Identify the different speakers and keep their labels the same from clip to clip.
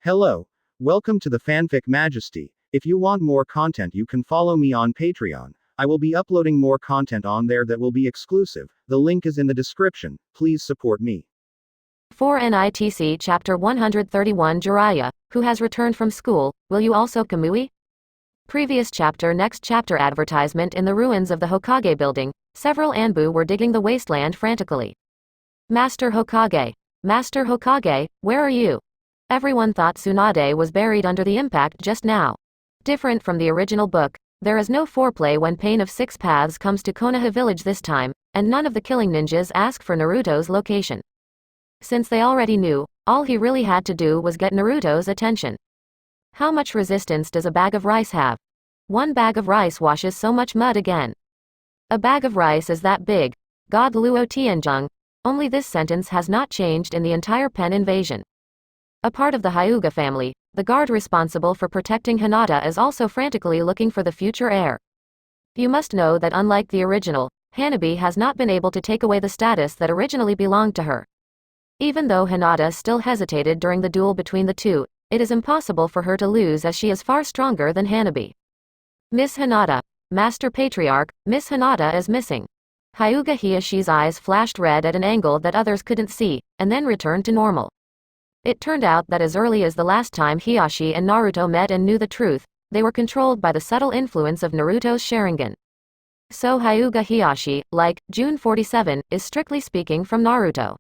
Speaker 1: Hello. Welcome to the Fanfic Majesty. If you want more content, you can follow me on Patreon. I will be uploading more content on there that will be exclusive. The link is in the description. Please support me.
Speaker 2: 4 NITC Chapter 131 Jiraiya, who has returned from school, will you also Kamui? Previous chapter. Next chapter. Advertisement. In the ruins of the Hokage building, several Anbu were digging the wasteland frantically. Master Hokage! Master Hokage, where are you? Everyone thought Tsunade was buried under the impact just now. Different from the original book, there is no foreplay when Pain of Six Paths comes to Konoha village this time, and none of the killing ninjas ask for Naruto's location. Since they already knew, all he really had to do was get Naruto's attention. How much resistance does a bag of rice have? One bag of rice washes so much mud again. A bag of rice is that big. God Luo Tianzheng. Only this sentence has not changed in the entire Pen invasion. A part of the Hyuga family, the guard responsible for protecting Hinata, is also frantically looking for the future heir. You must know that unlike the original, Hanabi has not been able to take away the status that originally belonged to her. Even though Hinata still hesitated during the duel between the two, it is impossible for her to lose as she is far stronger than Hanabi. Miss Hinata. Master Patriarch, Miss Hinata is missing. Hyuga Hiyashi's eyes flashed red at an angle that others couldn't see, and then returned to normal. It turned out that as early as the last time Hiyashi and Naruto met and knew the truth, they were controlled by the subtle influence of Naruto's Sharingan. So Hyuga Hiyashi, like June 47, is strictly speaking from Naruto.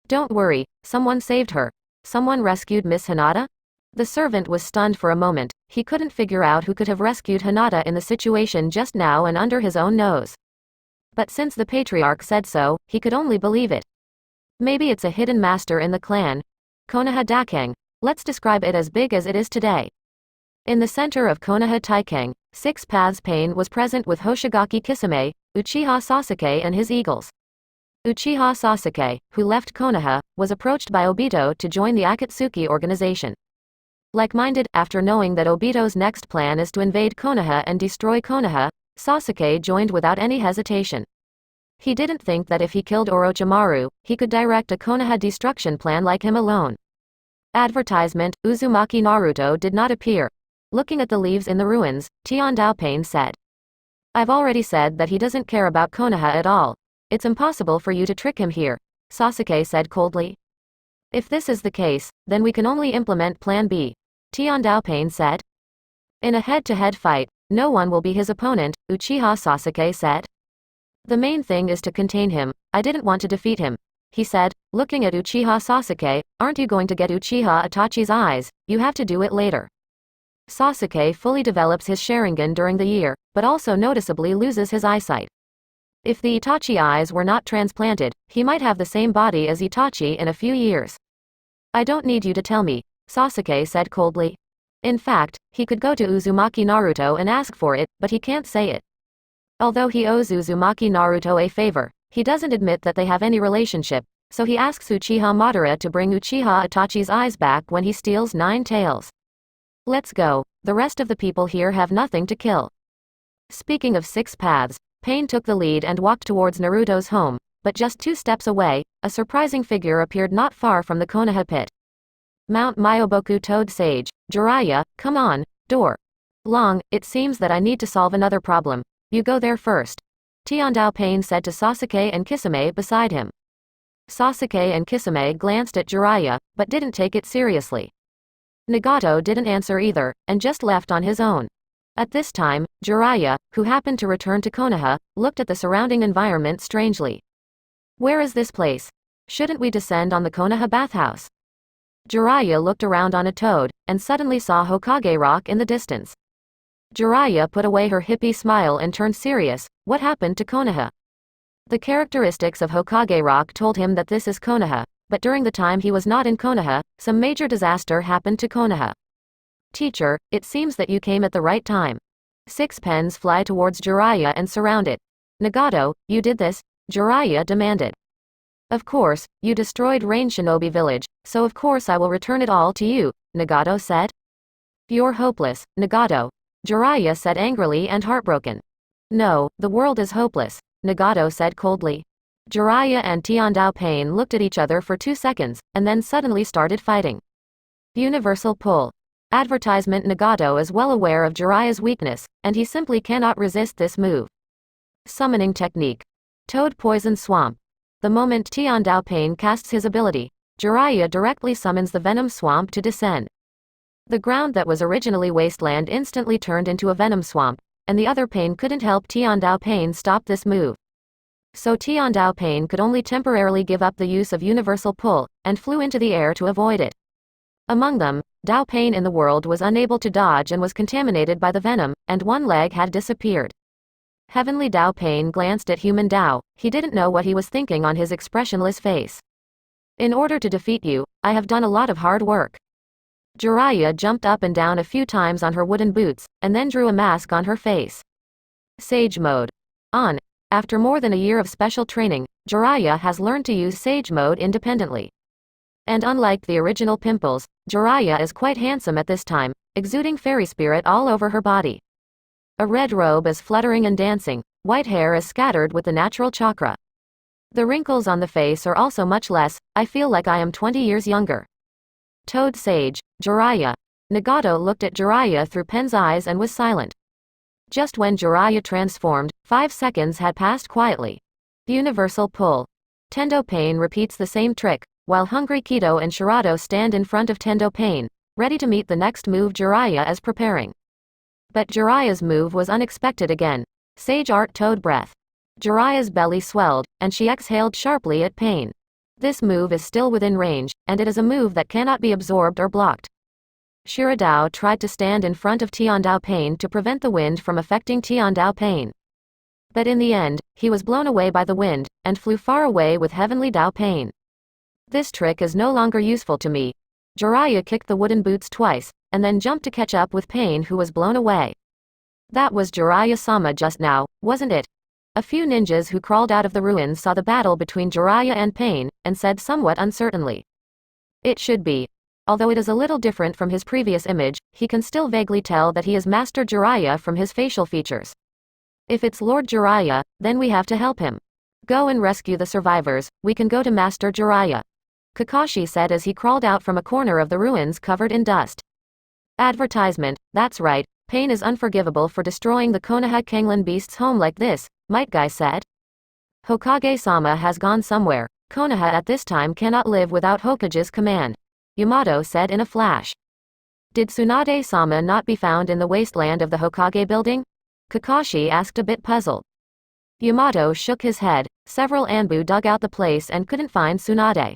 Speaker 2: Don't worry, someone saved her. Someone rescued Miss Hinata? The servant was stunned for a moment. He couldn't figure out who could have rescued Hinata in the situation just now and under his own nose. But since the patriarch said so, he could only believe it. Maybe it's a hidden master in the clan. Konoha Dakeng. Let's describe it as big as it is today. In the center of Konoha Taikeng, Six Paths Pain was present with Hoshigaki Kisame, Uchiha Sasuke and his eagles. Uchiha Sasuke, who left Konoha, was approached by Obito to join the Akatsuki organization. Like-minded, after knowing that Obito's next plan is to invade Konoha and destroy Konoha, Sasuke joined without any hesitation. He didn't think that if he killed Orochimaru, he could direct a Konoha destruction plan like him alone. Advertisement. Uzumaki Naruto did not appear. Looking at the leaves in the ruins, Tiandao Pain said. I've already said that he doesn't care about Konoha at all. It's impossible for you to trick him here, Sasuke said coldly. If this is the case, then we can only implement Plan B, Tiandao Pain said. In a head-to-head fight, no one will be his opponent, Uchiha Sasuke said. The main thing is to contain him. I didn't want to defeat him, he said, looking at Uchiha Sasuke. Aren't you going to get Uchiha Itachi's eyes? You have to do it later. Sasuke fully develops his Sharingan during the year, but also noticeably loses his eyesight. If the Itachi eyes were not transplanted, he might have the same body as Itachi in a few years. I don't need you to tell me, Sasuke said coldly. In fact, he could go to Uzumaki Naruto and ask for it, but he can't say it. Although he owes Uzumaki Naruto a favor, he doesn't admit that they have any relationship, so he asks Uchiha Madara to bring Uchiha Itachi's eyes back when he steals 9 tails. Let's go, the rest of the people here have nothing to kill. Speaking of Six Paths, Pain took the lead and walked towards Naruto's home, but just 2 steps away, a surprising figure appeared not far from the Konoha pit. Mount Myoboku Toad Sage, Jiraiya, come on, door. Long, it seems that I need to solve another problem. You go there first. Tiandao Pain said to Sasuke and Kisame beside him. Sasuke and Kisame glanced at Jiraiya, but didn't take it seriously. Nagato didn't answer either, and just left on his own. At this time, Jiraiya, who happened to return to Konoha, looked at the surrounding environment strangely. Where is this place? Shouldn't we descend on the Konoha bathhouse? Jiraiya looked around on a toad, and suddenly saw Hokage Rock in the distance. Jiraiya put away her hippie smile and turned serious. What happened to Konoha? The characteristics of Hokage Rock told him that this is Konoha, but during the time he was not in Konoha, some major disaster happened to Konoha. Teacher, it seems that you came at the right time. 6 pens fly towards Jiraiya and surround it. Nagato, you did this? Jiraiya demanded. Of course, you destroyed Rain Shinobi Village, so of course I will return it all to you, Nagato said. You're hopeless, Nagato, Jiraiya said angrily and heartbroken. No, the world is hopeless, Nagato said coldly. Jiraiya and Tiandao Pain looked at each other for 2 seconds, and then suddenly started fighting. Universal pull. Advertisement. Nagato is well aware of Jiraiya's weakness, and he simply cannot resist this move. Summoning technique. Toad poison swamp. The moment Tiandao Pain casts his ability, Jiraiya directly summons the venom swamp to descend. The ground that was originally wasteland instantly turned into a venom swamp, and the other Pain couldn't help Tiandao Pain stop this move. So Tiandao Pain could only temporarily give up the use of universal pull, and flew into the air to avoid it. Among them, Dao Pain in the world was unable to dodge and was contaminated by the venom, and one leg had disappeared. Heavenly Dao Pain glanced at human Dao. He didn't know what he was thinking on his expressionless face. In order to defeat you, I have done a lot of hard work. Jiraiya jumped up and down a few times on her wooden boots, and then drew a mask on her face. Sage mode. On. After more than a year of special training, Jiraiya has learned to use Sage mode independently. And unlike the original Pimples, Jiraiya is quite handsome at this time, exuding fairy spirit all over her body. A red robe is fluttering and dancing, white hair is scattered with the natural chakra. The wrinkles on the face are also much less. I feel like I am 20 years younger. Toad Sage, Jiraiya. Nagato looked at Jiraiya through Pen's eyes and was silent. Just when Jiraiya transformed, 5 seconds had passed quietly. Universal pull. Tendo Pain repeats the same trick, while Hungry Kido and Shirado stand in front of Tendo Pain, ready to meet the next move Jiraiya is preparing. But Jiraiya's move was unexpected again. Sage Art Toad Breath. Jiraiya's belly swelled, and she exhaled sharply at Pain. This move is still within range, and it is a move that cannot be absorbed or blocked. Shiradao tried to stand in front of Tiandao Pain to prevent the wind from affecting Tiandao Pain. But in the end, he was blown away by the wind, and flew far away with Heavenly Dao Pain. This trick is no longer useful to me. Jiraiya kicked the wooden boots twice, and then jumped to catch up with Pain, who was blown away. That was Jiraiya-sama just now, wasn't it? A few ninjas who crawled out of the ruins saw the battle between Jiraiya and Pain, and said somewhat uncertainly. It should be. Although it is a little different from his previous image, he can still vaguely tell that he is Master Jiraiya from his facial features. If it's Lord Jiraiya, then we have to help him. Go and rescue the survivors, we can go to Master Jiraiya. Kakashi said as he crawled out from a corner of the ruins covered in dust. Advertisement. That's right, Pain is unforgivable for destroying the Konoha Kanglen beast's home like this, Might Guy said. Hokage-sama has gone somewhere. Konoha at this time cannot live without Hokage's command, Yamato said in a flash. Did Tsunade-sama not be found in the wasteland of the Hokage building? Kakashi asked, a bit puzzled. Yamato shook his head. Several Anbu dug out the place and couldn't find Tsunade.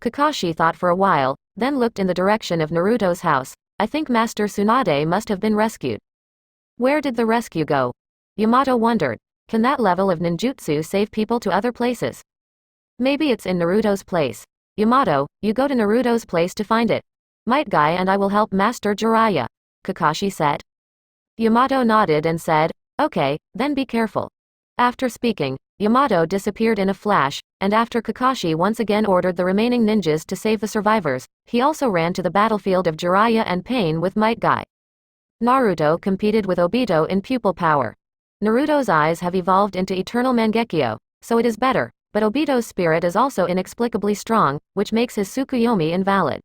Speaker 2: Kakashi thought for a while, then looked in the direction of Naruto's house. I think Master Tsunade must have been rescued. Where did the rescue go? Yamato wondered. Can that level of ninjutsu save people to other places? Maybe it's in Naruto's place. Yamato, you go to Naruto's place to find it. Might Guy and I will help Master Jiraiya, Kakashi said. Yamato nodded and said, okay, then be careful. After speaking, Yamato disappeared in a flash, and after Kakashi once again ordered the remaining ninjas to save the survivors, he also ran to the battlefield of Jiraiya and Pain with Might Guy. Naruto competed with Obito in pupil power. Naruto's eyes have evolved into eternal Mangekyo, so it is better, but Obito's spirit is also inexplicably strong, which makes his Tsukuyomi invalid.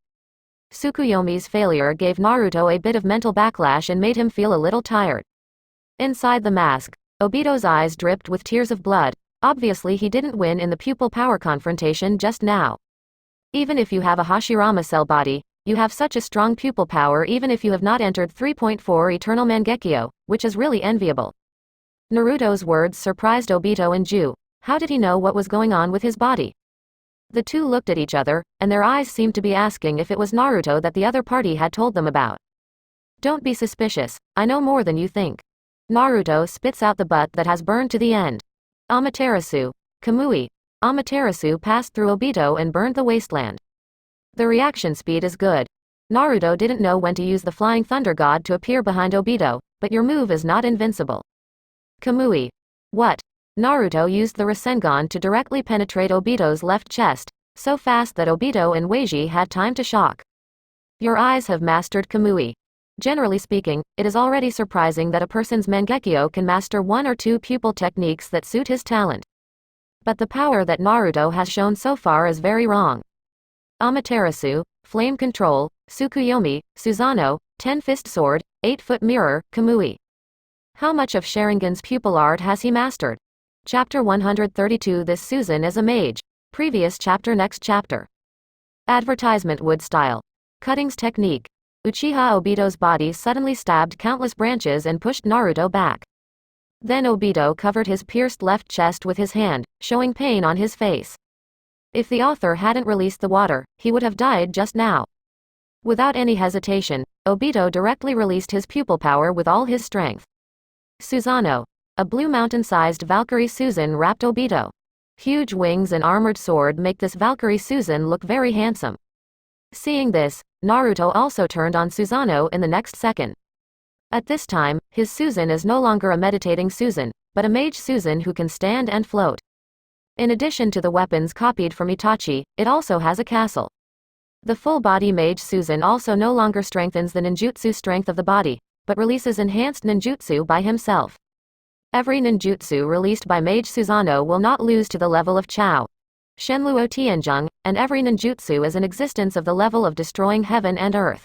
Speaker 2: Tsukuyomi's failure gave Naruto a bit of mental backlash and made him feel a little tired. Inside the mask, Obito's eyes dripped with tears of blood. Obviously he didn't win in the pupil power confrontation just now. Even if you have a Hashirama cell body, you have such a strong pupil power even if you have not entered 3.4 Eternal Mangekyo, which is really enviable. Naruto's words surprised Obito and Ju. How did he know what was going on with his body? The two looked at each other, and their eyes seemed to be asking if it was Naruto that the other party had told them about. Don't be suspicious, I know more than you think. Naruto spits out the butt that has burned to the end. Amaterasu. Kamui. Amaterasu passed through Obito and burned the wasteland. The reaction speed is good. Naruto didn't know when to use the Flying Thunder God to appear behind Obito, but your move is not invincible. Kamui. What? Naruto used the Rasengan to directly penetrate Obito's left chest, so fast that Obito and Weiji had time to shock. Your eyes have mastered Kamui. Generally speaking, it is already surprising that a person's Mangekyo can master one or two pupil techniques that suit his talent. But the power that Naruto has shown so far is very wrong. Amaterasu, Flame Control, Tsukuyomi, Susanoo, 10-Fist Sword, 8-Foot Mirror, Kamui. How much of Sharingan's pupil art has he mastered? Chapter 132. This Susan is a mage. Previous chapter. Next chapter. Advertisement. Wood style. Cuttings technique. Uchiha Obito's body suddenly stabbed countless branches and pushed Naruto back. Then Obito covered his pierced left chest with his hand, showing pain on his face. If the author hadn't released the water, he would have died just now. Without any hesitation, Obito directly released his pupil power with all his strength. Susanoo. A blue mountain-sized Valkyrie Susan wrapped Obito. Huge wings and armored sword make this Valkyrie Susan look very handsome. Seeing this, Naruto also turned on Susanoo in the next second. At this time, his Susan is no longer a meditating Susan, but a mage Susan who can stand and float. In addition to the weapons copied from Itachi, it also has a castle. The full-body mage Susan also no longer strengthens the ninjutsu strength of the body, but releases enhanced ninjutsu by himself. Every ninjutsu released by mage Susanoo will not lose to the level of Chao, Shenluo Tianzhong, and every ninjutsu is in existence of the level of destroying heaven and earth.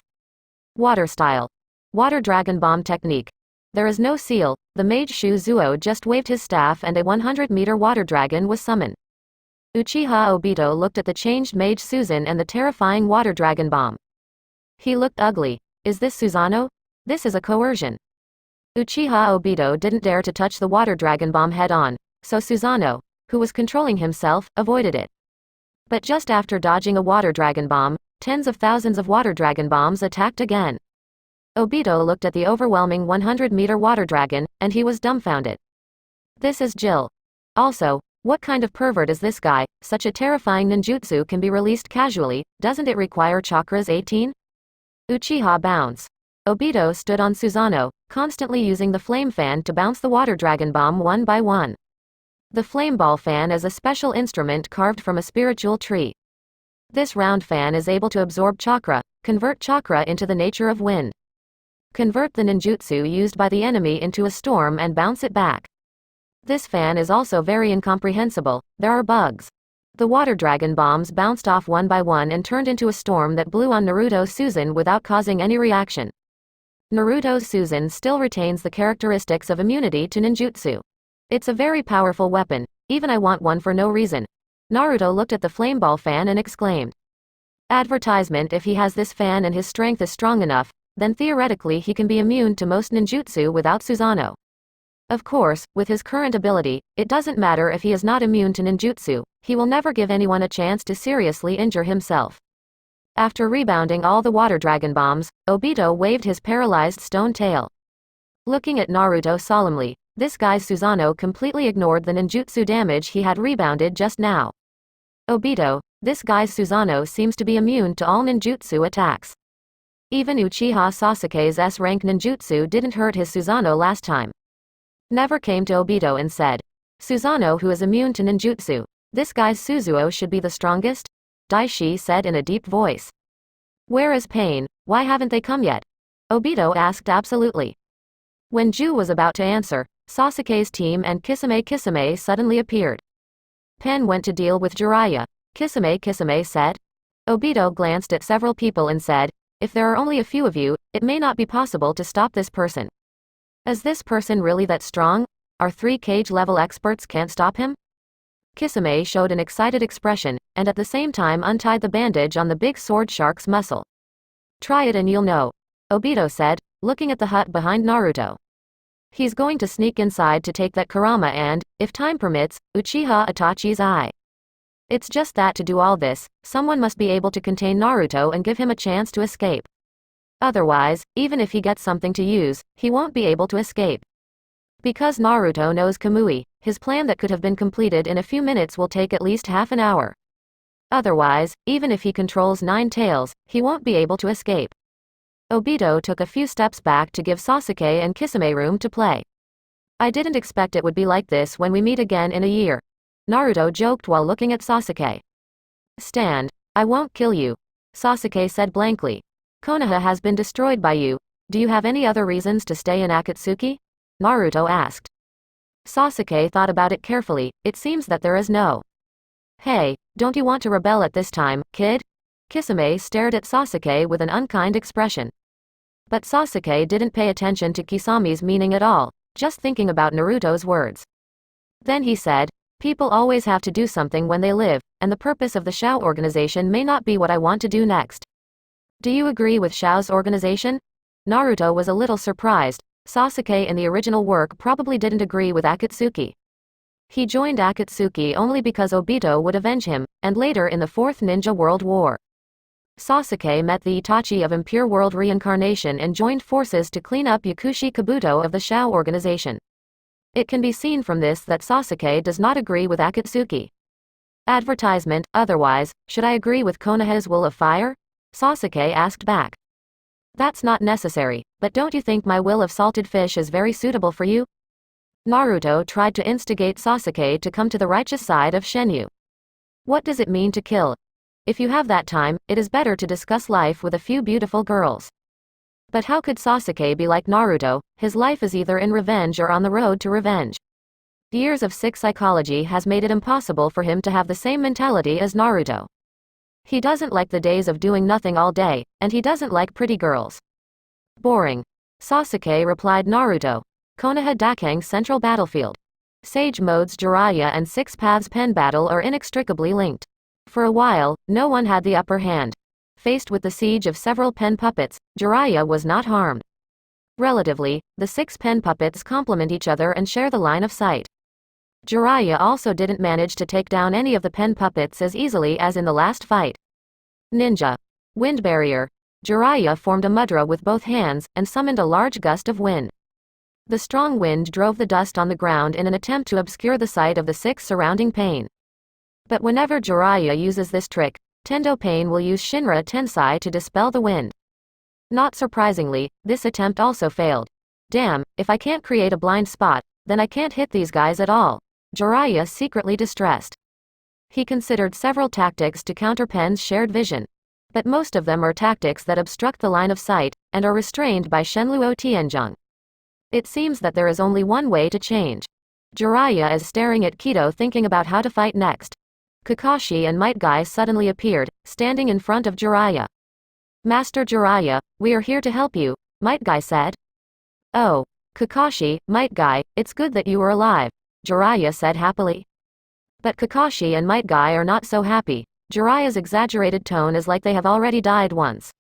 Speaker 2: Water style. Water Dragon Bomb technique. There is no seal, the mage Shu Zuo just waved his staff and a 100-meter water dragon was summoned. Uchiha Obito looked at the changed mage Susan and the terrifying water dragon bomb. He looked ugly. Is this Susanoo? This is a coercion. Uchiha Obito didn't dare to touch the water dragon bomb head on, so Susanoo, who was controlling himself, avoided it. But just after dodging a water dragon bomb, tens of thousands of water dragon bombs attacked again. Obito looked at the overwhelming 100-meter water dragon, and he was dumbfounded. This is Jill. Also, what kind of pervert is this guy? Such a terrifying ninjutsu can be released casually, doesn't it require chakras 18? Uchiha bounce. Obito stood on Susanoo, constantly using the flame fan to bounce the water dragon bomb one by one. The flame ball fan is a special instrument carved from a spiritual tree. This round fan is able to absorb chakra, convert chakra into the nature of wind. Convert the ninjutsu used by the enemy into a storm and bounce it back. This fan is also very incomprehensible, there are bugs. The water dragon bombs bounced off one by one and turned into a storm that blew on Naruto's Susan without causing any reaction. Naruto's Susan still retains the characteristics of immunity to ninjutsu. It's a very powerful weapon, even I want one for no reason. Naruto looked at the flame ball fan and exclaimed. Advertisement. If he has this fan and his strength is strong enough, then theoretically he can be immune to most ninjutsu without Susanoo. Of course, with his current ability, it doesn't matter if he is not immune to ninjutsu, he will never give anyone a chance to seriously injure himself. After rebounding all the water dragon bombs, Obito waved his paralyzed stone tail. Looking at Naruto solemnly, this guy's Susanoo completely ignored the ninjutsu damage he had rebounded just now. Obito, this guy's Susanoo seems to be immune to all ninjutsu attacks. Even Uchiha Sasuke's S-rank ninjutsu didn't hurt his Susanoo last time. Never came to Obito and said, Susanoo who is immune to ninjutsu, this guy's Suzuo should be the strongest? Daishi said in a deep voice. Where is Pain? Why haven't they come yet? Obito asked absolutely. When Ju was about to answer, Sasuke's team and Kisame suddenly appeared. Pen went to deal with Jiraiya, Kisame said. Obito glanced at several people and said, if there are only a few of you, it may not be possible to stop this person. Is this person really that strong? Our 3 Kage level experts can't stop him? Kisame showed an excited expression, and at the same time untied the bandage on the big sword shark's muscle. Try it and you'll know, Obito said, looking at the hut behind Naruto. He's going to sneak inside to take that Kurama and, if time permits, Uchiha Itachi's eye. It's just that to do all this, someone must be able to contain Naruto and give him a chance to escape. Otherwise, even if he gets something to use, he won't be able to escape. Because Naruto knows Kamui, his plan that could have been completed in a few minutes will take at least half an hour. Otherwise, even if he controls 9 tails, he won't be able to escape. Obito took a few steps back to give Sasuke and Kisame room to play. I didn't expect it would be like this when we meet again in a year. Naruto joked while looking at Sasuke. Stand. I won't kill you. Sasuke said blankly. Konoha has been destroyed by you. Do you have any other reasons to stay in Akatsuki? Naruto asked. Sasuke thought about it carefully. It seems that there is no. Hey, don't you want to rebel at this time, kid? Kisame stared at Sasuke with an unkind expression. But Sasuke didn't pay attention to Kisame's meaning at all, just thinking about Naruto's words. Then he said, "People always have to do something when they live, and the purpose of the Shao organization may not be what I want to do next. Do you agree with Shao's organization?" Naruto was a little surprised. Sasuke in the original work probably didn't agree with Akatsuki. He joined Akatsuki only because Obito would avenge him, and later in the Fourth Ninja World War. Sasuke met the Itachi of Impure World Reincarnation and joined forces to clean up Yakushi Kabuto of the Shao organization. It can be seen from this that Sasuke does not agree with Akatsuki. Advertisement, otherwise, should I agree with Konoha's Will of Fire? Sasuke asked back. That's not necessary, but don't you think my Will of Salted Fish is very suitable for you? Naruto tried to instigate Sasuke to come to the righteous side of Shenyu. What does it mean to kill? If you have that time, it is better to discuss life with a few beautiful girls. But how could Sasuke be like Naruto? His life is either in revenge or on the road to revenge. Years of sick psychology has made it impossible for him to have the same mentality as Naruto. He doesn't like the days of doing nothing all day, and he doesn't like pretty girls. Boring. Sasuke replied Naruto. Konoha Dakang Central Battlefield. Sage Mode's Jiraiya and Six Paths Pen Battle are inextricably linked. For a while, no one had the upper hand. Faced with the siege of several pen puppets, Jiraiya was not harmed. Relatively, the 6 pen puppets complement each other and share the line of sight. Jiraiya also didn't manage to take down any of the pen puppets as easily as in the last fight. Ninja. Wind barrier. Jiraiya formed a mudra with both hands and summoned a large gust of wind. The strong wind drove the dust on the ground in an attempt to obscure the sight of the 6 surrounding pain. But whenever Jiraiya uses this trick, Tendo Pain will use Shinra Tensei to dispel the wind. Not surprisingly, this attempt also failed. Damn, if I can't create a blind spot, then I can't hit these guys at all. Jiraiya secretly distressed. He considered several tactics to counter Pen's shared vision. But most of them are tactics that obstruct the line of sight, and are restrained by Shenluo Tianzhong. It seems that there is only one way to change. Jiraiya is staring at Kido thinking about how to fight next. Kakashi and Might Guy suddenly appeared, standing in front of Jiraiya. "Master Jiraiya, we are here to help you," Might Guy said. "Oh, Kakashi, Might Guy, it's good that you are alive," Jiraiya said happily. But Kakashi and Might Guy are not so happy. Jiraiya's exaggerated tone is like they have already died once.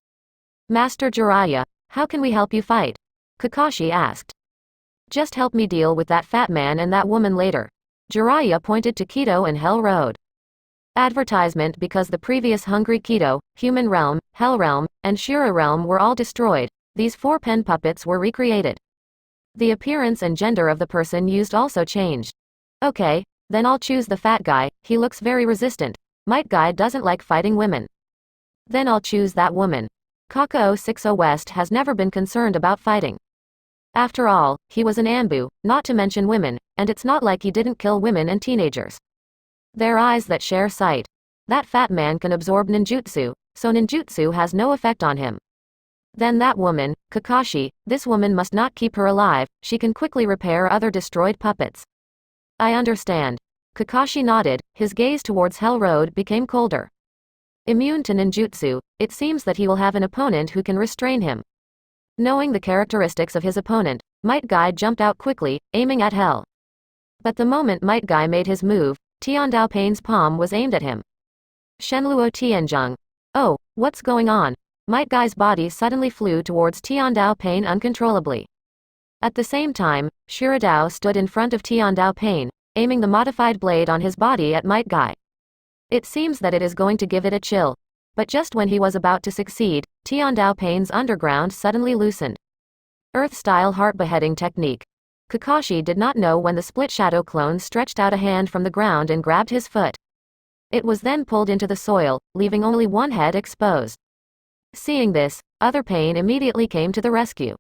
Speaker 2: "Master Jiraiya, how can we help you fight?" Kakashi asked. "Just help me deal with that fat man and that woman later." Jiraiya pointed to Kido and Hell Road. Advertisement. Because the previous Hungry Kido, Human Realm, Hell Realm, and Shura Realm were all destroyed, these 4 pen puppets were recreated. The appearance and gender of the person used also changed. "Okay, then I'll choose the fat guy, he looks very resistant. Might Guy doesn't like fighting women." "Then I'll choose that woman. Kakao 60 West has never been concerned about fighting. After all, he was an Anbu, not to mention women, and it's not like he didn't kill women and teenagers. They're eyes that share sight. That fat man can absorb ninjutsu, so ninjutsu has no effect on him. Then that woman, Kakashi, this woman must not keep her alive, she can quickly repair other destroyed puppets." "I understand." Kakashi nodded, his gaze towards Hell Road became colder. Immune to ninjutsu, it seems that he will have an opponent who can restrain him. Knowing the characteristics of his opponent, Might Guy jumped out quickly, aiming at Hell. But the moment Might Guy made his move, Tiandao Pain's palm was aimed at him. Shenluo Tianzhong. "Oh, what's going on?" Might Guy's body suddenly flew towards Tiandao Pain uncontrollably. At the same time, Shiradao stood in front of Tiandao Pain, aiming the modified blade on his body at Might Guy. It seems that it is going to give it a chill. But just when he was about to succeed, Tiandao Pain's underground suddenly loosened. Earth-style heart beheading technique. Kakashi did not know when the split shadow clone stretched out a hand from the ground and grabbed his foot. It was then pulled into the soil, leaving only one head exposed. Seeing this, other Pain immediately came to the rescue.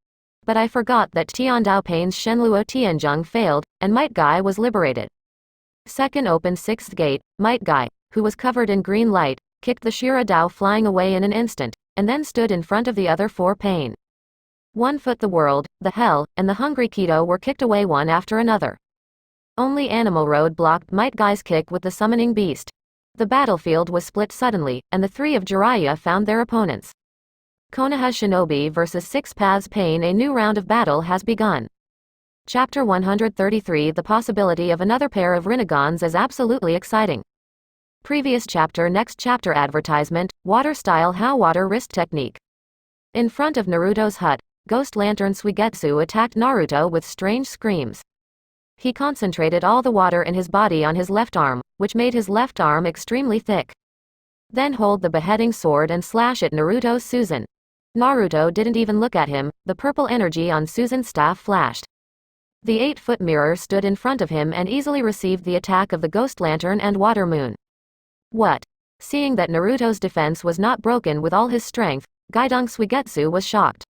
Speaker 2: But I forgot that Tiandao Pain's Shenluo Tianzhong failed, and Might Guy was liberated. Second opened 6th gate, Might Guy, who was covered in green light, kicked the Shiradao flying away in an instant, and then stood in front of the other 4 Pain. 1 foot the world, the Hell, and the Hungry Kido were kicked away one after another. Only Animal Road blocked Might Guy's kick with the Summoning Beast. The battlefield was split suddenly, and the three of Jiraiya found their opponents. Konoha Shinobi vs 6 Paths Pain. A new round of battle has begun. Chapter 133. The possibility of another pair of Rinnegan's is absolutely exciting. Previous chapter. Next chapter. Advertisement, water style. How water wrist technique. In front of Naruto's hut, Ghost Lantern Suigetsu attacked Naruto with strange screams. He concentrated all the water in his body on his left arm, which made his left arm extremely thick. Then hold the beheading sword and slash at Naruto's Susan. Naruto didn't even look at him, the purple energy on Susan's staff flashed. The 8-foot mirror stood in front of him and easily received the attack of the Ghost Lantern and Water Moon. What? Seeing that Naruto's defense was not broken with all his strength, Gaidong Suigetsu was shocked.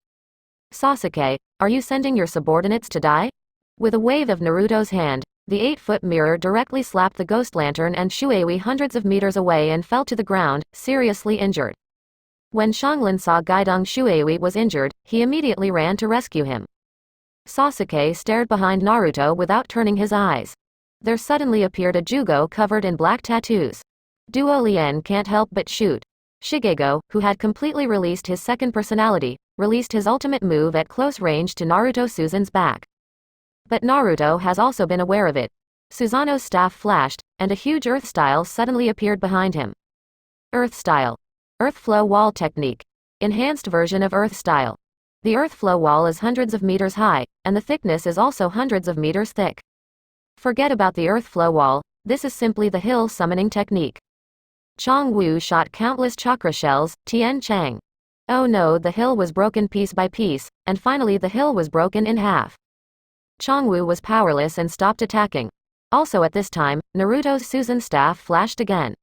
Speaker 2: Sasuke, are you sending your subordinates to die? With a wave of Naruto's hand, the 8-foot mirror directly slapped the Ghost Lantern and Shuei hundreds of meters away and fell to the ground, seriously injured. When Xianglin saw Gaidong Shuei was injured, he immediately ran to rescue him. Sasuke stared behind Naruto without turning his eyes. There suddenly appeared a Jugo covered in black tattoos. Duo Lien can't help but shoot. Shigego, who had completely released his second personality, released his ultimate move at close range to Naruto Susan's back. But Naruto has also been aware of it. Susanoo's staff flashed, and a huge earth style suddenly appeared behind him. Earth style. Earth flow wall technique. Enhanced version of earth style. The earth flow wall is hundreds of meters high, and the thickness is also hundreds of meters thick. Forget about the earth flow wall, this is simply the hill summoning technique. Chong Wu shot countless chakra shells, Tien Chang. Oh no, the hill was broken piece by piece, and finally the hill was broken in half. Chongwu was powerless and stopped attacking. Also at this time, Naruto's Susan staff flashed again.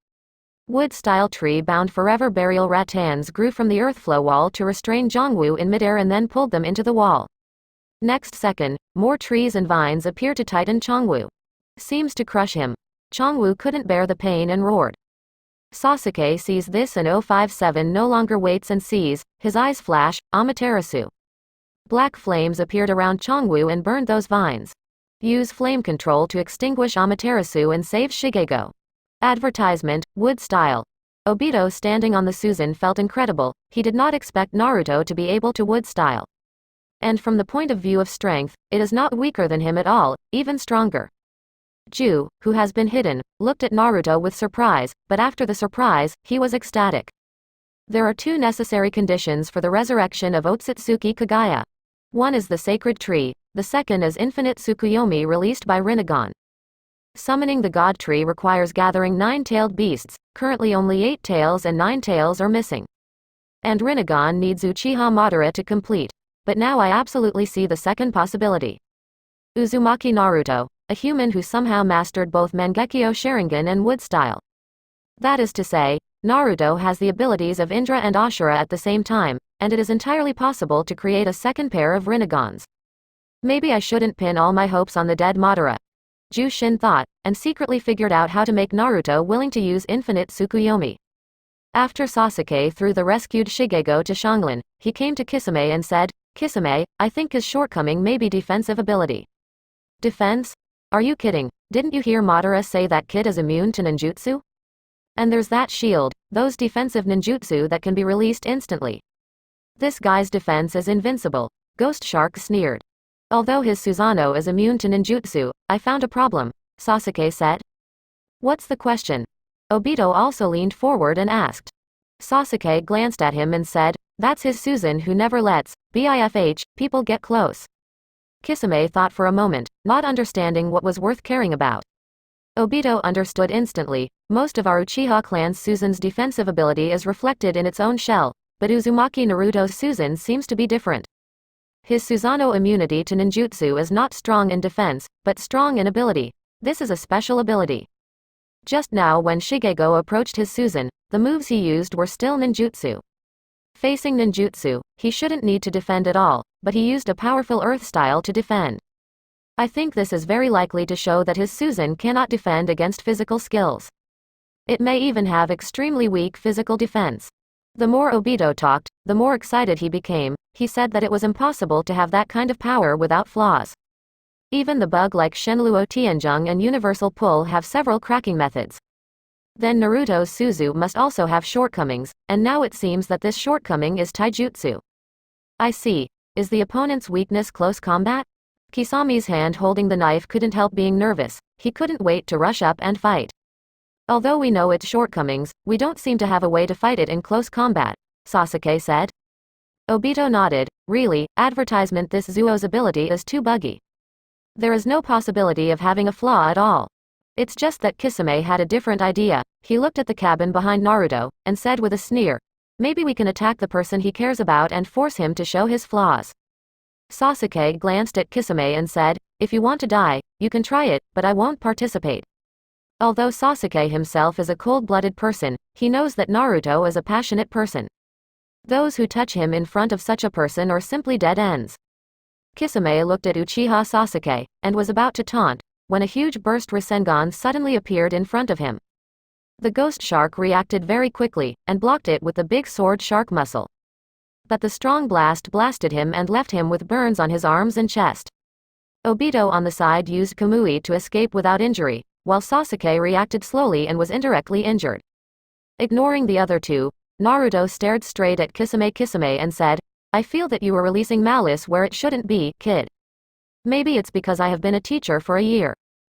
Speaker 2: Wood-style tree-bound forever burial rattans grew from the earth flow wall to restrain Zhongwu in midair and then pulled them into the wall. Next second, more trees and vines appear to tighten Chongwu. Seems to crush him. Chongwu couldn't bear the pain and roared. Sasuke sees this and 057 no longer waits and sees, his eyes flash, Amaterasu. Black flames appeared around Chongwu and burned those vines. Use flame control to extinguish Amaterasu and save Shigego. Advertisement, wood style. Obito standing on the Susan felt incredible, he did not expect Naruto to be able to wood style. And from the point of view of strength, it is not weaker than him at all, even stronger. Ju, who has been hidden, looked at Naruto with surprise, but after the surprise, he was ecstatic. There are two necessary conditions for the resurrection of Otsutsuki Kagaya. One is the sacred tree, the second is infinite Tsukuyomi released by Rinnegan. Summoning the god tree requires gathering 9-tailed beasts, currently only 8 tails and 9 tails are missing. And Rinnegan needs Uchiha Madara to complete. But now I absolutely see the second possibility. Uzumaki Naruto, a human who somehow mastered both Mangekyo Sharingan and wood style. That is to say, Naruto has the abilities of Indra and Ashura at the same time, and it is entirely possible to create a second pair of Rinnegans. Maybe I shouldn't pin all my hopes on the dead Madara. Jushin thought, and secretly figured out how to make Naruto willing to use infinite Tsukuyomi. After Sasuke threw the rescued Shigego to Xianglin, he came to Kisame and said, Kisame, I think his shortcoming may be defensive ability. Defense? Are you kidding? Didn't you hear Madara say that kid is immune to ninjutsu? And there's that shield, those defensive ninjutsu that can be released instantly. This guy's defense is invincible, Ghost Shark sneered. Although his Susanoo is immune to ninjutsu, I found a problem, Sasuke said. What's the question? Obito also leaned forward and asked. Sasuke glanced at him and said, that's his Susan who never lets, people get close. Kisame thought for a moment, not understanding what was worth caring about. Obito understood instantly, most of our Uchiha clan's Susan's defensive ability is reflected in its own shell, but Uzumaki Naruto's Susan seems to be different. His Susanoo immunity to ninjutsu is not strong in defense, but strong in ability. This is a special ability. Just now when Shigego approached his Susan, the moves he used were still ninjutsu. Facing ninjutsu, he shouldn't need to defend at all, but he used a powerful earth style to defend. I think this is very likely to show that his Susan cannot defend against physical skills. It may even have extremely weak physical defense. The more Obito talked, the more excited he became. He said that it was impossible to have that kind of power without flaws. Even the bug like Shenluo Tianzhong and Universal Pull have several cracking methods. Then Naruto's Suzu must also have shortcomings, and now it seems that this shortcoming is taijutsu. I see. Is the opponent's weakness close combat? Kisame's hand holding the knife couldn't help being nervous. He couldn't wait to rush up and fight. Although we know its shortcomings, we don't seem to have a way to fight it in close combat, Sasuke said. Obito nodded. Really, advertisement, this Zuo's ability is too buggy. There is no possibility of having a flaw at all. It's just that Kisame had a different idea. He looked at the cabin behind Naruto, and said with a sneer, maybe we can attack the person he cares about and force him to show his flaws. Sasuke glanced at Kisame and said, if you want to die, you can try it, but I won't participate. Although Sasuke himself is a cold-blooded person, he knows that Naruto is a passionate person. Those who touch him in front of such a person are simply dead ends. Kisame looked at Uchiha Sasuke, and was about to taunt, when a huge burst Rasengan suddenly appeared in front of him. The ghost shark reacted very quickly, and blocked it with the big sword shark muscle. But the strong blast blasted him and left him with burns on his arms and chest. Obito on the side used Kamui to escape without injury, while Sasuke reacted slowly and was indirectly injured. Ignoring the other two, Naruto stared straight at Kisame and said, I feel that you are releasing malice where it shouldn't be, kid. Maybe it's because I have been a teacher for a year.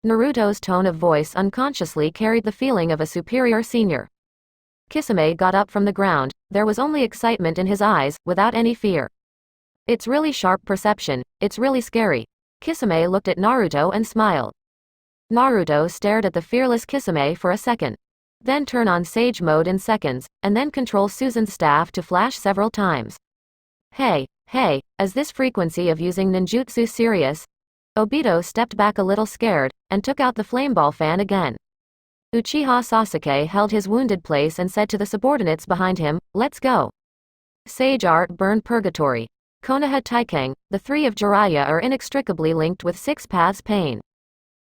Speaker 2: Naruto's tone of voice unconsciously carried the feeling of a superior senior. Kisame got up from the ground. There was only excitement in his eyes, without any fear. It's really sharp perception, it's really scary. Kisame looked at Naruto and smiled. Naruto stared at the fearless Kisame for a second. Then turn on Sage mode in seconds, and then control Susan's staff to flash several times. Hey, is this frequency of using ninjutsu serious? Obito stepped back a little scared, and took out the flameball fan again. Uchiha Sasuke held his wounded place and said to the subordinates behind him, let's go. Sage Art burned purgatory. Konoha Taikang, the three of Jiraiya are inextricably linked with six paths pain.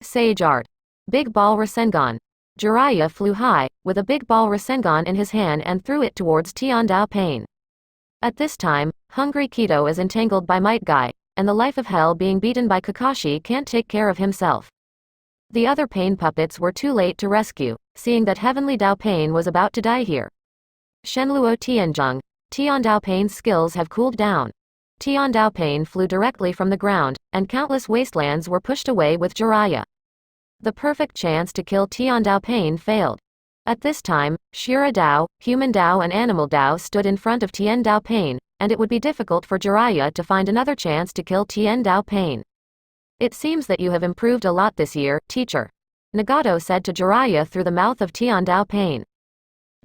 Speaker 2: Sage Art. Big ball Rasengan. Jiraiya flew high, with a big ball Rasengan in his hand and threw it towards Tiandao Pain. At this time, Hungry Kido is entangled by Might Guy, and the life of hell being beaten by Kakashi can't take care of himself. The other pain puppets were too late to rescue, seeing that Heavenly Dao Pain was about to die here. Shenluo Tianzhong, Tiandao Pain's skills have cooled down. Tiandao Pain flew directly from the ground, and countless wastelands were pushed away with Jiraiya. The perfect chance to kill Tiandao Pain failed. At this time, Shira Dao, Human Dao and Animal Dao stood in front of Tiandao Pain, and it would be difficult for Jiraiya to find another chance to kill Tiandao Pain. It seems that you have improved a lot this year, teacher. Nagato said to Jiraiya through the mouth of Tiandao Pain.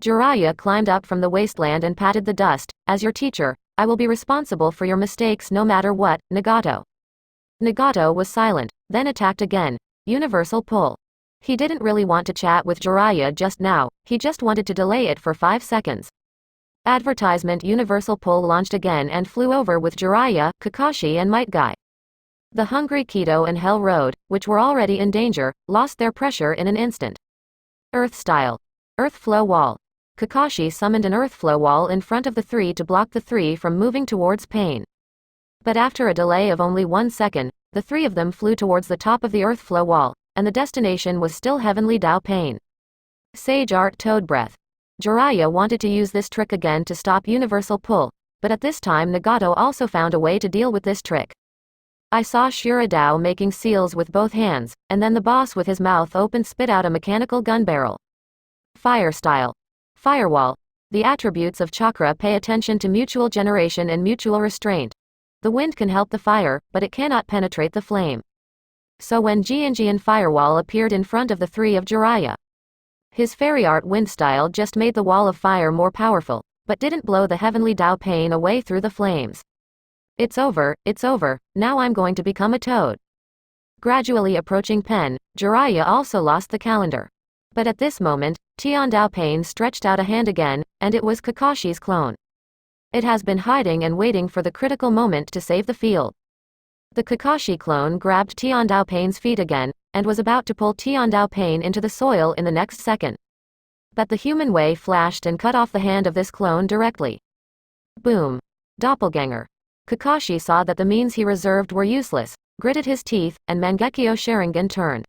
Speaker 2: Jiraiya climbed up from the wasteland and patted the dust. As your teacher, I will be responsible for your mistakes no matter what, Nagato. Nagato was silent, then attacked again. Universal pull. He didn't really want to chat with Jiraiya just now, he just wanted to delay it for 5 seconds. Advertisement Universal pull launched again and flew over with Jiraiya, Kakashi and Might Guy. The Hungry Kido and Hell Road, which were already in danger, lost their pressure in an instant. Earth Style. Earth Flow Wall. Kakashi summoned an Earth Flow Wall in front of the three to block the three from moving towards Pain. But after a delay of only 1 second, the three of them flew towards the top of the Earth Flow Wall, and the destination was still Heavenly Dao Pain. Sage Art Toad Breath. Jiraiya wanted to use this trick again to stop Universal Pull, but at this time Nagato also found a way to deal with this trick. I saw Shira Dao making seals with both hands, and then the boss with his mouth open spit out a mechanical gun barrel. Fire Style. Firewall. The attributes of chakra pay attention to mutual generation and mutual restraint. The wind can help the fire, but it cannot penetrate the flame. So when Jianjian Firewall appeared in front of the three of Jiraiya, his fairy art wind style just made the wall of fire more powerful, but didn't blow the Heavenly Dao Pain away through the flames. It's over, now I'm going to become a toad. Gradually approaching Pen, Jiraiya also lost the calendar. But at this moment, Tiandao Pain stretched out a hand again, and it was Kakashi's clone. It has been hiding and waiting for the critical moment to save the field. The Kakashi clone grabbed Tiandao Pain's feet again, and was about to pull Tiandao Pain into the soil in the next second. But the human way flashed and cut off the hand of this clone directly. Boom. Doppelganger. Kakashi saw that the means he reserved were useless, gritted his teeth, and Mangekyo Sharingan turned.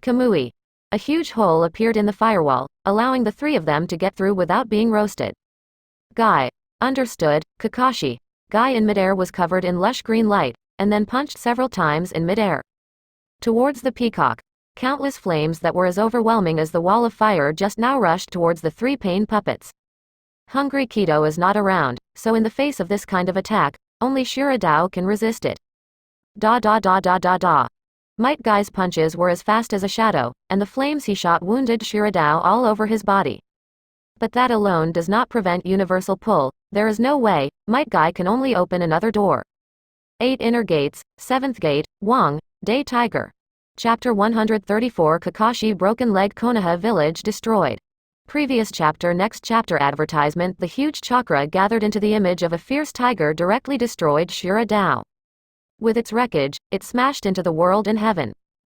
Speaker 2: Kamui. A huge hole appeared in the firewall, allowing the three of them to get through without being roasted. Guy. Understood, Kakashi. Guy in midair was covered in lush green light, and then punched several times in midair. Towards the peacock. Countless flames that were as overwhelming as the wall of fire just now rushed towards the three pain puppets. Hungry Kido is not around, so in the face of this kind of attack, only Shiradao can resist it. Da da da da da da. Might Guy's punches were as fast as a shadow, and the flames he shot wounded Shiradao all over his body. But that alone does not prevent universal pull. There is no way. Might Guy can only open another door. 8 Inner Gates, 7th Gate, Wong, Day Tiger. Chapter 134 Kakashi Broken Leg Konoha Village Destroyed. Previous chapter Next chapter advertisement The huge chakra gathered into the image of a fierce tiger directly destroyed Shiradao. With its wreckage, it smashed into the world and heaven.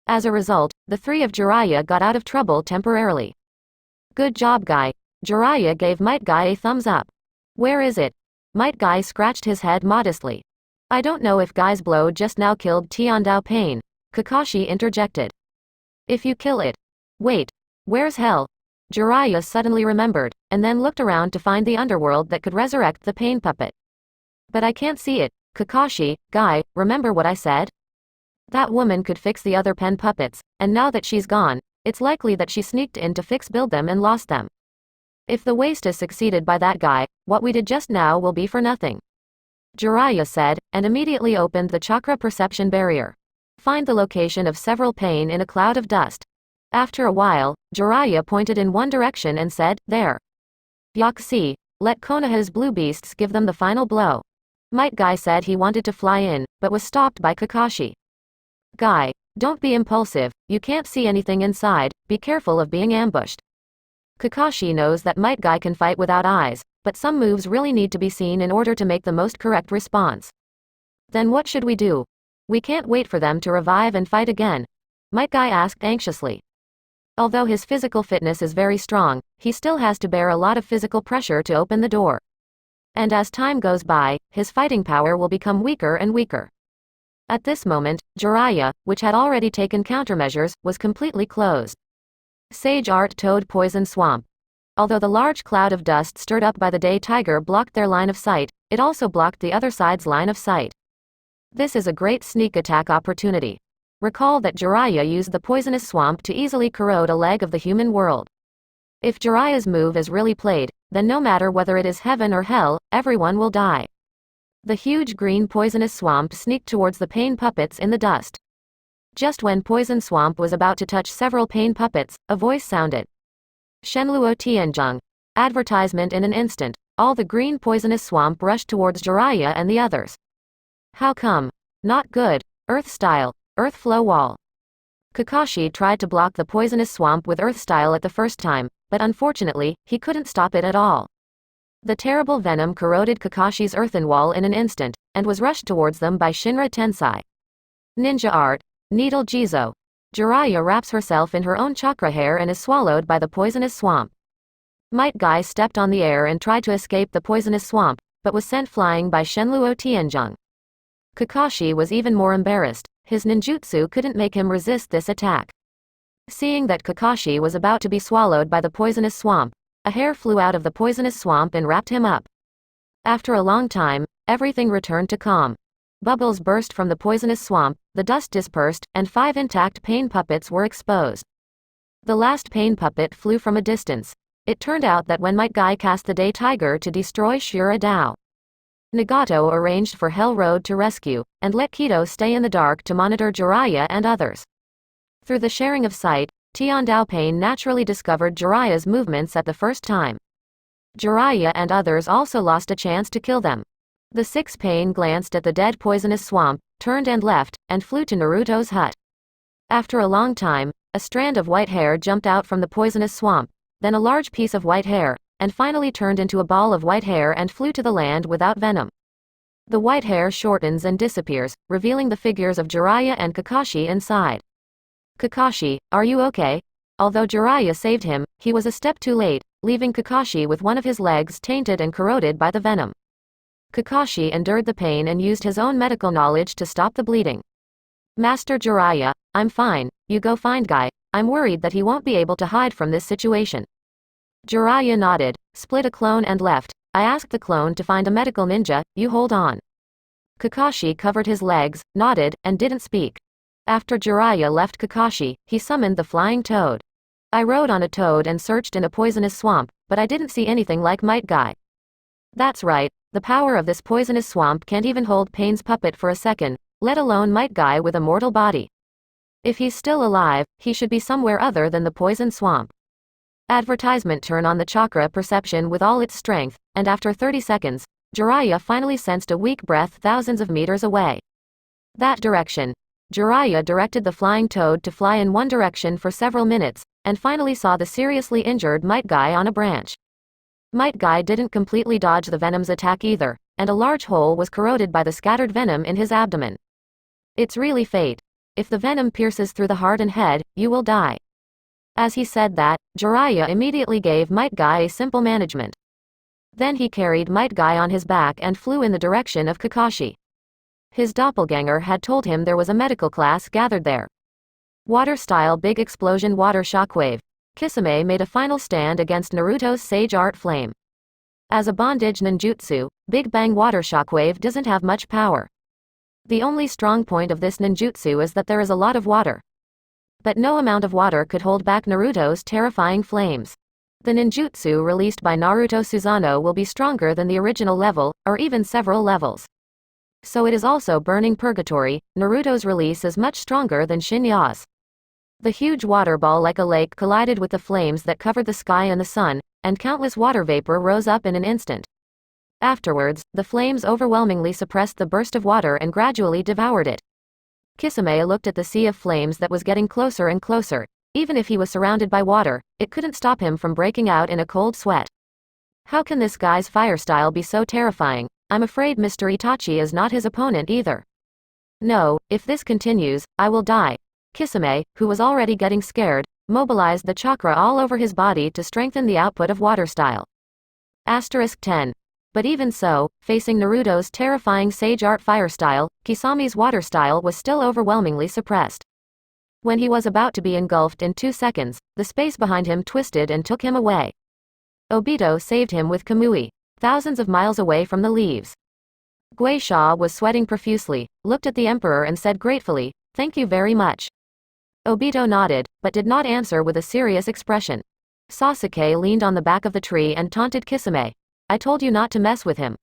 Speaker 2: As a result, the three of Jiraiya got out of trouble temporarily. Good job, Guy. Jiraiya gave Might Guy a thumbs up. Where is it? Might Guy scratched his head modestly. I don't know if Guy's blow just now killed Tiandao Pain. Kakashi interjected. If you kill it. Wait. Where's hell? Jiraiya suddenly remembered, and then looked around to find the underworld that could resurrect the pain puppet. But I can't see it. Kakashi, Guy, remember what I said? That woman could fix the other pen puppets, and now that she's gone, it's likely that she sneaked in to build them and lost them. If the waste is succeeded by that guy, what we did just now will be for nothing. Jiraiya said, and immediately opened the chakra perception barrier. Find the location of several pain in a cloud of dust. After a while, Jiraiya pointed in one direction and said, there. Yakushi, let Konoha's blue beasts give them the final blow. Might Guy said he wanted to fly in, but was stopped by Kakashi. Guy, don't be impulsive, you can't see anything inside, be careful of being ambushed. Kakashi knows that Might Guy can fight without eyes, but some moves really need to be seen in order to make the most correct response. Then what should we do? We can't wait for them to revive and fight again. Might Guy asked anxiously. Although his physical fitness is very strong, he still has to bear a lot of physical pressure to open the door. And as time goes by, his fighting power will become weaker and weaker. At this moment, Jiraiya, which had already taken countermeasures, was completely closed. Sage Art Toad Poison Swamp. Although the large cloud of dust stirred up by the day tiger blocked their line of sight, it also blocked the other side's line of sight. This is a great sneak attack opportunity. Recall that Jiraiya used the poisonous swamp to easily corrode a leg of the human world. If Jiraiya's move is really played, then no matter whether it is heaven or hell, everyone will die. The huge green poisonous swamp sneaked towards the pain puppets in the dust. Just when Poison Swamp was about to touch several pain puppets, a voice sounded. Shenluo Tianzheng. Advertisement in an instant, all the green poisonous swamp rushed towards Jiraiya and the others. How come? Not good. Earth Style. Earth Flow Wall. Kakashi tried to block the poisonous swamp with Earth Style at the first time, but unfortunately, he couldn't stop it at all. The terrible venom corroded Kakashi's earthen wall in an instant, and was rushed towards them by Shinra Tensai. Ninja Art. Needle Jizo. Jiraiya wraps herself in her own chakra hair and is swallowed by the poisonous swamp. Might Guy stepped on the air and tried to escape the poisonous swamp, but was sent flying by Shenluo Tianzheng. Kakashi was even more embarrassed, his ninjutsu couldn't make him resist this attack. Seeing that Kakashi was about to be swallowed by the poisonous swamp, a hair flew out of the poisonous swamp and wrapped him up. After a long time, everything returned to calm. Bubbles burst from the poisonous swamp, the dust dispersed, and 5 intact pain puppets were exposed. The last pain puppet flew from a distance. It turned out that when Might Guy cast the Day Tiger to destroy Shiradao, Nagato arranged for Hell Road to rescue, and let Kido stay in the dark to monitor Jiraiya and others. Through the sharing of sight, Tiandao Pain naturally discovered Jiraiya's movements at the first time. Jiraiya and others also lost a chance to kill them. The 6 Pain glanced at the dead poisonous swamp, turned and left, and flew to Naruto's hut. After a long time, a strand of white hair jumped out from the poisonous swamp, then a large piece of white hair, and finally turned into a ball of white hair and flew to the land without venom. The white hair shortens and disappears, revealing the figures of Jiraiya and Kakashi inside. Kakashi, are you okay? Although Jiraiya saved him, he was a step too late, leaving Kakashi with one of his legs tainted and corroded by the venom. Kakashi endured the pain and used his own medical knowledge to stop the bleeding. Master Jiraiya, I'm fine, you go find Guy. I'm worried that he won't be able to hide from this situation. Jiraiya nodded, split a clone and left. I asked the clone to find a medical ninja, you hold on. Kakashi covered his legs, nodded, and didn't speak. After Jiraiya left Kakashi, he summoned the flying toad. I rode on a toad and searched in a poisonous swamp, but I didn't see anything like Might Guy. That's right, the power of this poisonous swamp can't even hold Pain's puppet for a second, let alone Might Guy with a mortal body. If he's still alive, he should be somewhere other than the poison swamp. Advertisement turn on the chakra perception with all its strength, and after 30 seconds, Jiraiya finally sensed a weak breath thousands of meters away. That direction. Jiraiya directed the flying toad to fly in one direction for several minutes, and finally saw the seriously injured Might Guy on a branch. Might Guy didn't completely dodge the venom's attack either, and a large hole was corroded by the scattered venom in his abdomen. It's really fate. If the venom pierces through the heart and head, you will die. As he said that, Jiraiya immediately gave Might Guy a simple management. Then he carried Might Guy on his back and flew in the direction of Kakashi. His doppelganger had told him there was a medical class gathered there. Water-style big explosion water shockwave. Kisame made a final stand against Naruto's Sage Art Flame. As a bondage ninjutsu, Big Bang water shockwave doesn't have much power. The only strong point of this ninjutsu is that there is a lot of water. But no amount of water could hold back Naruto's terrifying flames. The ninjutsu released by Naruto Susanoo will be stronger than the original level, or even several levels. So it is also burning purgatory. Naruto's release is much stronger than Shinya's. The huge water ball like a lake collided with the flames that covered the sky and the sun, and countless water vapor rose up in an instant. Afterwards, the flames overwhelmingly suppressed the burst of water and gradually devoured it. Kisame looked at the sea of flames that was getting closer and closer. Even if he was surrounded by water, it couldn't stop him from breaking out in a cold sweat. How can this guy's fire style be so terrifying? I'm afraid Mr. Itachi is not his opponent either. No, if this continues, I will die. Kisame, who was already getting scared, mobilized the chakra all over his body to strengthen the output of water style. *10. But even so, facing Naruto's terrifying Sage Art fire style, Kisame's water style was still overwhelmingly suppressed. When he was about to be engulfed in 2 seconds, the space behind him twisted and took him away. Obito saved him with Kamui, thousands of miles away from the leaves. Guisha was sweating profusely, looked at the emperor and said gratefully, "Thank you very much." Obito nodded, but did not answer with a serious expression. Sasuke leaned on the back of the tree and taunted Kisame. "I told you not to mess with him."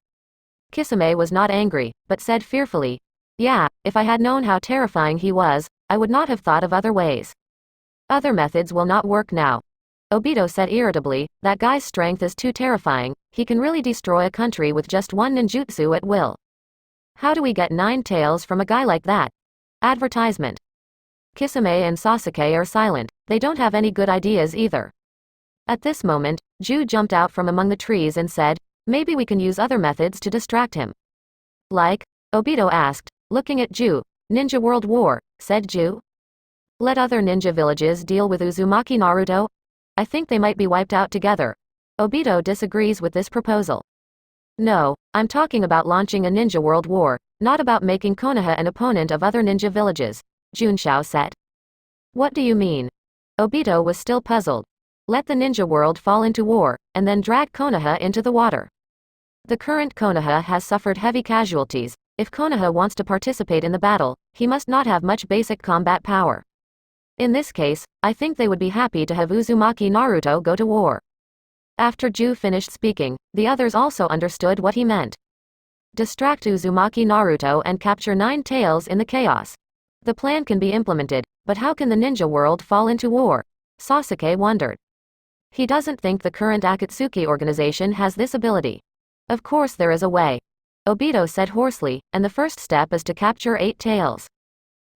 Speaker 2: Kisame was not angry, but said fearfully, "Yeah, if I had known how terrifying he was, I would not have thought of other ways. Other methods will not work now." Obito said irritably, "That guy's strength is too terrifying, he can really destroy a country with just one ninjutsu at will. How do we get 9 tails from a guy like that?" Advertisement. Kisame and Sasuke are silent, they don't have any good ideas either. At this moment, Ju jumped out from among the trees and said, "Maybe we can use other methods to distract him." "Like?" Obito asked, looking at Ju. "Ninja World War," said Ju. "Let other ninja villages deal with Uzumaki Naruto? I think they might be wiped out together." Obito disagrees with this proposal. "No, I'm talking about launching a ninja world war, not about making Konoha an opponent of other ninja villages," Junshao said. "What do you mean?" Obito was still puzzled. "Let the ninja world fall into war, and then drag Konoha into the water. The current Konoha has suffered heavy casualties. If Konoha wants to participate in the battle, he must not have much basic combat power. In this case, I think they would be happy to have Uzumaki Naruto go to war." After Ju finished speaking, the others also understood what he meant. Distract Uzumaki Naruto and capture 9 tails in the chaos. The plan can be implemented, but how can the ninja world fall into war? Sasuke wondered. He doesn't think the current Akatsuki organization has this ability. "Of course there is a way," Obito said hoarsely, "and the first step is to capture 8 tails."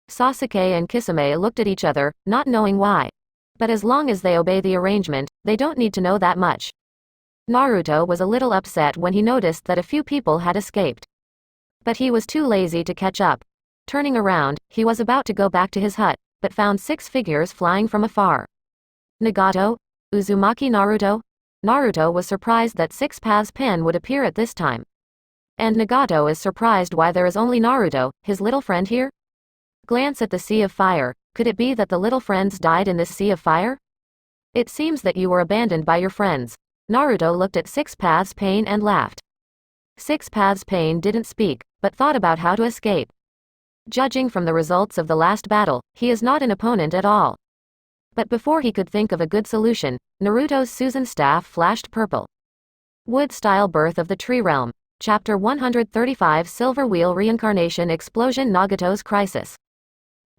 Speaker 2: Sasuke and Kisame looked at each other, not knowing why. But as long as they obey the arrangement, they don't need to know that much. Naruto was a little upset when he noticed that a few people had escaped. But he was too lazy to catch up. Turning around, he was about to go back to his hut, but found 6 figures flying from afar. Nagato? Uzumaki Naruto? Naruto was surprised that 6 Paths pen would appear at this time. And Nagato is surprised why there is only Naruto, his little friend here? Glance at the sea of fire. Could it be that the little friends died in this sea of fire? It seems that you were abandoned by your friends. Naruto looked at Six Paths Pain and laughed. Six Paths Pain didn't speak, but thought about how to escape. Judging from the results of the last battle, he is not an opponent at all. But before he could think of a good solution, Naruto's Susan staff flashed purple. Wood-style birth of the tree realm. Chapter 135 Silver Wheel Reincarnation Explosion Nagato's Crisis.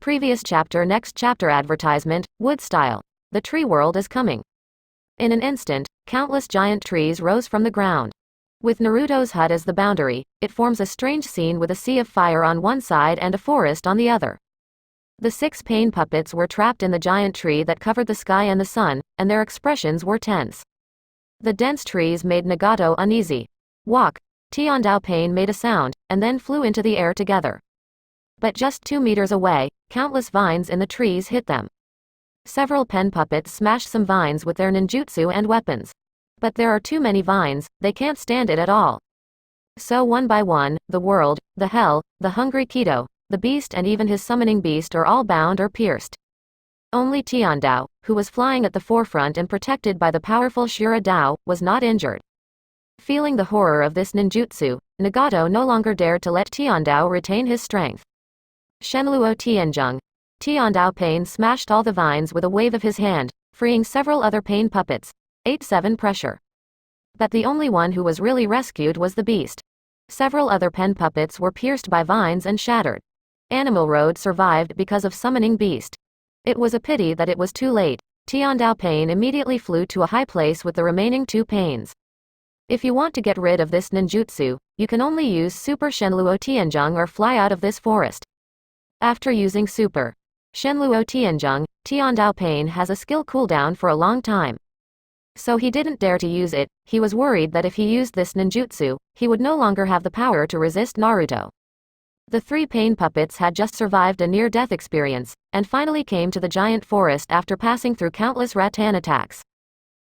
Speaker 2: Previous chapter Next chapter advertisement, Wood style. The tree world is coming. In an instant, countless giant trees rose from the ground. With Naruto's hut as the boundary, it forms a strange scene with a sea of fire on one side and a forest on the other. The 6 pain puppets were trapped in the giant tree that covered the sky and the sun, and their expressions were tense. The dense trees made Nagato uneasy. Walk. Tiandao Pain made a sound, and then flew into the air together. But just 2 meters away, countless vines in the trees hit them. Several pen puppets smashed some vines with their ninjutsu and weapons. But there are too many vines, they can't stand it at all. So one by one, the world, the hell, the hungry Kido, the beast and even his summoning beast are all bound or pierced. Only Tiandao, who was flying at the forefront and protected by the powerful Shura Dao, was not injured. Feeling the horror of this ninjutsu, Nagato no longer dared to let Tiandao retain his strength. Shenluo Tianjung. Tiandao Pain smashed all the vines with a wave of his hand, freeing several other pain puppets. 8-7 pressure. But the only one who was really rescued was the beast. Several other pen puppets were pierced by vines and shattered. Animal Road survived because of summoning beast. It was a pity that it was too late. Tiandao Pain immediately flew to a high place with the remaining 2 pains. If you want to get rid of this ninjutsu, you can only use Super Shenluo Tianjung or fly out of this forest. After using Super Shenluo Tianjung, Tiandao Pain has a skill cooldown for a long time. So he didn't dare to use it. He was worried that if he used this ninjutsu, he would no longer have the power to resist Naruto. The 3 pain puppets had just survived a near-death experience, and finally came to the giant forest after passing through countless rattan attacks.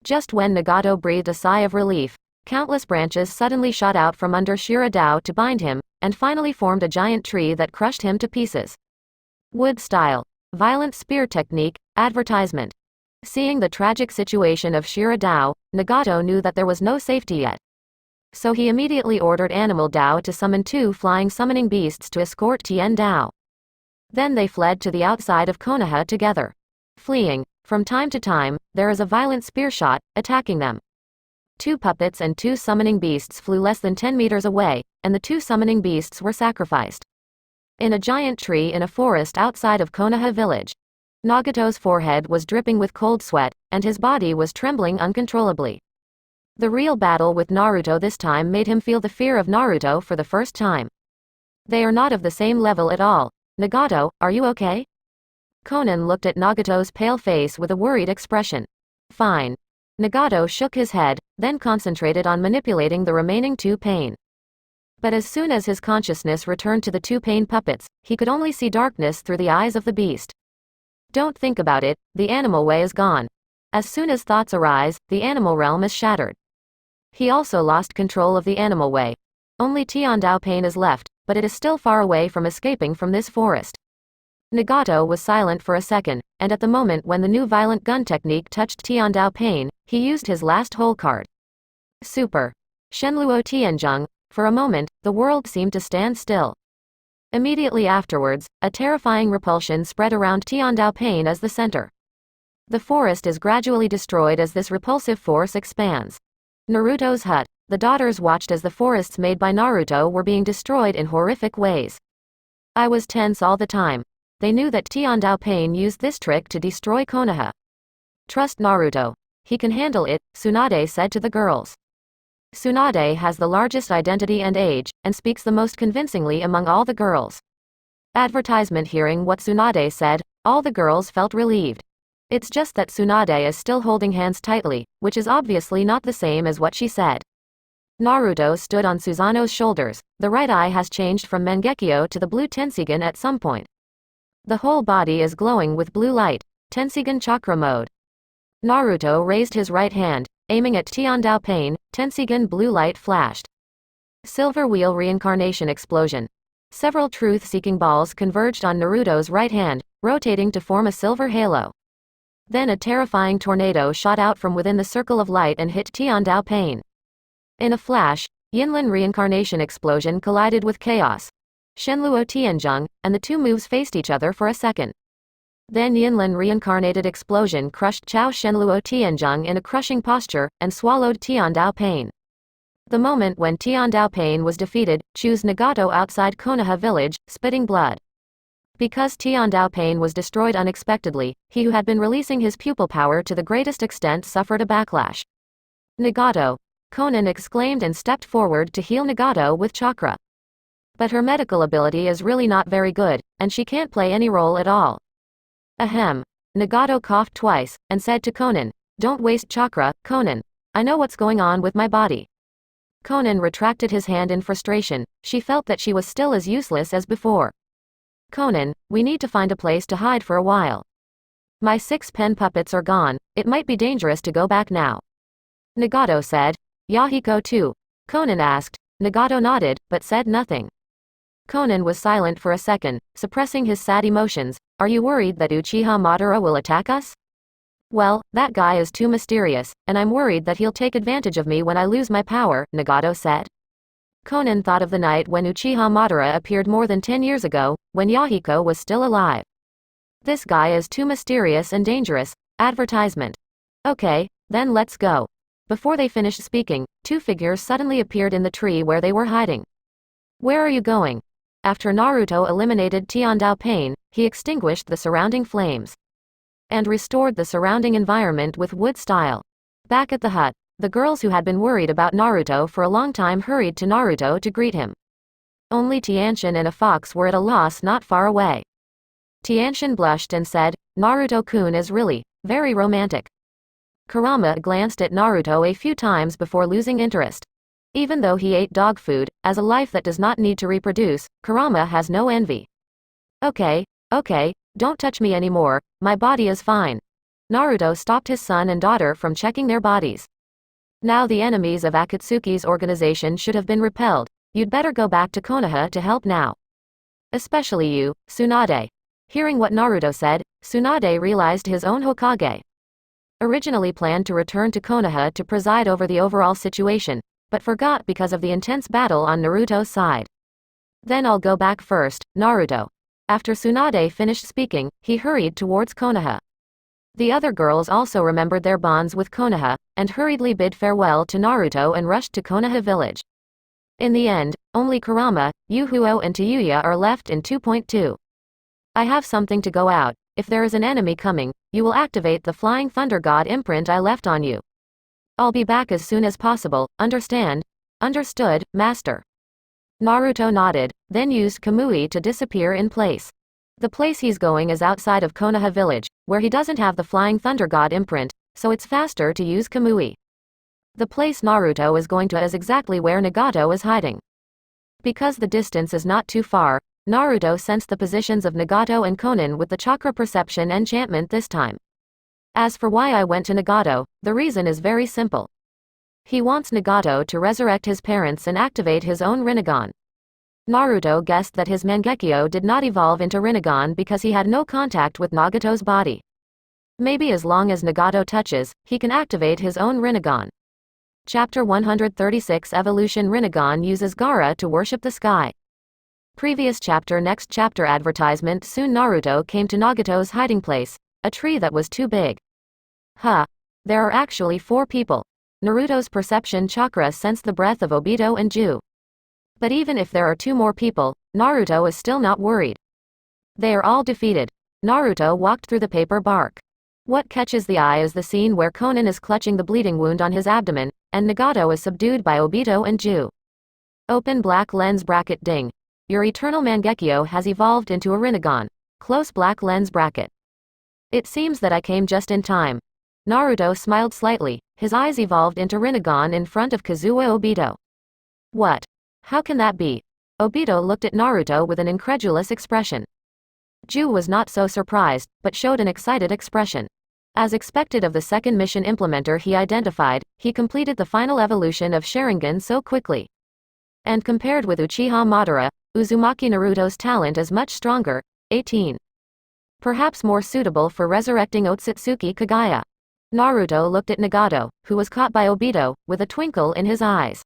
Speaker 2: Just when Nagato breathed a sigh of relief, countless branches suddenly shot out from under Shura Dao to bind him, and finally formed a giant tree that crushed him to pieces. Wood style. Violent spear technique, advertisement. Seeing the tragic situation of Shura Dao, Nagato knew that there was no safety yet. So he immediately ordered Animal Dao to summon 2 flying summoning beasts to escort Tien Dao. Then they fled to the outside of Konoha together. Fleeing, from time to time, there is a violent spear shot, attacking them. 2 puppets and 2 summoning beasts flew less than 10 meters away, and the 2 summoning beasts were sacrificed. In a giant tree in a forest outside of Konoha village. Nagato's forehead was dripping with cold sweat, and his body was trembling uncontrollably. The real battle with Naruto this time made him feel the fear of Naruto for the first time. They are not of the same level at all. Nagato, are you okay? Conan looked at Nagato's pale face with a worried expression. Fine. Nagato shook his head, then concentrated on manipulating the remaining 2 pain. But as soon as his consciousness returned to the 2 pain puppets, he could only see darkness through the eyes of the beast. Don't think about it, the animal way is gone. As soon as thoughts arise, the animal realm is shattered. He also lost control of the animal way. Only Tiandao Pain is left, but it is still far away from escaping from this forest. Nagato was silent for a second, and at the moment when the new violent gun technique touched Tiandao Pain, he used his last hole card. Super Shenluo Tianjung. For a moment, the world seemed to stand still. Immediately afterwards, a terrifying repulsion spread around Tiandao Pain as the center. The forest is gradually destroyed as this repulsive force expands. Naruto's hut. The daughters watched as the forests made by Naruto were being destroyed in horrific ways. I was tense all the time. They knew that Tiandao Pain used this trick to destroy Konoha. Trust Naruto. He can handle it, Tsunade said to the girls. Tsunade has the largest identity and age, and speaks the most convincingly among all the girls. Advertisement. Hearing what Tsunade said, all the girls felt relieved. It's just that Tsunade is still holding hands tightly, which is obviously not the same as what she said. Naruto stood on Susanoo's shoulders. The right eye has changed from Mangekyo to the blue Tensigen at some point. The whole body is glowing with blue light. Tensigen chakra mode. Naruto raised his right hand, aiming at Tiandao Pain. Tensigen blue light flashed. Silver wheel reincarnation explosion. Several truth-seeking balls converged on Naruto's right hand, rotating to form a silver halo. Then a terrifying tornado shot out from within the circle of light and hit Tiandao Pain. In a flash, Yinlin reincarnation explosion collided with chaos. Shenluo Tianzheng, and the two moves faced each other for a second. Then Yinlin reincarnated explosion crushed Chao Shenluo Tianzheng in a crushing posture, and swallowed Tiandao Pain. The moment when Tiandao Pain was defeated, chose Nagato outside Konoha village, spitting blood. Because Tiandao Pain was destroyed unexpectedly, he who had been releasing his pupil power to the greatest extent suffered a backlash. Nagato! Conan exclaimed and stepped forward to heal Nagato with chakra. But her medical ability is really not very good, and she can't play any role at all. Ahem. Nagato coughed twice, and said to Conan, "Don't waste chakra, Conan. I know what's going on with my body." Conan retracted his hand in frustration. She felt that she was still as useless as before. "Conan, we need to find a place to hide for a while. My 6 pen puppets are gone, it might be dangerous to go back now." Nagato said. "Yahiko too?" Conan asked. Nagato nodded, but said nothing. Conan was silent for a second, suppressing his sad emotions. "Are you worried that Uchiha Madara will attack us?" "Well, that guy is too mysterious, and I'm worried that he'll take advantage of me when I lose my power," Nagato said. Conan thought of the night when Uchiha Madara appeared more than 10 years ago, when Yahiko was still alive. This guy is too mysterious and dangerous. Advertisement. "Okay, then let's go." Before they finished speaking, 2 figures suddenly appeared in the tree where they were hiding. "Where are you going?" After Naruto eliminated Tiandao Pain, he extinguished the surrounding flames and restored the surrounding environment with wood style. Back at the hut, the girls who had been worried about Naruto for a long time hurried to Naruto to greet him. Only Tianshin and a fox were at a loss not far away. Tianshin blushed and said, "Naruto-kun is really very romantic." Kurama glanced at Naruto a few times before losing interest. Even though he ate dog food, as a life that does not need to reproduce, Kurama has no envy. Okay, don't touch me anymore, my body is fine." Naruto stopped his son and daughter from checking their bodies. "Now the enemies of Akatsuki's organization should have been repelled. You'd better go back to Konoha to help now. Especially you, Tsunade." Hearing what Naruto said, Tsunade realized his own Hokage originally planned to return to Konoha to preside over the overall situation, but forgot because of the intense battle on Naruto's side. "Then I'll go back first, Naruto." After Tsunade finished speaking, he hurried towards Konoha. The other girls also remembered their bonds with Konoha, and hurriedly bid farewell to Naruto and rushed to Konoha village. In the end, only Kurama, Yuhuo and Tayuya are left in 2.2. "I have something to go out. If there is an enemy coming, you will activate the Flying Thunder God imprint I left on you. I'll be back as soon as possible, understand?" "Understood, master." Naruto nodded, then used Kamui to disappear in place. The place he's going is outside of Konoha village, where he doesn't have the Flying Thunder God imprint, so it's faster to use Kamui. The place Naruto is going to is exactly where Nagato is hiding. Because the distance is not too far, Naruto sensed the positions of Nagato and Conan with the chakra perception enchantment this time. As for why I went to Nagato, the reason is very simple. He wants Nagato to resurrect his parents and activate his own Rinnegan. Naruto guessed that his Mangekyo did not evolve into Rinnegan because he had no contact with Nagato's body. Maybe as long as Nagato touches, he can activate his own Rinnegan. Chapter 136 Evolution Rinnegan uses Gaara to worship the sky. Previous chapter. Next chapter advertisement. Soon Naruto came to Nagato's hiding place, a tree that was too big. There are actually 4 people. Naruto's perception chakra sensed the breath of Obito and Ju. But even if there are 2 more people, Naruto is still not worried. They are all defeated. Naruto walked through the paper bark. What catches the eye is the scene where Conan is clutching the bleeding wound on his abdomen, and Nagato is subdued by Obito and Ju. Open black lens bracket ding. Your eternal Mangekyo has evolved into a Rinnegan. Close black lens bracket. It seems that I came just in time. Naruto smiled slightly, his eyes evolved into Rinnegan in front of Kazuha Obito. What? How can that be? Obito looked at Naruto with an incredulous expression. Ju was not so surprised, but showed an excited expression. As expected of the second mission implementer he identified, he completed the final evolution of Sharingan so quickly. And compared with Uchiha Madara, Uzumaki Naruto's talent is much stronger. 18%. perhaps more suitable for resurrecting Otsutsuki Kage. Naruto looked at Nagato, who was caught by Obito, with a twinkle in his eyes.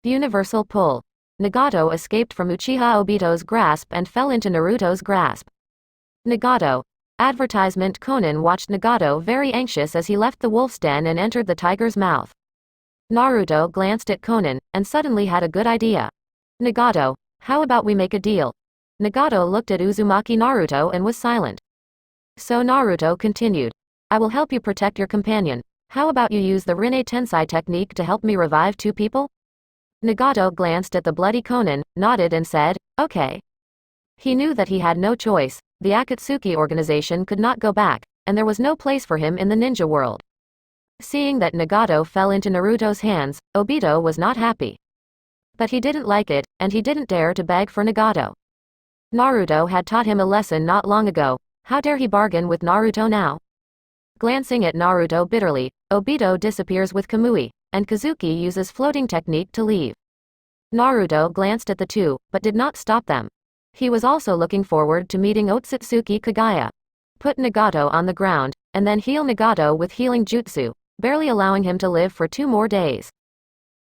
Speaker 2: Universal pull. Nagato escaped from Uchiha Obito's grasp and fell into Naruto's grasp. Nagato. Advertisement. Conan watched Nagato very anxious as he left the wolf's den and entered the tiger's mouth. Naruto glanced at Conan, and suddenly had a good idea. Nagato, how about we make a deal? Nagato looked at Uzumaki Naruto and was silent. So Naruto continued. I will help you protect your companion. How about you use the Rinne Tensei technique to help me revive 2 people? Nagato glanced at the bloody Conan, nodded and said, okay. He knew that he had no choice. The Akatsuki organization could not go back, and there was no place for him in the ninja world. Seeing that Nagato fell into Naruto's hands, Obito was not happy. But he didn't like it, and he didn't dare to beg for Nagato. Naruto had taught him a lesson not long ago. How dare he bargain with Naruto now? Glancing at Naruto bitterly, Obito disappears with Kamui, and Kazuki uses floating technique to leave. Naruto glanced at the two, but did not stop them. He was also looking forward to meeting Otsutsuki Kage. Put Nagato on the ground, and then heal Nagato with healing jutsu, barely allowing him to live for 2 more days.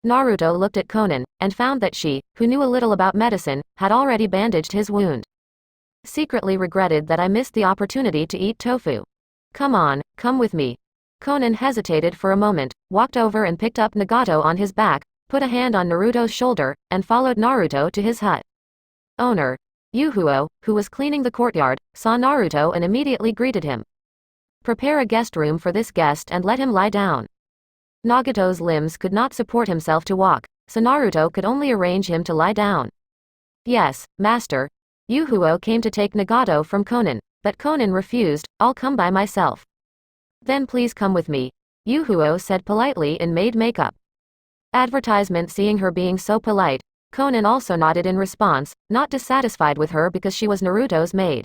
Speaker 2: Naruto looked at Conan, and found that she, who knew a little about medicine, had already bandaged his wound. Secretly regretted that I missed the opportunity to eat tofu. Come on, come with me. Conan hesitated for a moment, walked over and picked up Nagato on his back, put a hand on Naruto's shoulder, and followed Naruto to his hut. Owner. Yuhuo, who was cleaning the courtyard, saw Naruto and immediately greeted him. Prepare a guest room for this guest and let him lie down. Nagato's limbs could not support himself to walk, so Naruto could only arrange him to lie down. Yes, master. Yuhuo came to take Nagato from Conan, but Conan refused. I'll come by myself. Then please come with me, Yuhuo said politely and made makeup. Advertisement. Seeing her being so polite, Conan also nodded in response, not dissatisfied with her because she was Naruto's maid.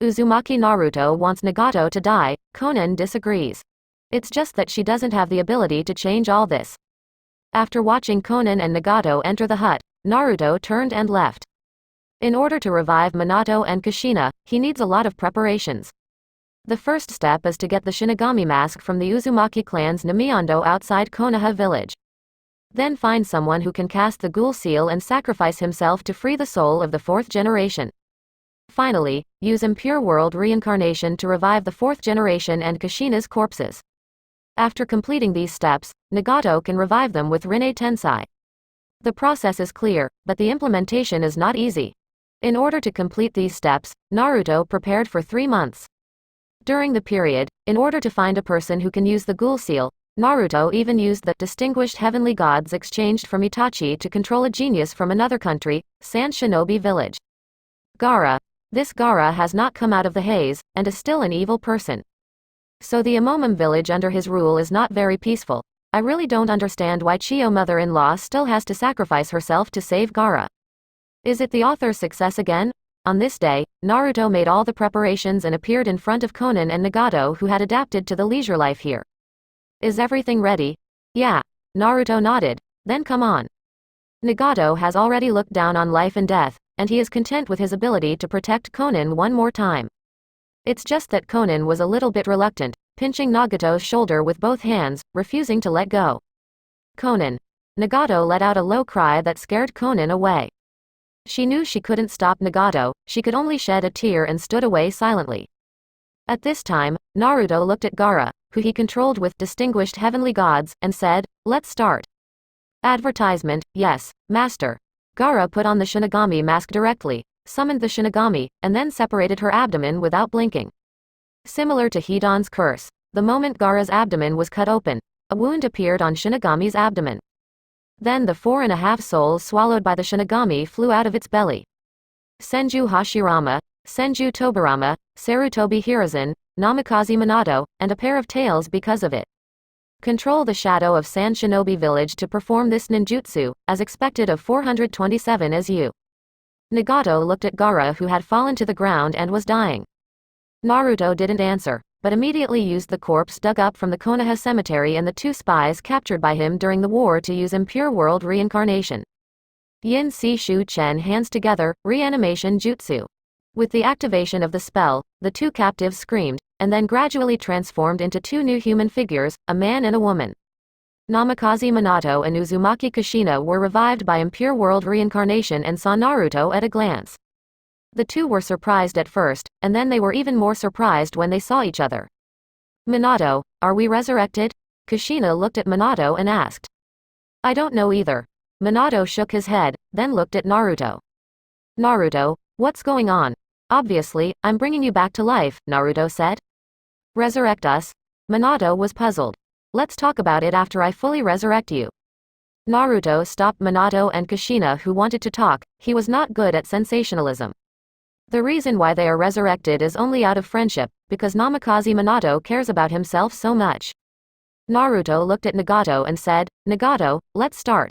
Speaker 2: Uzumaki Naruto wants Nagato to die. Conan disagrees. It's just that she doesn't have the ability to change all this. After watching Conan and Nagato enter the hut, Naruto turned and left. In order to revive Minato and Kushina, he needs a lot of preparations. The first step is to get the Shinigami mask from the Uzumaki clan's Namiondo outside Konoha village. Then find someone who can cast the ghoul seal and sacrifice himself to free the soul of the 4th generation. Finally, use impure world reincarnation to revive the 4th generation and Kushina's corpses. After completing these steps, Nagato can revive them with Rinne Tensei. The process is clear, but the implementation is not easy. In order to complete these steps, Naruto prepared for 3 months. During the period, in order to find a person who can use the ghoul seal, Naruto even used the distinguished heavenly gods exchanged from Itachi to control a genius from another country, Sand Shinobi village. Gaara. This Gaara has not come out of the haze, and is still an evil person. So the Amomum village under his rule is not very peaceful. I really don't understand why Chiyo mother-in-law still has to sacrifice herself to save Gaara. Is it the author's success again? On this day, Naruto made all the preparations and appeared in front of Conan and Nagato, who had adapted to the leisure life here. Is everything ready? Yeah. Naruto nodded. Then come on. Nagato has already looked down on life and death, and he is content with his ability to protect Conan one more time. It's just that Conan was a little bit reluctant, pinching Nagato's shoulder with both hands, refusing to let go. Conan. Nagato let out a low cry that scared Conan away. She knew she couldn't stop Nagato, she could only shed a tear and stood away silently. At this time, Naruto looked at Gaara, who he controlled with distinguished heavenly gods, and said, let's start. Advertisement. Yes, master. Gaara put on the Shinigami mask directly, summoned the Shinigami, and then separated her abdomen without blinking. Similar to Hidan's curse, the moment Gaara's abdomen was cut open, a wound appeared on Shinigami's abdomen. Then the 4.5 souls swallowed by the Shinigami flew out of its belly. Senju Hashirama, Senju Tobirama, Sarutobi Hiruzen, Namikaze Minato, and a pair of tails because of it. Control the shadow of Sand Shinobi village to perform this ninjutsu, as expected of 427 as you. Nagato looked at Gaara, who had fallen to the ground and was dying. Naruto didn't answer, but immediately used the corpse dug up from the Konoha cemetery and the 2 spies captured by him during the war to use impure world reincarnation. Yin Si Shu Chen hands together, reanimation jutsu. With the activation of the spell, the two captives screamed, and then gradually transformed into two new human figures, a man and a woman. Namikaze Minato and Uzumaki Kushina were revived by impure world reincarnation and saw Naruto at a glance. The two were surprised at first, and then they were even more surprised when they saw each other. Minato, are we resurrected? Kushina looked at Minato and asked. I don't know either. Minato shook his head, then looked at Naruto. Naruto, what's going on? Obviously, I'm bringing you back to life, Naruto said. Resurrect us? Minato was puzzled. Let's talk about it after I fully resurrect you. Naruto stopped Minato and Kushina who wanted to talk. He was not good at sensationalism. The reason why they are resurrected is only out of friendship, because Namikaze Minato cares about himself so much. Naruto looked at Nagato and said, Nagato, let's start.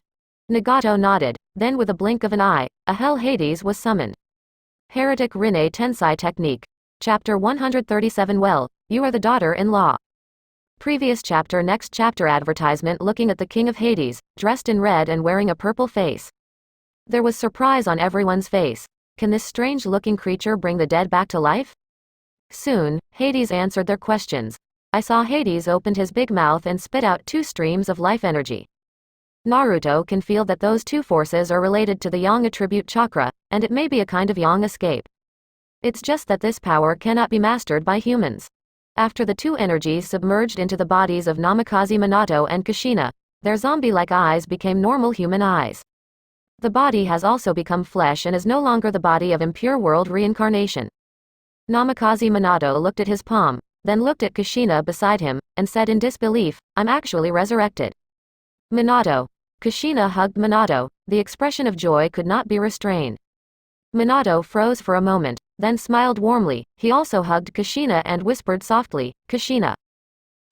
Speaker 2: Nagato nodded, then with a blink of an eye, a Hell Hades was summoned. Heretic Rinne Tensai Technique. Chapter 137. Well, you are the daughter-in-law. Previous chapter. Next chapter. Advertisement. Looking at the King of Hades, dressed in red and wearing a purple face. There was surprise on everyone's face. Can this strange-looking creature bring the dead back to life? Soon, Hades answered their questions. I saw Hades opened his big mouth and spit out two streams of life energy. Naruto can feel that those two forces are related to the yang attribute chakra, and it may be a kind of yang escape. It's just that this power cannot be mastered by humans. After the two energies submerged into the bodies of Namikaze Minato and Kushina, their zombie-like eyes became normal human eyes. The body has also become flesh and is no longer the body of impure world reincarnation. Namikaze Minato looked at his palm, then looked at Kushina beside him, and said in disbelief, I'm actually resurrected. Minato. Kushina hugged Minato, the expression of joy could not be restrained. Minato froze for a moment, then smiled warmly. He also hugged Kushina and whispered softly, Kushina.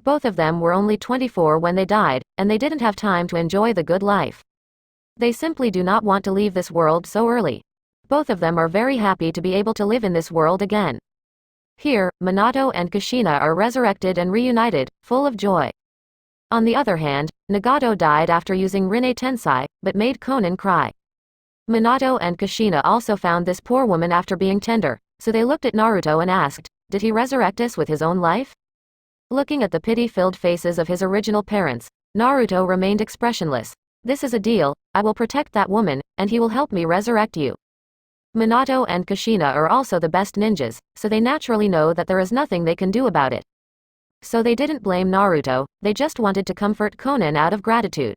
Speaker 2: Both of them were only 24 when they died, and they didn't have time to enjoy the good life. They simply do not want to leave this world so early. Both of them are very happy to be able to live in this world again. Here, Minato and Kushina are resurrected and reunited, full of joy. On the other hand, Nagato died after using Rinne Tensai, but made Conan cry. Minato and Kushina also found this poor woman after being tender, so they looked at Naruto and asked, did he resurrect us with his own life? Looking at the pity-filled faces of his original parents, Naruto remained expressionless. This is a deal, I will protect that woman, and he will help me resurrect you. Minato and Kushina are also the best ninjas, so they naturally know that there is nothing they can do about it. So they didn't blame Naruto, they just wanted to comfort Conan out of gratitude.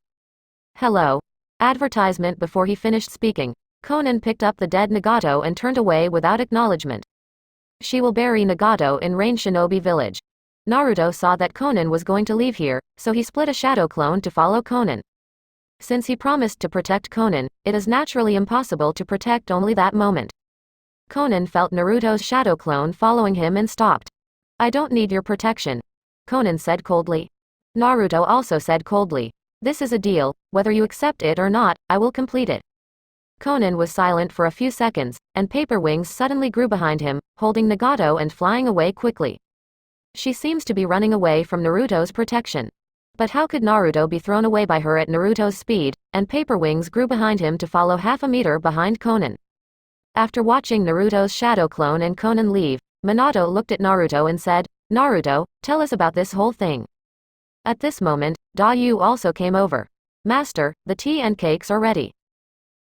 Speaker 2: Hello. Advertisement. Before he finished speaking, Conan picked up the dead Nagato and turned away without acknowledgement. She will bury Nagato in Rain Shinobi Village. Naruto saw that Conan was going to leave here, so he split a shadow clone to follow Conan. Since he promised to protect Conan, it is naturally impossible to protect only that moment. Conan felt Naruto's shadow clone following him and stopped. I don't need your protection. Conan said coldly. Naruto also said coldly. This is a deal, whether you accept it or not, I will complete it. Conan was silent for a few seconds, and paper wings suddenly grew behind him, holding Nagato and flying away quickly. She seems to be running away from Naruto's protection. But how could Naruto be thrown away by her at Naruto's speed, and paper wings grew behind him to follow half a meter behind Conan. After watching Naruto's shadow clone and Conan leave, Minato looked at Naruto and said, Naruto, tell us about this whole thing. At this moment, Dayu also came over. Master, the tea and cakes are ready.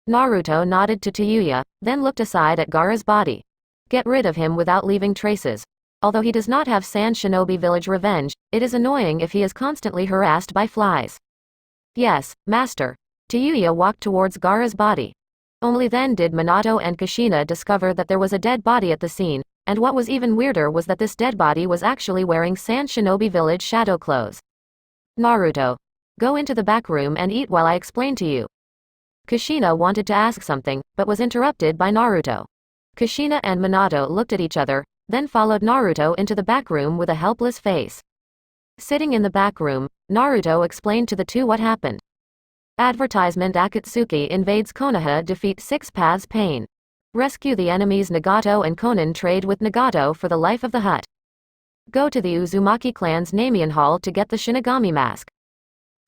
Speaker 2: Naruto nodded to Tayuya, then looked aside at Gaara's body. Get rid of him without leaving traces. Although he does not have Sand Shinobi Village revenge, it is annoying if he is constantly harassed by flies. Yes, Master. Tayuya walked towards Gaara's body. Only then did Minato and Kushina discover that there was a dead body at the scene, and what was even weirder was that this dead body was actually wearing Sand Shinobi Village shadow clothes. Naruto. Go into the back room and eat while I explain to you. Kushina wanted to ask something, but was interrupted by Naruto. Kushina and Minato looked at each other, then followed Naruto into the back room with a helpless face. Sitting in the back room, Naruto explained to the two what happened. Advertisement. Akatsuki invades Konoha. Defeat 6 Paths Pain. Rescue the enemies. Nagato and Conan trade with Nagato for the life of the hut. Go to the Uzumaki clan's Namian Hall to get the Shinigami mask.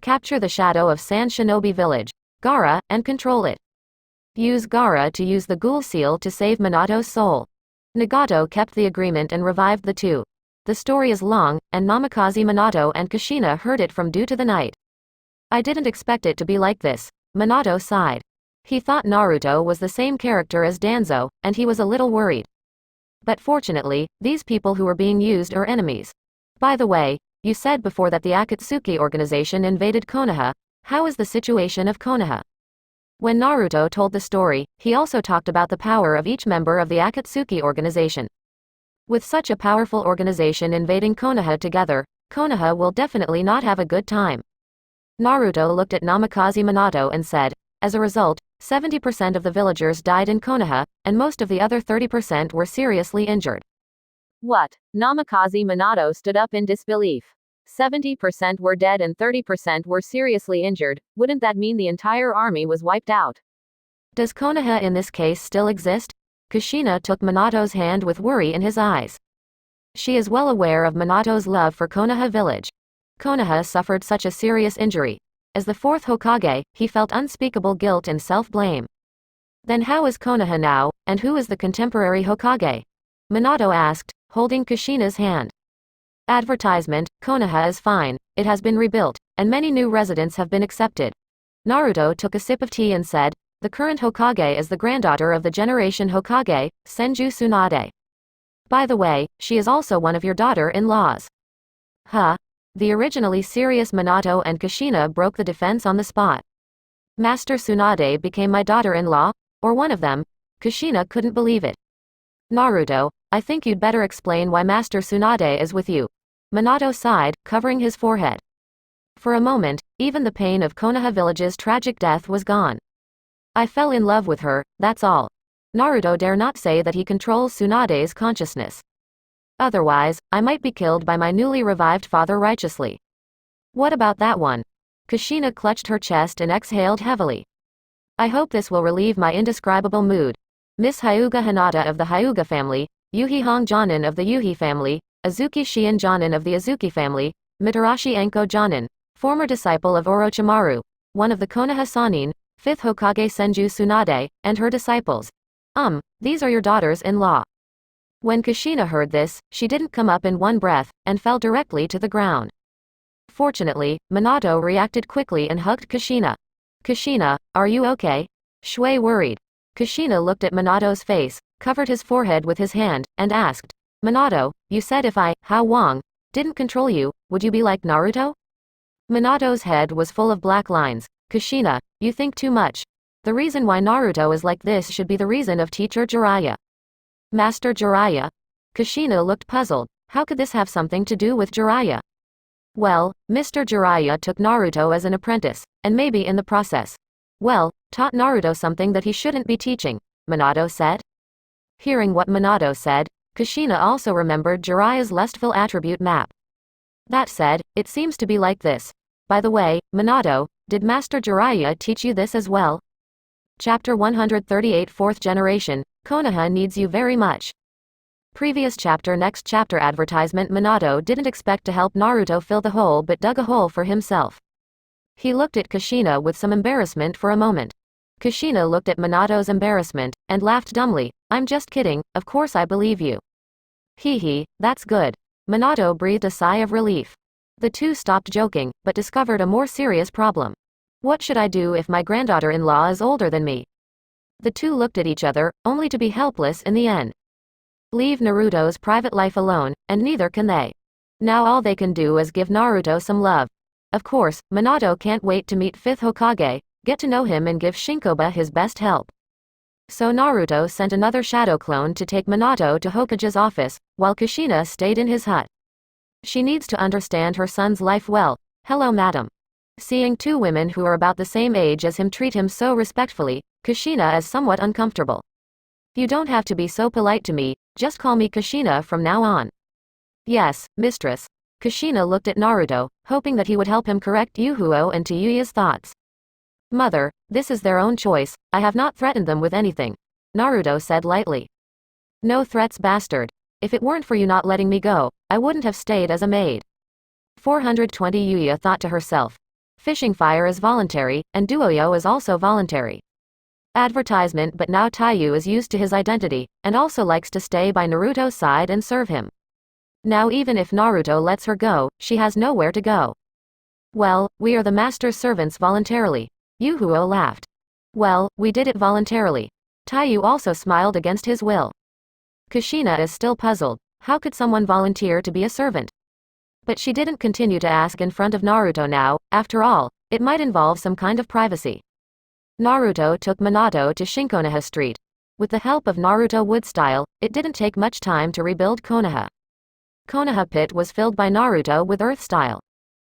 Speaker 2: Capture the shadow of Sand Shinobi Village, Gaara, and control it. Use Gaara to use the Ghoul Seal to save Minato's soul. Nagato kept the agreement and revived the two. The story is long, and Namikaze Minato and Kushina heard it from due to the night. I didn't expect it to be like this. Minato sighed. He thought Naruto was the same character as Danzo, and he was a little worried. But fortunately, these people who were being used are enemies. By the way, you said before that the Akatsuki organization invaded Konoha. How is the situation of Konoha? When Naruto told the story, he also talked about the power of each member of the Akatsuki organization. With such a powerful organization invading Konoha together, Konoha will definitely not have a good time. Naruto looked at Namikaze Minato and said, as a result, 70% of the villagers died in Konoha, and most of the other 30% were seriously injured. What? Namikaze Minato stood up in disbelief. 70% were dead and 30% were seriously injured. Wouldn't that mean the entire army was wiped out? Does Konoha in this case still exist? Kushina took Minato's hand with worry in his eyes. She is well aware of Minato's love for Konoha village. Konoha suffered such a serious injury. As the fourth Hokage, he felt unspeakable guilt and self-blame. Then how is Konoha now, and who is the contemporary Hokage? Minato asked, holding Kushina's hand. Advertisement, Konoha is fine, it has been rebuilt, and many new residents have been accepted. Naruto took a sip of tea and said, the current Hokage is the granddaughter of the generation Hokage, Senju Tsunade. By the way, she is also one of your daughter-in-laws. Huh? The originally serious Minato and Kushina broke the defense on the spot. Master Tsunade became my daughter-in-law, or one of them? Kushina couldn't believe it. Naruto, I think you'd better explain why Master Tsunade is with you. Minato sighed, covering his forehead. For a moment, even the pain of Konoha village's tragic death was gone. I fell in love with her, that's all. Naruto dare not say that he controls Tsunade's consciousness. Otherwise, I might be killed by my newly revived father righteously. What about that one? Kushina clutched her chest and exhaled heavily. I hope this will relieve my indescribable mood. Miss Hyuga Hinata of the Hyuga family, Yuhi Hong Jonin of the Yuhi family, Azuki Shion Jonin of the Azuki family, Mitarashi Anko Jonin, former disciple of Orochimaru, one of the Konoha Sannin, 5th Hokage Senju Tsunade, and her disciples. These are your daughters-in-law. When Kushina heard this, she didn't come up in one breath, and fell directly to the ground. Fortunately, Minato reacted quickly and hugged Kushina. Kushina, are you okay? Shui worried. Kushina looked at Minato's face, covered his forehead with his hand, and asked, Minato, you said if I, Hao Wang, didn't control you, would you be like Naruto? Minato's head was full of black lines. Kushina, you think too much. The reason why Naruto is like this should be the reason of teacher Jiraiya. Master Jiraiya? Kushina looked puzzled. How could this have something to do with Jiraiya? Well, Mr. Jiraiya took Naruto as an apprentice, and maybe in the process, taught Naruto something that he shouldn't be teaching, Minato said. Hearing what Minato said, Kushina also remembered Jiraiya's lustful attribute map. That said, it seems to be like this. By the way, Minato, did Master Jiraiya teach you this as well? Chapter 138 4th Generation, Konoha needs you very much. Previous chapter Next chapter advertisement Minato didn't expect to help Naruto fill the hole but dug a hole for himself. He looked at Kushina with some embarrassment for a moment. Kushina looked at Minato's embarrassment, and laughed dumbly, I'm just kidding, of course I believe you. Hee, that's good. Minato breathed a sigh of relief. The two stopped joking, but discovered a more serious problem. What should I do if my granddaughter-in-law is older than me? The two looked at each other, only to be helpless in the end. Leave Naruto's private life alone, and neither can they. Now all they can do is give Naruto some love. Of course, Minato can't wait to meet 5th Hokage, get to know him and give Shinkoba his best help. So Naruto sent another shadow clone to take Minato to Hokage's office, while Kushina stayed in his hut. She needs to understand her son's life well. Hello madam. Seeing two women who are about the same age as him treat him so respectfully, Kushina is somewhat uncomfortable. You don't have to be so polite to me, just call me Kushina from now on. Yes, mistress. Kushina looked at Naruto, hoping that he would help him correct Yuhuo and Tayuya's thoughts. Mother, this is their own choice, I have not threatened them with anything. Naruto said lightly. No threats bastard. If it weren't for you not letting me go, I wouldn't have stayed as a maid. 420 Yuya thought to herself. Fishing fire is voluntary, and Duoyo is also voluntary. Advertisement, but now Taiyu is used to his identity, and also likes to stay by Naruto's side and serve him. Now even if Naruto lets her go, she has nowhere to go. Well, we are the master's servants voluntarily. Yuhuo laughed. Well, we did it voluntarily. Taiyu also smiled against his will. Kushina is still puzzled. How could someone volunteer to be a servant? But she didn't continue to ask in front of Naruto now. After all, it might involve some kind of privacy. Naruto took Minato to Shinkonoha Street. With the help of Naruto wood style, it didn't take much time to rebuild Konoha. Konoha pit was filled by Naruto with earth style.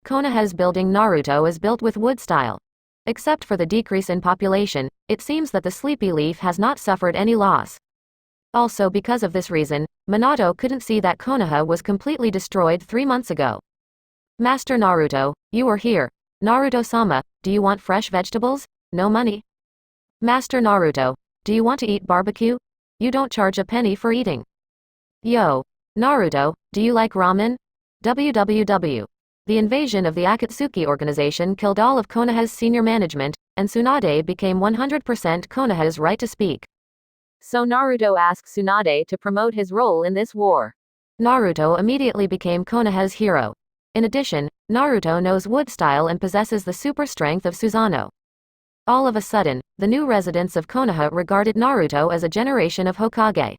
Speaker 2: Konoha's building Naruto is built with wood style. Except for the decrease in population, it seems that the sleepy leaf has not suffered any loss. Also because of this reason, Minato couldn't see that Konoha was completely destroyed 3 months ago. Master Naruto, you are here. Naruto-sama, do you want fresh vegetables? No money. Master Naruto, do you want to eat barbecue? You don't charge a penny for eating. Yo. Naruto, do you like ramen? www. The invasion of the Akatsuki organization killed all of Konoha's senior management, and Tsunade became 100% Konoha's right to speak. So Naruto asked Tsunade to promote his role in this war. Naruto immediately became Konoha's hero. In addition, Naruto knows wood style and possesses the super strength of Susanoo. All of a sudden, the new residents of Konoha regarded Naruto as a generation of Hokage.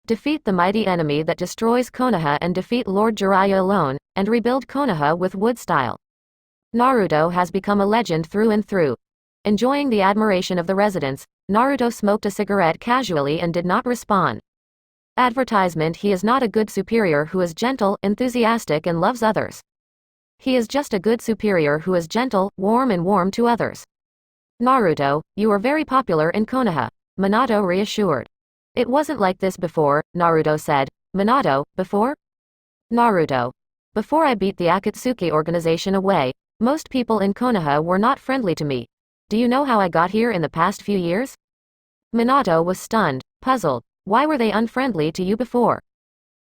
Speaker 2: Defeat the mighty enemy that destroys Konoha and defeat Lord Jiraiya alone, and rebuild Konoha with wood style. Naruto has become a legend through and through. Enjoying the admiration of the residents, Naruto smoked a cigarette casually and did not respond. Advertisement: he is not a good superior who is gentle, enthusiastic and loves others. He is just a good superior who is gentle, warm to others. Naruto, you are very popular in Konoha, Minato reassured. It wasn't like this before, Naruto said. Minato, before? Naruto. Before I beat the Akatsuki organization away, most people in Konoha were not friendly to me. Do you know how I got here in the past few years? Minato was stunned, puzzled. Why were they unfriendly to you before?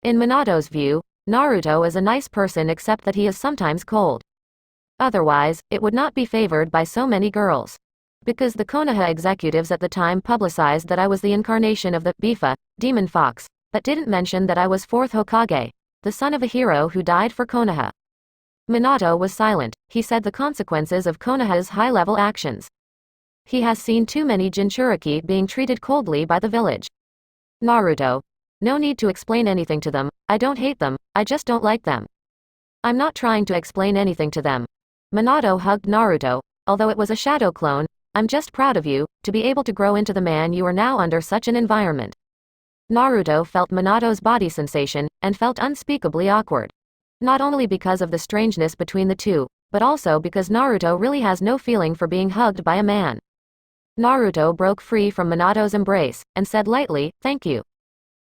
Speaker 2: In Minato's view, Naruto is a nice person except that he is sometimes cold. Otherwise, it would not be favored by so many girls. Because the Konoha executives at the time publicized that I was the incarnation of the Bifa, demon fox, but didn't mention that I was 4th Hokage, the son of a hero who died for Konoha. Minato was silent. He said the consequences of Konoha's high-level actions. He has seen too many Jinchuriki being treated coldly by the village. Naruto. No need to explain anything to them. I don't hate them, I just don't like them. I'm not trying to explain anything to them. Minato hugged Naruto. Although it was a shadow clone, I'm just proud of you, to be able to grow into the man you are now under such an environment. Naruto felt Minato's body sensation, and felt unspeakably awkward. Not only because of the strangeness between the two, but also because Naruto really has no feeling for being hugged by a man. Naruto broke free from Minato's embrace, and said lightly, thank you.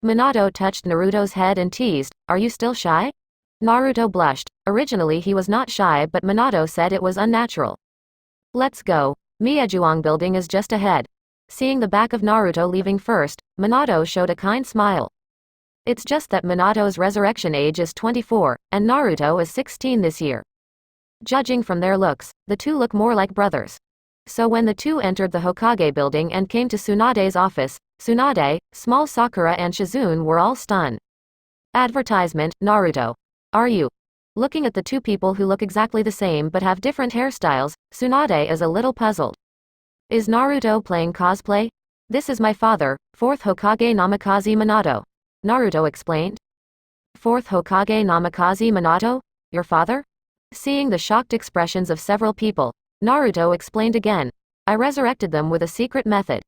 Speaker 2: Minato touched Naruto's head and teased, are you still shy? Naruto blushed. Originally he was not shy, but Minato said it was unnatural. Let's go. Miejuang building is just ahead. Seeing the back of Naruto leaving first, Minato showed a kind smile. It's just that Minato's resurrection age is 24, and Naruto is 16 this year. Judging from their looks, the two look more like brothers. So when the two entered the Hokage building and came to Tsunade's office, Tsunade, Small Sakura and Shizune were all stunned. Advertisement: Naruto. Are you? Looking at the two people who look exactly the same but have different hairstyles, Tsunade is a little puzzled. Is Naruto playing cosplay? This is my father, 4th Hokage Namikaze Minato. Naruto explained. 4th Hokage Namikaze Minato? Your father? Seeing the shocked expressions of several people, Naruto explained again. I resurrected them with a secret method.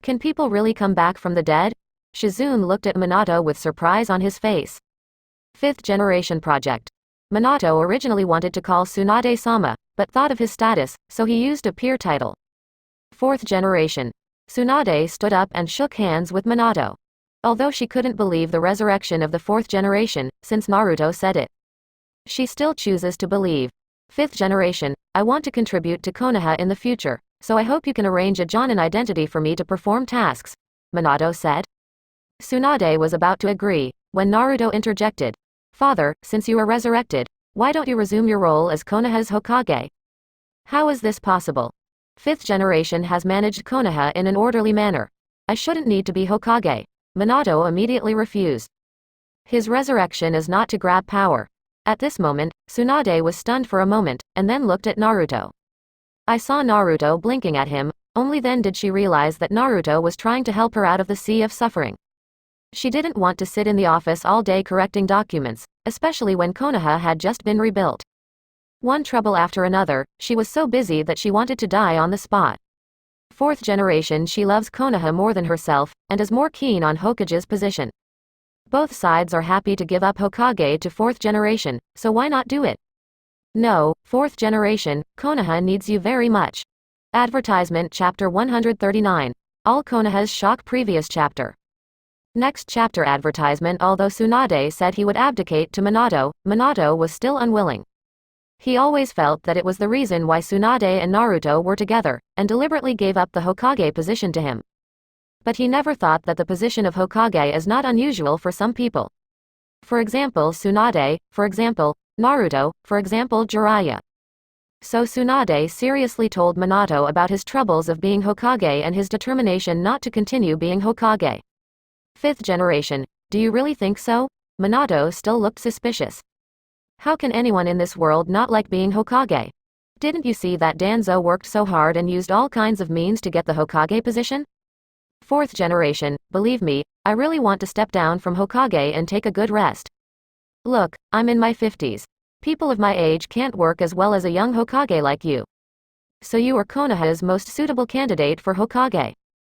Speaker 2: Can people really come back from the dead? Shizune looked at Minato with surprise on his face. 5th generation project. Minato originally wanted to call Tsunade-sama, but thought of his status, so he used a peer title. 4th generation. Tsunade stood up and shook hands with Minato. Although she couldn't believe the resurrection of the 4th generation, since Naruto said it. She still chooses to believe. 5th generation, I want to contribute to Konoha in the future, so I hope you can arrange a Jonin identity for me to perform tasks, Minato said. Tsunade was about to agree, when Naruto interjected. Father, since you are resurrected, why don't you resume your role as Konoha's Hokage? How is this possible? Fifth generation has managed Konoha in an orderly manner. I shouldn't need to be Hokage. Minato immediately refused. His resurrection is not to grab power. At this moment, Tsunade was stunned for a moment, and then looked at Naruto. I saw Naruto blinking at him, only then did she realize that Naruto was trying to help her out of the sea of suffering. She didn't want to sit in the office all day correcting documents, especially when Konoha had just been rebuilt. One trouble after another, she was so busy that she wanted to die on the spot. Fourth generation, she loves Konoha more than herself, and is more keen on Hokage's position. Both sides are happy to give up Hokage to fourth generation, so why not do it? No, fourth generation, Konoha needs you very much. Advertisement Chapter 139. All Konoha's shock previous chapter. Next chapter advertisement. Although Tsunade said he would abdicate to Minato, Minato was still unwilling. He always felt that it was the reason why Tsunade and Naruto were together, and deliberately gave up the Hokage position to him. But he never thought that the position of Hokage is not unusual for some people. For example Tsunade, for example, Naruto, for example Jiraiya. So Tsunade seriously told Minato about his troubles of being Hokage and his determination not to continue being Hokage. Fifth generation, do you really think so? Minato still looked suspicious. How can anyone in this world not like being Hokage? Didn't you see that Danzo worked so hard and used all kinds of means to get the Hokage position? Fourth generation, believe me, I really want to step down from Hokage and take a good rest. Look, I'm in my 50s. People of my age can't work as well as a young Hokage like you. So you are Konoha's most suitable candidate for Hokage.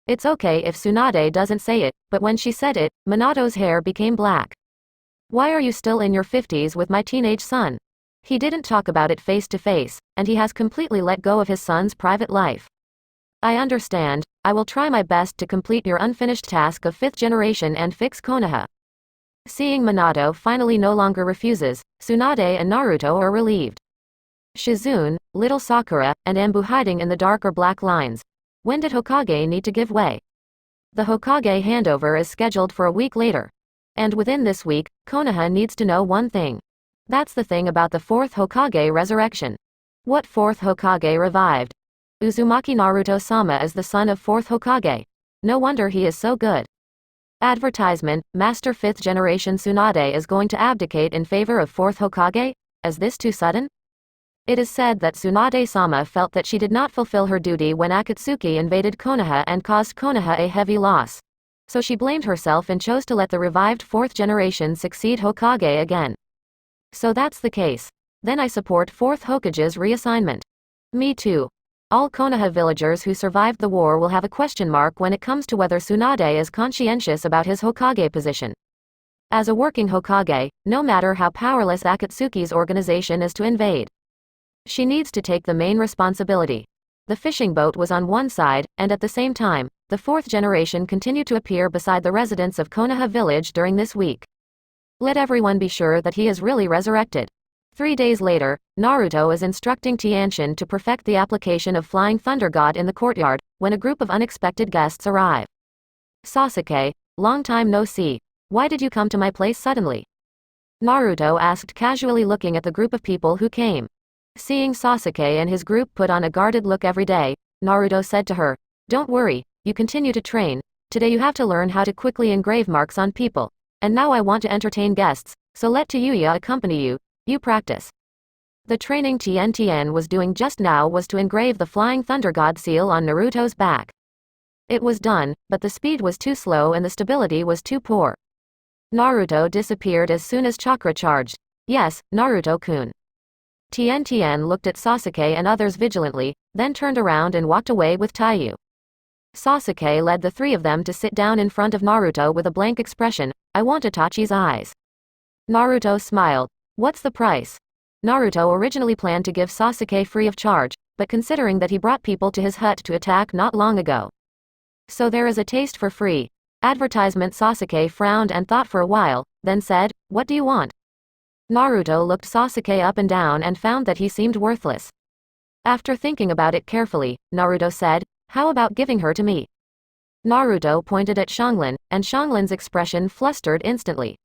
Speaker 2: It's okay if Tsunade doesn't say it, but when she said it, Minato's hair became black. Why are you still in your 50s with my teenage son? He didn't talk about it face to face, and he has completely let go of his son's private life. I understand. I will try my best to complete your unfinished task of fifth generation and fix Konoha. Seeing Minato finally no longer refuses, Tsunade and Naruto are relieved. Shizune, little Sakura, and Ambu hiding in the dark are black lines. When did Hokage need to give way? The Hokage handover is scheduled for a week later. And within this week, Konoha needs to know one thing. That's the thing about the fourth Hokage resurrection. What fourth Hokage revived? Uzumaki Naruto-sama is the son of fourth Hokage. No wonder he is so good. Advertisement, Master 5th Generation Tsunade is going to abdicate in favor of 4th Hokage? Is this too sudden? It is said that Tsunade-sama felt that she did not fulfill her duty when Akatsuki invaded Konoha and caused Konoha a heavy loss. So she blamed herself and chose to let the revived 4th generation succeed Hokage again. So that's the case. Then I support 4th Hokage's reassignment. Me too. All Konoha villagers who survived the war will have a question mark when it comes to whether Tsunade is conscientious about his Hokage position. As a working Hokage, no matter how powerless Akatsuki's organization is to invade, she needs to take the main responsibility. The fishing boat was on one side, and at the same time, the 4th generation continued to appear beside the residents of Konoha village during this week. Let everyone be sure that he is really resurrected. 3 days later, Naruto is instructing Tianshin to perfect the application of Flying Thunder God in the courtyard, when a group of unexpected guests arrive. Sasuke, long time no see. Why did you come to my place suddenly? Naruto asked, casually looking at the group of people who came. Seeing Sasuke and his group put on a guarded look every day, Naruto said to her, "Don't worry, you continue to train. Today you have to learn how to quickly engrave marks on people. And now I want to entertain guests, so let Tayuya accompany you. You practice." The training Tien was doing just now was to engrave the Flying Thunder God seal on Naruto's back. It was done, but the speed was too slow and the stability was too poor. Naruto disappeared as soon as chakra charged. Yes, Naruto-kun. Tien looked at Sasuke and others vigilantly, then turned around and walked away with Taiyu. Sasuke led the three of them to sit down in front of Naruto with a blank expression. "I want Itachi's eyes." Naruto smiled. "What's the price?" Naruto originally planned to give Sasuke free of charge, but considering that he brought people to his hut to attack not long ago, so there is a taste for free. Advertisement. Sasuke frowned and thought for a while, then said, "What do you want?" Naruto looked Sasuke up and down and found that he seemed worthless. After thinking about it carefully, Naruto said, "How about giving her to me?" Naruto pointed at Xianglin, and Xianglin's expression flustered instantly.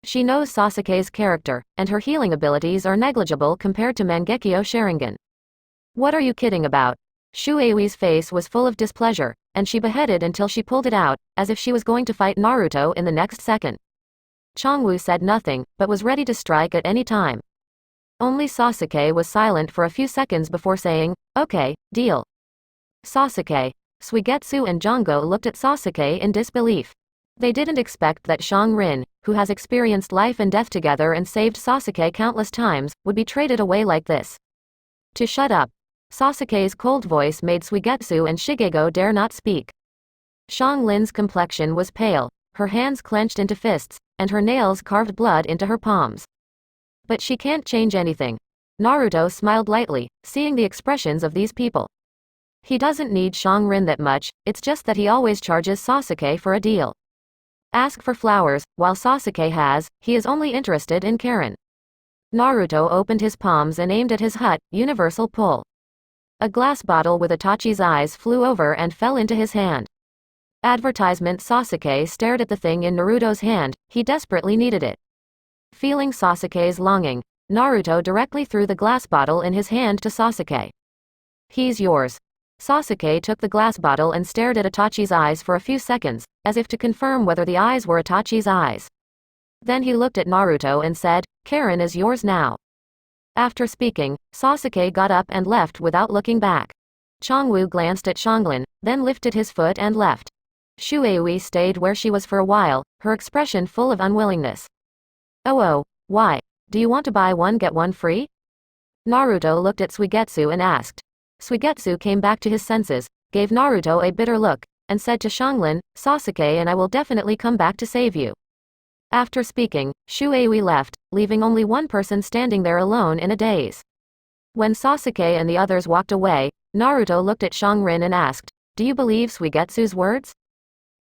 Speaker 2: She knows Sasuke's character, and her healing abilities are negligible compared to Mangekyo Sharingan. "What are you kidding about?" Shuei's face was full of displeasure, and she beheaded until she pulled it out, as if she was going to fight Naruto in the next second. Chongwu said nothing, but was ready to strike at any time. Only Sasuke was silent for a few seconds before saying, "Okay, deal." Sasuke, Suigetsu and Jongo looked at Sasuke in disbelief. They didn't expect that Shang Rin, who has experienced life and death together and saved Sasuke countless times, would be traded away like this. To shut up. Sasuke's cold voice made Suigetsu and Shigego dare not speak. Shang Lin's complexion was pale, her hands clenched into fists, and her nails carved blood into her palms. But she can't change anything. Naruto smiled lightly, seeing the expressions of these people. He doesn't need Shang Rin that much, it's just that he always charges Sasuke for a deal. Ask for flowers, while Sasuke he is only interested in Karen. Naruto opened his palms and aimed at his hut, universal pull. A glass bottle with Itachi's eyes flew over and fell into his hand. Advertisement. Sasuke stared at the thing in Naruto's hand, he desperately needed it. Feeling Sasuke's longing, Naruto directly threw the glass bottle in his hand to Sasuke. "He's yours." Sasuke took the glass bottle and stared at Itachi's eyes for a few seconds, as if to confirm whether the eyes were Itachi's eyes. Then he looked at Naruto and said, "Karen is yours now." After speaking, Sasuke got up and left without looking back. Chongwu glanced at Shanglin, then lifted his foot and left. Shuei stayed where she was for a while, her expression full of unwillingness. Oh, why? Do you want to buy one get one free? Naruto looked at Suigetsu and asked. Suigetsu came back to his senses, gave Naruto a bitter look, and said to Shanglin, "Sasuke and I will definitely come back to save you." After speaking, Shuei left, leaving only one person standing there alone in a daze. When Sasuke and the others walked away, Naruto looked at Shangrin and asked, "Do you believe Suigetsu's words?"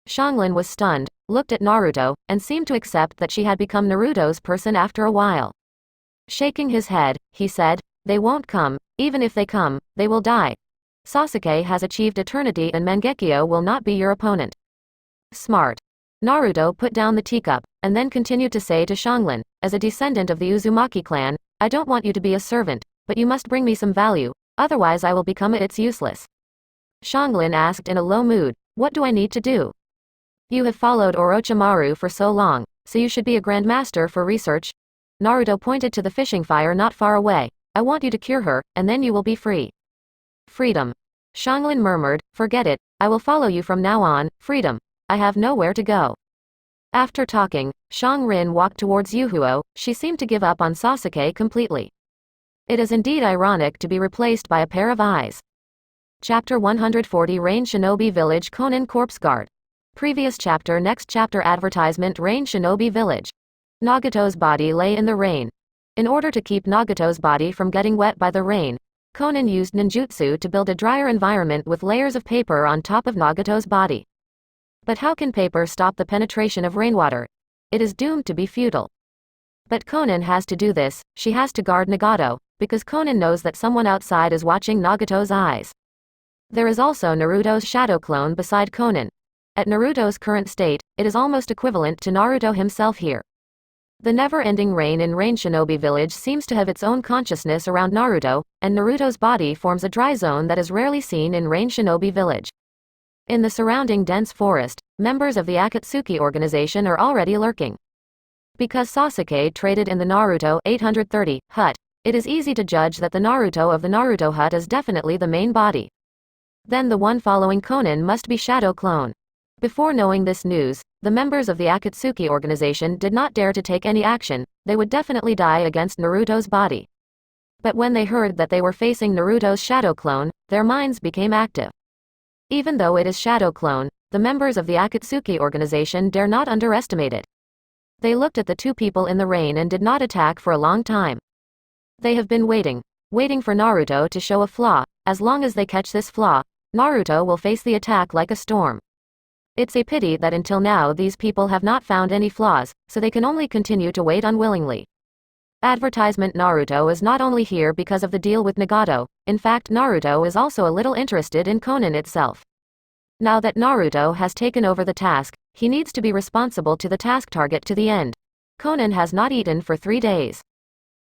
Speaker 2: Shanglin was stunned, looked at Naruto, and seemed to accept that she had become Naruto's person after a while. Shaking his head, he said, "They won't come, even if they come, they will die. Sasuke has achieved eternity and Mangekyo will not be your opponent." Smart. Naruto put down the teacup, and then continued to say to Shanglin, "As a descendant of the Uzumaki clan, I don't want you to be a servant, but you must bring me some value, otherwise I will become it's useless." Shanglin asked in a low mood, "What do I need to do?" "You have followed Orochimaru for so long, so you should be a grandmaster for research." Naruto pointed to the fishing fire not far away. "I want you to cure her, and then you will be free." "Freedom." Shanglin murmured, "Forget it, I will follow you from now on, freedom. I have nowhere to go." After talking, Shang Rin walked towards Yuhuo, she seemed to give up on Sasuke completely. It is indeed ironic to be replaced by a pair of eyes. Chapter 140 Rain Shinobi Village Conan Corpse Guard. Previous chapter. Next chapter. Advertisement. Rain Shinobi Village. Nagato's body lay in the rain. In order to keep Nagato's body from getting wet by the rain, Conan used ninjutsu to build a drier environment with layers of paper on top of Nagato's body. But how can paper stop the penetration of rainwater? It is doomed to be futile. But Conan has to do this, she has to guard Nagato, because Conan knows that someone outside is watching Nagato's eyes. There is also Naruto's shadow clone beside Conan. At Naruto's current state, it is almost equivalent to Naruto himself here. The never-ending rain in Rain Shinobi Village seems to have its own consciousness around Naruto, and Naruto's body forms a dry zone that is rarely seen in Rain Shinobi Village. In the surrounding dense forest, members of the Akatsuki organization are already lurking. Because Sasuke traded in the Naruto 830 hut, it is easy to judge that the Naruto of the Naruto hut is definitely the main body. Then the one following Conan must be Shadow Clone. Before knowing this news, the members of the Akatsuki organization did not dare to take any action, they would definitely die against Naruto's body. But when they heard that they were facing Naruto's Shadow Clone, their minds became active. Even though it is Shadow Clone, the members of the Akatsuki organization dare not underestimate it. They looked at the two people in the rain and did not attack for a long time. They have been waiting for Naruto to show a flaw. As long as they catch this flaw, Naruto will face the attack like a storm. It's a pity that until now these people have not found any flaws, so they can only continue to wait unwillingly. Advertisement. Naruto is not only here because of the deal with Nagato, in fact Naruto is also a little interested in Conan itself. Now that Naruto has taken over the task, he needs to be responsible to the task target to the end. Conan has not eaten for 3 days.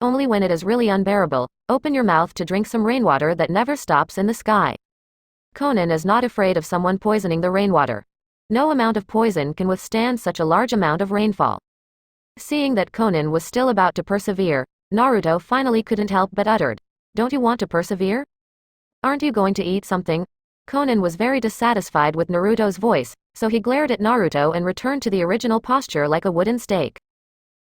Speaker 2: Only when it is really unbearable, open your mouth to drink some rainwater that never stops in the sky. Conan is not afraid of someone poisoning the rainwater. No amount of poison can withstand such a large amount of rainfall. Seeing that Conan was still about to persevere, Naruto finally couldn't help but uttered, "Don't you want to persevere? Aren't you going to eat something?" Conan was very dissatisfied with Naruto's voice, so he glared at Naruto and returned to the original posture like a wooden stake.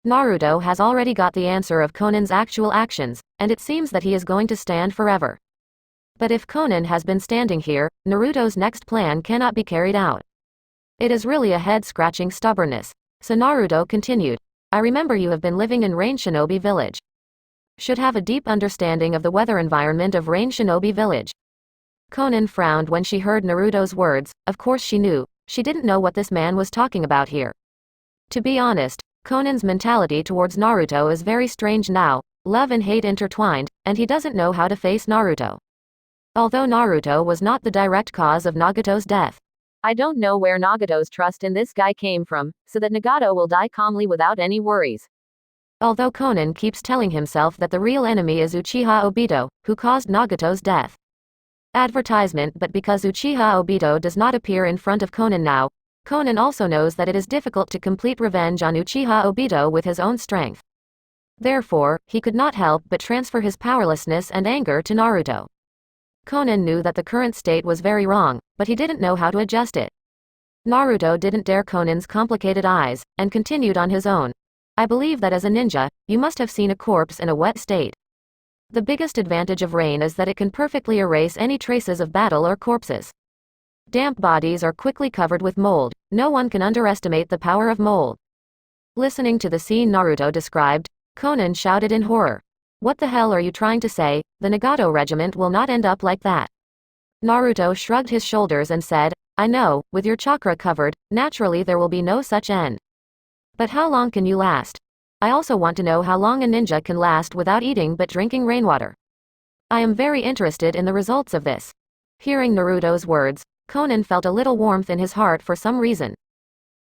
Speaker 2: Naruto has already got the answer of Conan's actual actions, and it seems that he is going to stand forever. But if Conan has been standing here, Naruto's next plan cannot be carried out. It is really a head-scratching stubbornness. So Naruto continued, "I remember you have been living in Rain Shinobi Village. Should have a deep understanding of the weather environment of Rain Shinobi Village." Conan frowned when she heard Naruto's words. Of course she knew. She didn't know what this man was talking about here. To be honest, Conan's mentality towards Naruto is very strange now, love and hate intertwined, and he doesn't know how to face Naruto. Although Naruto was not the direct cause of Nagato's death, I don't know where Nagato's trust in this guy came from, so that Nagato will die calmly without any worries. Although Conan keeps telling himself that the real enemy is Uchiha Obito, who caused Nagato's death. Advertisement. But because Uchiha Obito does not appear in front of Conan now, Conan also knows that it is difficult to complete revenge on Uchiha Obito with his own strength. Therefore, he could not help but transfer his powerlessness and anger to Naruto. Conan knew that the current state was very wrong, but he didn't know how to adjust it. Naruto didn't dare Conan's complicated eyes, and continued on his own. "I believe that as a ninja, you must have seen a corpse in a wet state. The biggest advantage of rain is that it can perfectly erase any traces of battle or corpses. Damp bodies are quickly covered with mold. No one can underestimate the power of mold." Listening to the scene Naruto described, Conan shouted in horror, "What the hell are you trying to say? The Nagato regiment will not end up like that." Naruto shrugged his shoulders and said, "I know, with your chakra covered, naturally there will be no such end. But how long can you last? I also want to know how long a ninja can last without eating but drinking rainwater. I am very interested in the results of this." Hearing Naruto's words, Conan felt a little warmth in his heart for some reason.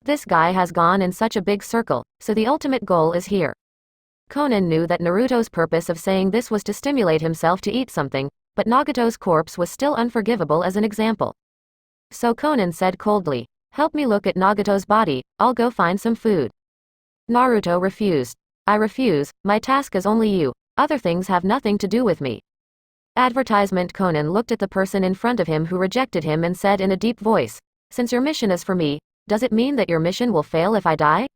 Speaker 2: This guy has gone in such a big circle, so the ultimate goal is here. Conan knew that Naruto's purpose of saying this was to stimulate himself to eat something, but Nagato's corpse was still unforgivable as an example. So Conan said coldly, "Help me look at Nagato's body, I'll go find some food." Naruto refused. "I refuse, my task is only you, other things have nothing to do with me." Advertisement. Conan looked at the person in front of him who rejected him and said in a deep voice, "Since your mission is for me, does it mean that your mission will fail if I die?"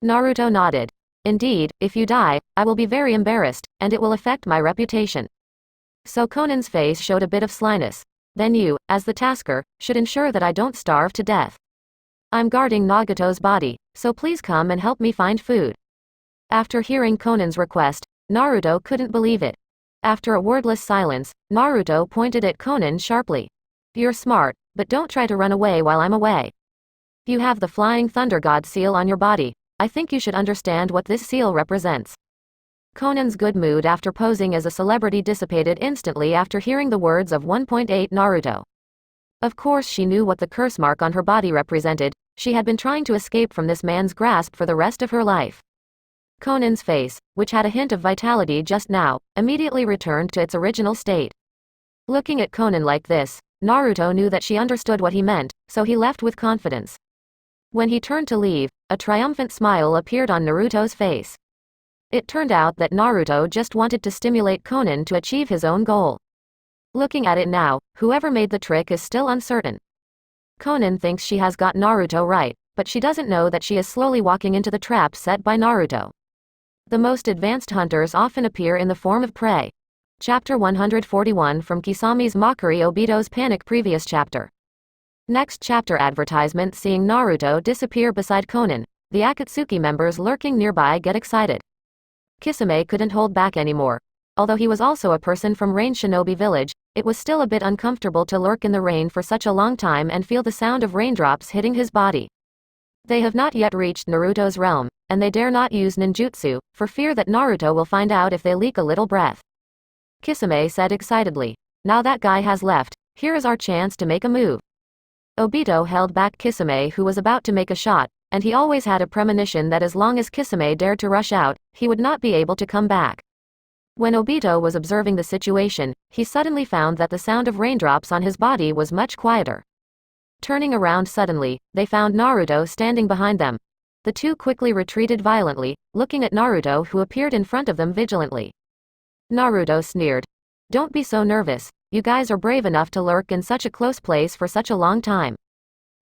Speaker 2: Naruto nodded. "Indeed, if you die, I will be very embarrassed, and it will affect my reputation." So Conan's face showed a bit of slyness. "Then you, as the tasker, should ensure that I don't starve to death. I'm guarding Nagato's body, so please come and help me find food." After hearing Conan's request, Naruto couldn't believe it. After a wordless silence, Naruto pointed at Conan sharply. "You're smart, but don't try to run away while I'm away. You have the Flying Thunder God seal on your body. I think you should understand what this seal represents." Conan's good mood after posing as a celebrity dissipated instantly after hearing the words of 1.8 Naruto. Of course she knew what the curse mark on her body represented. She had been trying to escape from this man's grasp for the rest of her life. Conan's face, which had a hint of vitality just now, immediately returned to its original state. Looking at Conan like this, Naruto knew that she understood what he meant, so he left with confidence. When he turned to leave, a triumphant smile appeared on Naruto's face. It turned out that Naruto just wanted to stimulate Conan to achieve his own goal. Looking at it now, whoever made the trick is still uncertain. Conan thinks she has got Naruto right, but she doesn't know that she is slowly walking into the trap set by Naruto. The most advanced hunters often appear in the form of prey. Chapter 141 from Kisame's Mockery Obito's Panic. Previous chapter. Next chapter. Advertisement. Seeing Naruto disappear beside Conan, the Akatsuki members lurking nearby get excited. Kisame couldn't hold back anymore. Although he was also a person from Rain Shinobi Village, it was still a bit uncomfortable to lurk in the rain for such a long time and feel the sound of raindrops hitting his body. They have not yet reached Naruto's realm, and they dare not use ninjutsu, for fear that Naruto will find out if they leak a little breath. Kisame said excitedly, "Now that guy has left, here is our chance to make a move." Obito held back Kisame, who was about to make a shot, and he always had a premonition that as long as Kisame dared to rush out, he would not be able to come back. When Obito was observing the situation, he suddenly found that the sound of raindrops on his body was much quieter. Turning around suddenly, they found Naruto standing behind them. The two quickly retreated violently, looking at Naruto who appeared in front of them vigilantly. Naruto sneered. "Don't be so nervous, you guys are brave enough to lurk in such a close place for such a long time.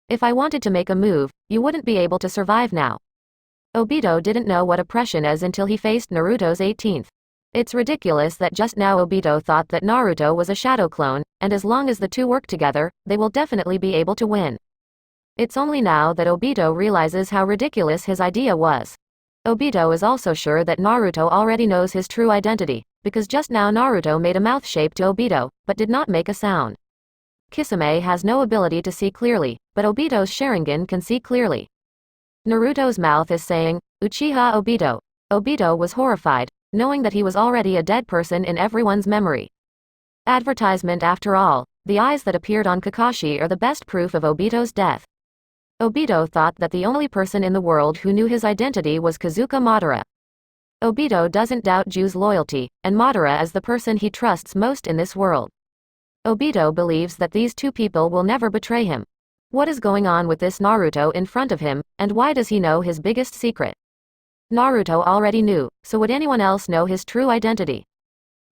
Speaker 2: If I wanted to make a move, you wouldn't be able to survive now." Obito didn't know what oppression is until he faced Naruto's 18th. It's ridiculous that just now Obito thought that Naruto was a shadow clone, and as long as the two work together, they will definitely be able to win. It's only now that Obito realizes how ridiculous his idea was. Obito is also sure that Naruto already knows his true identity, because just now Naruto made a mouth shape to Obito, but did not make a sound. Kisame has no ability to see clearly, but Obito's Sharingan can see clearly. Naruto's mouth is saying, "Uchiha Obito." Obito was horrified, knowing that he was already a dead person in everyone's memory. Advertisement after all, the eyes that appeared on Kakashi are the best proof of Obito's death. Obito thought that the only person in the world who knew his identity was Kazuka Madara. Obito doesn't doubt Ju's loyalty, and Madara is the person he trusts most in this world. Obito believes that these two people will never betray him. What is going on with this Naruto in front of him, and why does he know his biggest secret? Naruto already knew, so would anyone else know his true identity?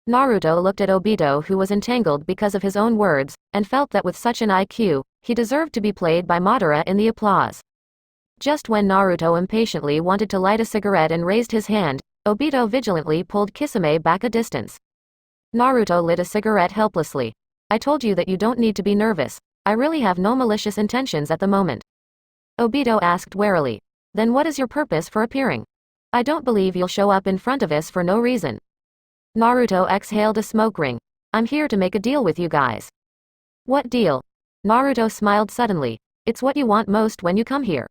Speaker 2: Naruto looked at Obito who was entangled because of his own words, and felt that with such an IQ, he deserved to be played by Madara in the applause. Just when Naruto impatiently wanted to light a cigarette and raised his hand, Obito vigilantly pulled Kisame back a distance. Naruto lit a cigarette helplessly. "I told you that you don't need to be nervous. I really have no malicious intentions at the moment." Obito asked warily. "Then what is your purpose for appearing? I don't believe you'll show up in front of us for no reason." Naruto exhaled a smoke ring. "I'm here to make a deal with you guys." "What deal?" Naruto smiled suddenly. "It's what you want most when you come here.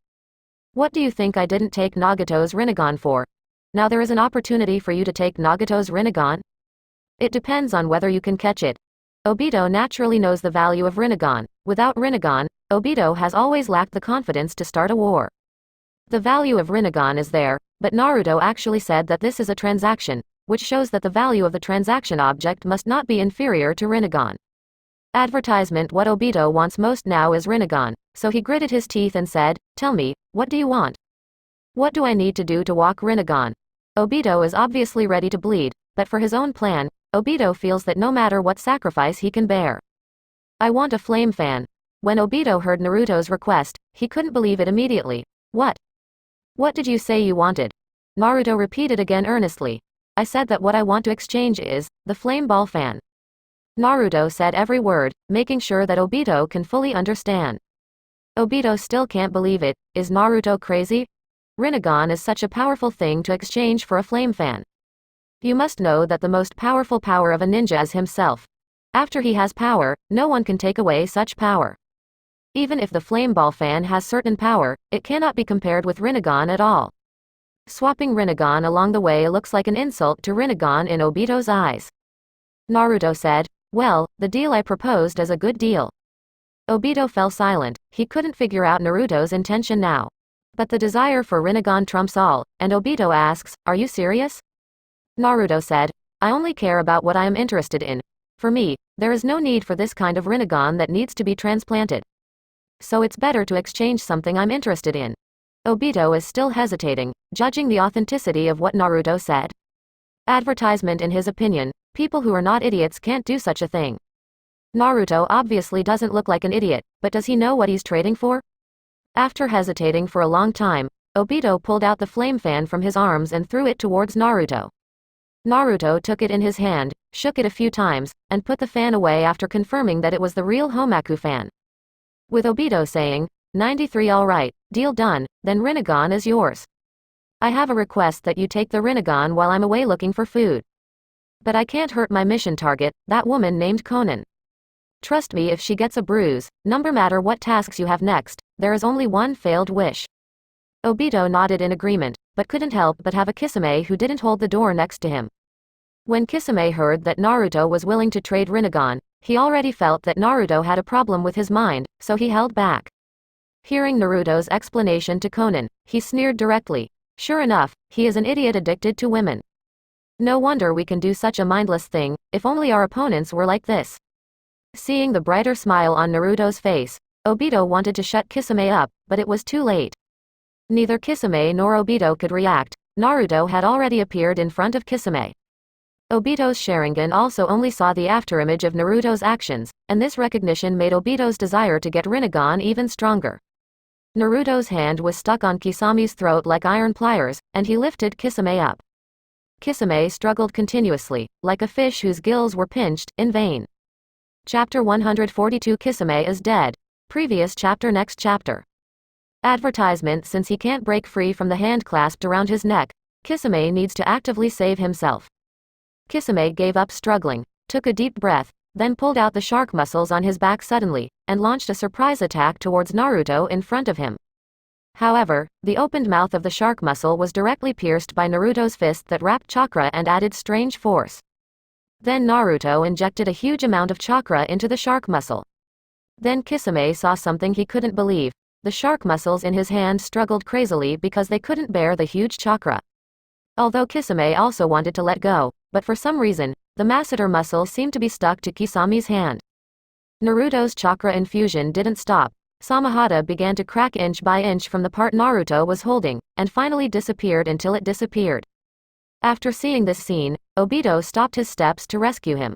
Speaker 2: What do you think I didn't take Nagato's Rinnegan for? Now there is an opportunity for you to take Nagato's Rinnegan? It depends on whether you can catch it." Obito naturally knows the value of Rinnegan. Without Rinnegan, Obito has always lacked the confidence to start a war. The value of Rinnegan is there, but Naruto actually said that this is a transaction, which shows that the value of the transaction object must not be inferior to Rinnegan. Advertisement. What Obito wants most now is Rinnegan, so he gritted his teeth and said, "Tell me, what do you want? What do I need to do to walk Rinnegan?" Obito is obviously ready to bleed, but for his own plan, Obito feels that no matter what sacrifice he can bear. "I want a flame fan." When Obito heard Naruto's request, he couldn't believe it immediately. "What? What did you say you wanted?" Naruto repeated again earnestly. "I said that what I want to exchange is the flame ball fan." Naruto said every word, making sure that Obito can fully understand. Obito still can't believe it. Is Naruto crazy? Rinnegan is such a powerful thing to exchange for a flame fan. You must know that the most powerful power of a ninja is himself. After he has power, no one can take away such power. Even if the flame ball fan has certain power, it cannot be compared with Rinnegan at all. Swapping Rinnegan along the way looks like an insult to Rinnegan in Obito's eyes. Naruto said, "Well, the deal I proposed is a good deal." Obito fell silent. He couldn't figure out Naruto's intention now. But the desire for Rinnegan trumps all, and Obito asks, "Are you serious?" Naruto said, "I only care about what I am interested in. For me, there is no need for this kind of Rinnegan that needs to be transplanted. So it's better to exchange something I'm interested in." Obito is still hesitating, judging the authenticity of what Naruto said. Advertisement. In his opinion, people who are not idiots can't do such a thing. Naruto obviously doesn't look like an idiot, but does he know what he's trading for? After hesitating for a long time, Obito pulled out the flame fan from his arms and threw it towards Naruto. Naruto took it in his hand, shook it a few times, and put the fan away after confirming that it was the real Homaku fan. With Obito saying, 93 all right, deal done, then Rinnegan is yours. I have a request that you take the Rinnegan while I'm away looking for food. But I can't hurt my mission target, that woman named Conan. Trust me, if she gets a bruise, no matter what tasks you have next, there is only one failed wish. Obito nodded in agreement, but couldn't help but have a Kisame who didn't hold the door next to him. When Kisame heard that Naruto was willing to trade Rinnegan, he already felt that Naruto had a problem with his mind, so he held back. Hearing Naruto's explanation to Conan, he sneered directly. Sure enough, he is an idiot addicted to women. No wonder we can do such a mindless thing, if only our opponents were like this. Seeing the brighter smile on Naruto's face, Obito wanted to shut Kisame up, but it was too late. Neither Kisame nor Obito could react. Naruto had already appeared in front of Kisame. Obito's Sharingan also only saw the afterimage of Naruto's actions, and this recognition made Obito's desire to get Rinnegan even stronger. Naruto's hand was stuck on Kisame's throat like iron pliers, and he lifted Kisame up. Kisame struggled continuously, like a fish whose gills were pinched, in vain. Chapter 142 Kisame is dead. Previous chapter. Next chapter. Advertisement. Since he can't break free from the hand clasped around his neck, Kisame needs to actively save himself. Kisame gave up struggling, took a deep breath, then pulled out the shark muscles on his back suddenly, and launched a surprise attack towards Naruto in front of him. However, the opened mouth of the shark muscle was directly pierced by Naruto's fist that wrapped chakra and added strange force. Then Naruto injected a huge amount of chakra into the shark muscle. Then Kisame saw something he couldn't believe. The shark muscles in his hand struggled crazily because they couldn't bear the huge chakra. Although Kisame also wanted to let go, but for some reason, the masseter muscle seemed to be stuck to Kisame's hand. Naruto's chakra infusion didn't stop. Samahata began to crack inch by inch from the part Naruto was holding, and finally disappeared until it disappeared. After seeing this scene, Obito stopped his steps to rescue him.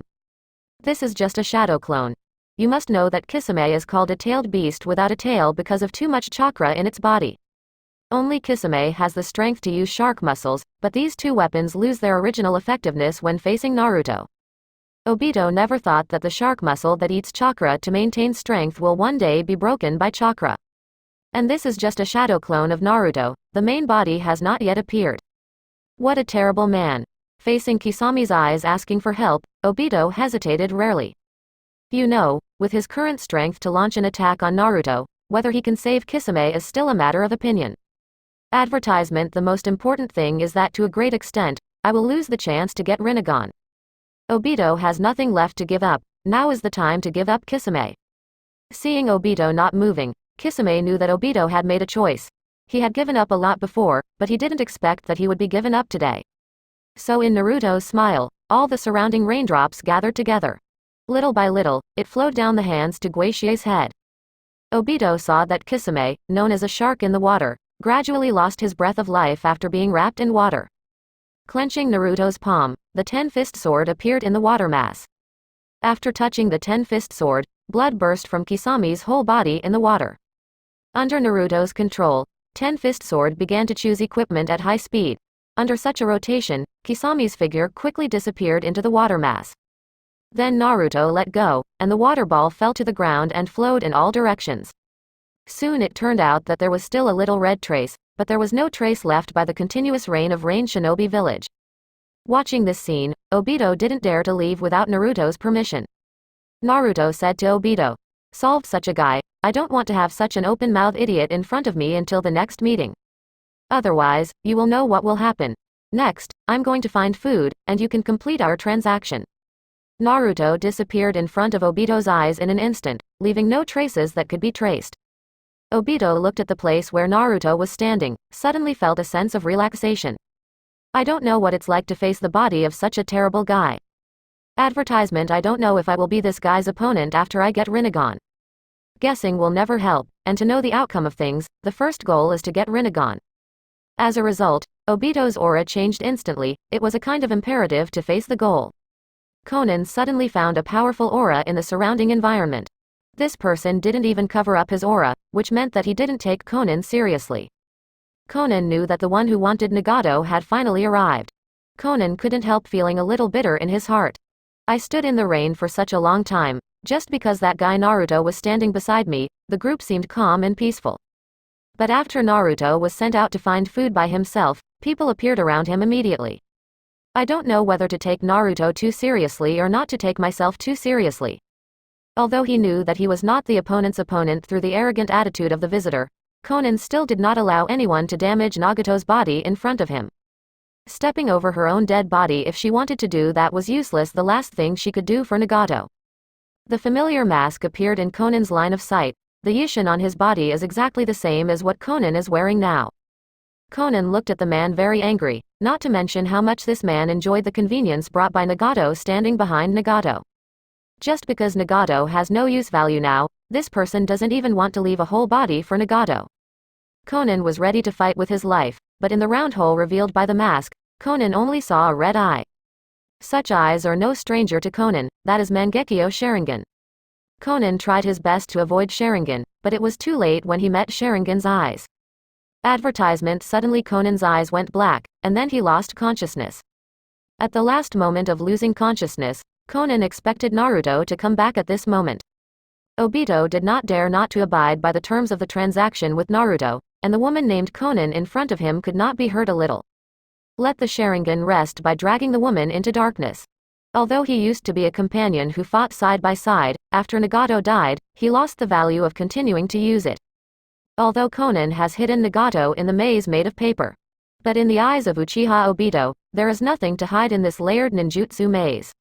Speaker 2: This is just a shadow clone. You must know that Kisame is called a tailed beast without a tail because of too much chakra in its body. Only Kisame has the strength to use shark muscles, but these two weapons lose their original effectiveness when facing Naruto. Obito never thought that the shark muscle that eats chakra to maintain strength will one day be broken by chakra. And this is just a shadow clone of Naruto. The main body has not yet appeared. What a terrible man. Facing Kisame's eyes asking for help, Obito hesitated rarely. You know, with his current strength to launch an attack on Naruto, whether he can save Kisame is still a matter of opinion. Advertisement. The most important thing is that to a great extent, I will lose the chance to get Rinnegan. Obito has nothing left to give up. Now is the time to give up Kisame. Seeing Obito not moving, Kisame knew that Obito had made a choice. He had given up a lot before, but he didn't expect that he would be given up today. So in Naruto's smile, all the surrounding raindrops gathered together. Little by little, it flowed down the hands to Guixie's head. Obito saw that Kisame, known as a shark in the water, gradually lost his breath of life after being wrapped in water. Clenching Naruto's palm, the ten-fist sword appeared in the water mass. After touching the ten-fist sword, blood burst from Kisame's whole body in the water. Under Naruto's control, ten-fist sword began to choose equipment at high speed. Under such a rotation, Kisame's figure quickly disappeared into the water mass. Then Naruto let go, and the water ball fell to the ground and flowed in all directions. Soon it turned out that there was still a little red trace, but there was no trace left by the continuous rain of Rain Shinobi Village. Watching this scene, Obito didn't dare to leave without Naruto's permission. Naruto said to Obito, "Solve such a guy, I don't want to have such an open-mouthed idiot in front of me until the next meeting. Otherwise, you will know what will happen. Next, I'm going to find food, and you can complete our transaction." Naruto disappeared in front of Obito's eyes in an instant, leaving no traces that could be traced. Obito looked at the place where Naruto was standing, suddenly felt a sense of relaxation. I don't know what it's like to face the body of such a terrible guy. Advertisement. I don't know if I will be this guy's opponent after I get Rinnegan. Guessing will never help, and to know the outcome of things, the first goal is to get Rinnegan. As a result, Obito's aura changed instantly. It was a kind of imperative to face the goal. Conan suddenly found a powerful aura in the surrounding environment. This person didn't even cover up his aura, which meant that he didn't take Conan seriously. Conan knew that the one who wanted Nagato had finally arrived. Conan couldn't help feeling a little bitter in his heart. I stood in the rain for such a long time, just because that guy Naruto was standing beside me. The group seemed calm and peaceful. But after Naruto was sent out to find food by himself, people appeared around him immediately. I don't know whether to take Naruto too seriously or not to take myself too seriously. Although he knew that he was not the opponent's opponent through the arrogant attitude of the visitor, Conan still did not allow anyone to damage Nagato's body in front of him. Stepping over her own dead body if she wanted to do that was useless. The last thing she could do for Nagato. The familiar mask appeared in Conan's line of sight. The Yishin on his body is exactly the same as what Conan is wearing now. Conan looked at the man very angry. not to mention how much this man enjoyed the convenience brought by Nagato standing behind Nagato. Just because Nagato has no use value now, this person doesn't even want to leave a whole body for Nagato. Conan was ready to fight with his life, but in the round hole revealed by the mask, Conan only saw a red eye. Such eyes are no stranger to Conan, that is Mangekyo Sharingan. Conan tried his best to avoid Sharingan, but it was too late when he met Sharingan's eyes. Advertisement. Suddenly Conan's eyes went black, and then he lost consciousness. At the last moment of losing consciousness, Conan expected Naruto to come back at this moment. Obito did not dare not to abide by the terms of the transaction with Naruto, and the woman named Conan in front of him could not be hurt a little. Let the Sharingan rest by dragging the woman into darkness. Although he used to be a companion who fought side by side, after Nagato died, he lost the value of continuing to use it. Although Conan has hidden Nagato in the maze made of paper. But in the eyes of Uchiha Obito, there is nothing to hide in this layered ninjutsu maze.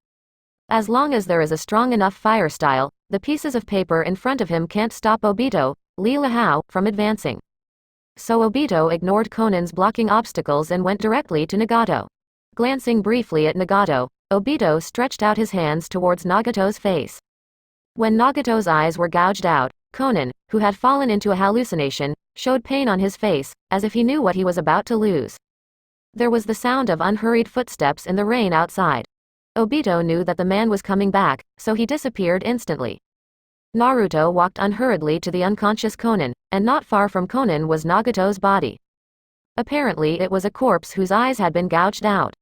Speaker 2: As long as there is a strong enough fire style, the pieces of paper in front of him can't stop Obito, Li Lahao, from advancing. So Obito ignored Conan's blocking obstacles and went directly to Nagato. Glancing briefly at Nagato, Obito stretched out his hands towards Nagato's face. When Nagato's eyes were gouged out, Conan, who had fallen into a hallucination, showed pain on his face, as if he knew what he was about to lose. There was the sound of unhurried footsteps in the rain outside. Obito knew that the man was coming back, so he disappeared instantly. Naruto walked unhurriedly to the unconscious Conan, and not far from Conan was Nagato's body. Apparently it was a corpse whose eyes had been gouged out.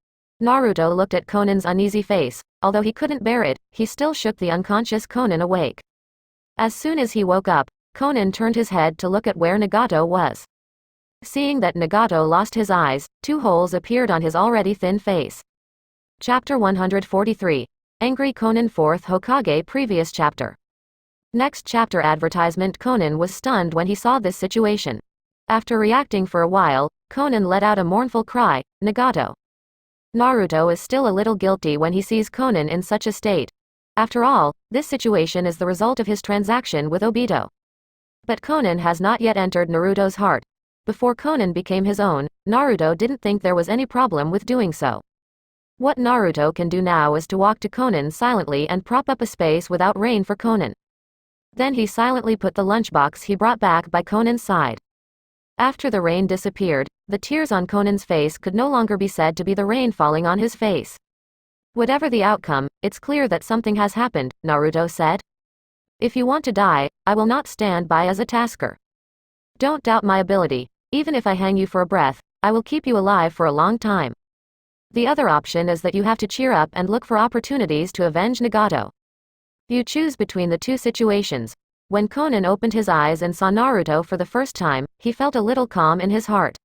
Speaker 2: Naruto looked at Conan's uneasy face. Although he couldn't bear it, he still shook the unconscious Conan awake. As soon as he woke up, Conan turned his head to look at where Nagato was. Seeing that Nagato lost his eyes, 2 holes appeared on his already thin face. Chapter 143. Angry Conan. 4th Hokage. Previous chapter. Next chapter. Advertisement. Conan was stunned when he saw this situation. After reacting for a while, Conan let out a mournful cry, Nagato. Naruto is still a little guilty when he sees Conan in such a state. After all, this situation is the result of his transaction with Obito. But Conan has not yet entered Naruto's heart. Before Conan became his own, Naruto didn't think there was any problem with doing so. What Naruto can do now is to walk to Conan silently and prop up a space without rain for Conan. Then he silently put the lunchbox he brought back by Conan's side. After the rain disappeared, the tears on Conan's face could no longer be said to be the rain falling on his face. Whatever the outcome, it's clear that something has happened, Naruto said. If you want to die, I will not stand by as a tasker. Don't doubt my ability. Even if I hang you for a breath, I will keep you alive for a long time. The other option is that you have to cheer up and look for opportunities to avenge Nagato. You choose between the 2 situations. When Conan opened his eyes and saw Naruto for the first time, he felt a little calm in his heart.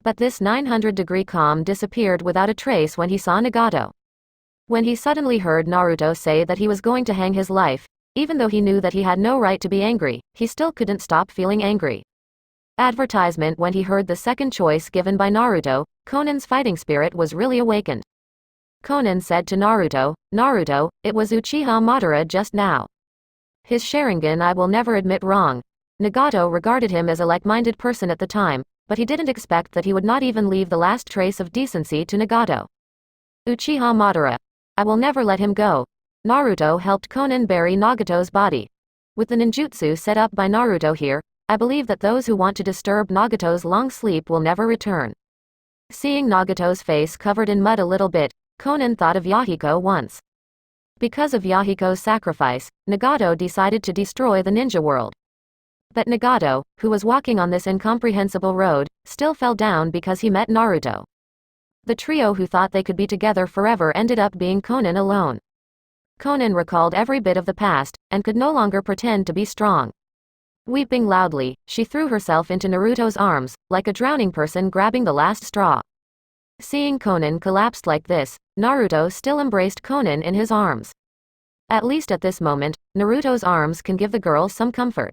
Speaker 2: But this 900-degree calm disappeared without a trace when he saw Nagato. When he suddenly heard Naruto say that he was going to hang his life, even though he knew that he had no right to be angry, he still couldn't stop feeling angry. Advertisement. When he heard the second choice given by Naruto, Conan's fighting spirit was really awakened. Conan said to Naruto, Naruto, it was Uchiha Madara just now. His Sharingan I will never admit wrong. Nagato regarded him as a like-minded person at the time, but he didn't expect that he would not even leave the last trace of decency to Nagato. Uchiha Madara. I will never let him go. Naruto helped Conan bury Nagato's body. With the ninjutsu set up by Naruto here, I believe that those who want to disturb Nagato's long sleep will never return. Seeing Nagato's face covered in mud a little bit, Conan thought of Yahiko once. Because of Yahiko's sacrifice, Nagato decided to destroy the ninja world. But Nagato, who was walking on this incomprehensible road, still fell down because he met Naruto. The trio who thought they could be together forever ended up being Conan alone. Conan recalled every bit of the past, and could no longer pretend to be strong. Weeping loudly, she threw herself into Naruto's arms, like a drowning person grabbing the last straw. Seeing Conan collapsed like this, Naruto still embraced Conan in his arms. At least at this moment, Naruto's arms can give the girl some comfort.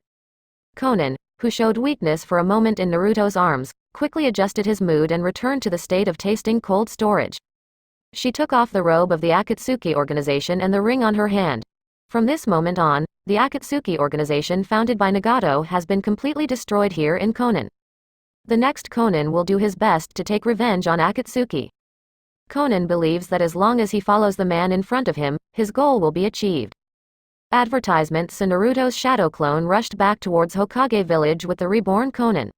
Speaker 2: Conan, who showed weakness for a moment in Naruto's arms, quickly adjusted his mood and returned to the state of tasting cold storage. She took off the robe of the Akatsuki organization and the ring on her hand. From this moment on, the Akatsuki organization founded by Nagato has been completely destroyed here in Conan. The next Conan will do his best to take revenge on Akatsuki. Conan believes that as long as he follows the man in front of him, his goal will be achieved. Advertisement. So Naruto's shadow clone rushed back towards Hokage village with the reborn Conan.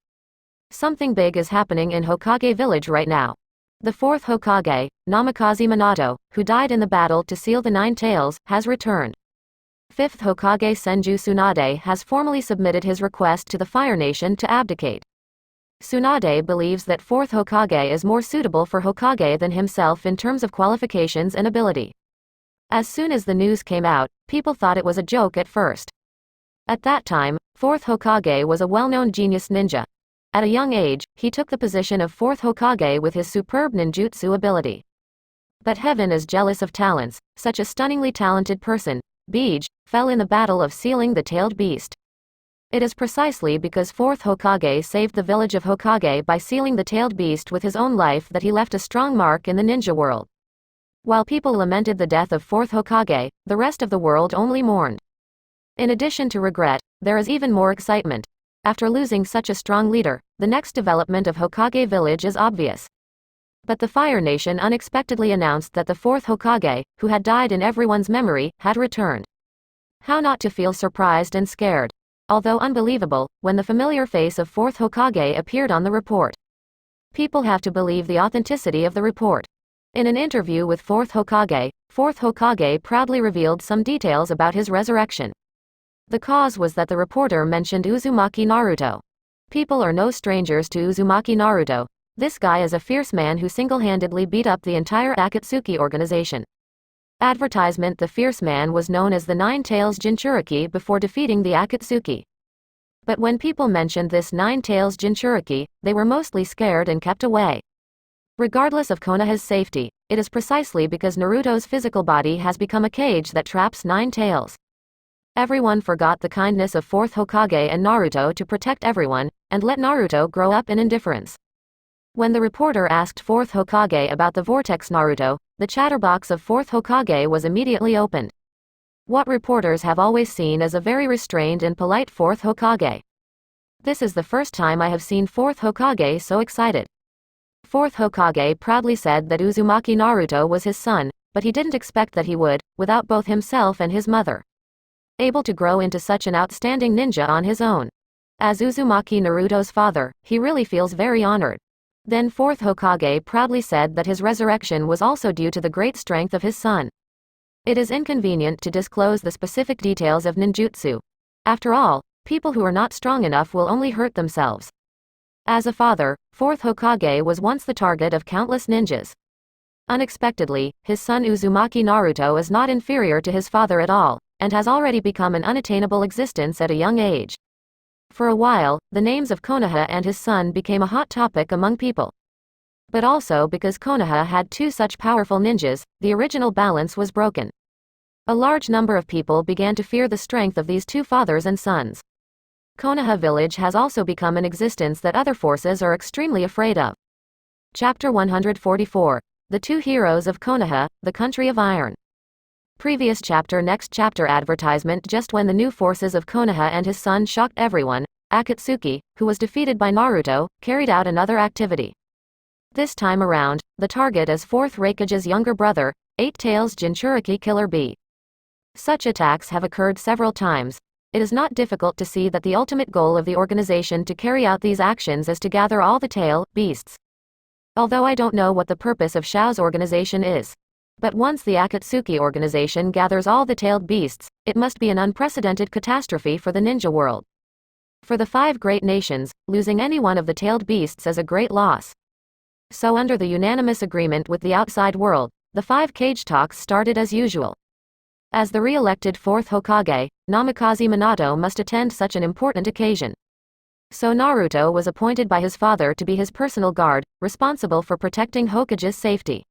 Speaker 2: Something big is happening in Hokage village right now. The fourth Hokage, Namikaze Minato, who died in the battle to seal the Nine Tails, has returned. Fifth Hokage Senju Tsunade has formally submitted his request to the Fire Nation to abdicate. Tsunade believes that fourth Hokage is more suitable for Hokage than himself in terms of qualifications and ability. As soon as the news came out, people thought it was a joke at first. At that time, fourth Hokage was a well-known genius ninja. At a young age, he took the position of fourth Hokage with his superb ninjutsu ability. But heaven is jealous of talents. Such a stunningly talented person, Beige, fell in the battle of sealing the tailed beast. It is precisely because fourth Hokage saved the village of Hokage by sealing the tailed beast with his own life that he left a strong mark in the ninja world. While people lamented the death of fourth Hokage, the rest of the world only mourned. In addition to regret, there is even more excitement. After losing such a strong leader, the next development of Hokage village is obvious. But the Fire Nation unexpectedly announced that the fourth Hokage, who had died in everyone's memory, had returned. How not to feel surprised and scared? Although unbelievable, when the familiar face of fourth Hokage appeared on the report. People have to believe the authenticity of the report. In an interview with fourth Hokage proudly revealed some details about his resurrection. The cause was that the reporter mentioned Uzumaki Naruto. People are no strangers to Uzumaki Naruto. This guy is a fierce man who single-handedly beat up the entire Akatsuki organization. Advertisement. The fierce man was known as the Nine Tails Jinchuriki before defeating the Akatsuki. But when people mentioned this Nine Tails Jinchuriki, they were mostly scared and kept away. Regardless of Konoha's safety, it is precisely because Naruto's physical body has become a cage that traps Nine Tails. Everyone forgot the kindness of fourth Hokage and Naruto to protect everyone, and let Naruto grow up in indifference. When the reporter asked fourth Hokage about the vortex Naruto, the chatterbox of fourth Hokage was immediately opened. What reporters have always seen as a very restrained and polite fourth Hokage. This is the first time I have seen fourth Hokage so excited. Fourth Hokage proudly said that Uzumaki Naruto was his son, but he didn't expect that he would, without both himself and his mother. Able to grow into such an outstanding ninja on his own. As Uzumaki Naruto's father, he really feels very honored. Then fourth Hokage proudly said that his resurrection was also due to the great strength of his son. It is inconvenient to disclose the specific details of ninjutsu. After all, people who are not strong enough will only hurt themselves. As a father, fourth Hokage was once the target of countless ninjas. Unexpectedly, his son Uzumaki Naruto is not inferior to his father at all, and has already become an unattainable existence at a young age. For a while, the names of Konoha and his son became a hot topic among people. But also because Konoha had two such powerful ninjas, the original balance was broken. A large number of people began to fear the strength of these two fathers and sons. Konoha village has also become an existence that other forces are extremely afraid of. Chapter 144. The Two Heroes of Konoha, the Country of Iron. Previous chapter. Next chapter. Advertisement. Just when the new forces of Konoha and his son shocked everyone, Akatsuki, who was defeated by Naruto, carried out another activity. This time around, the target is fourth Raikage's younger brother, Eight Tails Jinchuriki Killer Bee. Such attacks have occurred several times. It is not difficult to see that the ultimate goal of the organization to carry out these actions is to gather all the tail beasts. Although I don't know what the purpose of Shao's organization is. But once the Akatsuki organization gathers all the tailed beasts, it must be an unprecedented catastrophe for the ninja world. For the five great nations, losing any one of the tailed beasts is a great loss. So under the unanimous agreement with the outside world, the five cage talks started as usual. As the re-elected fourth Hokage, Namikaze Minato must attend such an important occasion. So Naruto was appointed by his father to be his personal guard, responsible for protecting Hokage's safety.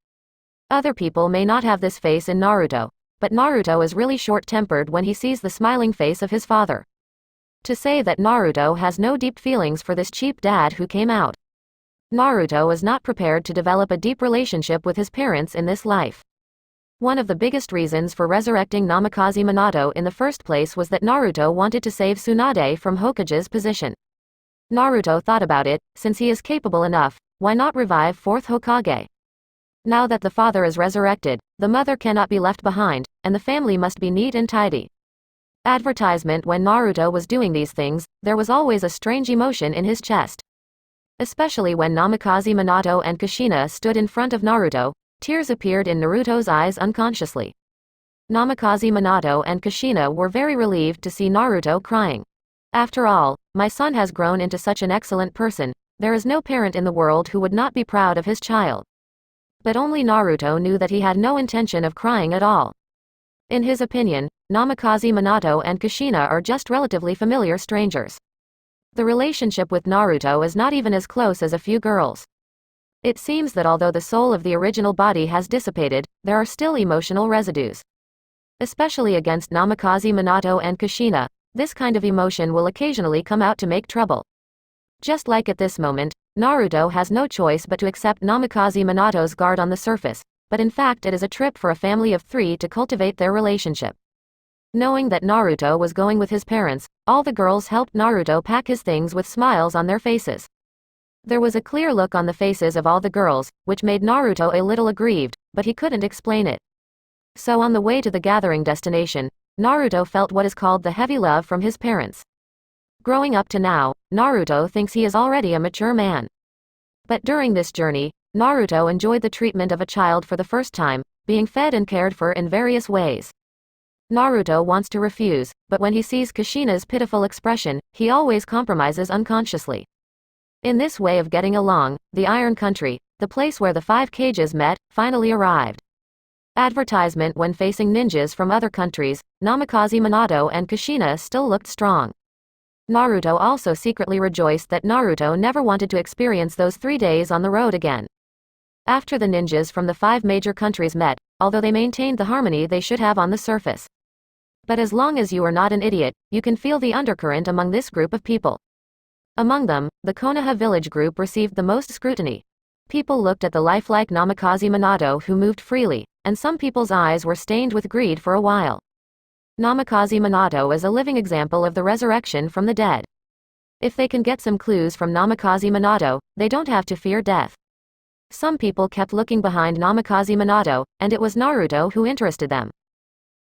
Speaker 2: Other people may not have this face in Naruto, but Naruto is really short-tempered when he sees the smiling face of his father. To say that Naruto has no deep feelings for this cheap dad who came out. Naruto is not prepared to develop a deep relationship with his parents in this life. One of the biggest reasons for resurrecting Namikaze Minato in the first place was that Naruto wanted to save Tsunade from Hokage's position. Naruto thought about it, since he is capable enough, why not revive 4th Hokage? Now that the father is resurrected, the mother cannot be left behind, and the family must be neat and tidy. Advertisement. When Naruto was doing these things, there was always a strange emotion in his chest. Especially when Namikaze Minato and Kushina stood in front of Naruto, tears appeared in Naruto's eyes unconsciously. Namikaze Minato and Kushina were very relieved to see Naruto crying. After all, my son has grown into such an excellent person, there is no parent in the world who would not be proud of his child. But only Naruto knew that he had no intention of crying at all. In his opinion, Namikaze Minato and Kushina are just relatively familiar strangers. The relationship with Naruto is not even as close as a few girls. It seems that although the soul of the original body has dissipated, there are still emotional residues. Especially against Namikaze Minato and Kushina, this kind of emotion will occasionally come out to make trouble. Just like at this moment, Naruto has no choice but to accept Namikaze Minato's guard on the surface, but in fact it is a trip for a family of 3 to cultivate their relationship. Knowing that Naruto was going with his parents, all the girls helped Naruto pack his things with smiles on their faces. There was a clear look on the faces of all the girls, which made Naruto a little aggrieved, but he couldn't explain it. So on the way to the gathering destination, Naruto felt what is called the heavy love from his parents. Growing up to now, Naruto thinks he is already a mature man. But during this journey, Naruto enjoyed the treatment of a child for the first time, being fed and cared for in various ways. Naruto wants to refuse, but when he sees Kushina's pitiful expression, he always compromises unconsciously. In this way of getting along, the Iron Country, the place where the 5 Kages met, finally arrived. Advertisement. When facing ninjas from other countries, Namikaze Minato and Kushina still looked strong. Naruto also secretly rejoiced that Naruto never wanted to experience those 3 days on the road again. After the ninjas from the 5 major countries met, although they maintained the harmony they should have on the surface. But as long as you are not an idiot, you can feel the undercurrent among this group of people. Among them, the Konoha village group received the most scrutiny. People looked at the lifelike Namikaze Minato who moved freely, and some people's eyes were stained with greed for a while. Namikaze Minato is a living example of the resurrection from the dead. If they can get some clues from Namikaze Minato, they don't have to fear death. Some people kept looking behind Namikaze Minato, and it was Naruto who interested them.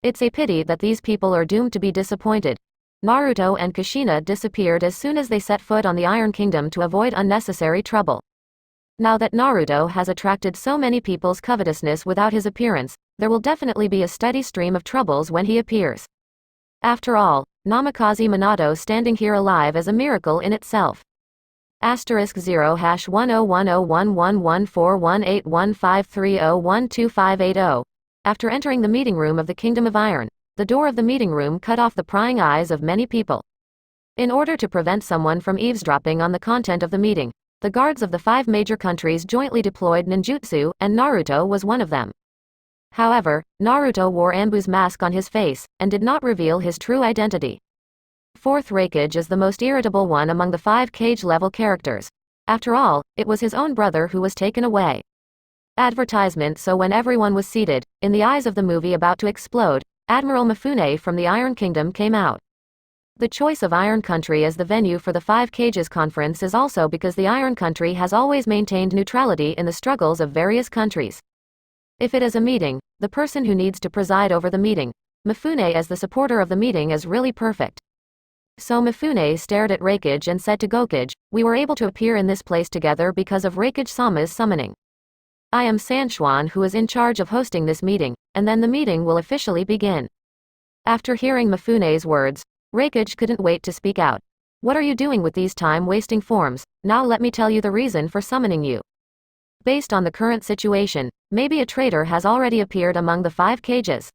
Speaker 2: It's a pity that these people are doomed to be disappointed. Naruto and Kushina disappeared as soon as they set foot on the Iron Kingdom to avoid unnecessary trouble. Now that Naruto has attracted so many people's covetousness without his appearance, there will definitely be a steady stream of troubles when he appears. After all, Namikaze Minato standing here alive is a miracle in itself. *0*10101141141815301258. After entering the meeting room of the Kingdom of Iron, the door of the meeting room cut off the prying eyes of many people. In order to prevent someone from eavesdropping on the content of the meeting, the guards of the 5 major countries jointly deployed ninjutsu, and Naruto was one of them. However, Naruto wore Ambu's mask on his face, and did not reveal his true identity. 4th Raikage is the most irritable one among the 5 Kage-level characters. After all, it was his own brother who was taken away. Advertisement. So when everyone was seated, in the eyes of the movie about to explode, Admiral Mifune from the Iron Kingdom came out. The choice of Iron Country as the venue for the 5 Kages conference is also because the Iron Country has always maintained neutrality in the struggles of various countries. If it is a meeting, the person who needs to preside over the meeting, Mifune as the supporter of the meeting, is really perfect. So Mifune stared at Raikage and said to Gokage, "We were able to appear in this place together because of Raikage-sama's summoning. I am Sanchuan who is in charge of hosting this meeting, and then the meeting will officially begin." After hearing Mifune's words, Raikage couldn't wait to speak out. "What are you doing with these time-wasting forms? Now let me tell you the reason for summoning you. Based on the current situation, maybe a traitor has already appeared among the 5 Kages.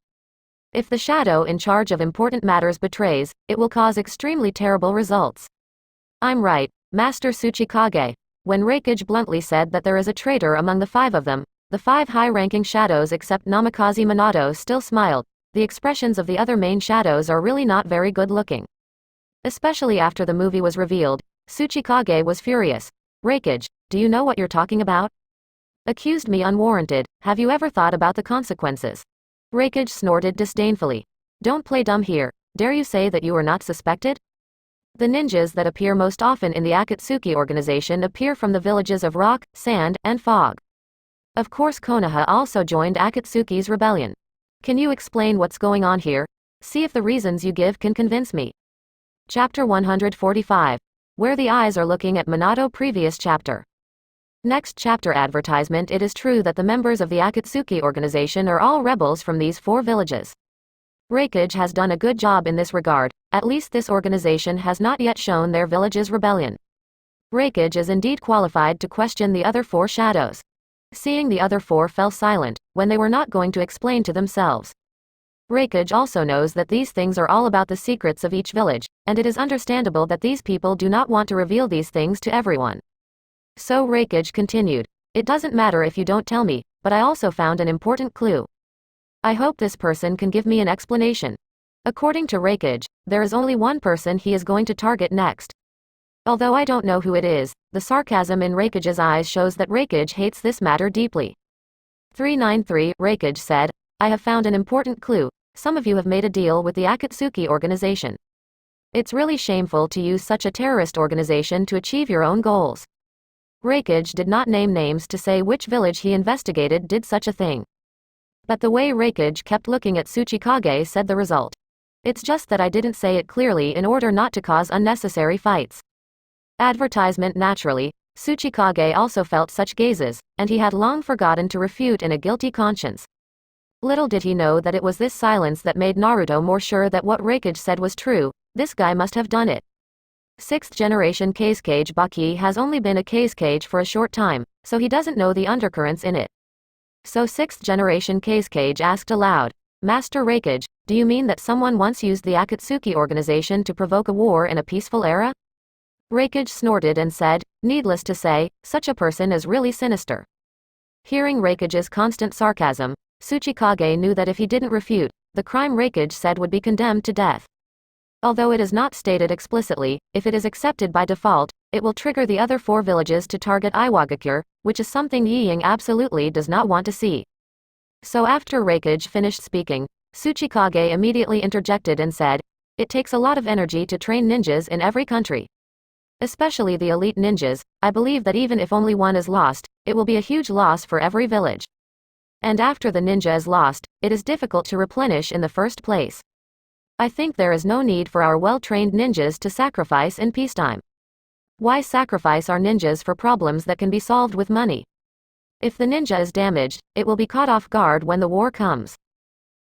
Speaker 2: If the shadow in charge of important matters betrays, it will cause extremely terrible results. I'm right, Master Kage." When Raikage bluntly said that there is a traitor among the 5 of them, the 5 high-ranking shadows except Namikaze Minato still smiled. The expressions of the other main shadows are really not very good-looking. Especially after the movie was revealed, Kage was furious. "Raikage, do you know what you're talking about? Accused me unwarranted, have you ever thought about the consequences?" Raikage snorted disdainfully. "Don't play dumb here, dare you say that you are not suspected? The ninjas that appear most often in the Akatsuki organization appear from the villages of Rock, Sand, and Fog. Of course Konoha also joined Akatsuki's rebellion. Can you explain what's going on here? See if the reasons you give can convince me. Chapter 145. Where the eyes are looking at Minato. Previous chapter. Next chapter advertisement. It is true that the members of the Akatsuki organization are all rebels from these 4 villages. Raikage has done a good job in this regard, at least this organization has not yet shown their village's rebellion. Raikage is indeed qualified to question the other 4 shadows. Seeing the other 4 fell silent, when they were not going to explain to themselves. Raikage also knows that these things are all about the secrets of each village, and it is understandable that these people do not want to reveal these things to everyone. So Raikage continued, "It doesn't matter if you don't tell me, but I also found an important clue. I hope this person can give me an explanation." According to Raikage, there is only one person he is going to target next. Although I don't know who it is, the sarcasm in Raikage's eyes shows that Raikage hates this matter deeply. 393, Raikage said, "I have found an important clue. Some of you have made a deal with the Akatsuki organization. It's really shameful to use such a terrorist organization to achieve your own goals." Raikage did not name names to say which village he investigated did such a thing. But the way Raikage kept looking at Kage said the result. It's just that I didn't say it clearly in order not to cause unnecessary fights. Advertisement. Naturally, Kage also felt such gazes, and he had long forgotten to refute in a guilty conscience. Little did he know that it was this silence that made Naruto more sure that what Raikage said was true. This guy must have done it. 6th generation Kage Baki has only been a Kage for a short time, so he doesn't know the undercurrents in it. So 6th generation Kage asked aloud, "Master Raikage, do you mean that someone once used the Akatsuki organization to provoke a war in a peaceful era?" Raikage snorted and said, "Needless to say, such a person is really sinister." Hearing Raikage's constant sarcasm, Kage knew that if he didn't refute, the crime Raikage said would be condemned to death. Although it is not stated explicitly, if it is accepted by default, it will trigger the other 4 villages to target Iwagakure, which is something Ying absolutely does not want to see. So after Raikage finished speaking, Kage immediately interjected and said, "It takes a lot of energy to train ninjas in every country. Especially the elite ninjas. I believe that even if only one is lost, it will be a huge loss for every village. And after the ninja is lost, it is difficult to replenish in the first place. I think there is no need for our well-trained ninjas to sacrifice in peacetime. Why sacrifice our ninjas for problems that can be solved with money? If the ninja is damaged, it will be caught off guard when the war comes.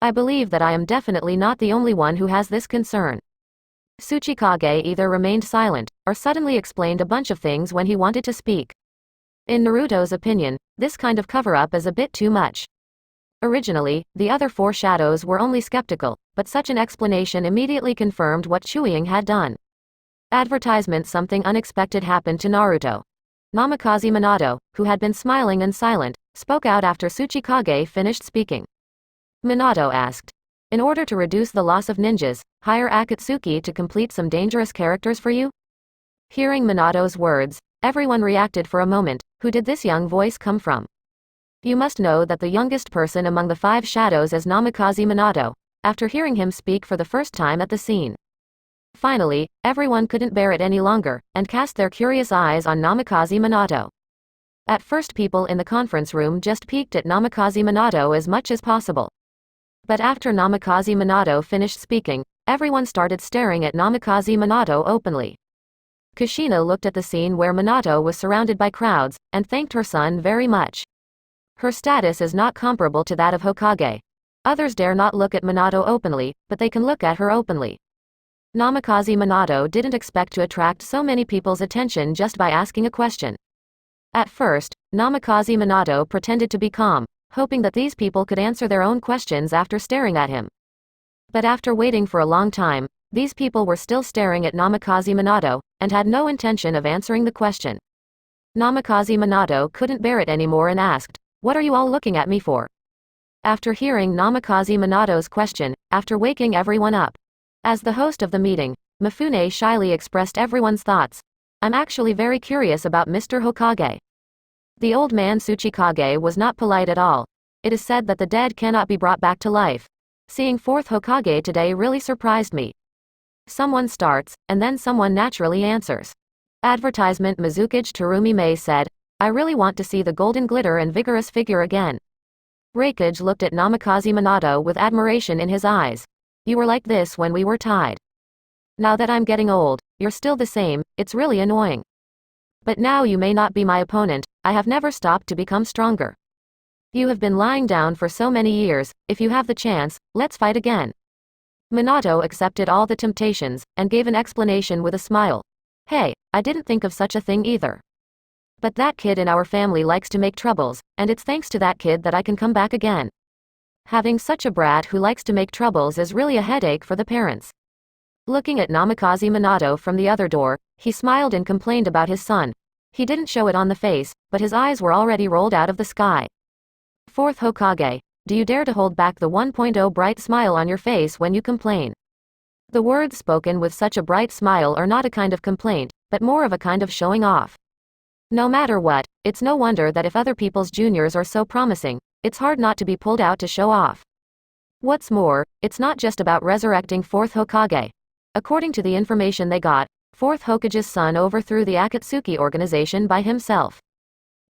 Speaker 2: I believe that I am definitely not the only one who has this concern." Kage either remained silent, or suddenly explained a bunch of things when he wanted to speak. In Naruto's opinion, this kind of cover-up is a bit too much. Originally, the other 4 shadows were only skeptical, but such an explanation immediately confirmed what Chuing had done. Advertisement. Something unexpected happened to Naruto. Namikaze Minato, who had been smiling and silent, spoke out after Kage finished speaking. Minato asked, "In order to reduce the loss of ninjas, hire Akatsuki to complete some dangerous characters for you?" Hearing Minato's words, everyone reacted for a moment. Who did this young voice come from? You must know that the youngest person among the 5 shadows is Namikaze Minato, after hearing him speak for the first time at the scene. Finally, everyone couldn't bear it any longer, and cast their curious eyes on Namikaze Minato. At first people in the conference room just peeked at Namikaze Minato as much as possible. But after Namikaze Minato finished speaking, everyone started staring at Namikaze Minato openly. Kushina looked at the scene where Minato was surrounded by crowds, and thanked her son very much. Her status is not comparable to that of Hokage. Others dare not look at Minato openly, but they can look at her openly. Namikaze Minato didn't expect to attract so many people's attention just by asking a question. At first, Namikaze Minato pretended to be calm, hoping that these people could answer their own questions after staring at him. But after waiting for a long time, these people were still staring at Namikaze Minato, and had no intention of answering the question. Namikaze Minato couldn't bear it anymore and asked, "What are you all looking at me for?" After hearing Namikaze Minato's question, after waking everyone up. As the host of the meeting, Mifune shyly expressed everyone's thoughts. "I'm actually very curious about Mr. Hokage." The old man Kage was not polite at all. It is said that the dead cannot be brought back to life. Seeing 4th Hokage today really surprised me. Someone starts, and then someone naturally answers. Advertisement Mizukage Terumi Mei said, I really want to see the golden glitter and vigorous figure again. Raikage looked at Namikaze Minato with admiration in his eyes. You were like this when we were tied. Now that I'm getting old, you're still the same, it's really annoying. But now you may not be my opponent, I have never stopped to become stronger. You have been lying down for so many years, if you have the chance, let's fight again. Minato accepted all the temptations, and gave an explanation with a smile. Hey, I didn't think of such a thing either. But that kid in our family likes to make troubles, and it's thanks to that kid that I can come back again. Having such a brat who likes to make troubles is really a headache for the parents. Looking at Namikaze Minato from the other door, he smiled and complained about his son. He didn't show it on the face, but his eyes were already rolled out of the sky. Fourth Hokage, do you dare to hold back the 1.0 bright smile on your face when you complain? The words spoken with such a bright smile are not a kind of complaint, but more of a kind of showing off. No matter what, it's no wonder that if other people's juniors are so promising, it's hard not to be pulled out to show off. What's more, it's not just about resurrecting fourth Hokage. According to the information they got, fourth Hokage's son overthrew the Akatsuki organization by himself.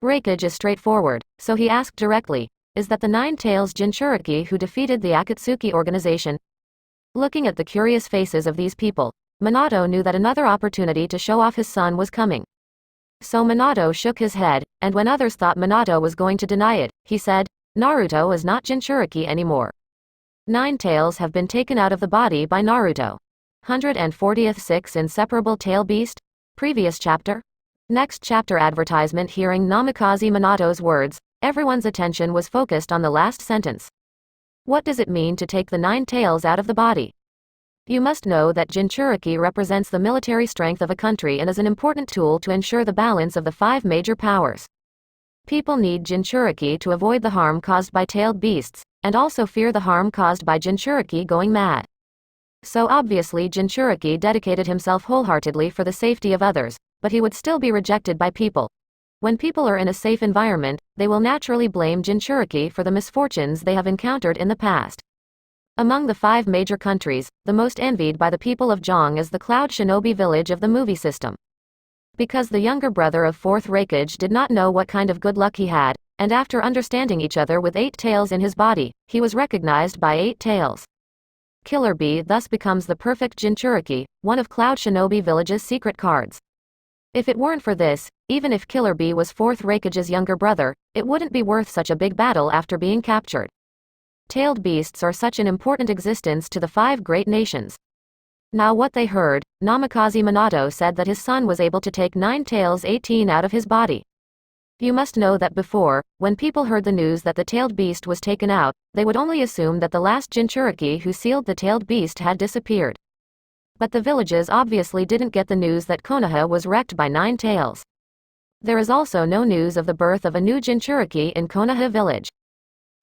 Speaker 2: Raikage is straightforward, so he asked directly, is that the Nine Tails Jinchuriki who defeated the Akatsuki organization? Looking at the curious faces of these people, Minato knew that another opportunity to show off his son was coming. So Minato shook his head, and when others thought Minato was going to deny it, he said, Naruto is not Jinchuriki anymore. Nine tails have been taken out of the body by Naruto. 140th 6 Inseparable Tail Beast? Previous chapter? Next chapter advertisement. Hearing Namikaze Minato's words, everyone's attention was focused on the last sentence. What does it mean to take the nine tails out of the body? You must know that Jinchuriki represents the military strength of a country and is an important tool to ensure the balance of the five major powers. People need Jinchuriki to avoid the harm caused by tailed beasts, and also fear the harm caused by Jinchuriki going mad. So obviously Jinchuriki dedicated himself wholeheartedly for the safety of others, but he would still be rejected by people. When people are in a safe environment, they will naturally blame Jinchuriki for the misfortunes they have encountered in the past. Among the five major countries, the most envied by the people of Zhong is the Cloud Shinobi village of the movie system. Because the younger brother of fourth Raikage did not know what kind of good luck he had, and after understanding each other with 8 tails in his body, he was recognized by 8 tails. Killer Bee thus becomes the perfect Jinchuriki, one of Cloud Shinobi village's secret cards. If it weren't for this, even if Killer Bee was fourth Raikage's younger brother, it wouldn't be worth such a big battle after being captured. Tailed beasts are such an important existence to the five great nations. Now what they heard, Namikaze Minato said that his son was able to take 9 tails 18 out of his body. You must know that before, when people heard the news that the tailed beast was taken out, they would only assume that the last Jinchuriki who sealed the tailed beast had disappeared. But the villages obviously didn't get the news that Konoha was wrecked by 9 tails. There is also no news of the birth of a new Jinchuriki in Konoha village.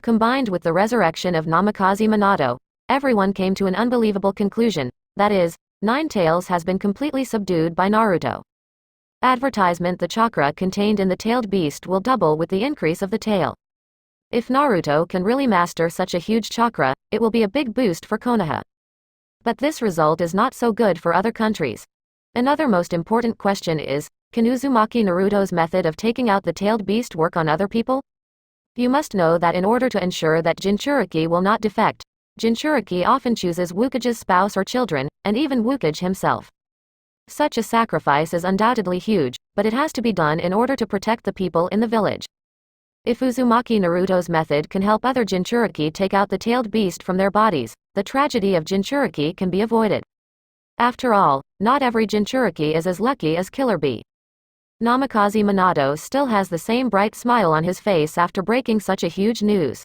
Speaker 2: Combined with the resurrection of Namikaze Minato, everyone came to an unbelievable conclusion, that is, 9 tails has been completely subdued by Naruto. Advertisement. The chakra contained in the tailed beast will double with the increase of the tail. If Naruto can really master such a huge chakra, it will be a big boost for Konoha. But this result is not so good for other countries. Another most important question is, can Uzumaki Naruto's method of taking out the tailed beast work on other people? You must know that in order to ensure that Jinchuriki will not defect, Jinchuriki often chooses Wukage's spouse or children, and even Wukage himself. Such a sacrifice is undoubtedly huge, but it has to be done in order to protect the people in the village. If Uzumaki Naruto's method can help other Jinchuriki take out the tailed beast from their bodies, the tragedy of Jinchuriki can be avoided. After all, not every Jinchuriki is as lucky as Killer Bee. Namikaze Minato still has the same bright smile on his face after breaking such a huge news.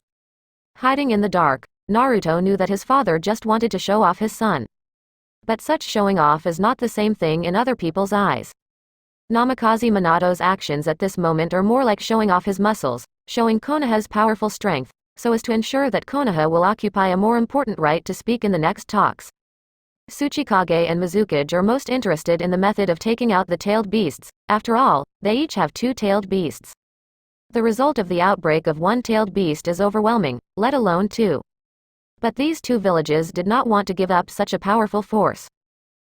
Speaker 2: Hiding in the dark, Naruto knew that his father just wanted to show off his son. But such showing off is not the same thing in other people's eyes. Namikaze Minato's actions at this moment are more like showing off his muscles, showing Konoha's powerful strength, so as to ensure that Konoha will occupy a more important right to speak in the next talks. Tsuchikage and Mizukage are most interested in the method of taking out the tailed beasts. After all, they each have 2 tailed beasts. The result of the outbreak of one tailed beast is overwhelming, let alone 2. But these 2 villages did not want to give up such a powerful force.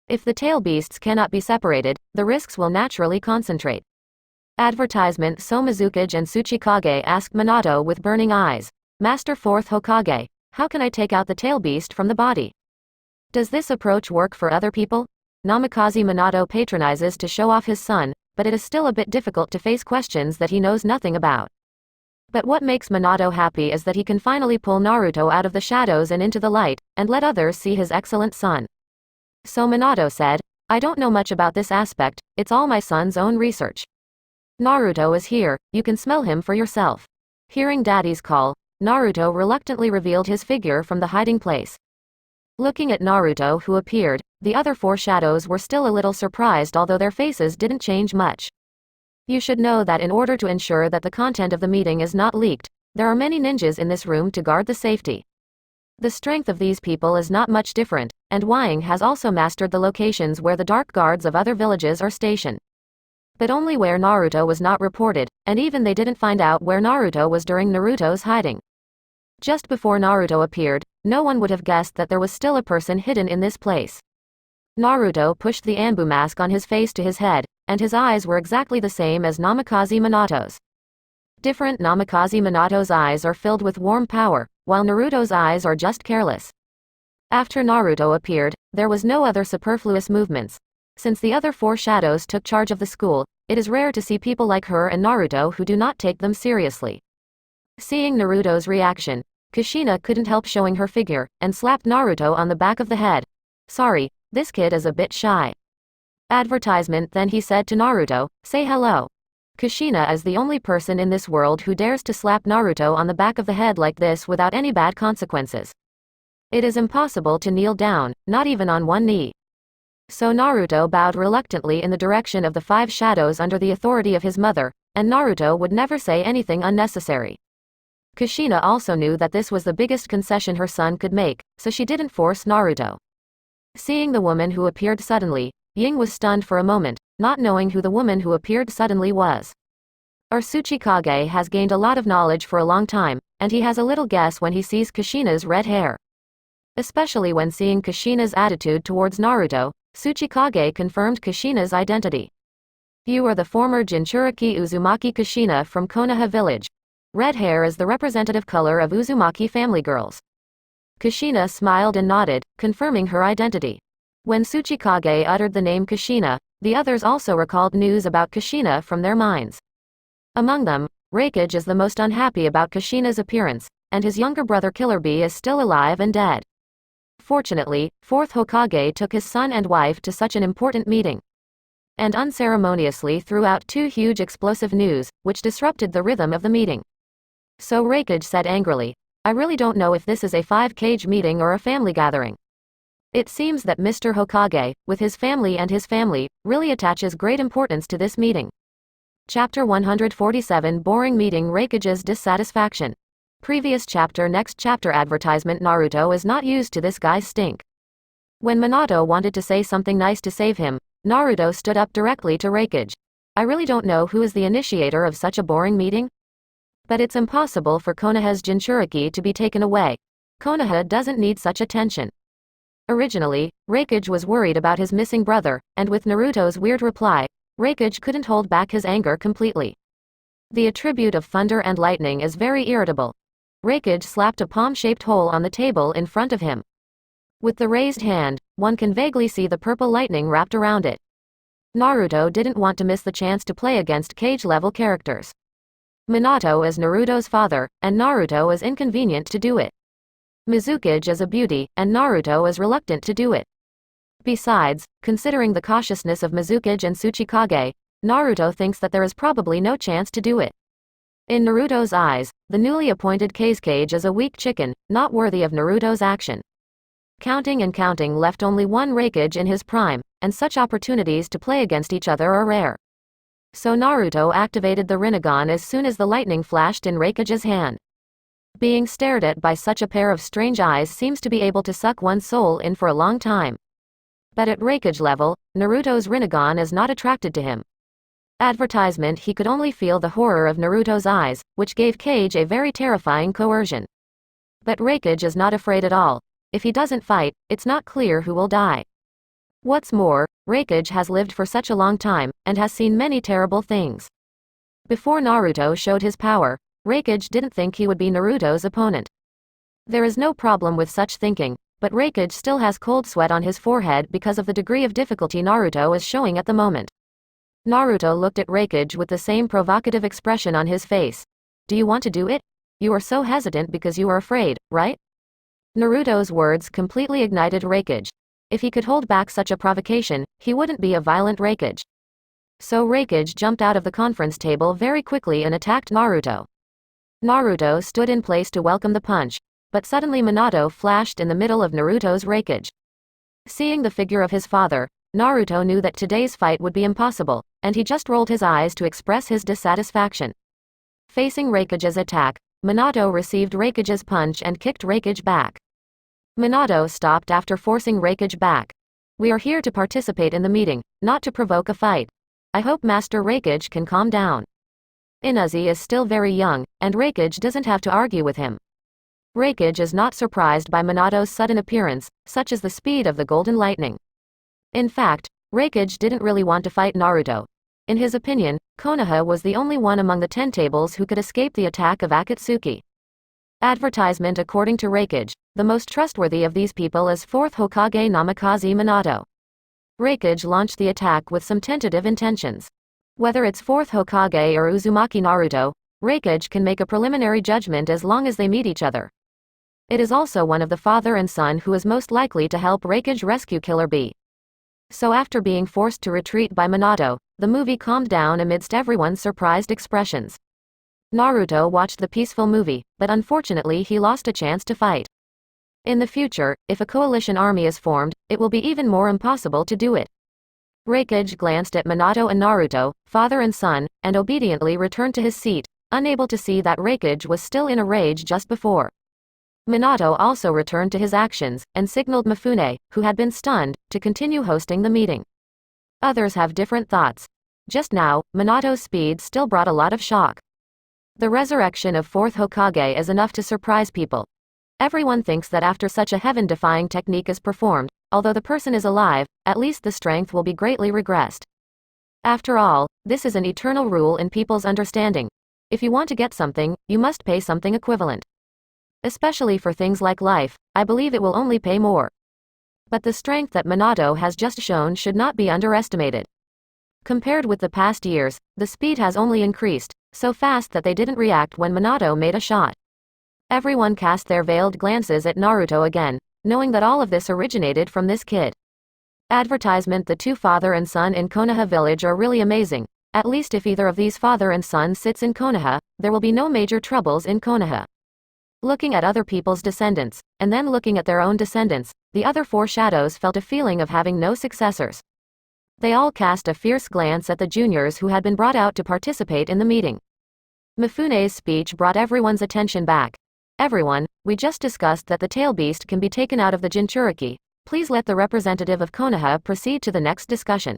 Speaker 2: If the tail beasts cannot be separated, the risks will naturally concentrate. Advertisement. So Mizukage and Tsuchikage asked Minato with burning eyes. Master 4th Hokage, how can I take out the tail beast from the body? Does this approach work for other people? Namikaze Minato patronizes to show off his son, but it is still a bit difficult to face questions that he knows nothing about. But what makes Minato happy is that he can finally pull Naruto out of the shadows and into the light, and let others see his excellent son. So Minato said, I don't know much about this aspect, it's all my son's own research. Naruto is here, you can smell him for yourself. Hearing Daddy's call, Naruto reluctantly revealed his figure from the hiding place. Looking at Naruto who appeared, the other 4 shadows were still a little surprised although their faces didn't change much. You should know that in order to ensure that the content of the meeting is not leaked, there are many ninjas in this room to guard the safety. The strength of these people is not much different, and Wang has also mastered the locations where the dark guards of other villages are stationed. But only where Naruto was not reported, and even they didn't find out where Naruto was during Naruto's hiding. Just before Naruto appeared, no one would have guessed that there was still a person hidden in this place. Naruto pushed the Anbu mask on his face to his head, and his eyes were exactly the same as Namikaze Minato's. Different. Namikaze Minato's eyes are filled with warm power, while Naruto's eyes are just careless. After Naruto appeared, there was no other superfluous movements. Since the other 4 shadows took charge of the school, it is rare to see people like her and Naruto who do not take them seriously. Seeing Naruto's reaction, Kushina couldn't help showing her figure, and slapped Naruto on the back of the head. Sorry, this kid is a bit shy. Advertisement. Then he said to Naruto, say hello. Kushina is the only person in this world who dares to slap Naruto on the back of the head like this without any bad consequences. It is impossible to kneel down, not even on one knee. So Naruto bowed reluctantly in the direction of the 5 shadows under the authority of his mother, and Naruto would never say anything unnecessary. Kushina also knew that this was the biggest concession her son could make, so she didn't force Naruto. Seeing the woman who appeared suddenly, Ying was stunned for a moment, not knowing who the woman who appeared suddenly was. Our Tsuchikage has gained a lot of knowledge for a long time, and he has a little guess when he sees Kushina's red hair. Especially when seeing Kushina's attitude towards Naruto, Tsuchikage confirmed Kushina's identity. You are the former Jinchuriki Uzumaki Kushina from Konoha village. Red hair is the representative color of Uzumaki family girls. Kushina smiled and nodded, confirming her identity. When Tsuchikage uttered the name Kushina, the others also recalled news about Kushina from their minds. Among them, Raikage is the most unhappy about Kushina's appearance, and his younger brother Killer Bee is still alive and dead. Fortunately, 4th Hokage took his son and wife to such an important meeting, and unceremoniously threw out 2 huge explosive news, which disrupted the rhythm of the meeting. So Raikage said angrily, I really don't know if this is a 5-cage meeting or a family gathering. It seems that Mr. Hokage, with his family, really attaches great importance to this meeting. Chapter 147. Boring meeting. Raikage's dissatisfaction. Previous chapter. Next chapter. Advertisement. Naruto is not used to this guy's stink. When Minato wanted to say something nice to save him, Naruto stood up directly to Raikage. I really don't know who is the initiator of such a boring meeting. But it's impossible for Konoha's Jinchuriki to be taken away. Konoha doesn't need such attention. Originally, Raikage was worried about his missing brother, and with Naruto's weird reply, Raikage couldn't hold back his anger completely. The attribute of thunder and lightning is very irritable. Raikage slapped a palm-shaped hole on the table in front of him. With the raised hand, one can vaguely see the purple lightning wrapped around it. Naruto didn't want to miss the chance to play against cage-level characters. Minato is Naruto's father, and Naruto is inconvenient to do it. Mizukage is a beauty, and Naruto is reluctant to do it. Besides, considering the cautiousness of Mizukage and Tsuchikage, Naruto thinks that there is probably no chance to do it. In Naruto's eyes, the newly appointed Kage is a weak chicken, not worthy of Naruto's action. Counting and counting left only one Raikage in his prime, and such opportunities to play against each other are rare. So Naruto activated the Rinnegan as soon as the lightning flashed in Raikage's hand. Being stared at by such a pair of strange eyes seems to be able to suck one's soul in for a long time. But at Raikage level, Naruto's Rinnegan is not attracted to him. Advertisement. He could only feel the horror of Naruto's eyes, which gave Kage a very terrifying coercion. But Raikage is not afraid at all. If he doesn't fight, it's not clear who will die. What's more, Raikage has lived for such a long time, and has seen many terrible things. Before Naruto showed his power, Raikage didn't think he would be Naruto's opponent. There is no problem with such thinking, but Raikage still has cold sweat on his forehead because of the degree of difficulty Naruto is showing at the moment. Naruto looked at Raikage with the same provocative expression on his face. Do you want to do it? You are so hesitant because you are afraid, right? Naruto's words completely ignited Raikage. If he could hold back such a provocation, he wouldn't be a violent Raikage. So Raikage jumped out of the conference table very quickly and attacked Naruto. Naruto stood in place to welcome the punch, but suddenly Minato flashed in the middle of Naruto's Raikage. Seeing the figure of his father, Naruto knew that today's fight would be impossible, and he just rolled his eyes to express his dissatisfaction. Facing Raikage's attack, Minato received Raikage's punch and kicked Raikage back. Minato stopped after forcing Raikage back. We are here to participate in the meeting, not to provoke a fight. I hope Master Raikage can calm down. Inuzi is still very young, and Raikage doesn't have to argue with him. Raikage is not surprised by Minato's sudden appearance, such as the speed of the golden lightning. In fact, Raikage didn't really want to fight Naruto. In his opinion, Konoha was the only one among the 10 tables who could escape the attack of Akatsuki. Advertisement. According to Raikage, the most trustworthy of these people is 4th Hokage Namikaze Minato. Raikage launched the attack with some tentative intentions. Whether it's 4th Hokage or Uzumaki Naruto, Raikage can make a preliminary judgment as long as they meet each other. It is also one of the father and son who is most likely to help Raikage rescue Killer Bee. So after being forced to retreat by Minato, the movie calmed down amidst everyone's surprised expressions. Naruto watched the peaceful movie, but unfortunately he lost a chance to fight. In the future, if a coalition army is formed, it will be even more impossible to do it. Raikage glanced at Minato and Naruto, father and son, and obediently returned to his seat, unable to see that Raikage was still in a rage just before. Minato also returned to his actions, and signaled Mifune, who had been stunned, to continue hosting the meeting. Others have different thoughts. Just now, Minato's speed still brought a lot of shock. The resurrection of 4th Hokage is enough to surprise people. Everyone thinks that after such a heaven-defying technique is performed, although the person is alive, at least the strength will be greatly regressed. After all, this is an eternal rule in people's understanding. If you want to get something, you must pay something equivalent. Especially for things like life, I believe it will only pay more. But the strength that Minato has just shown should not be underestimated. Compared with the past years, the speed has only increased, so fast that they didn't react when Minato made a shot. Everyone cast their veiled glances at Naruto again, knowing that all of this originated from this kid. Advertisement. The two father and son in Konoha village are really amazing. At least if either of these father and son sits in Konoha, there will be no major troubles in Konoha. Looking at other people's descendants, and then looking at their own descendants, the other four shadows felt a feeling of having no successors. They all cast a fierce glance at the juniors who had been brought out to participate in the meeting. Mifune's speech brought everyone's attention back. Everyone, we just discussed that the tail beast can be taken out of the Jinchuriki. Please let the representative of Konoha proceed to the next discussion.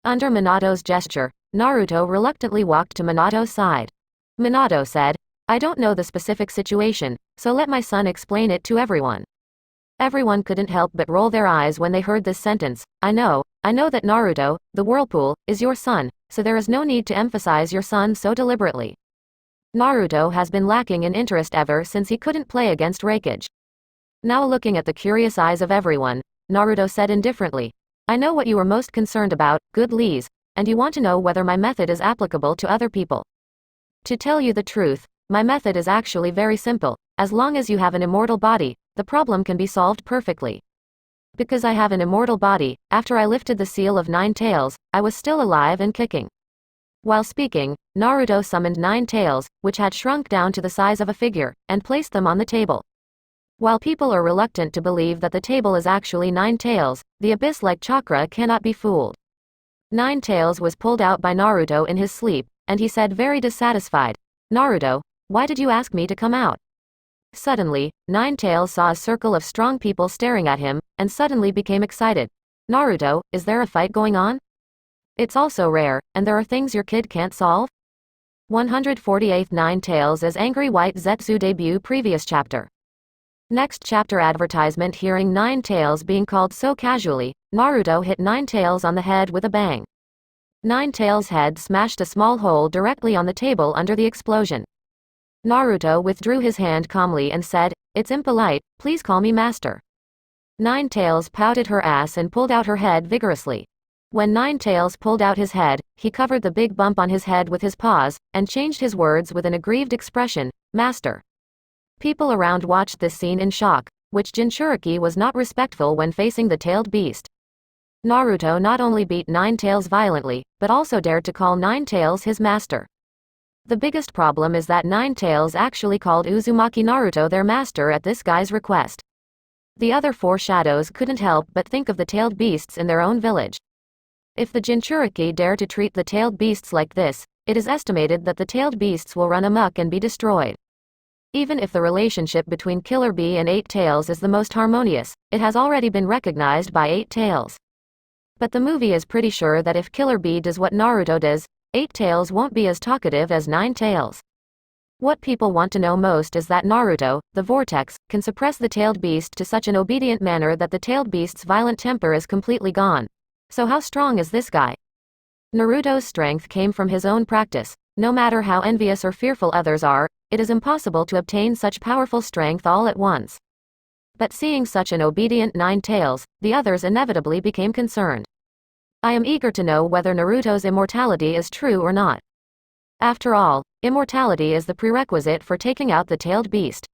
Speaker 2: Under Minato's gesture, Naruto reluctantly walked to Minato's side. Minato said, I don't know the specific situation, so let my son explain it to everyone. Everyone couldn't help but roll their eyes when they heard this sentence. I know that Naruto, the whirlpool, is your son, so there is no need to emphasize your son so deliberately. Naruto has been lacking in interest ever since he couldn't play against Raikage. Now looking at the curious eyes of everyone, Naruto said indifferently, I know what you are most concerned about, good Lees, and you want to know whether my method is applicable to other people. To tell you the truth, my method is actually very simple. As long as you have an immortal body, the problem can be solved perfectly. Because I have an immortal body, after I lifted the seal of 9 tails, I was still alive and kicking. While speaking, Naruto summoned 9 tails, which had shrunk down to the size of a figure, and placed them on the table. While people are reluctant to believe that the table is actually 9 tails, the abyss-like chakra cannot be fooled. 9 tails was pulled out by Naruto in his sleep, and he said very dissatisfied, Naruto, why did you ask me to come out? Suddenly, 9 tails saw a circle of strong people staring at him, and suddenly became excited. Naruto, is there a fight going on? It's also rare, and there are things your kid can't solve? 148 9 tails as angry white Zetsu debut. Previous chapter. Next chapter advertisement. Hearing Nine Tails being called so casually, Naruto hit Nine Tails on the head with a bang. Nine Tails' head smashed a small hole directly on the table under the explosion. Naruto withdrew his hand calmly and said, "It's impolite, please call me master." Nine Tails pouted her ass and pulled out her head vigorously. When Nine Tails pulled out his head, he covered the big bump on his head with his paws, and changed his words with an aggrieved expression, "Master." People around watched this scene in shock, which Jinchuriki was not respectful when facing the tailed beast. Naruto not only beat Nine Tails violently, but also dared to call Nine Tails his master. The biggest problem is that Nine Tails actually called Uzumaki Naruto their master at this guy's request. The other four shadows couldn't help but think of the tailed beasts in their own village. If the Jinchuriki dare to treat the tailed beasts like this, it is estimated that the tailed beasts will run amok and be destroyed. Even if the relationship between Killer Bee and Eight Tails is the most harmonious, it has already been recognized by Eight Tails. But the movie is pretty sure that if Killer Bee does what Naruto does, Eight Tails won't be as talkative as Nine Tails. What people want to know most is that Naruto, the Vortex, can suppress the tailed beast to such an obedient manner that the tailed beast's violent temper is completely gone. So how strong is this guy? Naruto's strength came from his own practice. No matter how envious or fearful others are, it is impossible to obtain such powerful strength all at once. But seeing such an obedient Nine Tails, the others inevitably became concerned. I am eager to know whether Naruto's immortality is true or not. After all, immortality is the prerequisite for taking out the tailed beast.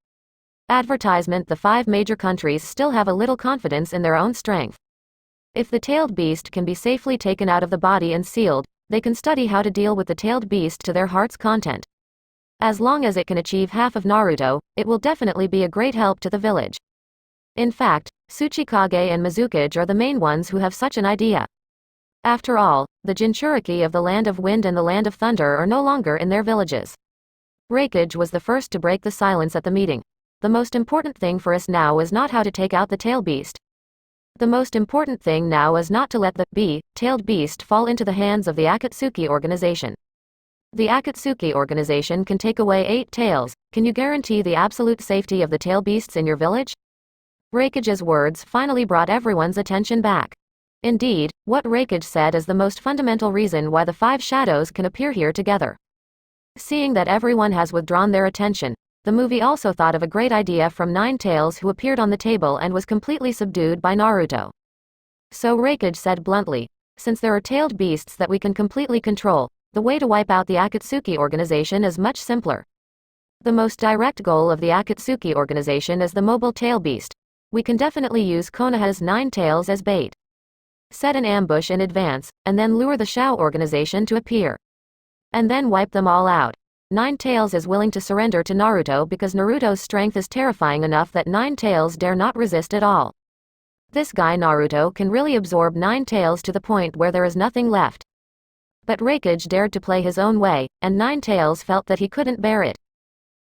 Speaker 2: Advertisement. The 5 major countries still have a little confidence in their own strength. If the tailed beast can be safely taken out of the body and sealed, they can study how to deal with the tailed beast to their heart's content. As long as it can achieve half of Naruto, it will definitely be a great help to the village. In fact, Kage and Mizukage are the main ones who have such an idea. After all, the Jinchuriki of the Land of Wind and the Land of Thunder are no longer in their villages. Raikage was the first to break the silence at the meeting. The most important thing for us now is not how to take out the tail beast. The most important thing now is not to let the tailed beast fall into the hands of the Akatsuki organization. The Akatsuki organization can take away 8 tails. Can you guarantee the absolute safety of the tail beasts in your village? Raikage's words finally brought everyone's attention back. Indeed, what Raikage said is the most fundamental reason why the 5 shadows can appear here together. Seeing that everyone has withdrawn their attention, the movie also thought of a great idea from Nine Tails, who appeared on the table and was completely subdued by Naruto. So Raikage said bluntly, "Since there are tailed beasts that we can completely control, the way to wipe out the Akatsuki organization is much simpler. The most direct goal of the Akatsuki organization is the mobile tail beast. We can definitely use Konoha's 9 tails as bait. Set an ambush in advance, and then lure the Shao organization to appear. And then wipe them all out. Nine Tails is willing to surrender to Naruto because Naruto's strength is terrifying enough that Nine Tails dare not resist at all. This guy Naruto can really absorb Nine Tails to the point where there is nothing left." But Raikage dared to play his own way, and Nine Tails felt that he couldn't bear it.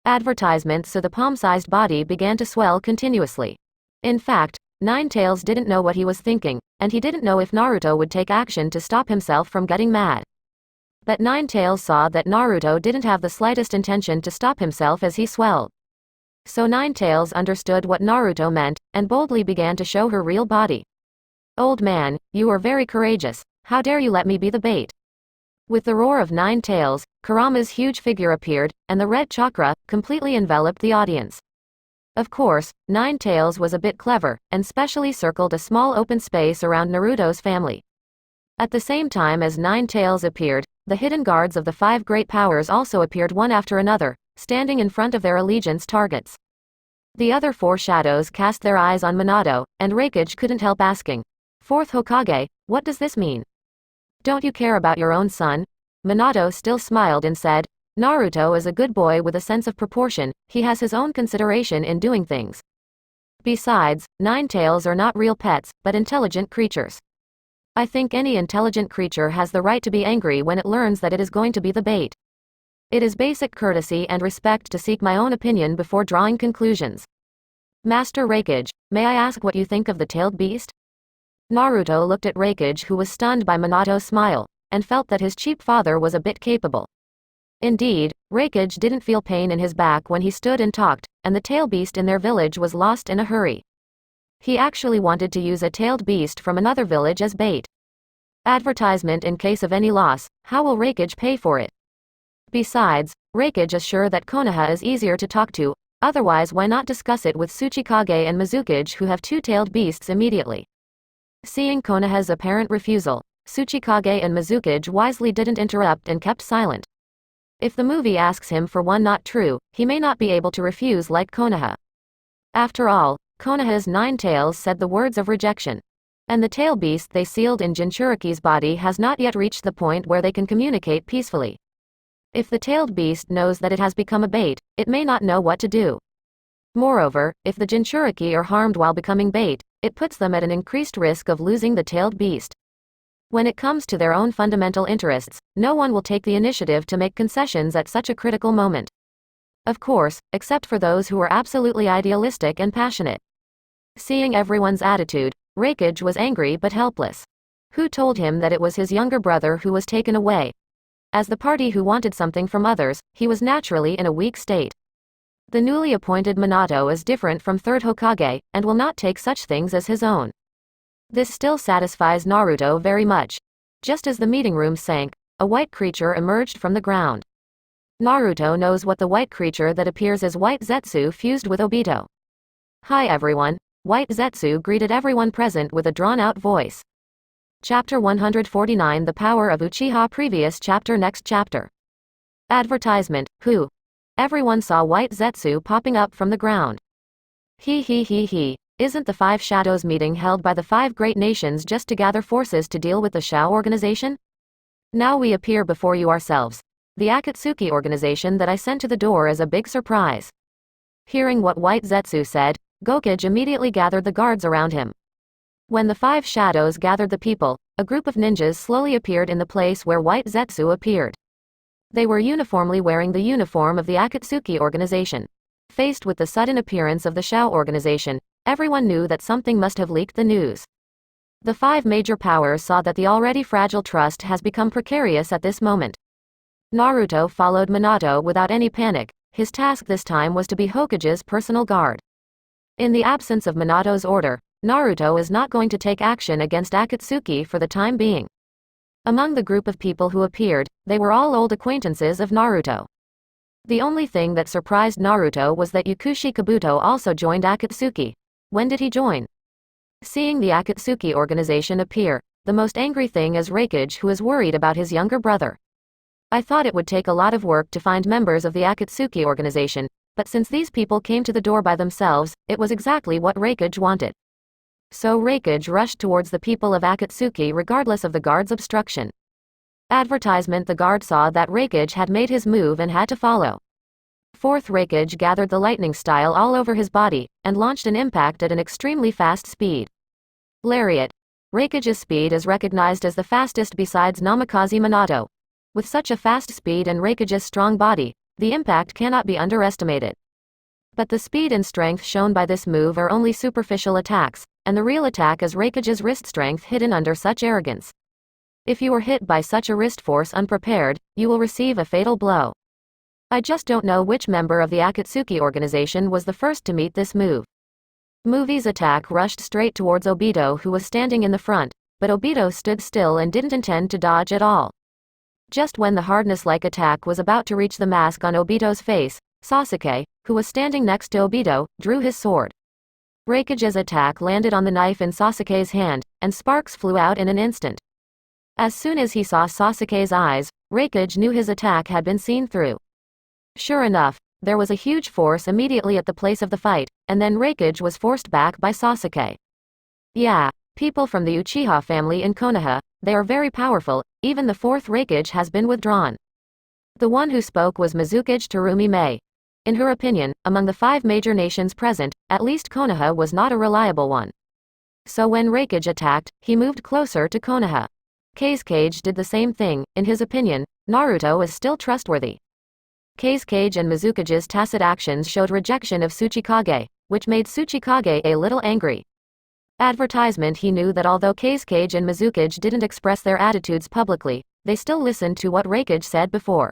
Speaker 2: Advertisement. So the palm-sized body began to swell continuously. In fact, Nine Tails didn't know what he was thinking, and he didn't know if Naruto would take action to stop himself from getting mad. But Nine Tails saw that Naruto didn't have the slightest intention to stop himself as he swelled. So Nine Tails understood what Naruto meant, and boldly began to show her real body. "Old man, you are very courageous. How dare you let me be the bait?" With the roar of Nine Tails, Kurama's huge figure appeared, and the red chakra completely enveloped the audience. Of course, Nine Tails was a bit clever, and specially circled a small open space around Naruto's family. At the same time as Nine Tails appeared, the hidden guards of the 5 great powers also appeared one after another, standing in front of their allegiance targets. The other 4 shadows cast their eyes on Minato, and Raikage couldn't help asking, "Fourth Hokage, what does this mean? Don't you care about your own son?" Minato still smiled and said, "Naruto is a good boy with a sense of proportion, he has his own consideration in doing things. Besides, Nine Tails are not real pets, but intelligent creatures. I think any intelligent creature has the right to be angry when it learns that it is going to be the bait. It is basic courtesy and respect to seek my own opinion before drawing conclusions. Master Raikage, may I ask what you think of the tailed beast?" Naruto looked at Raikage, who was stunned by Minato's smile, and felt that his cheap father was a bit capable. Indeed, Raikage didn't feel pain in his back when he stood and talked, and the tail beast in their village was lost in a hurry. He actually wanted to use a tailed beast from another village as bait. Advertisement in case of any loss, how will Raikage pay for it? Besides, Raikage is sure that Konoha is easier to talk to, otherwise why not discuss it with Kage and Mizukage, who have two-tailed beasts immediately. Seeing Konoha's apparent refusal, Kage and Mizukage wisely didn't interrupt and kept silent. If the movie asks him for one not true, he may not be able to refuse like Konoha. After all, Konoha's 9 tails said the words of rejection. And the tail beast they sealed in Jinchuriki's body has not yet reached the point where they can communicate peacefully. If the tailed beast knows that it has become a bait, it may not know what to do. Moreover, if the Jinchuriki are harmed while becoming bait, it puts them at an increased risk of losing the tailed beast. When it comes to their own fundamental interests, no one will take the initiative to make concessions at such a critical moment. Of course, except for those who are absolutely idealistic and passionate. Seeing everyone's attitude, Raikage was angry but helpless. Who told him that it was his younger brother who was taken away? As the party who wanted something from others, he was naturally in a weak state. The newly appointed Minato is different from third Hokage, and will not take such things as his own. This still satisfies Naruto very much. Just as the meeting room sank, a white creature emerged from the ground. Naruto knows what the white creature that appears as White Zetsu fused with Obito. Hi everyone, White Zetsu greeted everyone present with a drawn-out voice. Chapter 149 The Power of Uchiha. Previous chapter. Next chapter. Advertisement. Who? Everyone saw White Zetsu popping up from the ground. He. Isn't the Five Shadows meeting held by the 5 great nations just to gather forces to deal with the Shao organization? Now we appear before you ourselves. The Akatsuki organization that I sent to the door is a big surprise. Hearing what White Zetsu said, Hokage immediately gathered the guards around him. When the 5 shadows gathered the people, a group of ninjas slowly appeared in the place where White Zetsu appeared. They were uniformly wearing the uniform of the Akatsuki organization. Faced with the sudden appearance of the Shao organization, everyone knew that something must have leaked the news. The 5 major powers saw that the already fragile trust has become precarious at this moment. Naruto followed Minato without any panic. His task this time was to be Hokage's personal guard. In the absence of Minato's order, Naruto is not going to take action against Akatsuki for the time being. Among the group of people who appeared, they were all old acquaintances of Naruto. The only thing that surprised Naruto was that Yakushi Kabuto also joined Akatsuki. When did he join? Seeing the Akatsuki organization appear, the most angry thing is Raikage, who is worried about his younger brother. I thought it would take a lot of work to find members of the Akatsuki organization, but since these people came to the door by themselves, it was exactly what Raikage wanted. So Raikage rushed towards the people of Akatsuki regardless of the guard's obstruction. Advertisement. The guard saw that Raikage had made his move and had to follow. Fourth Raikage gathered the lightning style all over his body, and launched an impact at an extremely fast speed. Lariat. Raikage's speed is recognized as the fastest besides Namikaze Minato. With such a fast speed and Raikage's strong body, the impact cannot be underestimated. But the speed and strength shown by this move are only superficial attacks, and the real attack is Raikage's wrist strength hidden under such arrogance. If you are hit by such a wrist force unprepared, you will receive a fatal blow. I just don't know which member of the Akatsuki organization was the first to meet this move. Movie's attack rushed straight towards Obito, who was standing in the front, but Obito stood still and didn't intend to dodge at all. Just when the hardness-like attack was about to reach the mask on Obito's face, Sasuke, who was standing next to Obito, drew his sword. Raikage's attack landed on the knife in Sasuke's hand, and sparks flew out in an instant. As soon as he saw Sasuke's eyes, Raikage knew his attack had been seen through. Sure enough, there was a huge force immediately at the place of the fight, and then Raikage was forced back by Sasuke. Yeah, people from the Uchiha family in Konoha, they are very powerful. Even the 4th Raikage has been withdrawn. The one who spoke was Mizukage Terumi Mei. In her opinion, among the 5 major nations present, at least Konoha was not a reliable one. So when Raikage attacked, he moved closer to Konoha. Kage did the same thing. In his opinion, Naruto is still trustworthy. Kage and Mizukage's tacit actions showed rejection of Kage, which made Kage a little angry. Advertisement. He knew that although Kage and Mizukage didn't express their attitudes publicly, they still listened to what Raikage said before.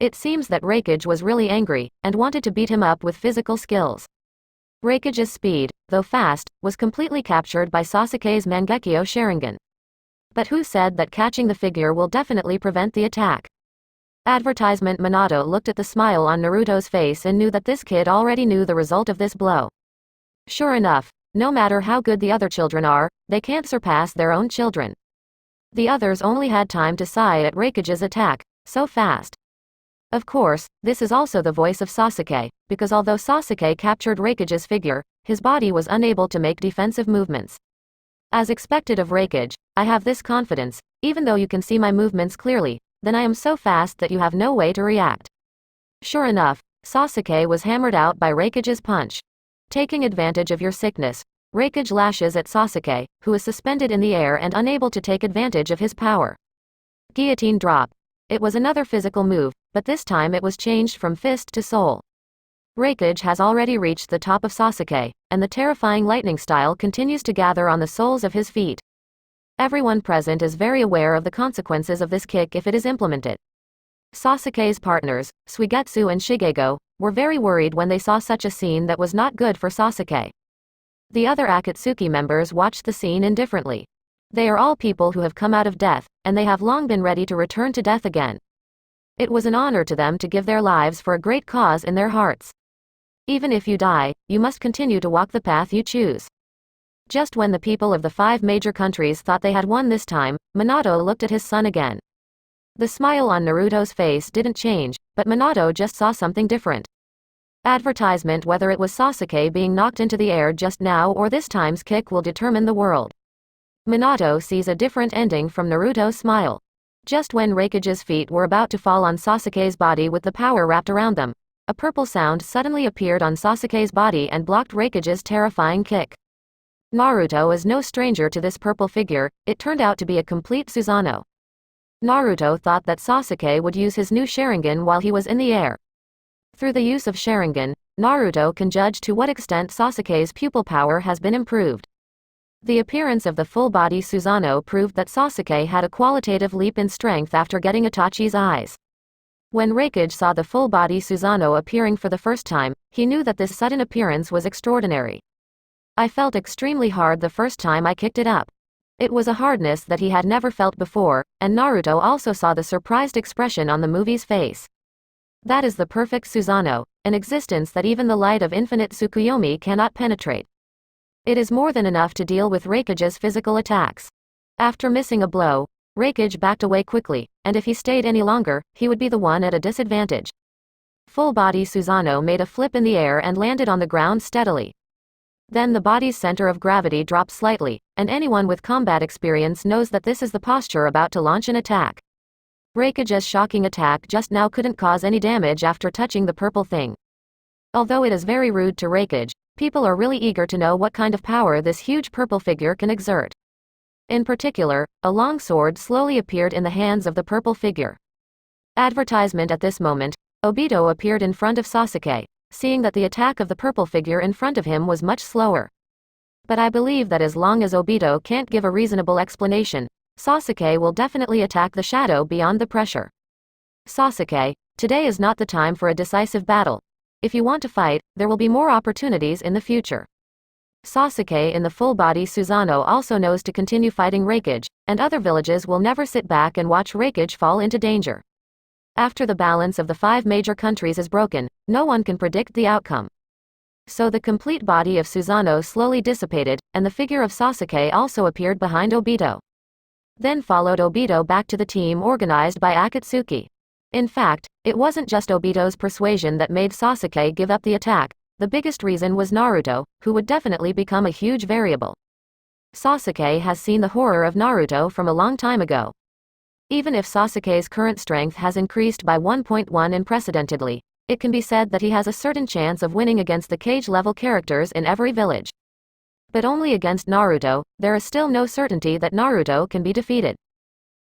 Speaker 2: It seems that Raikage was really angry, and wanted to beat him up with physical skills. Raikage's speed, though fast, was completely captured by Sasuke's Mangekyo Sharingan. But who said that catching the figure will definitely prevent the attack? Advertisement. Minato looked at the smile on Naruto's face and knew that this kid already knew the result of this blow. Sure enough, no matter how good the other children are, they can't surpass their own children. The others only had time to sigh at Raikage's attack, so fast. Of course, this is also the voice of Sasuke, because although Sasuke captured Raikage's figure, his body was unable to make defensive movements. As expected of Raikage, I have this confidence, even though you can see my movements clearly, then I am so fast that you have no way to react. Sure enough, Sasuke was hammered out by Raikage's punch. Taking advantage of your sickness, Raikage lashes at Sasuke, who is suspended in the air and unable to take advantage of his power. Guillotine drop. It was another physical move, but this time it was changed from fist to soul. Raikage has already reached the top of Sasuke, and the terrifying lightning style continues to gather on the soles of his feet. Everyone present is very aware of the consequences of this kick if it is implemented. Sasuke's partners, Suigetsu and Shigego, were very worried when they saw such a scene that was not good for Sasuke. The other Akatsuki members watched the scene indifferently. They are all people who have come out of death, and they have long been ready to return to death again. It was an honor to them to give their lives for a great cause in their hearts. Even if you die, you must continue to walk the path you choose. Just when the people of the 5 major countries thought they had won this time, Minato looked at his son again. The smile on Naruto's face didn't change, but Minato just saw something different. Advertisement. Whether it was Sasuke being knocked into the air just now or this time's kick will determine the world. Minato sees a different ending from Naruto's smile. Just when Raikage's feet were about to fall on Sasuke's body with the power wrapped around them, a purple sound suddenly appeared on Sasuke's body and blocked Raikage's terrifying kick. Naruto is no stranger to this purple figure. It turned out to be a complete Susanoo. Naruto thought that Sasuke would use his new Sharingan while he was in the air. Through the use of Sharingan, Naruto can judge to what extent Sasuke's pupil power has been improved. The appearance of the full-body Susanoo proved that Sasuke had a qualitative leap in strength after getting Itachi's eyes. When Raikage saw the full-body Susanoo appearing for the first time, he knew that this sudden appearance was extraordinary. I felt extremely hard the first time I kicked it up. It was a hardness that he had never felt before, and Naruto also saw the surprised expression on the movie's face. That is the perfect Susanoo, an existence that even the light of infinite Tsukuyomi cannot penetrate. It is more than enough to deal with Raikage's physical attacks. After missing a blow, Raikage backed away quickly, and if he stayed any longer, he would be the one at a disadvantage. Full-body Susanoo made a flip in the air and landed on the ground steadily. Then the body's center of gravity dropped slightly, and anyone with combat experience knows that this is the posture about to launch an attack. Raikage's shocking attack just now couldn't cause any damage after touching the purple thing. Although it is very rude to Raikage, people are really eager to know what kind of power this huge purple figure can exert. In particular, a long sword slowly appeared in the hands of the purple figure. Advertisement. At this moment, Obito appeared in front of Sasuke, seeing that the attack of the purple figure in front of him was much slower. But I believe that as long as Obito can't give a reasonable explanation, Sasuke will definitely attack the shadow beyond the pressure. Sasuke, today is not the time for a decisive battle. If you want to fight, there will be more opportunities in the future. Sasuke in the full-body Susanoo also knows to continue fighting Raikage, and other villages will never sit back and watch Raikage fall into danger. After the balance of the 5 major countries is broken, no one can predict the outcome. So the complete body of Susanoo slowly dissipated, and the figure of Sasuke also appeared behind Obito. Then followed Obito back to the team organized by Akatsuki. In fact, it wasn't just Obito's persuasion that made Sasuke give up the attack. The biggest reason was Naruto, who would definitely become a huge variable. Sasuke has seen the horror of Naruto from a long time ago. Even if Sasuke's current strength has increased by 1.1 unprecedentedly, it can be said that he has a certain chance of winning against the Kage-level characters in every village. But only against Naruto, there is still no certainty that Naruto can be defeated.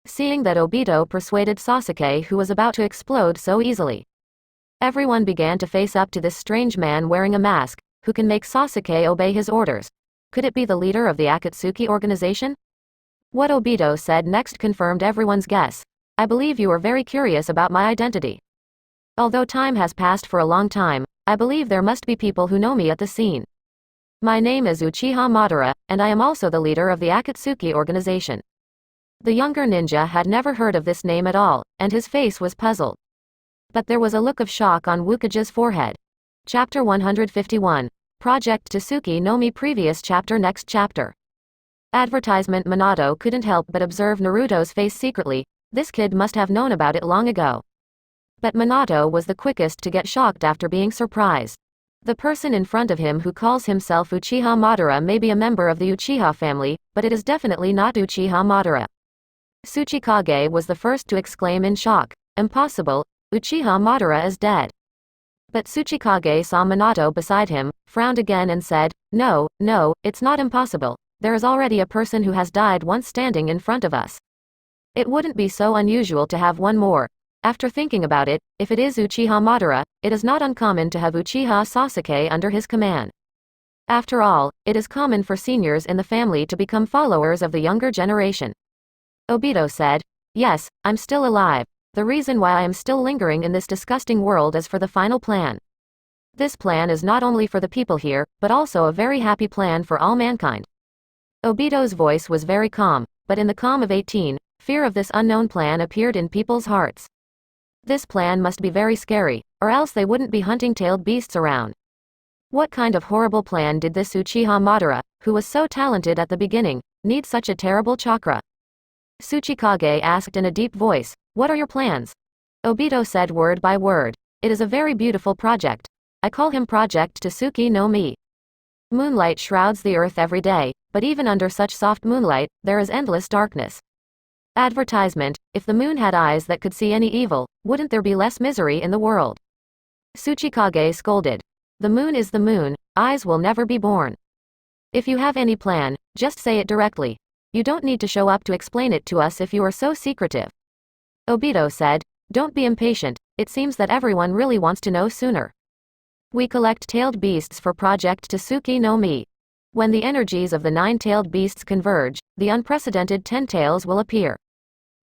Speaker 2: Seeing that Obito persuaded Sasuke, who was about to explode so easily, everyone began to face up to this strange man wearing a mask, who can make Sasuke obey his orders. Could it be the leader of the Akatsuki organization? What Obito said next confirmed everyone's guess. I believe you are very curious about my identity. Although time has passed for a long time, I believe there must be people who know me at the scene. My name is Uchiha Madara, and I am also the leader of the Akatsuki organization. The younger ninja had never heard of this name at all, and his face was puzzled. But there was a look of shock on Wukage's forehead. Chapter 151. Project Tsuki no Mi. Previous chapter. Next chapter. Advertisement. Minato couldn't help but observe Naruto's face secretly. This kid must have known about it long ago. But Minato was the quickest to get shocked after being surprised. The person in front of him who calls himself Uchiha Madara may be a member of the Uchiha family, but it is definitely not Uchiha Madara. Kage was the first to exclaim in shock. Impossible, Uchiha Madara is dead. But Kage saw Minato beside him, frowned again and said, No, it's not impossible. There is already a person who has died once standing in front of us. It wouldn't be so unusual to have one more. After thinking about it, if it is Uchiha Madara, it is not uncommon to have Uchiha Sasuke under his command. After all, it is common for seniors in the family to become followers of the younger generation. Obito said, Yes, I'm still alive. The reason why I am still lingering in this disgusting world is for the final plan. This plan is not only for the people here, but also a very happy plan for all mankind. Obito's voice was very calm, but in the calm of 18, fear of this unknown plan appeared in people's hearts. This plan must be very scary, or else they wouldn't be hunting tailed beasts around. What kind of horrible plan did this Uchiha Madara, who was so talented at the beginning, need such a terrible chakra? Kage asked in a deep voice, What are your plans? Obito said word by word, It is a very beautiful project. I call him Project Tsuki no Mi. Moonlight shrouds the earth every day, but even under such soft moonlight, there is endless darkness. Advertisement, if the moon had eyes that could see any evil, wouldn't there be less misery in the world? Kage scolded. The moon is the moon, eyes will never be born. If you have any plan, just say it directly. You don't need to show up to explain it to us if you are so secretive. Obito said, Don't be impatient, it seems that everyone really wants to know sooner. We collect tailed beasts for Project Tsuki no Mi. When the energies of the 9-tailed beasts converge, the unprecedented 10 tails will appear.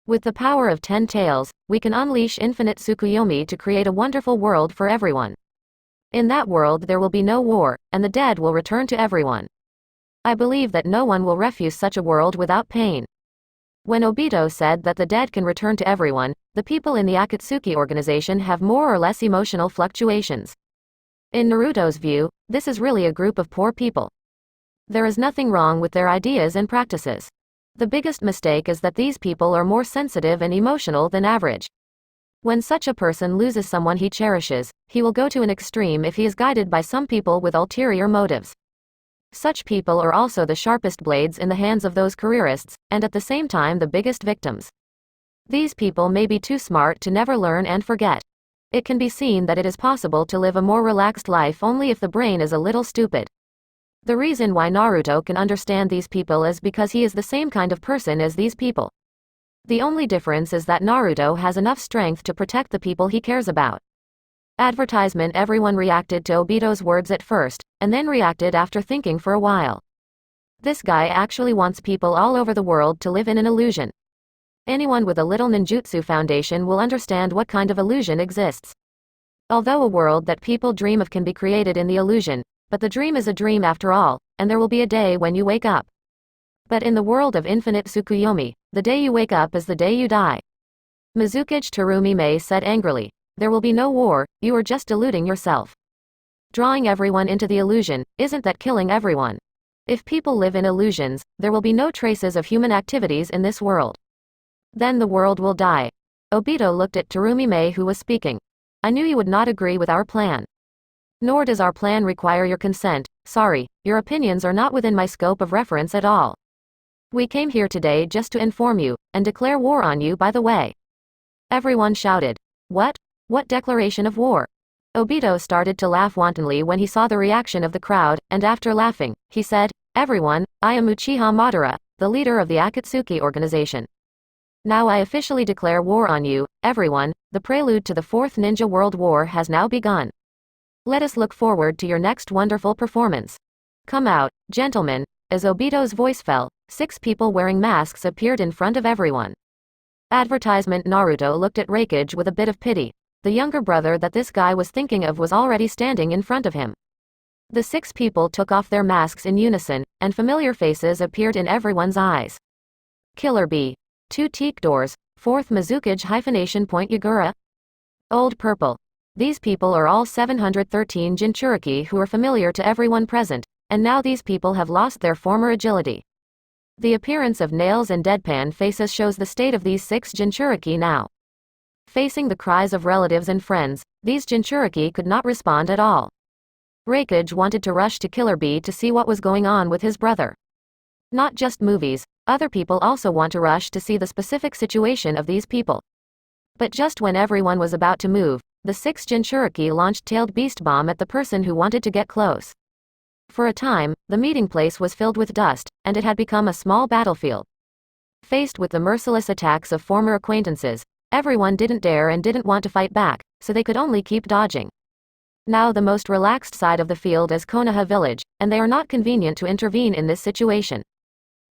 Speaker 2: With the power of 10 tails, we can unleash infinite Tsukuyomi to create a wonderful world for everyone. In that world there will be no war, and the dead will return to everyone. I believe that no one will refuse such a world without pain. When Obito said that the dead can return to everyone, the people in the Akatsuki organization have more or less emotional fluctuations. In Naruto's view, this is really a group of poor people. There is nothing wrong with their ideas and practices. The biggest mistake is that these people are more sensitive and emotional than average. When such a person loses someone he cherishes, he will go to an extreme if he is guided by some people with ulterior motives. Such people are also the sharpest blades in the hands of those careerists, and at the same time the biggest victims. These people may be too smart to never learn and forget. It can be seen that it is possible to live a more relaxed life only if the brain is a little stupid. The reason why Naruto can understand these people is because he is the same kind of person as these people. The only difference is that Naruto has enough strength to protect the people he cares about. Advertisement. Everyone reacted to Obito's words at first, and then reacted after thinking for a while. This guy actually wants people all over the world to live in an illusion. Anyone with a little ninjutsu foundation will understand what kind of illusion exists. Although a world that people dream of can be created in the illusion, but the dream is a dream after all, and there will be a day when you wake up. But in the world of infinite Tsukuyomi, the day you wake up is the day you die. Mizukage Terumi said angrily, There will be no war, you are just deluding yourself. Drawing everyone into the illusion, isn't that killing everyone? If people live in illusions, there will be no traces of human activities in this world. Then the world will die. Obito looked at Terumi who was speaking. I knew you would not agree with our plan. Nor does our plan require your consent, sorry, your opinions are not within my scope of reference at all. We came here today just to inform you, and declare war on you by the way. Everyone shouted. What? What declaration of war? Obito started to laugh wantonly when he saw the reaction of the crowd, and after laughing, he said, Everyone, I am Uchiha Madara, the leader of the Akatsuki organization. Now I officially declare war on you, everyone, the prelude to the Fourth Ninja World War has now begun. Let us look forward to your next wonderful performance. Come out, gentlemen. As Obito's voice fell, 6 people wearing masks appeared in front of everyone. Advertisement. Naruto looked at Raikage with a bit of pity. the younger brother that this guy was thinking of was already standing in front of him. The 6 people took off their masks in unison, and familiar faces appeared in everyone's eyes. Killer Bee. 2 teak doors, 4th Mizukage hyphenation point Yagura. Old Purple. These people are all 713 Jinchuriki who are familiar to everyone present, and now these people have lost their former agility. The appearance of nails and deadpan faces shows the state of these 6 Jinchuriki now. Facing the cries of relatives and friends, these Jinchuriki could not respond at all. Raikage wanted to rush to Killer Bee to see what was going on with his brother. Not just movies, other people also want to rush to see the specific situation of these people. But just when everyone was about to move, the 6 Jinchuriki launched Tailed Beast Bomb at the person who wanted to get close. For a time, the meeting place was filled with dust, and it had become a small battlefield. Faced with the merciless attacks of former acquaintances, everyone didn't dare and didn't want to fight back, so they could only keep dodging. Now the most relaxed side of the field is Konoha village, and they are not convenient to intervene in this situation.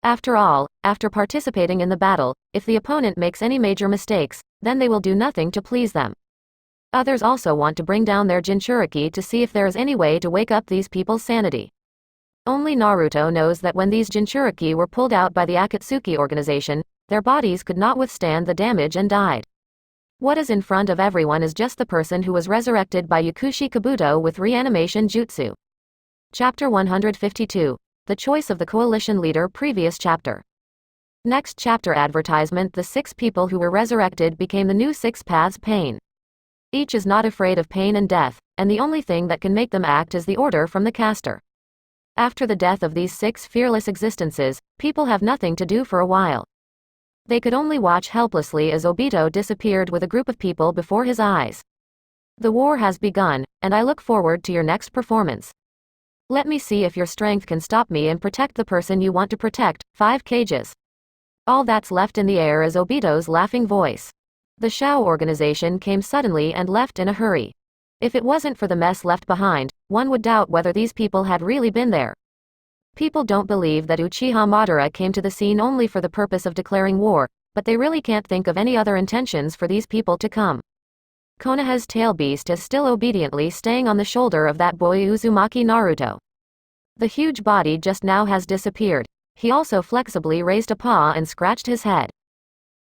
Speaker 2: After all, after participating in the battle, if the opponent makes any major mistakes, then they will do nothing to please them. Others also want to bring down their Jinchuriki to see if there is any way to wake up these people's sanity. Only Naruto knows that when these Jinchuriki were pulled out by the Akatsuki organization, their bodies could not withstand the damage and died. What is in front of everyone is just the person who was resurrected by Yakushi Kabuto with reanimation jutsu. Chapter 152. The choice of the coalition leader. Previous chapter. Next chapter advertisement. The 6 people who were resurrected became the new 6 paths pain. Each is not afraid of pain and death, and the only thing that can make them act is the order from the caster. After the death of these 6 fearless existences, people have nothing to do for a while. They could only watch helplessly as Obito disappeared with a group of people before his eyes. The war has begun, and I look forward to your next performance. Let me see if your strength can stop me and protect the person you want to protect. 5 cages. All that's left in the air is Obito's laughing voice. The Shao organization came suddenly and left in a hurry. If it wasn't for the mess left behind, one would doubt whether these people had really been there. People don't believe that Uchiha Madara came to the scene only for the purpose of declaring war, but they really can't think of any other intentions for these people to come. Konoha's tail beast is still obediently staying on the shoulder of that boy Uzumaki Naruto. The huge body just now has disappeared. He also flexibly raised a paw and scratched his head.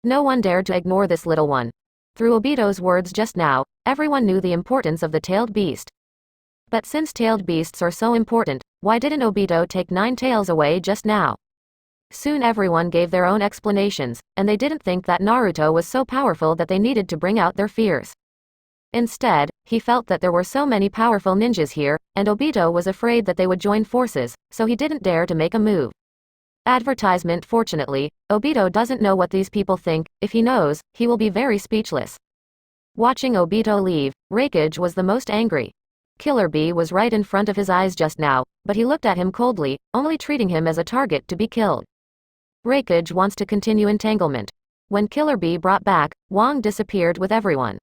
Speaker 2: No one dared to ignore this little one. Through Obito's words just now, everyone knew the importance of the tailed beast. But since tailed beasts are so important, why didn't Obito take 9 tails away just now? Soon everyone gave their own explanations, and they didn't think that Naruto was so powerful that they needed to bring out their fears. Instead, he felt that there were so many powerful ninjas here, and Obito was afraid that they would join forces, so he didn't dare to make a move. Advertisement. Fortunately, Obito doesn't know what these people think. If he knows, he will be very speechless. Watching Obito leave, Raikage was the most angry. Killer Bee was right in front of his eyes just now, but he looked at him coldly, only treating him as a target to be killed. Raikage wants to continue entanglement. When Killer Bee brought back, Wong disappeared with everyone.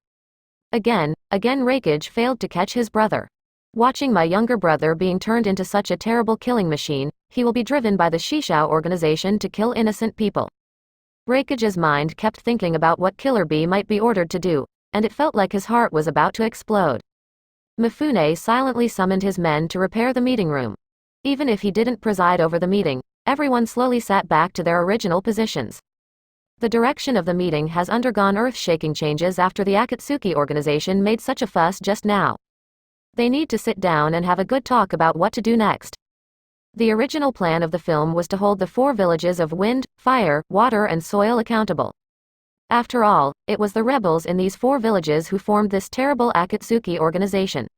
Speaker 2: Again Raikage failed to catch his brother. Watching my younger brother being turned into such a terrible killing machine, he will be driven by the Shishao organization to kill innocent people. Raikage's mind kept thinking about what Killer Bee might be ordered to do, and it felt like his heart was about to explode. Mifune silently summoned his men to repair the meeting room. Even if he didn't preside over the meeting, everyone slowly sat back to their original positions. The direction of the meeting has undergone earth-shaking changes after the Akatsuki organization made such a fuss just now. They need to sit down and have a good talk about what to do next. The original plan of the film was to hold the 4 villages of wind, fire, water and soil accountable. After all, it was the rebels in these 4 villages who formed this terrible Akatsuki organization.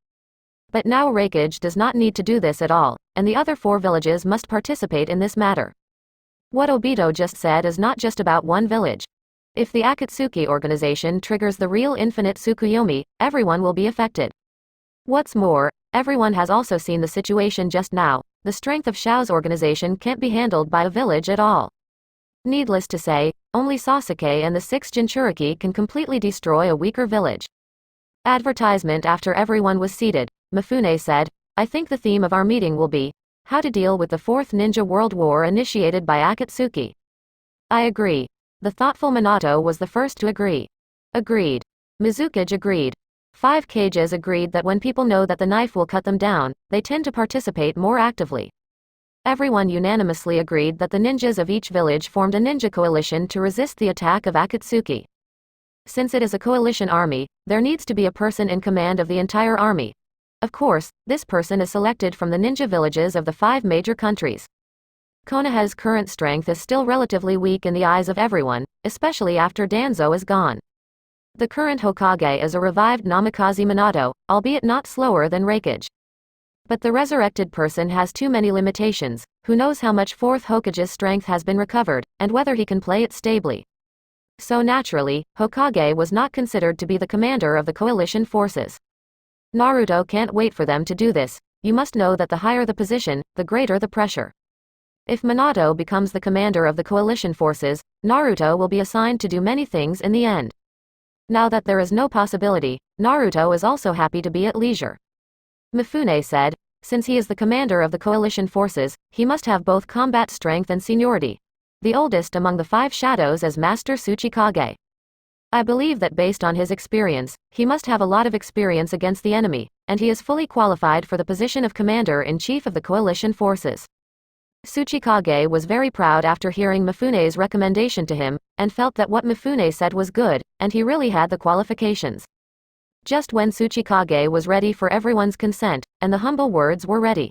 Speaker 2: But now Raikage does not need to do this at all, and the other 4 villages must participate in this matter. What Obito just said is not just about one village. If the Akatsuki organization triggers the real infinite Tsukuyomi, everyone will be affected. What's more, everyone has also seen the situation just now. The strength of Shao's organization can't be handled by a village at all. Needless to say, only Sasuke and the 6 Jinchuriki can completely destroy a weaker village. Advertisement. After everyone was seated, Mifune said, "I think the theme of our meeting will be how to deal with the 4th Ninja World War initiated by Akatsuki." I agree. The thoughtful Minato was the first to agree. Agreed. Mizukage agreed. 5 Kages agreed that when people know that the knife will cut them down, they tend to participate more actively. Everyone unanimously agreed that the ninjas of each village formed a ninja coalition to resist the attack of Akatsuki. Since it is a coalition army, there needs to be a person in command of the entire army. Of course, this person is selected from the ninja villages of the 5 major countries. Konoha's current strength is still relatively weak in the eyes of everyone, especially after Danzo is gone. The current Hokage is a revived Namikaze Minato, albeit not slower than Raikage. But the resurrected person has too many limitations. Who knows how much 4th Hokage's strength has been recovered, and whether he can play it stably. So naturally, Hokage was not considered to be the commander of the coalition forces. Naruto can't wait for them to do this. You must know that the higher the position, the greater the pressure. If Minato becomes the commander of the coalition forces, Naruto will be assigned to do many things in the end. Now that there is no possibility, Naruto is also happy to be at leisure. Mifune said, since he is the commander of the coalition forces, he must have both combat strength and seniority. The oldest among the 5 shadows is Master Tsuchikage. I believe that based on his experience, he must have a lot of experience against the enemy, and he is fully qualified for the position of commander-in-chief of the coalition forces. Tsuchikage was very proud after hearing Mifune's recommendation to him, and felt that what Mifune said was good, and he really had the qualifications. Just when Tsuchikage was ready for everyone's consent, and the humble words were ready,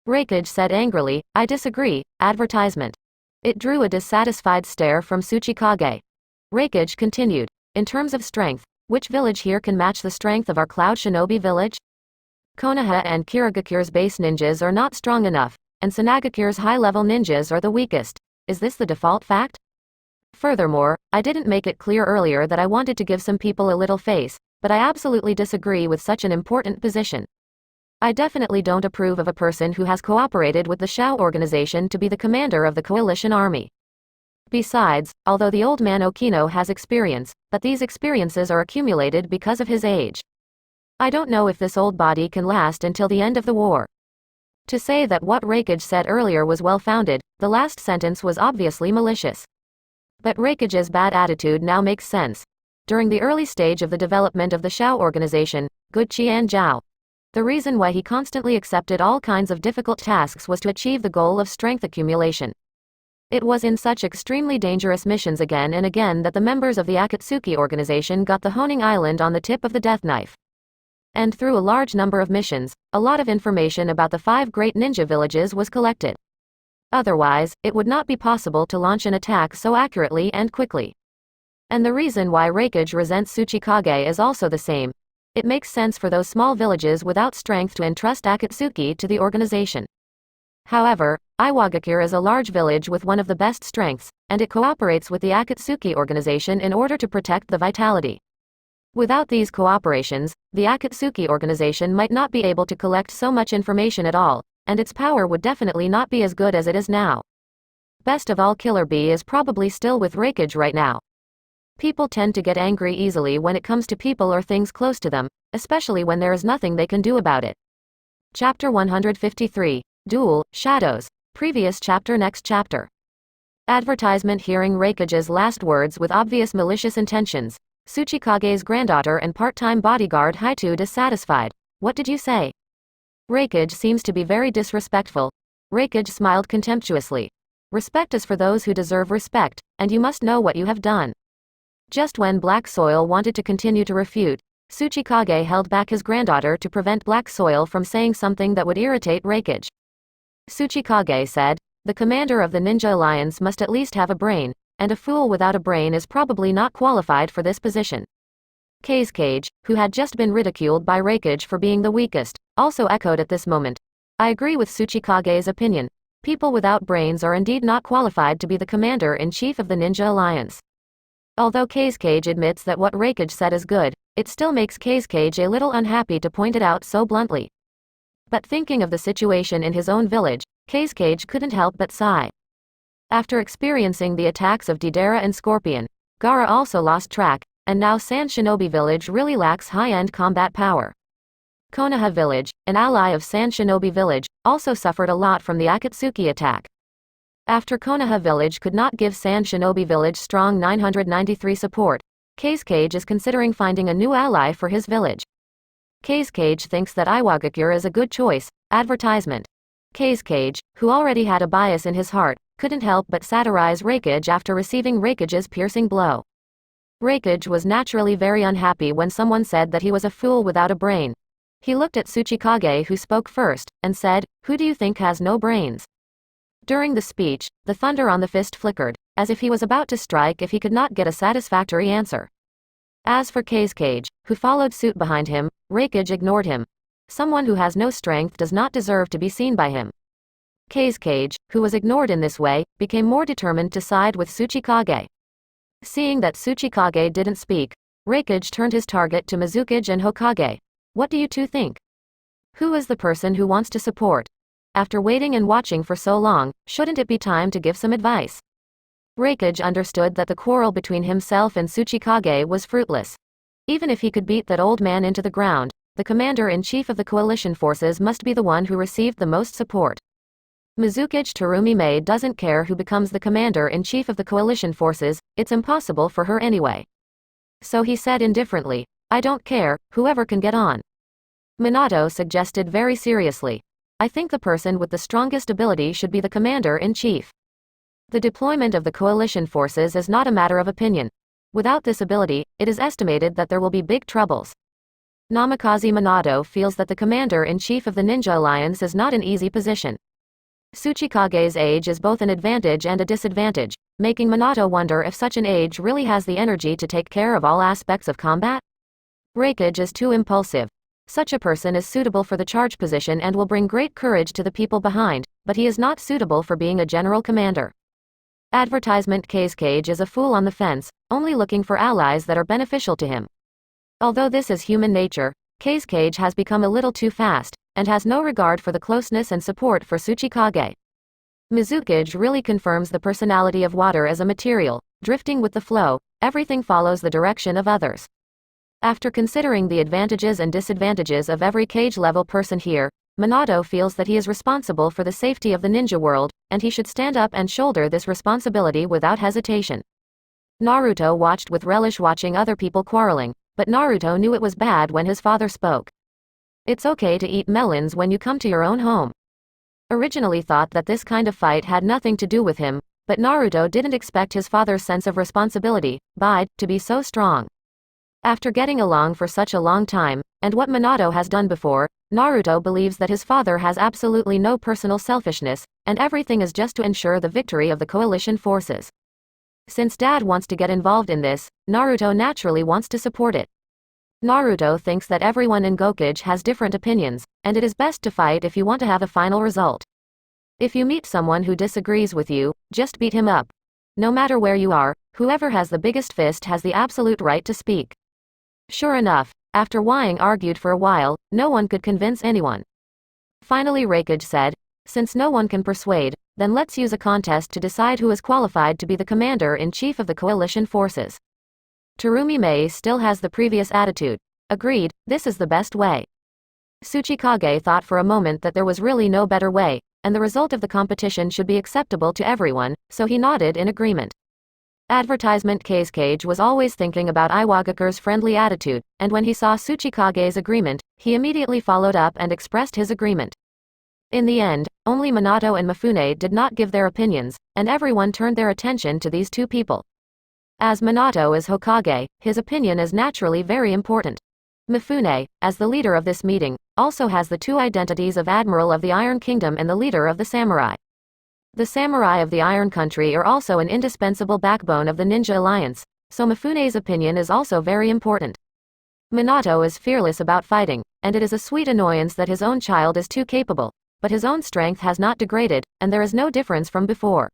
Speaker 2: Raikage said angrily, I disagree, advertisement. It drew a dissatisfied stare from Tsuchikage. Raikage continued, in terms of strength, which village here can match the strength of our Cloud Shinobi village? Konoha and Kiragakure's base ninjas are not strong enough, and Sanagakure's high-level ninjas are the weakest. Is this the default fact? Furthermore, I didn't make it clear earlier that I wanted to give some people a little face, but I absolutely disagree with such an important position. I definitely don't approve of a person who has cooperated with the Shao organization to be the commander of the coalition army. Besides, although the old man Okino has experience, but these experiences are accumulated because of his age. I don't know if this old body can last until the end of the war. To say that what Raikage said earlier was well-founded, the last sentence was obviously malicious. But Raikage's bad attitude now makes sense. During the early stage of the development of the Shao organization, Good Qian Zhao, the reason why he constantly accepted all kinds of difficult tasks was to achieve the goal of strength accumulation. It was in such extremely dangerous missions again and again that the members of the Akatsuki organization got the Honing Island on the tip of the death knife. And through a large number of missions, a lot of information about the 5 great ninja villages was collected. Otherwise, it would not be possible to launch an attack so accurately and quickly. And the reason why Raikage resents Tsuchikage is also the same. It makes sense for those small villages without strength to entrust Akatsuki to the organization. However, Iwagakure is a large village with one of the best strengths, and it cooperates with the Akatsuki organization in order to protect the vitality. Without these cooperations, the Akatsuki organization might not be able to collect so much information at all, and its power would definitely not be as good as it is now. Best of all, Killer Bee is probably still with Raikage right now. People tend to get angry easily when it comes to people or things close to them, especially when there is nothing they can do about it. Chapter 153, Duel, Shadows. Previous chapter. Next chapter. Advertisement. Hearing Raikage's last words with obvious malicious intentions, Tsuchikage's granddaughter and part-time bodyguard Haitu is dissatisfied. What did you say? Raikage seems to be very disrespectful. Raikage smiled contemptuously. Respect is for those who deserve respect, and you must know what you have done. Just when Black Soil wanted to continue to refute, Tsuchikage held back his granddaughter to prevent Black Soil from saying something that would irritate Raikage. Tsuchikage said, the commander of the Ninja Alliance must at least have a brain, and a fool without a brain is probably not qualified for this position. Kage, who had just been ridiculed by Raikage for being the weakest, also echoed at this moment. I agree with Tsuchikage's opinion. People without brains are indeed not qualified to be the commander-in-chief of the Ninja Alliance. Although Kage admits that what Raikage said is good, it still makes Kage a little unhappy to point it out so bluntly. But thinking of the situation in his own village, Kage couldn't help but sigh. After experiencing the attacks of Deidara and Scorpion, Gaara also lost track, and now Sand Shinobi Village really lacks high-end combat power. Konoha Village, an ally of Sand Shinobi Village, also suffered a lot from the Akatsuki attack. After Konoha Village could not give Sand Shinobi Village strong 993 support, Kage is considering finding a new ally for his village. Kage thinks that Iwagakure is a good choice. Advertisement. Kage, who already had a bias in his heart, couldn't help but satirize Raikage after receiving Raikage's piercing blow. Raikage was naturally very unhappy when someone said that he was a fool without a brain. He looked at Kage, who spoke first, and said, "Who do you think has no brains?" During the speech, the thunder on the fist flickered, as if he was about to strike if he could not get a satisfactory answer. As for Kage, who followed suit behind him, Raikage ignored him. Someone who has no strength does not deserve to be seen by him. Kage, who was ignored in this way, became more determined to side with Kage. Seeing that Kage didn't speak, Raikage turned his target to Mizukage and Hokage. What do you two think? Who is the person who wants to support? After waiting and watching for so long, shouldn't it be time to give some advice? Raikage understood that the quarrel between himself and Kage was fruitless. Even if he could beat that old man into the ground, the commander-in-chief of the coalition forces must be the one who received the most support. Mizukage Terumi-Mei doesn't care who becomes the commander-in-chief of the coalition forces, it's impossible for her anyway. So he said indifferently, "I don't care, whoever can get on." Minato suggested very seriously, "I think the person with the strongest ability should be the commander-in-chief. The deployment of the coalition forces is not a matter of opinion. Without this ability, it is estimated that there will be big troubles." Namikaze Minato feels that the commander-in-chief of the Ninja Alliance is not an easy position. Kage's age is both an advantage and a disadvantage, making Minato wonder if such an age really has the energy to take care of all aspects of combat. Raikage is too impulsive. Such a person is suitable for the charge position and will bring great courage to the people behind, but he is not suitable for being a general commander. Advertisement. Kage is a fool on the fence, only looking for allies that are beneficial to him. Although this is human nature, Kage has become a little too fast, and has no regard for the closeness and support for Kage. Mizukage really confirms the personality of water as a material, drifting with the flow, everything follows the direction of others. After considering the advantages and disadvantages of every Kage-level person here, Minato feels that he is responsible for the safety of the ninja world, and he should stand up and shoulder this responsibility without hesitation. Naruto watched with relish watching other people quarreling, but Naruto knew it was bad when his father spoke. "It's okay to eat melons when you come to your own home." Originally thought that this kind of fight had nothing to do with him, but Naruto didn't expect his father's sense of responsibility, to be so strong. After getting along for such a long time, and what Minato has done before, Naruto believes that his father has absolutely no personal selfishness, and everything is just to ensure the victory of the coalition forces. Since Dad wants to get involved in this, Naruto naturally wants to support it. Naruto thinks that everyone in Gokage has different opinions, and it is best to fight if you want to have a final result. If you meet someone who disagrees with you, just beat him up. No matter where you are, whoever has the biggest fist has the absolute right to speak. Sure enough, after Wang argued for a while, no one could convince anyone. Finally Raikage said, "Since no one can persuade, then let's use a contest to decide who is qualified to be the commander-in-chief of the coalition forces." Terumi-Mei still has the previous attitude. Agreed, this is the best way. Kage thought for a moment that there was really no better way, and the result of the competition should be acceptable to everyone, so he nodded in agreement. Advertisement. Kage was always thinking about Iwagakure's friendly attitude, and when he saw Kage's agreement, he immediately followed up and expressed his agreement. In the end, only Minato and Mifune did not give their opinions, and everyone turned their attention to these two people. As Minato is Hokage, his opinion is naturally very important. Mifune, as the leader of this meeting, also has the two identities of Admiral of the Iron Kingdom and the leader of the samurai. The samurai of the Iron Country are also an indispensable backbone of the Ninja Alliance, so Mifune's opinion is also very important. Minato is fearless about fighting, and it is a sweet annoyance that his own child is too capable, but his own strength has not degraded, and there is no difference from before.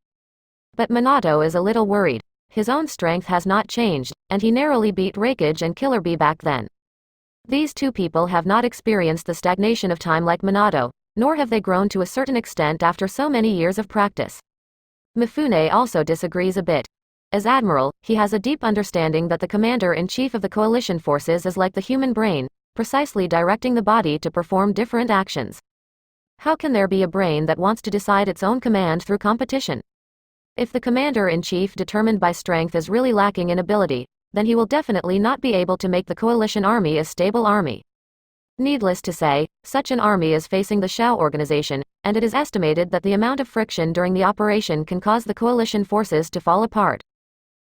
Speaker 2: But Minato is a little worried. His own strength has not changed, and he narrowly beat Raikage and Killer Bee back then. These two people have not experienced the stagnation of time like Minato, nor have they grown to a certain extent after so many years of practice. Mifune also disagrees a bit. As Admiral, he has a deep understanding that the commander-in-chief of the coalition forces is like the human brain, precisely directing the body to perform different actions. How can there be a brain that wants to decide its own command through competition? If the commander-in-chief determined by strength is really lacking in ability, then he will definitely not be able to make the coalition army a stable army. Needless to say, such an army is facing the Shao organization, and it is estimated that the amount of friction during the operation can cause the coalition forces to fall apart.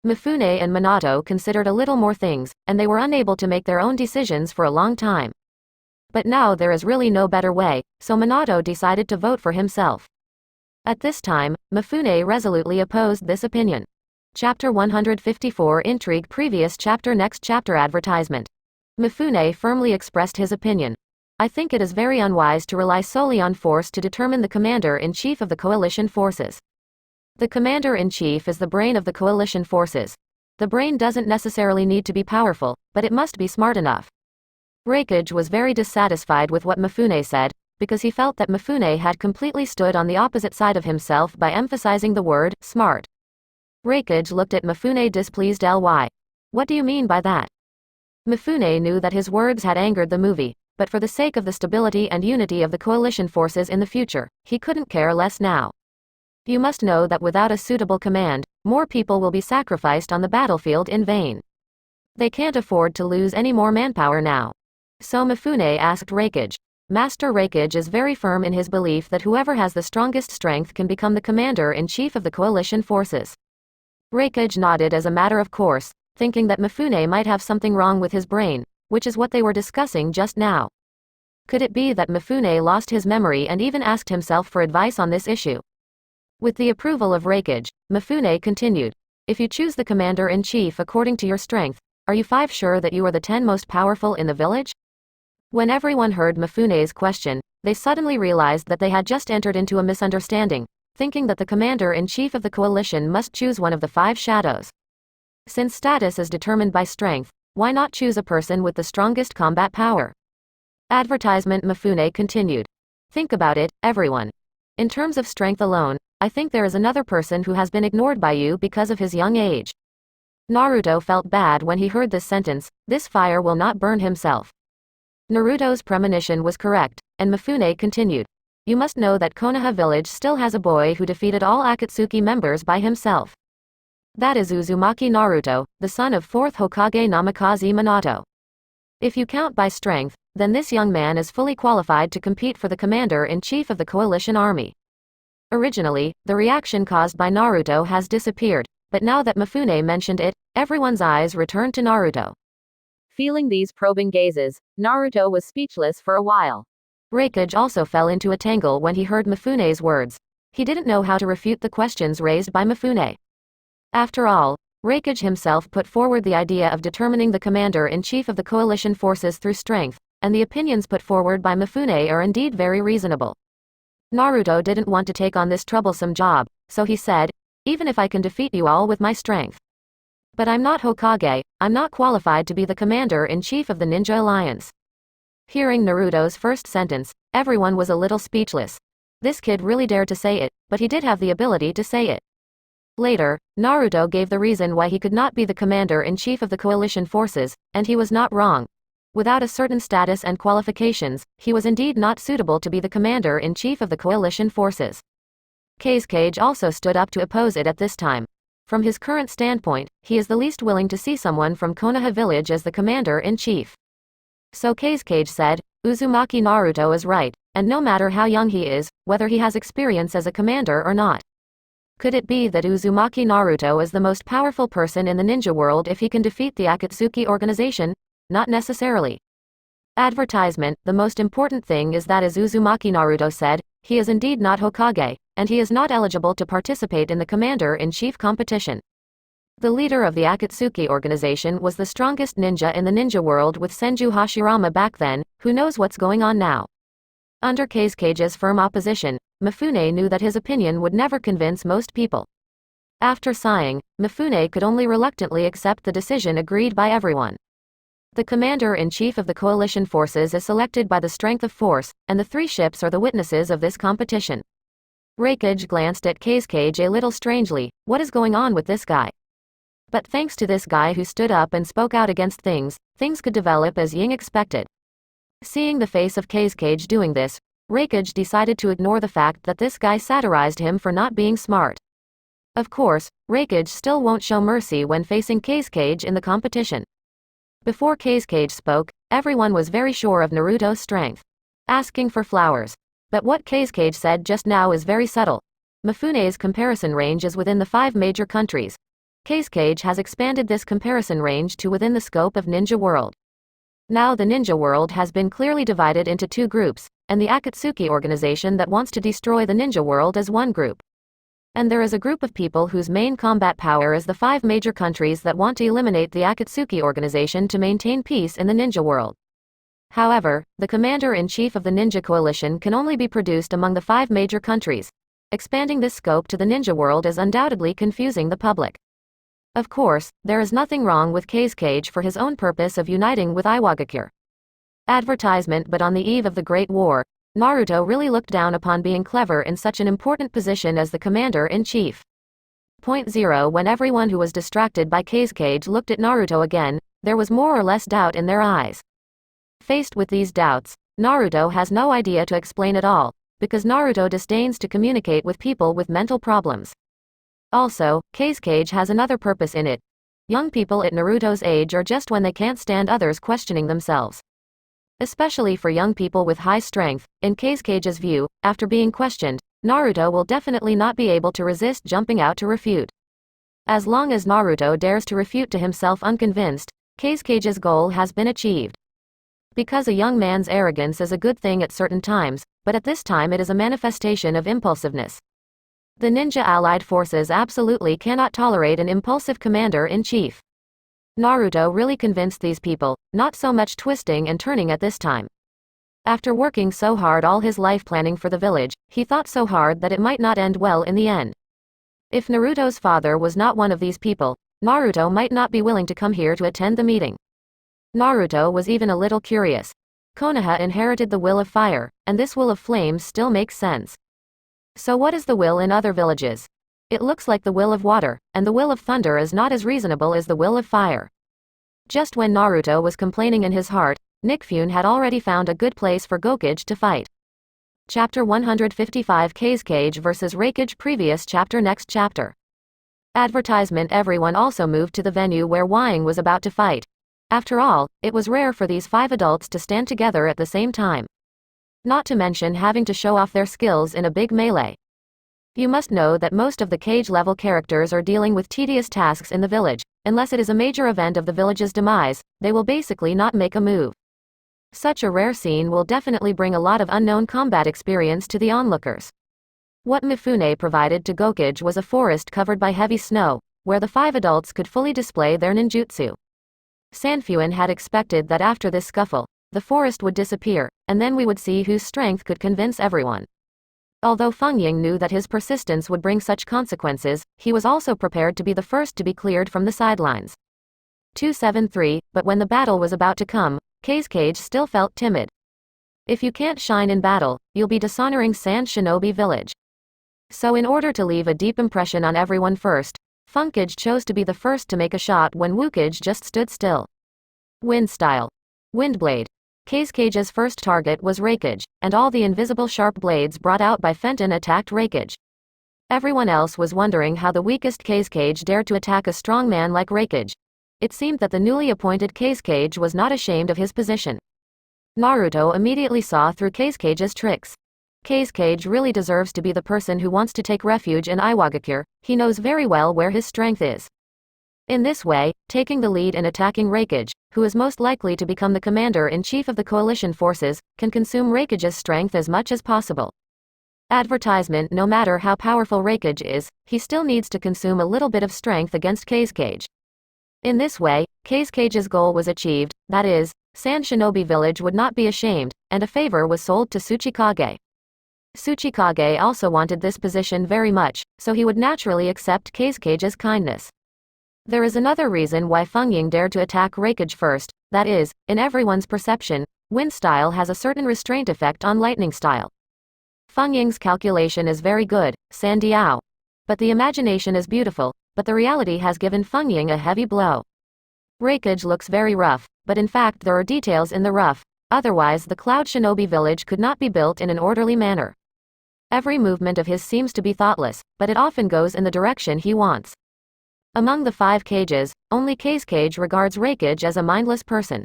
Speaker 2: Mifune and Minato considered a little more things, and they were unable to make their own decisions for a long time. But now there is really no better way, so Minato decided to vote for himself. At this time, Mifune resolutely opposed this opinion. Chapter 154 Intrigue Previous chapter Next chapter Advertisement. Mifune firmly expressed his opinion. I think it is very unwise to rely solely on force to determine the commander-in-chief of the coalition forces. The commander-in-chief is the brain of the coalition forces. The brain doesn't necessarily need to be powerful, but it must be smart enough. Raikage was very dissatisfied with what Mifune said, because he felt that Mifune had completely stood on the opposite side of himself by emphasizing the word smart. Raikage looked at Mifune displeased. Ly. What do you mean by that? Mifune knew that his words had angered the movie, but for the sake of the stability and unity of the coalition forces in the future, he couldn't care less now. You must know that without a suitable command, more people will be sacrificed on the battlefield in vain. They can't afford to lose any more manpower now. So Mifune asked Raikage. Master Raikage is very firm in his belief that whoever has the strongest strength can become the commander-in-chief of the coalition forces. Raikage nodded as a matter of course, thinking that Mifune might have something wrong with his brain, which is what they were discussing just now. Could it be that Mifune lost his memory and even asked himself for advice on this issue? With the approval of Raikage, Mifune continued. If you choose the commander-in-chief according to your strength, are you 5 sure that you are the 10 most powerful in the village? When everyone heard Mifune's question, they suddenly realized that they had just entered into a misunderstanding, thinking that the commander-in-chief of the coalition must choose one of the 5 shadows. Since status is determined by strength, why not choose a person with the strongest combat power? Advertisement. Mifune continued. Think about it, everyone. In terms of strength alone, I think there is another person who has been ignored by you because of his young age. Naruto felt bad when he heard this sentence. This fire will not burn himself. Naruto's premonition was correct, and Mifune continued. You must know that Konoha village still has a boy who defeated all Akatsuki members by himself. That is Uzumaki Naruto, the son of 4th Hokage Namikaze Minato. If you count by strength, then this young man is fully qualified to compete for the commander-in-chief of the coalition army. Originally, the reaction caused by Naruto has disappeared, but now that Mifune mentioned it, everyone's eyes returned to Naruto. Feeling these probing gazes, Naruto was speechless for a while. Raikage also fell into a tangle when he heard Mifune's words. He didn't know how to refute the questions raised by Mifune. After all, Raikage himself put forward the idea of determining the commander-in-chief of the coalition forces through strength, and the opinions put forward by Mifune are indeed very reasonable. Naruto didn't want to take on this troublesome job, so he said, even if I can defeat you all with my strength. But I'm not Hokage, I'm not qualified to be the commander-in-chief of the Ninja Alliance. Hearing Naruto's first sentence, everyone was a little speechless. This kid really dared to say it, but he did have the ability to say it. Later, Naruto gave the reason why he could not be the commander-in-chief of the coalition forces, and he was not wrong. Without a certain status and qualifications, he was indeed not suitable to be the commander-in-chief of the coalition forces. Kage also stood up to oppose it at this time. From his current standpoint, he is the least willing to see someone from Konoha village as the commander-in-chief. So Kage said, Uzumaki Naruto is right, and no matter how young he is, whether he has experience as a commander or not. Could it be that Uzumaki Naruto is the most powerful person in the ninja world if he can defeat the Akatsuki organization? Not necessarily. Advertisement. The most important thing is that as Uzumaki Naruto said, he is indeed not Hokage, and he is not eligible to participate in the commander-in-chief competition. The leader of the Akatsuki organization was the strongest ninja in the ninja world with Senju Hashirama back then, who knows what's going on now. Under Kage's firm opposition, Mifune knew that his opinion would never convince most people. After sighing, Mifune could only reluctantly accept the decision agreed by everyone. The commander-in-chief of the coalition forces is selected by the strength of force, and the 3 ships are the witnesses of this competition. Raikage glanced at Kage a little strangely. What is going on with this guy? But thanks to this guy who stood up and spoke out against things could develop as Ying expected. Seeing the face of Kage doing this, Raikage decided to ignore the fact that this guy satirized him for not being smart. Of course, Raikage still won't show mercy when facing Kage in the competition. Before Kage spoke, everyone was very sure of Naruto's strength. Asking for flowers. But what Kage said just now is very subtle. Mifune's comparison range is within the 5 major countries. Kage has expanded this comparison range to within the scope of Ninja World. Now the Ninja World has been clearly divided into 2 groups, and the Akatsuki organization that wants to destroy the Ninja World is one group. And there is a group of people whose main combat power is the 5 major countries that want to eliminate the Akatsuki organization to maintain peace in the Ninja World. However, the commander-in-chief of the Ninja Coalition can only be produced among the 5 major countries. Expanding this scope to the Ninja World is undoubtedly confusing the public. Of course, there is nothing wrong with Kage for his own purpose of uniting with Iwagakure. Advertisement. But on the eve of the Great War, Naruto really looked down upon being clever in such an important position as the commander-in-chief. Point 0. When everyone who was distracted by Kage looked at Naruto again, there was more or less doubt in their eyes. Faced with these doubts, Naruto has no idea to explain at all, because Naruto disdains to communicate with people with mental problems. Also, Kage has another purpose in it. Young people at Naruto's age are just when they can't stand others questioning themselves. Especially for young people with high strength, in Kage's view, after being questioned, Naruto will definitely not be able to resist jumping out to refute. As long as Naruto dares to refute to himself unconvinced, Kage's goal has been achieved. Because a young man's arrogance is a good thing at certain times, but at this time it is a manifestation of impulsiveness. The ninja allied forces absolutely cannot tolerate an impulsive commander-in-chief. Naruto really convinced these people, not so much twisting and turning at this time. After working so hard all his life planning for the village, he thought so hard that it might not end well in the end. If Naruto's father was not one of these people, Naruto might not be willing to come here to attend the meeting. Naruto was even a little curious. Konoha inherited the will of fire, and this will of flames still makes sense. So what is the will in other villages? It looks like the will of water, and the will of thunder is not as reasonable as the will of fire. Just when Naruto was complaining in his heart, Nickfune had already found a good place for Gokage to fight. Chapter 155 Kage vs Raikage. Previous chapter. Next chapter. Advertisement. Everyone also moved to the venue where Wang was about to fight. After all, it was rare for these 5 adults to stand together at the same time. Not to mention having to show off their skills in a big melee. You must know that most of the Kage-level characters are dealing with tedious tasks in the village. Unless it is a major event of the village's demise, they will basically not make a move. Such a rare scene will definitely bring a lot of unknown combat experience to the onlookers. What Mifune provided to Gokage was a forest covered by heavy snow, where the 5 adults could fully display their ninjutsu. Sanfuin had expected that after this scuffle, the forest would disappear, and then we would see whose strength could convince everyone. Although Fengying knew that his persistence would bring such consequences, he was also prepared to be the first to be cleared from the sidelines. 273. But when the battle was about to come, Kage still felt timid. If you can't shine in battle, you'll be dishonoring Sand Shinobi Village. So in order to leave a deep impression on everyone first, Funkage chose to be the first to make a shot when Wukage just stood still. Wind style. Windblade. Kage's first target was Raikage, and all the invisible sharp blades brought out by Fenton attacked Raikage. Everyone else was wondering how the weakest Kage dared to attack a strong man like Raikage. It seemed that the newly appointed Kage was not ashamed of his position. Naruto immediately saw through Kage's tricks. Kage really deserves to be the person who wants to take refuge in Iwagakure. He knows very well where his strength is. In this way, taking the lead in attacking Raikage, who is most likely to become the commander-in-chief of the coalition forces, can consume Raikage's strength as much as possible. Advertisement. No matter how powerful Raikage is, he still needs to consume a little bit of strength against Kage. In this way, Kage's goal was achieved, that is, Sand Shinobi Village would not be ashamed, and a favor was sold to Kage. Kage also wanted this position very much, so he would naturally accept Kage's kindness. There is another reason why Fengying dared to attack Raikage first, that is, in everyone's perception, wind style has a certain restraint effect on lightning style. Fengying's calculation is very good, Sandiao. But the imagination is beautiful, but the reality has given Fengying a heavy blow. Raikage looks very rough, but in fact there are details in the rough, otherwise the Cloud Shinobi Village could not be built in an orderly manner. Every movement of his seems to be thoughtless, but it often goes in the direction he wants. Among the 5 Kages, only Kage regards Raikage as a mindless person.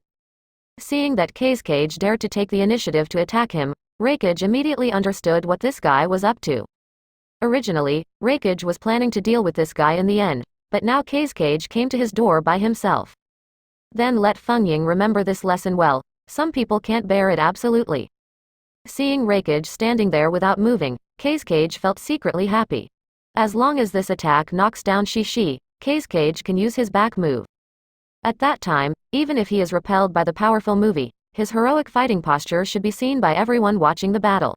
Speaker 2: Seeing that Kage dared to take the initiative to attack him, Raikage immediately understood what this guy was up to. Originally, Raikage was planning to deal with this guy in the end, but now Kage came to his door by himself. Then let Fengying remember this lesson well, some people can't bear it absolutely. Seeing Raikage standing there without moving, Kage felt secretly happy. As long as this attack knocks down Shishi, Kage can use his back move. At that time, even if he is repelled by the powerful movie, his heroic fighting posture should be seen by everyone watching the battle.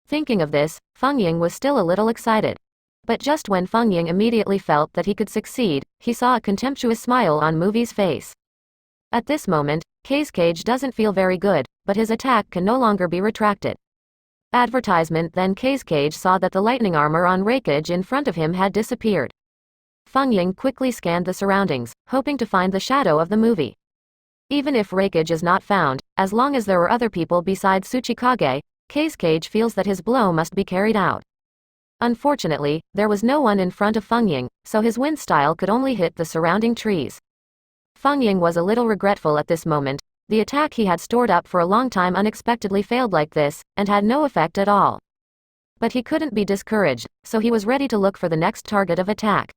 Speaker 2: Thinking of this, Fengying was still a little excited. But just when Fengying immediately felt that he could succeed, he saw a contemptuous smile on Movie's face. At this moment, Kage doesn't feel very good, but his attack can no longer be retracted. Advertisement. Then Kage saw that the lightning armor on Raikage in front of him had disappeared. Fengying quickly scanned the surroundings, hoping to find the shadow of the movie. Even if Raikage is not found, as long as there were other people besides Kage, Kage feels that his blow must be carried out. Unfortunately, there was no one in front of Fengying, so his wind style could only hit the surrounding trees. Fengying was a little regretful at this moment. The attack he had stored up for a long time unexpectedly failed like this, and had no effect at all. But he couldn't be discouraged, so he was ready to look for the next target of attack.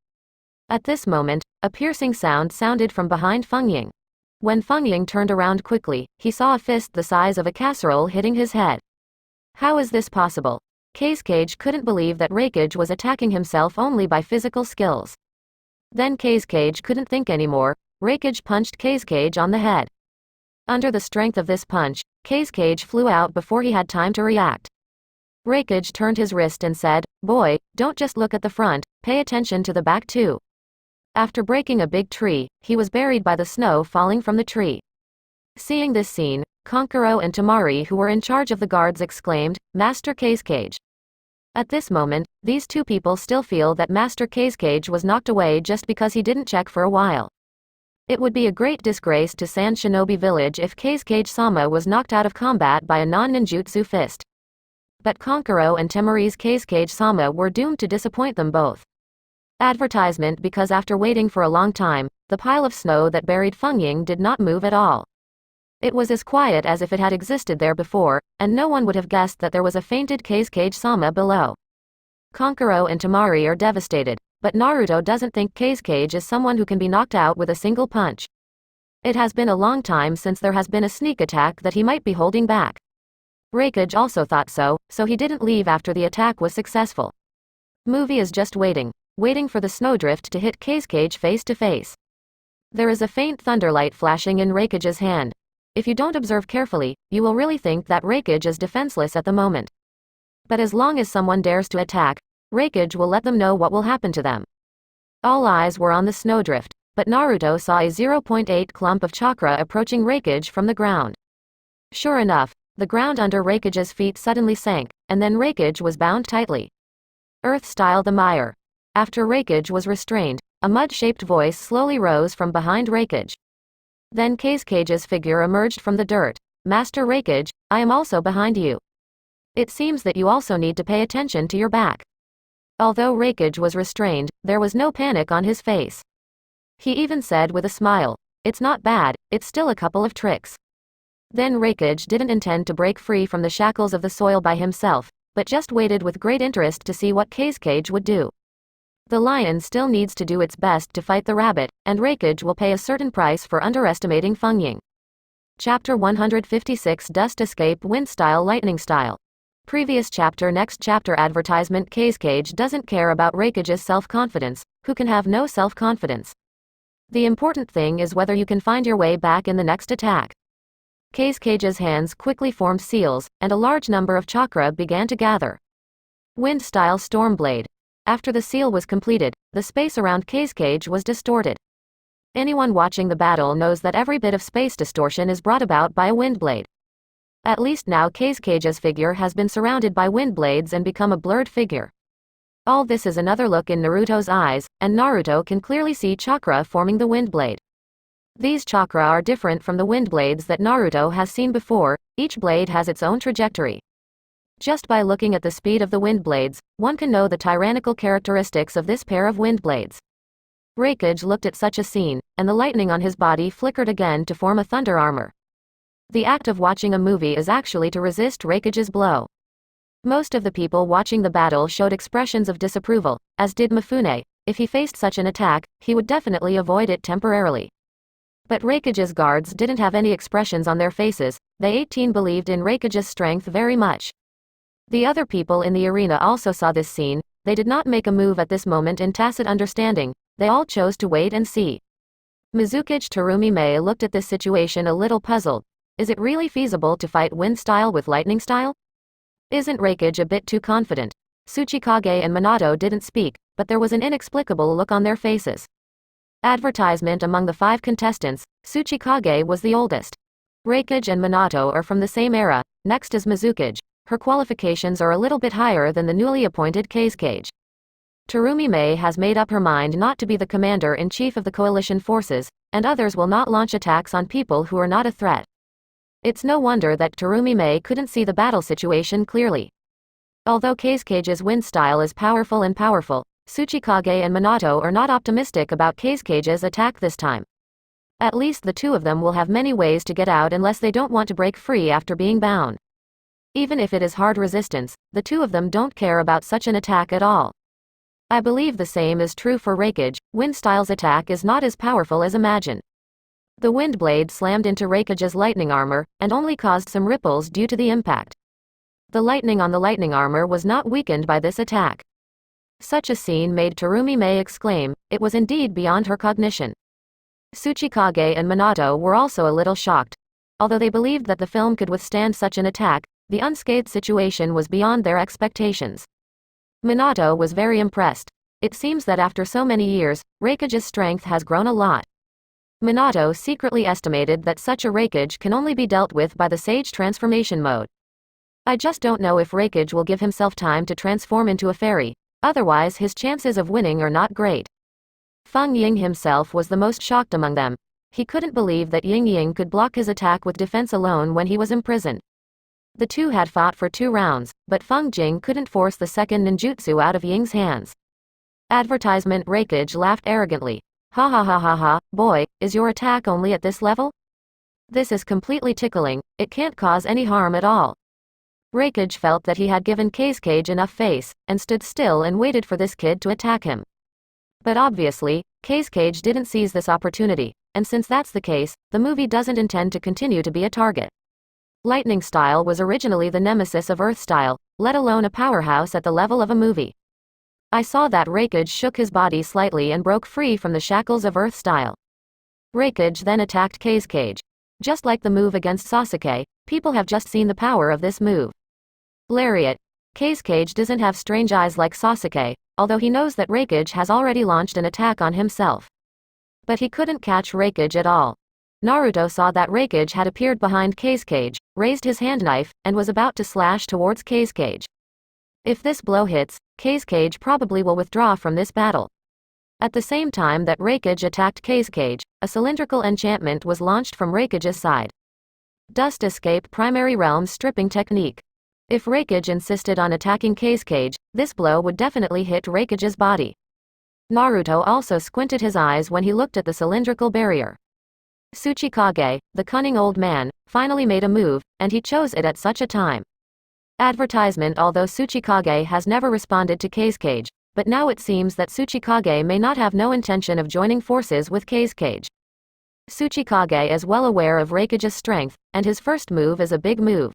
Speaker 2: At this moment, a piercing sound sounded from behind Fengying. When Fengying turned around quickly, he saw a fist the size of a casserole hitting his head. How is this possible? Kage couldn't believe that Raikage was attacking himself only by physical skills. Then Kage couldn't think anymore. Raikage punched Kage on the head. Under the strength of this punch, Kage flew out before he had time to react. Raikage turned his wrist and said, "Boy, don't just look at the front, pay attention to the back too." After breaking a big tree, he was buried by the snow falling from the tree. Seeing this scene, Kankuro and Temari, who were in charge of the guards, exclaimed, "Master Kage." At this moment, these two people still feel that Master Kage was knocked away just because he didn't check for a while. It would be a great disgrace to Sand Shinobi Village if Kage-sama was knocked out of combat by a non-ninjutsu fist. But Kankuro and Temari's Kage-sama were doomed to disappoint them both. Advertisement. Because after waiting for a long time, the pile of snow that buried Fengying did not move at all. It was as quiet as if it had existed there before, and no one would have guessed that there was a fainted Kage-sama below. Kankuro and Temari are devastated, but Naruto doesn't think Kage is someone who can be knocked out with a single punch. It has been a long time since there has been a sneak attack that he might be holding back. Raikage also thought so he didn't leave after the attack was successful. Movie is just waiting for the snowdrift to hit Kage face to face. There is a faint thunderlight flashing in Raikage's hand. If you don't observe carefully, you will really think that Raikage is defenseless at the moment. But as long as someone dares to attack, Raikage will let them know what will happen to them. All eyes were on the snowdrift, but Naruto saw a 0.8 clump of chakra approaching Raikage from the ground. Sure enough, the ground under Raikage's feet suddenly sank, and then Raikage was bound tightly. Earth-style the mire. After Raikage was restrained, a mud-shaped voice slowly rose from behind Raikage. Then Kage's figure emerged from the dirt. "Master Raikage, I am also behind you. It seems that you also need to pay attention to your back." Although Raikage was restrained, there was no panic on his face. He even said with a smile, "It's not bad, it's still a couple of tricks." Then Raikage didn't intend to break free from the shackles of the soil by himself, but just waited with great interest to see what Kage would do. The lion still needs to do its best to fight the rabbit, and Raikage will pay a certain price for underestimating Fengying. Chapter 156 Dust Escape Wind Style Lightning Style. Previous chapter. Next chapter. Advertisement. Kage doesn't care about Raikage's self-confidence, who can have no self-confidence. The important thing is whether you can find your way back in the next attack. Kage's hands quickly formed seals, and a large number of chakra began to gather. Wind Style Stormblade. After the seal was completed, the space around Kage was distorted. Anyone watching the battle knows that every bit of space distortion is brought about by a wind blade. At least now Kage's figure has been surrounded by wind blades and become a blurred figure. All this is another look in Naruto's eyes, and Naruto can clearly see chakra forming the wind blade. These chakra are different from the wind blades that Naruto has seen before. Each blade has its own trajectory. Just by looking at the speed of the wind blades, one can know the tyrannical characteristics of this pair of wind blades. Raikage looked at such a scene, and the lightning on his body flickered again to form a thunder armor. The act of watching a movie is actually to resist Raikage's blow. Most of the people watching the battle showed expressions of disapproval, as did Mifune. If he faced such an attack, he would definitely avoid it temporarily. But Raikage's guards didn't have any expressions on their faces. They 18 believed in Raikage's strength very much. The other people in the arena also saw this scene. They did not make a move at this moment in tacit understanding. They all chose to wait and see. Mizukage Terumi Mei looked at this situation a little puzzled. Is it really feasible to fight wind style with lightning style? Isn't Raikage a bit too confident? Kage and Minato didn't speak, but there was an inexplicable look on their faces. Advertisement among the 5 contestants, Kage was the oldest. Raikage and Minato are from the same era. Next is Mizukage. Her qualifications are a little bit higher than the newly appointed Kage. Terumi Mei has made up her mind not to be the commander-in-chief of the coalition forces, and others will not launch attacks on people who are not a threat. It's no wonder that Terumi Mei couldn't see the battle situation clearly. Although Kage's wind style is powerful, Kage and Minato are not optimistic about Kage's attack this time. At least the two of them will have many ways to get out unless they don't want to break free after being bound. Even if it is hard resistance, the two of them don't care about such an attack at all. I believe the same is true for Raikage. Wind style's attack is not as powerful as imagined. The wind blade slammed into Raikage's lightning armor, and only caused some ripples due to the impact. The lightning on the lightning armor was not weakened by this attack. Such a scene made Terumi Mei exclaim. It was indeed beyond her cognition. Kage and Minato were also a little shocked. Although they believed that the film could withstand such an attack, the unscathed situation was beyond their expectations. Minato was very impressed. It seems that after so many years, Raikage's strength has grown a lot. Minato secretly estimated that such a Raikage can only be dealt with by the Sage transformation mode. I just don't know if Raikage will give himself time to transform into a fairy, otherwise his chances of winning are not great. Feng Ying himself was the most shocked among them. He couldn't believe that Ying Ying could block his attack with defense alone when he was imprisoned. The two had fought for 2 rounds, but Feng Jing couldn't force the second ninjutsu out of Ying's hands. Advertisement Raikage laughed arrogantly. Ha ha ha ha ha, boy, is your attack only at this level? This is completely tickling, it can't cause any harm at all. Raikage felt that he had given Kage enough face, and stood still and waited for this kid to attack him. But obviously, Kage didn't seize this opportunity, and since that's the case, the movie doesn't intend to continue to be a target. Lightning style was originally the nemesis of Earth style, let alone a powerhouse at the level of a movie. I saw that Raikage shook his body slightly and broke free from the shackles of Earth style. Raikage then attacked Kage. Just like the move against Sasuke, people have just seen the power of this move. Lariat. Kage doesn't have strange eyes like Sasuke, although he knows that Raikage has already launched an attack on himself. But he couldn't catch Raikage at all. Naruto saw that Raikage had appeared behind Kage, raised his hand knife, and was about to slash towards Kage. If this blow hits, Kage probably will withdraw from this battle. At the same time that Raikage attacked Kage, a cylindrical enchantment was launched from Raikage's side. Dust Escape Primary Realm Stripping Technique. If Raikage insisted on attacking Kage, this blow would definitely hit Raikage's body. Naruto also squinted his eyes when he looked at the cylindrical barrier. Kage, the cunning old man, finally made a move, and he chose it at such a time. Advertisement. Although Kage has never responded to Kage, but now it seems that Kage may not have no intention of joining forces with Kage. Kage is well aware of Raikage's strength, and his first move is a big move.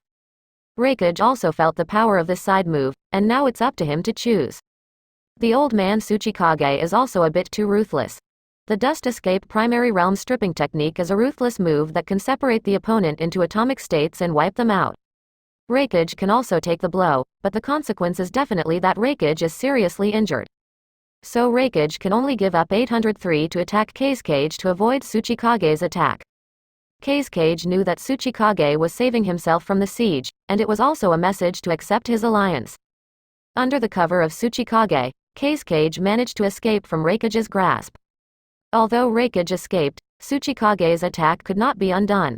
Speaker 2: Raikage also felt the power of this side move, and now it's up to him to choose. The old man Kage is also a bit too ruthless. The Dust Escape Primary Realm Stripping Technique is a ruthless move that can separate the opponent into atomic states and wipe them out. Raikage can also take the blow, but the consequence is definitely that Raikage is seriously injured. So Raikage can only give up 803 to attack Kage to avoid Kage's attack. Kage knew that Kage was saving himself from the siege, and it was also a message to accept his alliance. Under the cover of Kage, Kage managed to escape from Raikage's grasp. Although Raikage escaped, Kage's attack could not be undone.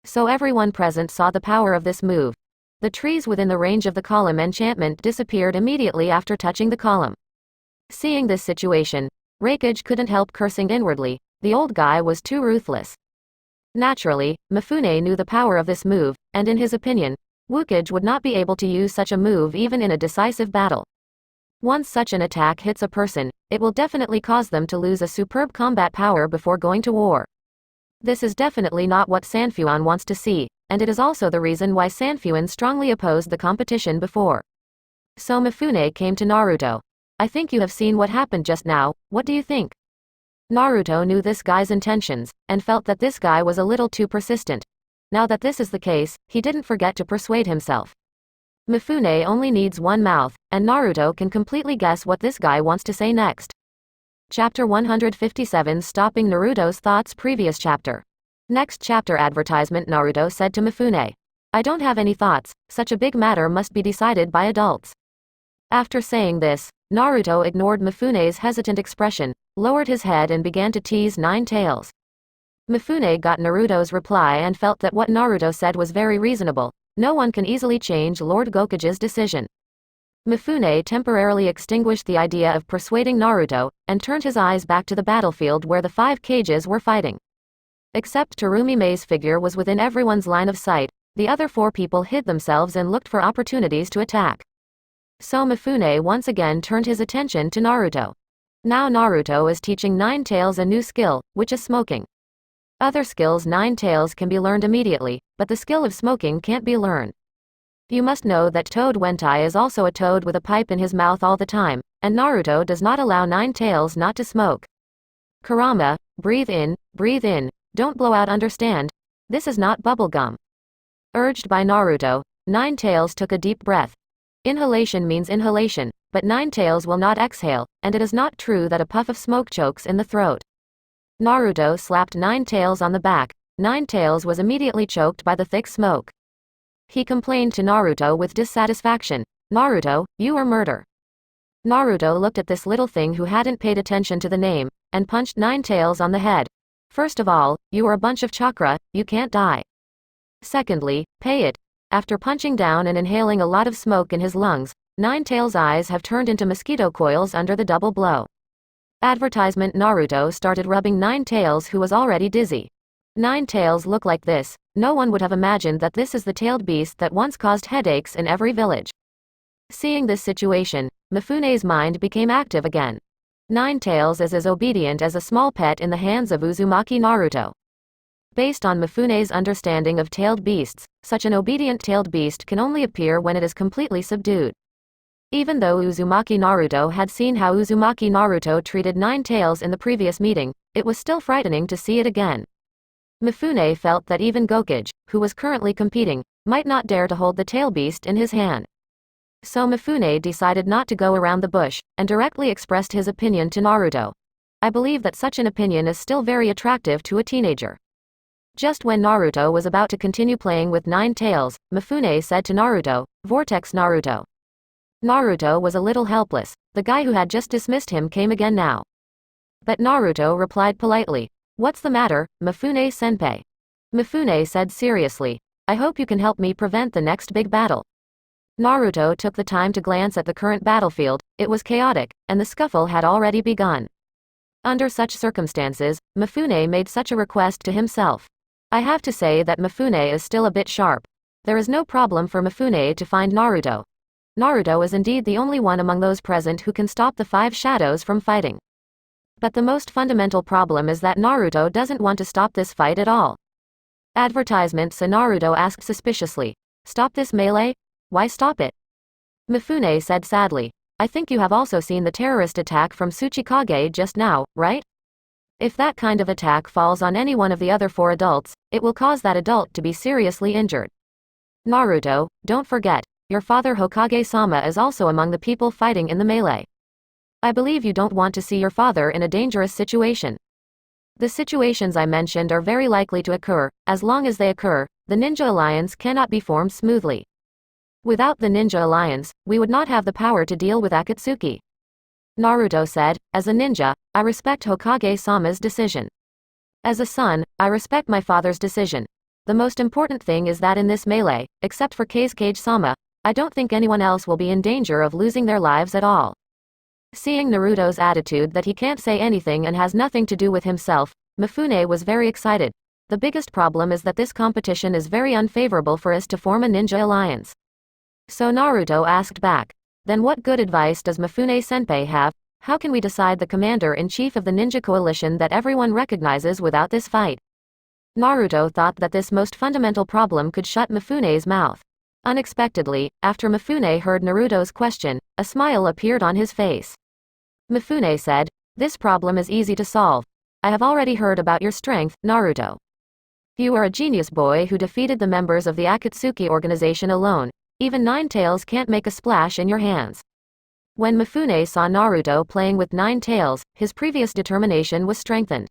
Speaker 2: So everyone present saw the power of this move. The trees within the range of the column enchantment disappeared immediately after touching the column. Seeing this situation, Raikage couldn't help cursing inwardly. The old guy was too ruthless. Naturally, Mifune knew the power of this move, and in his opinion, Hokage would not be able to use such a move even in a decisive battle. Once such an attack hits a person, it will definitely cause them to lose a superb combat power before going to war. This is definitely not what Sanfuan wants to see, and it is also the reason why Sanfuan strongly opposed the competition before. So Mifune came to Naruto. I think you have seen what happened just now, what do you think? Naruto knew this guy's intentions, and felt that this guy was a little too persistent. Now that this is the case, he didn't forget to persuade himself. Mifune only needs one mouth, and Naruto can completely guess what this guy wants to say next. Chapter 157 Stopping Naruto's Thoughts Previous chapter. Next chapter advertisement Naruto said to Mifune. I don't have any thoughts, such a big matter must be decided by adults. After saying this, Naruto ignored Mifune's hesitant expression, lowered his head and began to tease Nine Tails. Mifune got Naruto's reply and felt that what Naruto said was very reasonable. No one can easily change Lord Hokage's decision. Mifune temporarily extinguished the idea of persuading Naruto, and turned his eyes back to the battlefield where the 5 Kages were fighting. Except Terumime's figure was within everyone's line of sight, the other 4 people hid themselves and looked for opportunities to attack. So Mifune once again turned his attention to Naruto. Now Naruto is teaching Nine Tails a new skill, which is smoking. Other skills Nine Tails can be learned immediately, but the skill of smoking can't be learned. You must know that Toad Wentai is also a toad with a pipe in his mouth all the time, and Naruto does not allow Nine Tails not to smoke. Kurama, breathe in, don't blow out, understand? This is not bubble gum. Urged by Naruto, Nine Tails took a deep breath. Inhalation means inhalation, but Nine Tails will not exhale, and it is not true that a puff of smoke chokes in the throat. Naruto slapped Nine Tails on the back. Nine Tails was immediately choked by the thick smoke. He complained to Naruto with dissatisfaction. Naruto, you are murder. Naruto looked at this little thing who hadn't paid attention to the name, and punched Nine Tails on the head. First of all, you are a bunch of chakra, you can't die. Secondly, pay it. After punching down and inhaling a lot of smoke in his lungs, Nine Tails' eyes have turned into mosquito coils under the double blow. Advertisement Naruto started rubbing Nine Tails who was already dizzy. Nine Tails look like this. No one would have imagined that this is the tailed beast that once caused headaches in every village. Seeing this situation, Mifune's mind became active again. Nine Tails is as obedient as a small pet in the hands of Uzumaki Naruto. Based on Mifune's understanding of tailed beasts, such an obedient tailed beast can only appear when it is completely subdued. Even though Uzumaki Naruto had seen how Uzumaki Naruto treated Nine Tails in the previous meeting, it was still frightening to see it again. Mifune felt that even Hokage, who was currently competing, might not dare to hold the tail beast in his hand. So Mifune decided not to go around the bush, and directly expressed his opinion to Naruto. I believe that such an opinion is still very attractive to a teenager. Just when Naruto was about to continue playing with Nine Tails, Mifune said to Naruto, Vortex Naruto. Naruto was a little helpless. The guy who had just dismissed him came again now. But Naruto replied politely, What's the matter, Mifune-senpai? Mifune said seriously, I hope you can help me prevent the next big battle. Naruto took the time to glance at the current battlefield. It was chaotic, and the scuffle had already begun. Under such circumstances, Mifune made such a request to himself. I have to say that Mifune is still a bit sharp. There is no problem for Mifune to find Naruto. Naruto is indeed the only one among those present who can stop the 5 shadows from fighting. But the most fundamental problem is that Naruto doesn't want to stop this fight at all. Advertisement So Naruto asked suspiciously, Stop this melee? Why stop it? Mifune said sadly, I think you have also seen the terrorist attack from Kage just now, right? If that kind of attack falls on any one of the other 4 adults, it will cause that adult to be seriously injured. Naruto, don't forget, your father Hokage-sama is also among the people fighting in the melee. I believe you don't want to see your father in a dangerous situation. The situations I mentioned are very likely to occur. As long as they occur, the Ninja Alliance cannot be formed smoothly. Without the Ninja Alliance, we would not have the power to deal with Akatsuki. Naruto said, As a ninja, I respect Hokage-sama's decision. As a son, I respect my father's decision. The most important thing is that in this melee, except for Kage-sama, I don't think anyone else will be in danger of losing their lives at all. Seeing Naruto's attitude that he can't say anything and has nothing to do with himself, Mifune was very excited. The biggest problem is that this competition is very unfavorable for us to form a ninja alliance. So Naruto asked back. Then what good advice does Mifune-senpai have? How can we decide the commander-in-chief of the ninja coalition that everyone recognizes without this fight? Naruto thought that this most fundamental problem could shut Mifune's mouth. Unexpectedly, after Mifune heard Naruto's question, a smile appeared on his face. Mifune said, "This problem is easy to solve. I have already heard about your strength, Naruto. You are a genius boy who defeated the members of the Akatsuki organization alone. Even Nine Tails can't make a splash in your hands." When Mifune saw Naruto playing with Nine Tails, his previous determination was strengthened.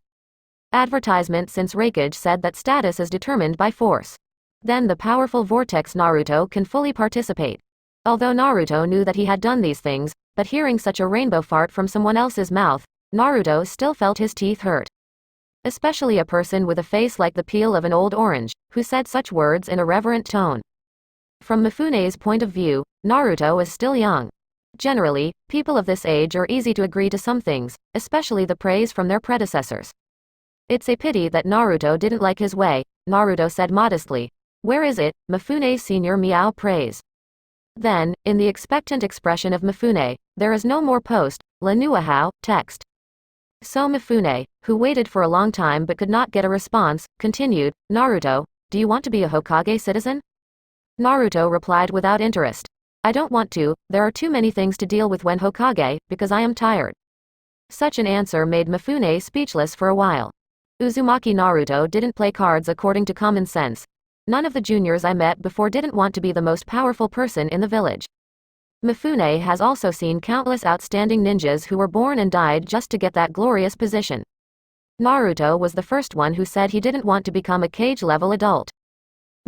Speaker 2: Advertisement since Raikage said that status is determined by force. Then the powerful vortex Naruto can fully participate. Although Naruto knew that he had done these things, but hearing such a rainbow fart from someone else's mouth, Naruto still felt his teeth hurt. Especially a person with a face like the peel of an old orange, who said such words in a reverent tone. From Mifune's point of view, Naruto is still young. Generally, people of this age are easy to agree to some things, especially the praise from their predecessors. It's a pity that Naruto didn't like his way, Naruto said modestly. Where is it, Mifune Senior meow praise. Then, in the expectant expression of Mifune, there is no more post, la nuahao, text. So Mifune, who waited for a long time but could not get a response, continued, Naruto, do you want to be a Hokage citizen? Naruto replied without interest. I don't want to, there are too many things to deal with when Hokage, because I am tired. Such an answer made Mifune speechless for a while. Uzumaki Naruto didn't play cards according to common sense. None of the juniors I met before didn't want to be the most powerful person in the village. Mifune has also seen countless outstanding ninjas who were born and died just to get that glorious position. Naruto was the first one who said he didn't want to become a Kage-level adult.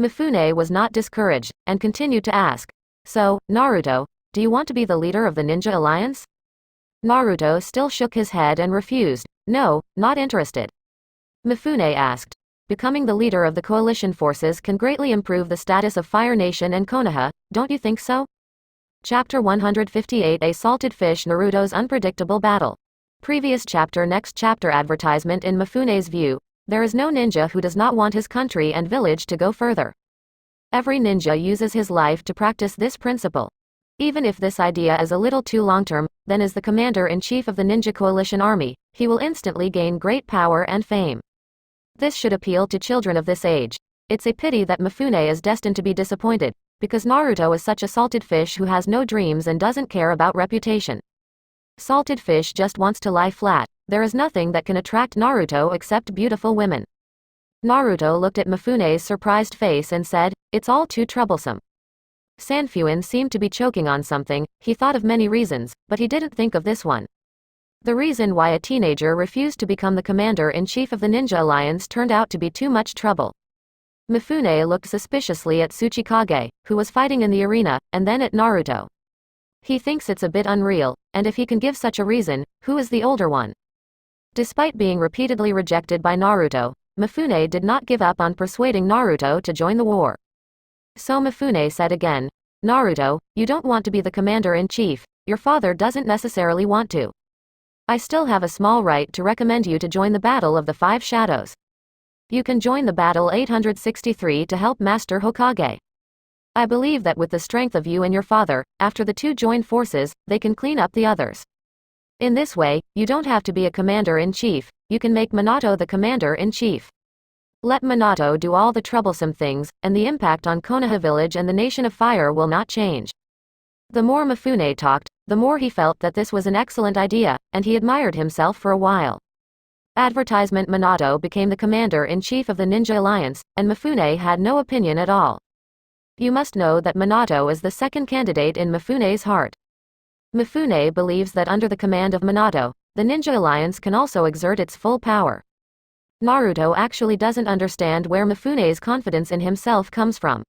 Speaker 2: Mifune was not discouraged, and continued to ask, so, Naruto, do you want to be the leader of the Ninja Alliance? Naruto still shook his head and refused, no, not interested. Mifune asked, becoming the leader of the coalition forces can greatly improve the status of Fire Nation and Konoha, don't you think so? Chapter 158 A Salted Fish Naruto's Unpredictable Battle. Previous chapter Next chapter advertisement in Mifune's view, there is no ninja who does not want his country and village to go further. Every ninja uses his life to practice this principle. Even if this idea is a little too long-term, then as the commander-in-chief of the Ninja Coalition Army, he will instantly gain great power and fame. This should appeal to children of this age. It's a pity that Mifune is destined to be disappointed, because Naruto is such a salted fish who has no dreams and doesn't care about reputation. Salted fish just wants to lie flat. There is nothing that can attract Naruto except beautiful women. Naruto looked at Mifune's surprised face and said, it's all too troublesome. Sanfuin seemed to be choking on something. He thought of many reasons, but he didn't think of this one. The reason why a teenager refused to become the commander-in-chief of the Ninja Alliance turned out to be too much trouble. Mifune looked suspiciously at Kage, who was fighting in the arena, and then at Naruto. He thinks it's a bit unreal, and if he can give such a reason, who is the older one? Despite being repeatedly rejected by Naruto, Mifune did not give up on persuading Naruto to join the war. So Mifune said again, Naruto, you don't want to be the commander-in-chief, your father doesn't necessarily want to. I still have a small right to recommend you to join the Battle of the Five Shadows. You can join the Battle 863 to help master Hokage. I believe that with the strength of you and your father, after the two join forces, they can clean up the others. In this way, you don't have to be a commander-in-chief, you can make Minato the commander-in-chief. Let Minato do all the troublesome things, and the impact on Konoha village and the Nation of Fire will not change. The more Mifune talked, the more he felt that this was an excellent idea, and he admired himself for a while. Advertisement Minato became the commander-in-chief of the Ninja Alliance, and Mifune had no opinion at all. You must know that Minato is the second candidate in Mifune's heart. Mifune believes that under the command of Minato, the Ninja Alliance can also exert its full power. Naruto actually doesn't understand where Mifune's confidence in himself comes from.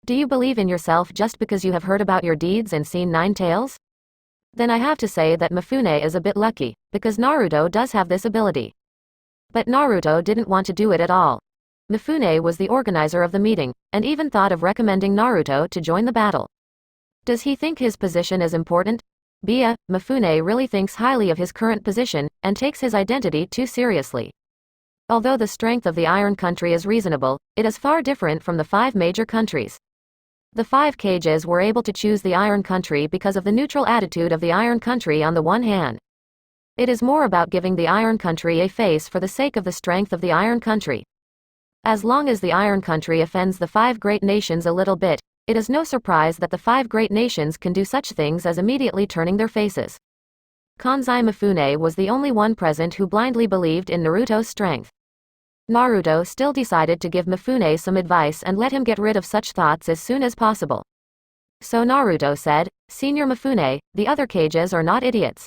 Speaker 2: Do you believe in yourself just because you have heard about your deeds and seen Nine Tails? Then I have to say that Mifune is a bit lucky, because Naruto does have this ability. But Naruto didn't want to do it at all. Mifune was the organizer of the meeting, and even thought of recommending Naruto to join the battle. Does he think his position is important? Mifune really thinks highly of his current position, and takes his identity too seriously. Although the strength of the Iron Country is reasonable, it is far different from the 5 major countries. The 5 Kages were able to choose the Iron Country because of the neutral attitude of the Iron Country on the one hand. It is more about giving the Iron Country a face for the sake of the strength of the Iron Country. As long as the Iron Country offends the 5 great nations a little bit, it is no surprise that the 5 great nations can do such things as immediately turning their faces. Kanzai Mifune was the only one present who blindly believed in Naruto's strength. Naruto still decided to give Mifune some advice and let him get rid of such thoughts as soon as possible. So Naruto said, "Senior Mifune, the other Kages are not idiots.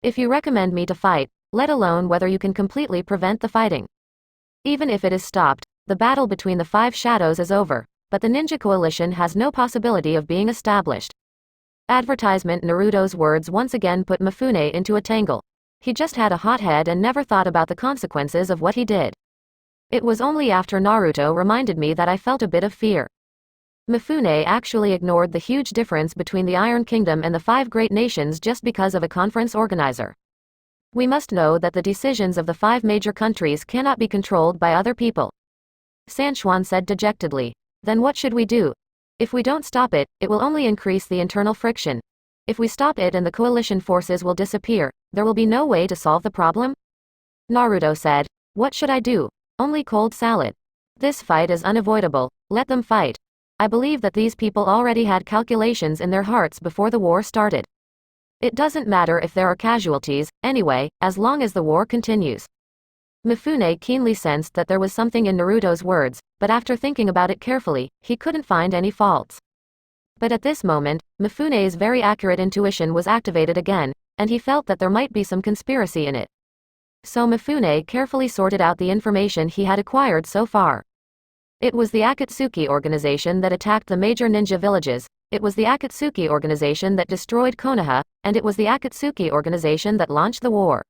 Speaker 2: If you recommend me to fight, let alone whether you can completely prevent the fighting. Even if it is stopped, the battle between the 5 shadows is over, but the ninja coalition has no possibility of being established." Advertisement. Naruto's words once again put Mifune into a tangle. He just had a hot head and never thought about the consequences of what he did. It was only after Naruto reminded me that I felt a bit of fear. Mifune actually ignored the huge difference between the Iron Kingdom and the 5 great nations just because of a conference organizer. We must know that the decisions of the 5 major countries cannot be controlled by other people. Sanchuan said dejectedly. Then what should we do? If we don't stop it, it will only increase the internal friction. If we stop it and the coalition forces will disappear, there will be no way to solve the problem? Naruto said. What should I do? Only cold salad. This fight is unavoidable, let them fight. I believe that these people already had calculations in their hearts before the war started. It doesn't matter if there are casualties, anyway, as long as the war continues. Mifune keenly sensed that there was something in Naruto's words, but after thinking about it carefully, he couldn't find any faults. But at this moment, Mifune's very accurate intuition was activated again, and he felt that there might be some conspiracy in it. So Mifune carefully sorted out the information he had acquired so far. It was the Akatsuki organization that attacked the major ninja villages, it was the Akatsuki organization that destroyed Konoha, and it was the Akatsuki organization that launched the war.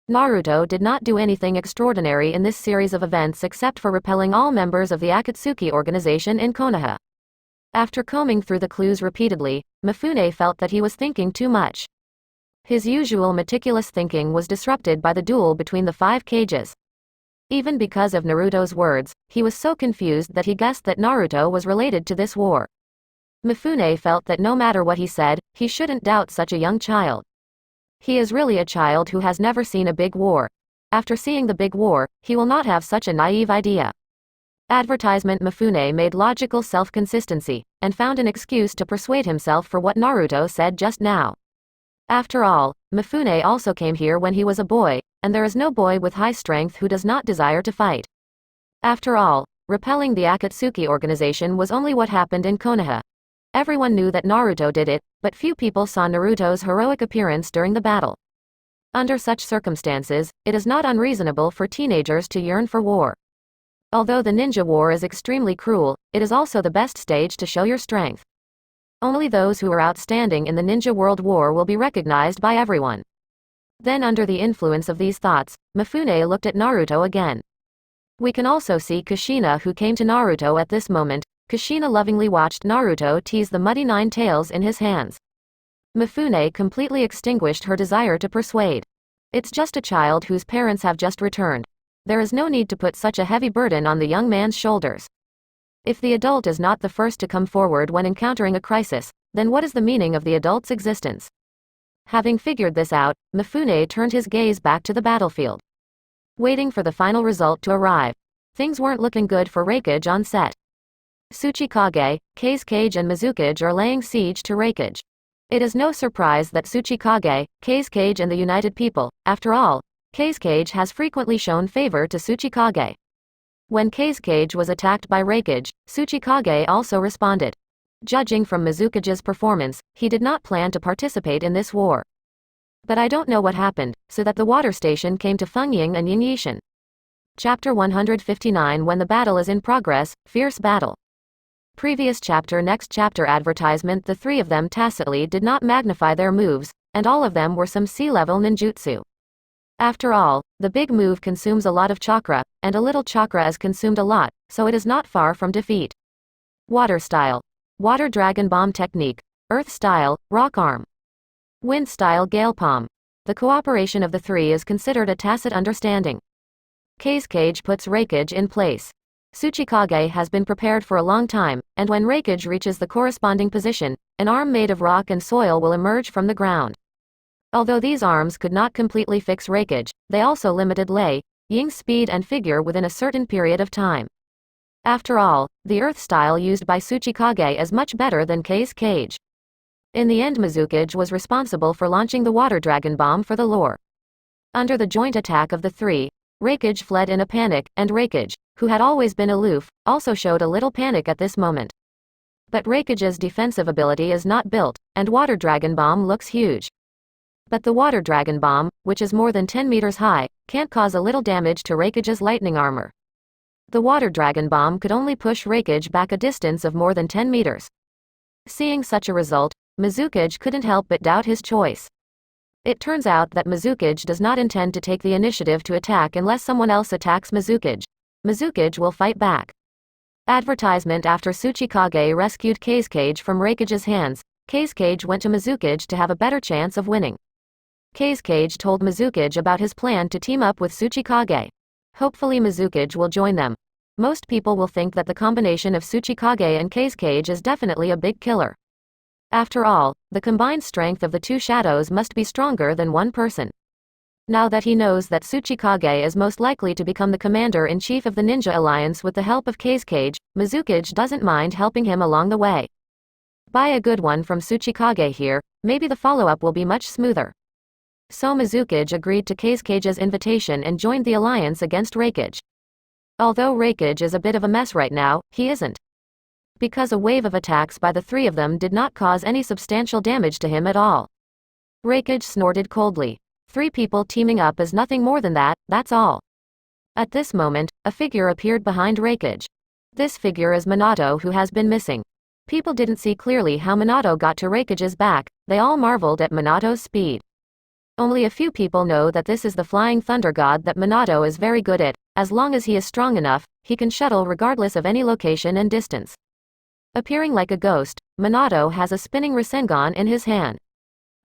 Speaker 2: Naruto did not do anything extraordinary in this series of events except for repelling all members of the Akatsuki organization in Konoha. After combing through the clues repeatedly, Mifune felt that he was thinking too much. His usual meticulous thinking was disrupted by the duel between the 5 Kages. Even because of Naruto's words, he was so confused that he guessed that Naruto was related to this war. Mifune felt that no matter what he said, he shouldn't doubt such a young child. He is really a child who has never seen a big war. After seeing the big war, he will not have such a naive idea. Advertisement. Mifune made logical self-consistency, and found an excuse to persuade himself for what Naruto said just now. After all, Mifune also came here when he was a boy, and there is no boy with high strength who does not desire to fight. After all, repelling the Akatsuki organization was only what happened in Konoha. Everyone knew that Naruto did it, but few people saw Naruto's heroic appearance during the battle. Under such circumstances, it is not unreasonable for teenagers to yearn for war. Although the ninja war is extremely cruel, it is also the best stage to show your strength. Only those who are outstanding in the Ninja World War will be recognized by everyone. Then under the influence of these thoughts, Mifune looked at Naruto again. We can also see Kushina who came to Naruto at this moment. Kushina lovingly watched Naruto tease the muddy 9 tails in his hands. Mifune completely extinguished her desire to persuade. It's just a child whose parents have just returned. There is no need to put such a heavy burden on the young man's shoulders. If the adult is not the first to come forward when encountering a crisis, then what is the meaning of the adult's existence? Having figured this out, Mifune turned his gaze back to the battlefield. Waiting for the final result to arrive. Things weren't looking good for Raikage on set. Tsuchikage, Kage and Mizukage are laying siege to Raikage. It is no surprise that Tsuchikage, Kage and the United People, after all, Kage has frequently shown favor to Tsuchikage. When Kage was attacked by Raikage, Tsuchikage also responded. Judging from Mizukage's performance, he did not plan to participate in this war. But I don't know what happened, so that the water station came to Fengying and Yingyishan. Chapter 159. When the battle is in progress, fierce battle. Previous chapter. Next chapter. Advertisement. The 3 of them tacitly did not magnify their moves, and all of them were some sea-level ninjutsu. After all, the big move consumes a lot of chakra, and a little chakra is consumed a lot, so it is not far from defeat. Water style. Water dragon bomb technique. Earth style, rock arm. Wind style, gale palm. The cooperation of the three is considered a tacit understanding. Kage puts Raikage in place. Kage has been prepared for a long time, and when Raikage reaches the corresponding position, an arm made of rock and soil will emerge from the ground. Although these arms could not completely fix Raikage, they also limited Lei Ying's speed and figure within a certain period of time. After all, the earth style used by Kage is much better than Kage. In the end, Mizukage was responsible for launching the water dragon bomb for the lore. Under the joint attack of the three, Raikage fled in a panic, and Raikage, who had always been aloof, also showed a little panic at this moment. But Raikage's defensive ability is not built, and water dragon bomb looks huge. But the water dragon bomb, which is more than 10 meters high, can't cause a little damage to Raikage's lightning armor. The water dragon bomb could only push Raikage back a distance of more than 10 meters. Seeing such a result, Mizukage couldn't help but doubt his choice. It turns out that Mizukage does not intend to take the initiative to attack unless someone else attacks Mizukage. Mizukage will fight back. Advertisement. After Kage rescued Kage from Raikage's hands, Kage went to Mizukage to have a better chance of winning. Kage told Mizukage about his plan to team up with Kage. Hopefully Mizukage will join them. Most people will think that the combination of Kage and Kage is definitely a big killer. After all, the combined strength of the two shadows must be stronger than one person. Now that he knows that Kage is most likely to become the commander-in-chief of the Ninja Alliance with the help of Kage, Mizukage doesn't mind helping him along the way. Buy a good one from Kage here, maybe the follow-up will be much smoother. So Mizukage agreed to Kage's invitation and joined the alliance against Raikage. Although Raikage is a bit of a mess right now, he isn't. Because a wave of attacks by the three of them did not cause any substantial damage to him at all. Raikage snorted coldly. 3 people teaming up is nothing more than that, that's all. At this moment, a figure appeared behind Raikage. This figure is Minato, who has been missing. People didn't see clearly how Minato got to Raikage's back, they all marveled at Minato's speed. Only a few people know that this is the flying thunder god that Minato is very good at. As long as he is strong enough, he can shuttle regardless of any location and distance. Appearing like a ghost, Minato has a spinning Rasengan in his hand.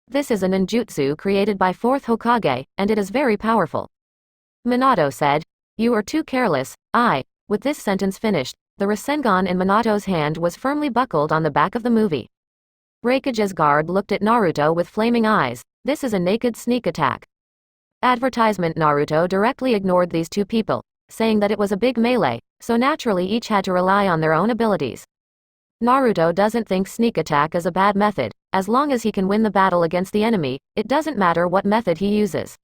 Speaker 2: This is a ninjutsu created by 4th Hokage, and it is very powerful. Minato said, "You are too careless." With this sentence finished, the Rasengan in Minato's hand was firmly buckled on the back of the movie. Raikage's guard looked at Naruto with flaming eyes. This is a naked sneak attack. Advertisement. Naruto directly ignored these 2 people, saying that it was a big melee, so naturally each had to rely on their own abilities. Naruto doesn't think sneak attack is a bad method. As long as he can win the battle against the enemy, it doesn't matter what method he uses.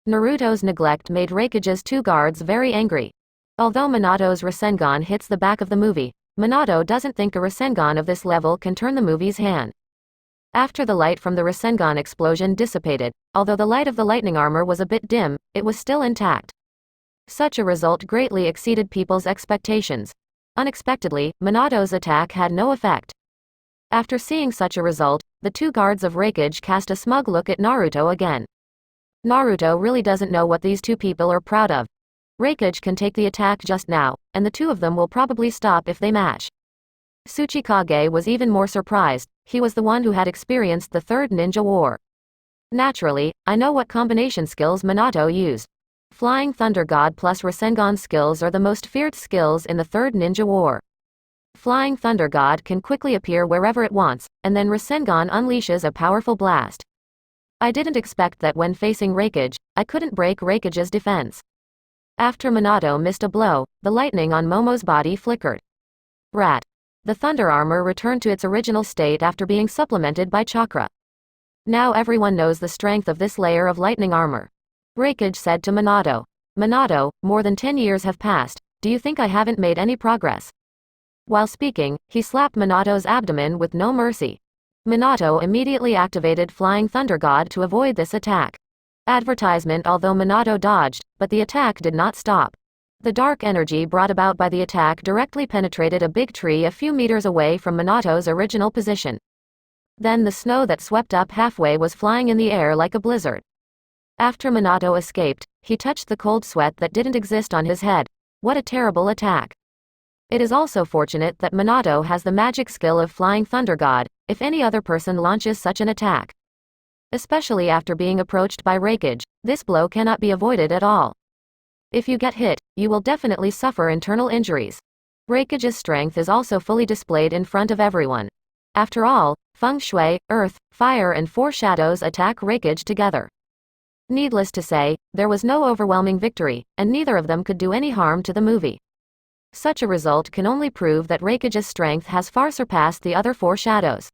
Speaker 2: Naruto's neglect made Raikage's 2 guards very angry. Although Minato's Rasengan hits the back of the movie, Minato doesn't think a Rasengan of this level can turn the movie's hand. After the light from the Rasengan explosion dissipated, although the light of the lightning armor was a bit dim, it was still intact. Such a result greatly exceeded people's expectations. Unexpectedly, Minato's attack had no effect. After seeing such a result, the 2 guards of Raikage cast a smug look at Naruto again. Naruto really doesn't know what these 2 people are proud of. Raikage can take the attack just now, and the 2 of them will probably stop if they match. Kage was even more surprised. He was the one who had experienced the 3rd Ninja War. Naturally, I know what combination skills Minato used. Flying Thunder God plus Rasengan skills are the most feared skills in the 3rd Ninja War. Flying Thunder God can quickly appear wherever it wants, and then Rasengan unleashes a powerful blast. I didn't expect that when facing Raikage, I couldn't break Raikage's defense. After Minato missed a blow, the lightning on Momo's body flickered. Rat. The thunder armor returned to its original state after being supplemented by chakra. Now everyone knows the strength of this layer of lightning armor. Raikage said to Minato. Minato, more than 10 years have passed, do you think I haven't made any progress? While speaking, he slapped Minato's abdomen with no mercy. Minato immediately activated Flying Thunder God to avoid this attack. Advertisement. Although Minato dodged, but the attack did not stop. The dark energy brought about by the attack directly penetrated a big tree a few meters away from Minato's original position. Then the snow that swept up halfway was flying in the air like a blizzard. After Minato escaped, he touched the cold sweat that didn't exist on his head. What a terrible attack. It is also fortunate that Minato has the magic skill of Flying Thunder God, if any other person launches such an attack. Especially after being approached by Raikage, this blow cannot be avoided at all. If you get hit, you will definitely suffer internal injuries. Raikage's strength is also fully displayed in front of everyone. After all, Feng Shui, Earth, Fire and Four Shadows attack Raikage together. Needless to say, there was no overwhelming victory, and neither of them could do any harm to the movie. Such a result can only prove that Raikage's strength has far surpassed the other four shadows.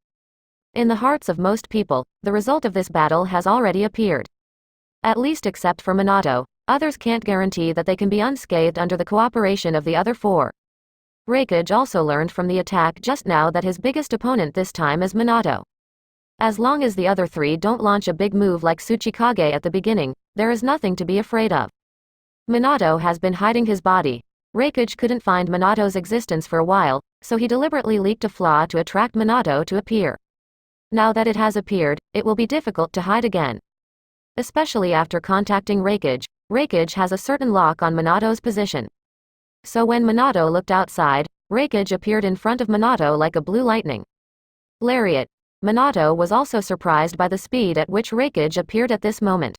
Speaker 2: In the hearts of most people, the result of this battle has already appeared. At least except for Minato, others can't guarantee that they can be unscathed under the cooperation of the other four. Raikage also learned from the attack just now that his biggest opponent this time is Minato. As long as the other three don't launch a big move like Kage at the beginning, there is nothing to be afraid of. Minato has been hiding his body. Raikage couldn't find Minato's existence for a while, so he deliberately leaked a flaw to attract Minato to appear. Now that it has appeared, it will be difficult to hide again. Especially after contacting Raikage, Raikage has a certain lock on Minato's position. So when Minato looked outside, Raikage appeared in front of Minato like a blue lightning. Lariat. Minato was also surprised by the speed at which Raikage appeared at this moment.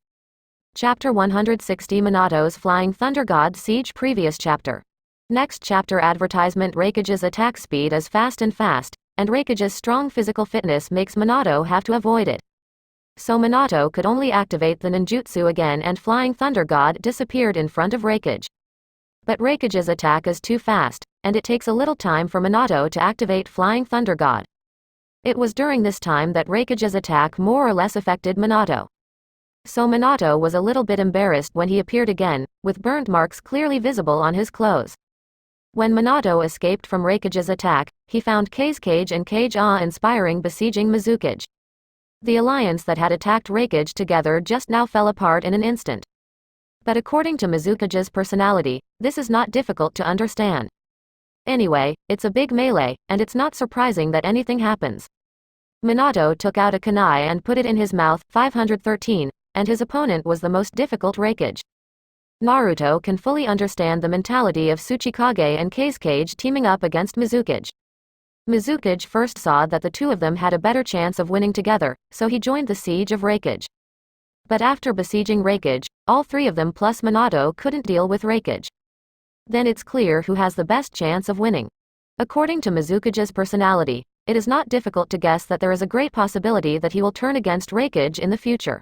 Speaker 2: Chapter 160 Minato's Flying Thunder God Siege. Previous chapter. Next chapter advertisement. Raikage's attack speed is fast, and Raikage's strong physical fitness makes Minato have to avoid it. So Minato could only activate the ninjutsu again and Flying Thunder God disappeared in front of Raikage. But Raikage's attack is too fast, and it takes a little time for Minato to activate Flying Thunder God. It was during this time that Raikage's attack more or less affected Minato. So Minato was a little bit embarrassed when he appeared again, with burnt marks clearly visible on his clothes. When Minato escaped from Raikage's attack, he found Kage and Kage awe-inspiring besieging Mizukage. The alliance that had attacked Raikage together just now fell apart in an instant. But according to Mizukage's personality, this is not difficult to understand. Anyway, it's a big melee, and it's not surprising that anything happens. Minato took out a kunai and put it in his mouth, 513, and his opponent was the most difficult Raikage. Naruto can fully understand the mentality of Kage and Kage teaming up against Mizukage. Mizukage first saw that the two of them had a better chance of winning together, so he joined the siege of Raikage. But after besieging Raikage, all three of them plus Minato couldn't deal with Raikage. Then it's clear who has the best chance of winning. According to Mizukage's personality, it is not difficult to guess that there is a great possibility that he will turn against Raikage in the future.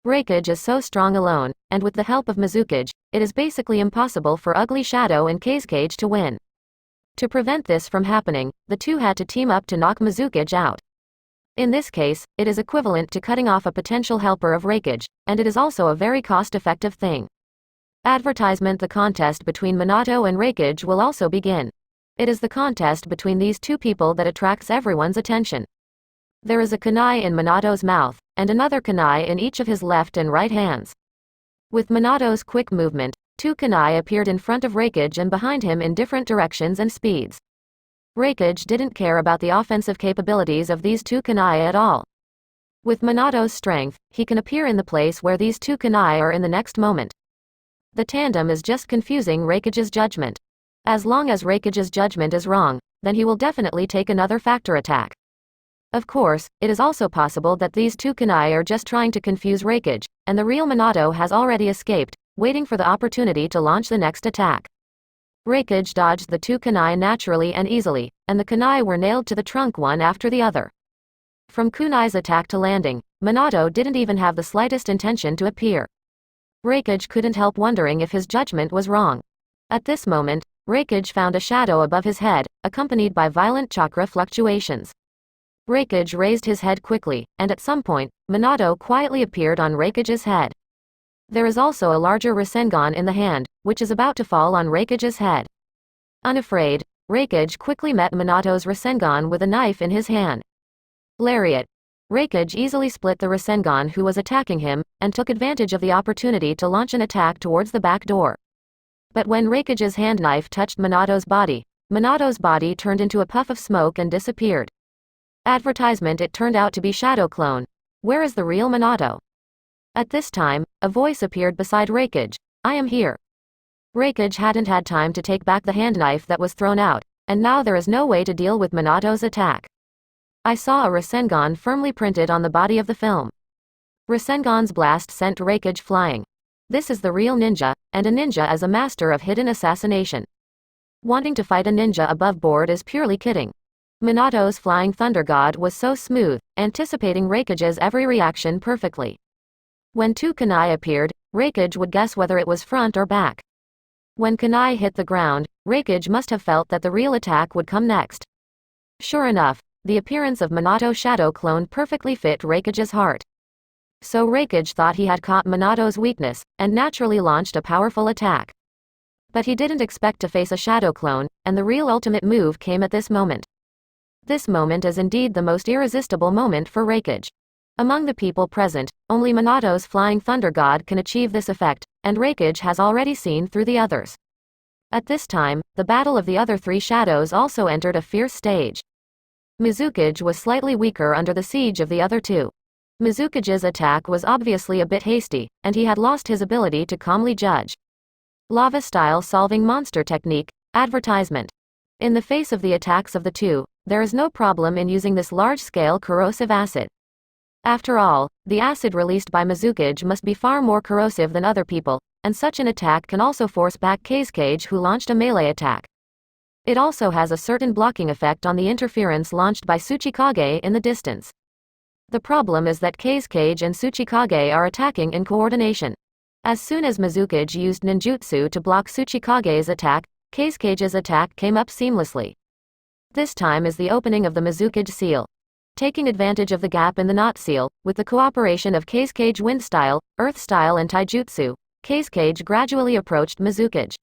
Speaker 2: Raikage is so strong alone, and with the help of Mizukage, it is basically impossible for Ugly Shadow and Kage to win. To prevent this from happening, the two had to team up to knock Mizukage out. In this case, it is equivalent to cutting off a potential helper of Raikage, and it is also a very cost-effective thing. Advertisement. The contest between Minato and Raikage will also begin. It is the contest between these two people that attracts everyone's attention. There is a kunai in Minato's mouth, and another kunai in each of his left and right hands. With Minato's quick movement, two kunai appeared in front of Raikage and behind him in different directions and speeds. Raikage didn't care about the offensive capabilities of these two kunai at all. With Minato's strength, he can appear in the place where these two kunai are in the next moment. The tandem is just confusing Raikage's judgment. As long as Raikage's judgment is wrong, then he will definitely take another factor attack. Of course, it is also possible that these two kunai are just trying to confuse Raikage, and the real Minato has already escaped, waiting for the opportunity to launch the next attack. Raikage dodged the two kunai naturally and easily, and the kunai were nailed to the trunk one after the other. From kunai's attack to landing, Minato didn't even have the slightest intention to appear. Raikage couldn't help wondering if his judgment was wrong. At this moment, Raikage found a shadow above his head, accompanied by violent chakra fluctuations. Raikage raised his head quickly, and at some point, Minato quietly appeared on Raikage's head. There is also a larger Rasengan in the hand, which is about to fall on Raikage's head. Unafraid, Raikage quickly met Minato's Rasengan with a knife in his hand. Lariat. Raikage easily split the Rasengan who was attacking him, and took advantage of the opportunity to launch an attack towards the back door. But when Raikage's hand knife touched Minato's body turned into a puff of smoke and disappeared. Advertisement. It turned out to be Shadow Clone. Where is the real Minato? At this time, a voice appeared beside Raikage. I am here. Raikage hadn't had time to take back the hand knife that was thrown out, and now there is no way to deal with Minato's attack. I saw a Rasengan firmly printed on the body of the film. Rasengan's blast sent Raikage flying. This is the real ninja, and a ninja is a master of hidden assassination. Wanting to fight a ninja above board is purely kidding. Minato's flying thunder god was so smooth, anticipating Raikage's every reaction perfectly. When two kunai appeared, Raikage would guess whether it was front or back. When kunai hit the ground, Raikage must have felt that the real attack would come next. Sure enough, the appearance of Minato's shadow clone perfectly fit Raikage's heart. So Raikage thought he had caught Minato's weakness, and naturally launched a powerful attack. But he didn't expect to face a shadow clone, and the real ultimate move came at this moment. This moment is indeed the most irresistible moment for Raikage. Among the people present, only Minato's flying thunder god can achieve this effect, and Raikage has already seen through the others. At this time, the battle of the other three shadows also entered a fierce stage. Mizukage was slightly weaker under the siege of the other two. Mizukage's attack was obviously a bit hasty, and he had lost his ability to calmly judge. Lava-style solving monster technique, advertisement. In the face of the attacks of the two, there is no problem in using this large-scale corrosive acid. After all, the acid released by Mizukage must be far more corrosive than other people, and such an attack can also force back Kage who launched a melee attack. It also has a certain blocking effect on the interference launched by Kage in the distance. The problem is that Kage and Kage are attacking in coordination. As soon as Mizukage used ninjutsu to block Kage's attack, Kage's attack came up seamlessly. This time is the opening of the Mizukage seal. Taking advantage of the gap in the knot seal, with the cooperation of Kage wind style, earth style and taijutsu, Kage gradually approached Mizukage.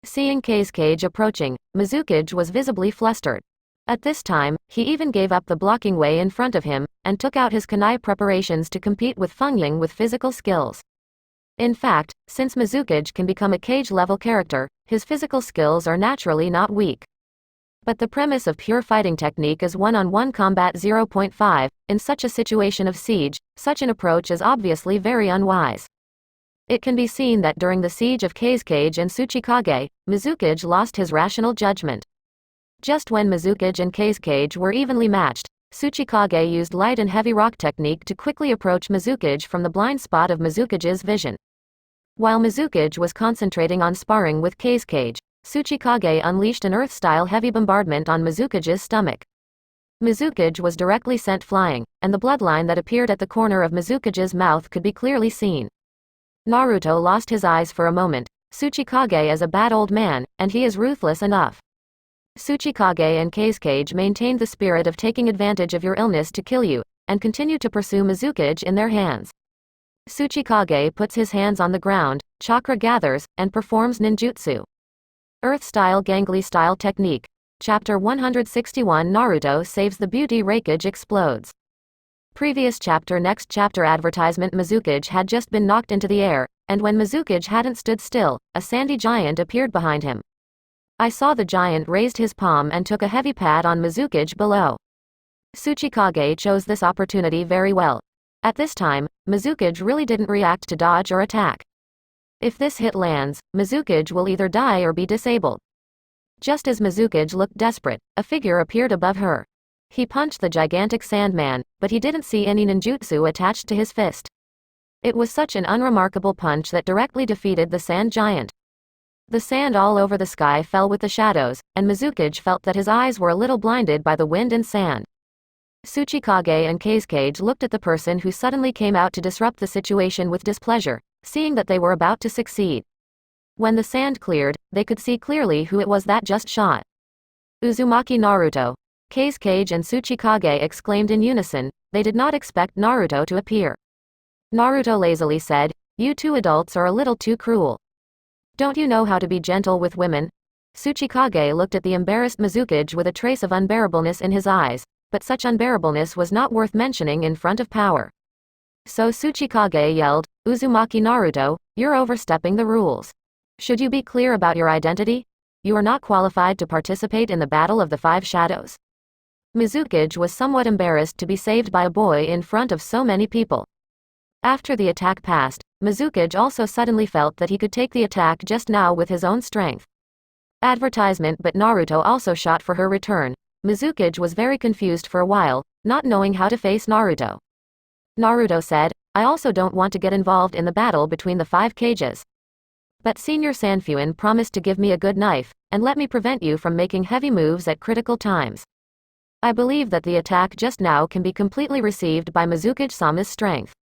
Speaker 2: Seeing Kage approaching, Mizukage was visibly flustered. At this time, he even gave up the blocking way in front of him, and took out his kunai preparations to compete with Fengying with physical skills. In fact, since Mizukage can become a Kage-level character, his physical skills are naturally not weak. But the premise of pure fighting technique is one-on-one combat 0.5, in such a situation of siege, such an approach is obviously very unwise. It can be seen that during the siege of Kage and Kage, Mizukage lost his rational judgment. Just when Mizukage and Kage were evenly matched, Kage used light and heavy rock technique to quickly approach Mizukage from the blind spot of Mizukage's vision. While Mizukage was concentrating on sparring with Kage, Kage unleashed an earth-style heavy bombardment on Mizukage's stomach. Mizukage was directly sent flying, and the bloodline that appeared at the corner of Mizukage's mouth could be clearly seen. Naruto lost his eyes for a moment. Kage is a bad old man, and he is ruthless enough. Kage and Kage maintained the spirit of taking advantage of your illness to kill you, and continue to pursue Mizukage in their hands. Kage puts his hands on the ground, chakra gathers, and performs ninjutsu. Earth-style Gangly-style technique. Chapter 161 Naruto saves the beauty Raikage explodes. Previous chapter Next chapter advertisement Mizukage had just been knocked into the air, and when Mizukage hadn't stood still, a sandy giant appeared behind him. I saw the giant raised his palm and took a heavy pat on Mizukage below. Kage chose this opportunity very well. At this time, Mizukage really didn't react to dodge or attack. If this hit lands, Mizukage will either die or be disabled. Just as Mizukage looked desperate, a figure appeared above her. He punched the gigantic Sandman, but he didn't see any ninjutsu attached to his fist. It was such an unremarkable punch that directly defeated the sand giant. The sand all over the sky fell with the shadows, and Mizukage felt that his eyes were a little blinded by the wind and sand. Kage and Kage looked at the person who suddenly came out to disrupt the situation with displeasure, seeing that they were about to succeed. When the sand cleared, they could see clearly who it was that just shot. Uzumaki Naruto. Kage and Kage exclaimed in unison. They did not expect Naruto to appear. Naruto lazily said, "You two adults are a little too cruel. Don't you know how to be gentle with women?" Kage looked at the embarrassed Mizukage with a trace of unbearableness in his eyes, but such unbearableness was not worth mentioning in front of power. So Kage yelled, "Uzumaki Naruto, you're overstepping the rules. Should you be clear about your identity? You are not qualified to participate in the Battle of the Five Shadows." Mizukage was somewhat embarrassed to be saved by a boy in front of so many people. After the attack passed, Mizukage also suddenly felt that he could take the attack just now with his own strength. Advertisement, but Naruto also shot for her return. Mizukage was very confused for a while, not knowing how to face Naruto. Naruto said, I also don't want to get involved in the battle between the 5 Kages. But Senior Sanfuin promised to give me a good knife, and let me prevent you from making heavy moves at critical times. I believe that the attack just now can be completely received by Mizukage-sama's strength.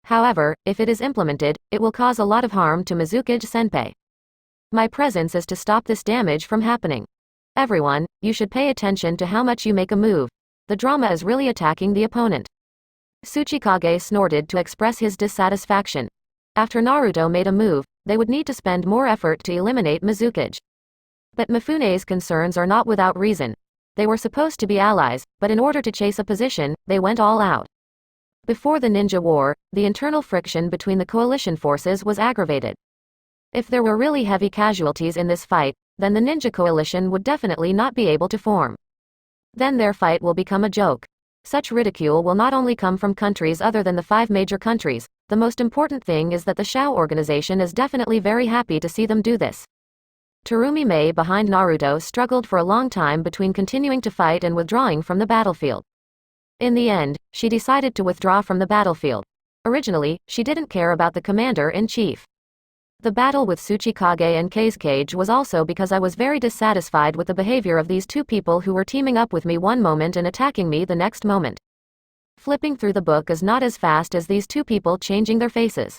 Speaker 2: However, if it is implemented, it will cause a lot of harm to Mizukage-senpai. My presence is to stop this damage from happening. Everyone, you should pay attention to how much you make a move. The drama is really attacking the opponent. Tsuchikage snorted to express his dissatisfaction. After Naruto made a move, they would need to spend more effort to eliminate Mizukage. But Mifune's concerns are not without reason. They were supposed to be allies, but in order to chase a position, they went all out. Before the Ninja War, the internal friction between the coalition forces was aggravated. If there were really heavy casualties in this fight, then the Ninja Coalition would definitely not be able to form. Then their fight will become a joke. Such ridicule will not only come from countries other than the 5 major countries, the most important thing is that the Shao organization is definitely very happy to see them do this. Terumi Mei behind Naruto struggled for a long time between continuing to fight and withdrawing from the battlefield. In the end, she decided to withdraw from the battlefield. Originally, she didn't care about the commander-in-chief. The battle with Tsuchikage and Kage was also because I was very dissatisfied with the behavior of these 2 people who were teaming up with me one moment and attacking me the next moment. Flipping through the book is not as fast as these 2 people changing their faces.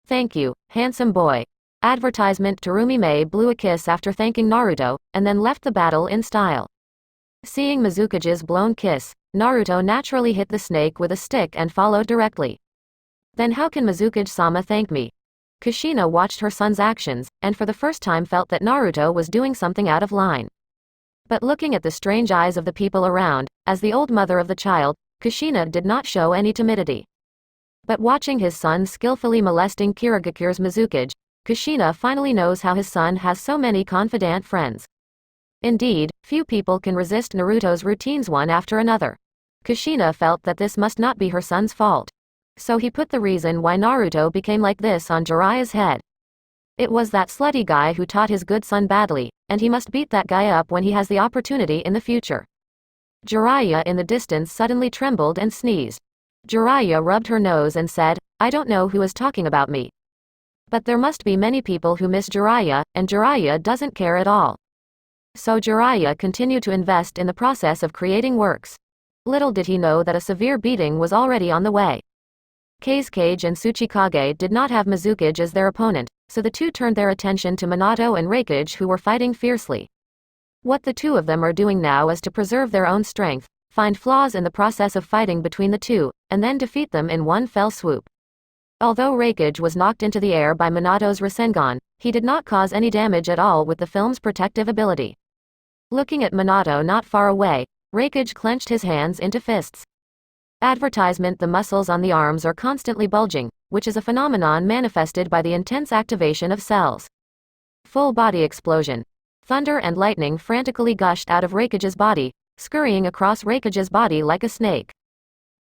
Speaker 2: Thank you, handsome boy. Advertisement. Terumi Mei blew a kiss after thanking Naruto, and then left the battle in style. Seeing Mizukage's blown kiss, Naruto naturally hit the snake with a stick and followed directly. Then how can Mizukage-sama thank me? Kushina watched her son's actions, and for the first time felt that Naruto was doing something out of line. But looking at the strange eyes of the people around, as the old mother of the child, Kushina did not show any timidity. But watching his son skillfully molesting Kirigakure's Mizukage, Kushina finally knows how his son has so many confidant friends. Indeed, few people can resist Naruto's routines one after another. Kushina felt that this must not be her son's fault. So he put the reason why Naruto became like this on Jiraiya's head. It was that slutty guy who taught his good son badly, and he must beat that guy up when he has the opportunity in the future. Jiraiya in the distance suddenly trembled and sneezed. Jiraiya rubbed her nose and said, I don't know who is talking about me. But there must be many people who miss Jiraiya, and Jiraiya doesn't care at all. So Jiraiya continued to invest in the process of creating works. Little did he know that a severe beating was already on the way. Kage and Tsuchikage did not have Mizukage as their opponent, so the 2 turned their attention to Minato and Raikage, who were fighting fiercely. What the 2 of them are doing now is to preserve their own strength, find flaws in the process of fighting between the 2, and then defeat them in one fell swoop. Although Raikage was knocked into the air by Minato's Rasengan, he did not cause any damage at all with the film's protective ability. Looking at Minato not far away, Raikage clenched his hands into fists. Advertisement. The muscles on the arms are constantly bulging, which is a phenomenon manifested by the intense activation of cells. Full body explosion. Thunder and lightning frantically gushed out of Raikage's body, scurrying across Raikage's body like a snake.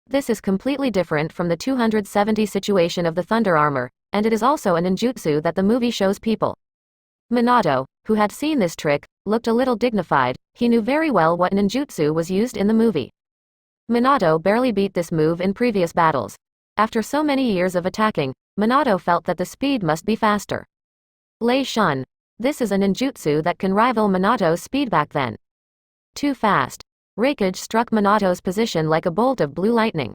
Speaker 2: This is completely different from the 270 situation of the thunder armor, and it is also a ninjutsu that the movie shows people. Minato, who had seen this trick, looked a little dignified. He knew very well what ninjutsu was used in the movie. Minato barely beat this move in previous battles. After so many years of attacking, Minato felt that the speed must be faster. Lei Shun. This is a ninjutsu that can rival Minato's speed back then. Too fast. Raikage struck Minato's position like a bolt of blue lightning.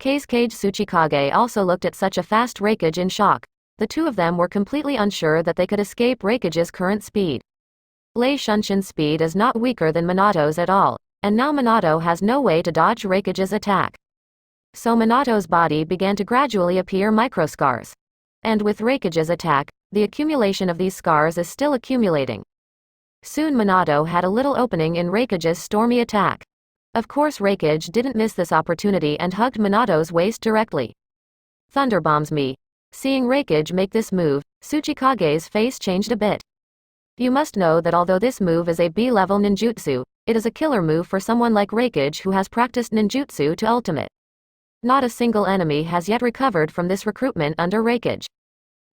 Speaker 2: Kage Tsuchikage also looked at such a fast Raikage in shock. The 2 of them were completely unsure that they could escape Raikage's current speed. Lei Shunshin's speed is not weaker than Minato's at all, and now Minato has no way to dodge Raikage's attack. So Minato's body began to gradually appear microscars. And with Raikage's attack, the accumulation of these scars is still accumulating. Soon Minato had a little opening in Raikage's stormy attack. Of course Raikage didn't miss this opportunity and hugged Minato's waist directly. Thunderbombs me. Seeing Raikage make this move, Tsuchikage's face changed a bit. You must know that although this move is a B-level ninjutsu, it is a killer move for someone like Raikage who has practiced ninjutsu to ultimate. Not a single enemy has yet recovered from this recruitment under Raikage.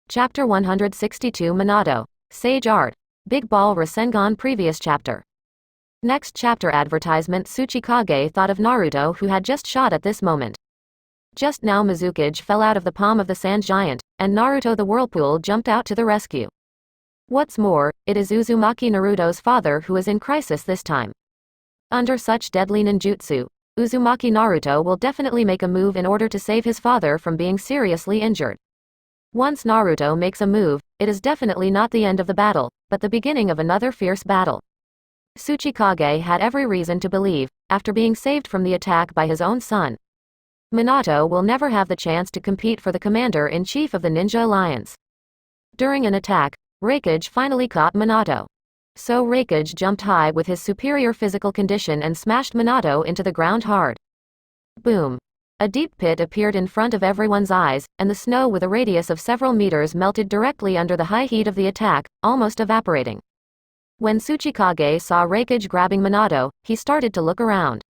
Speaker 2: Chapter 162 Minato. Sage Art. Big Ball Rasengan. Previous chapter. Next chapter advertisement. Kage thought of Naruto, who had just shot at this moment. Just now Mizukage fell out of the palm of the sand giant, and Naruto the whirlpool jumped out to the rescue. What's more, it is Uzumaki Naruto's father who is in crisis this time. Under such deadly ninjutsu, Uzumaki Naruto will definitely make a move in order to save his father from being seriously injured. Once Naruto makes a move, it is definitely not the end of the battle, but the beginning of another fierce battle. Kage had every reason to believe, after being saved from the attack by his own son, Minato will never have the chance to compete for the commander-in-chief of the Ninja Alliance. During an attack, Raikage finally caught Minato. So Raikage jumped high with his superior physical condition and smashed Minato into the ground hard. Boom. A deep pit appeared in front of everyone's eyes, and the snow with a radius of several meters melted directly under the high heat of the attack, almost evaporating. When Kage saw Raikage grabbing Minato, he started to look around.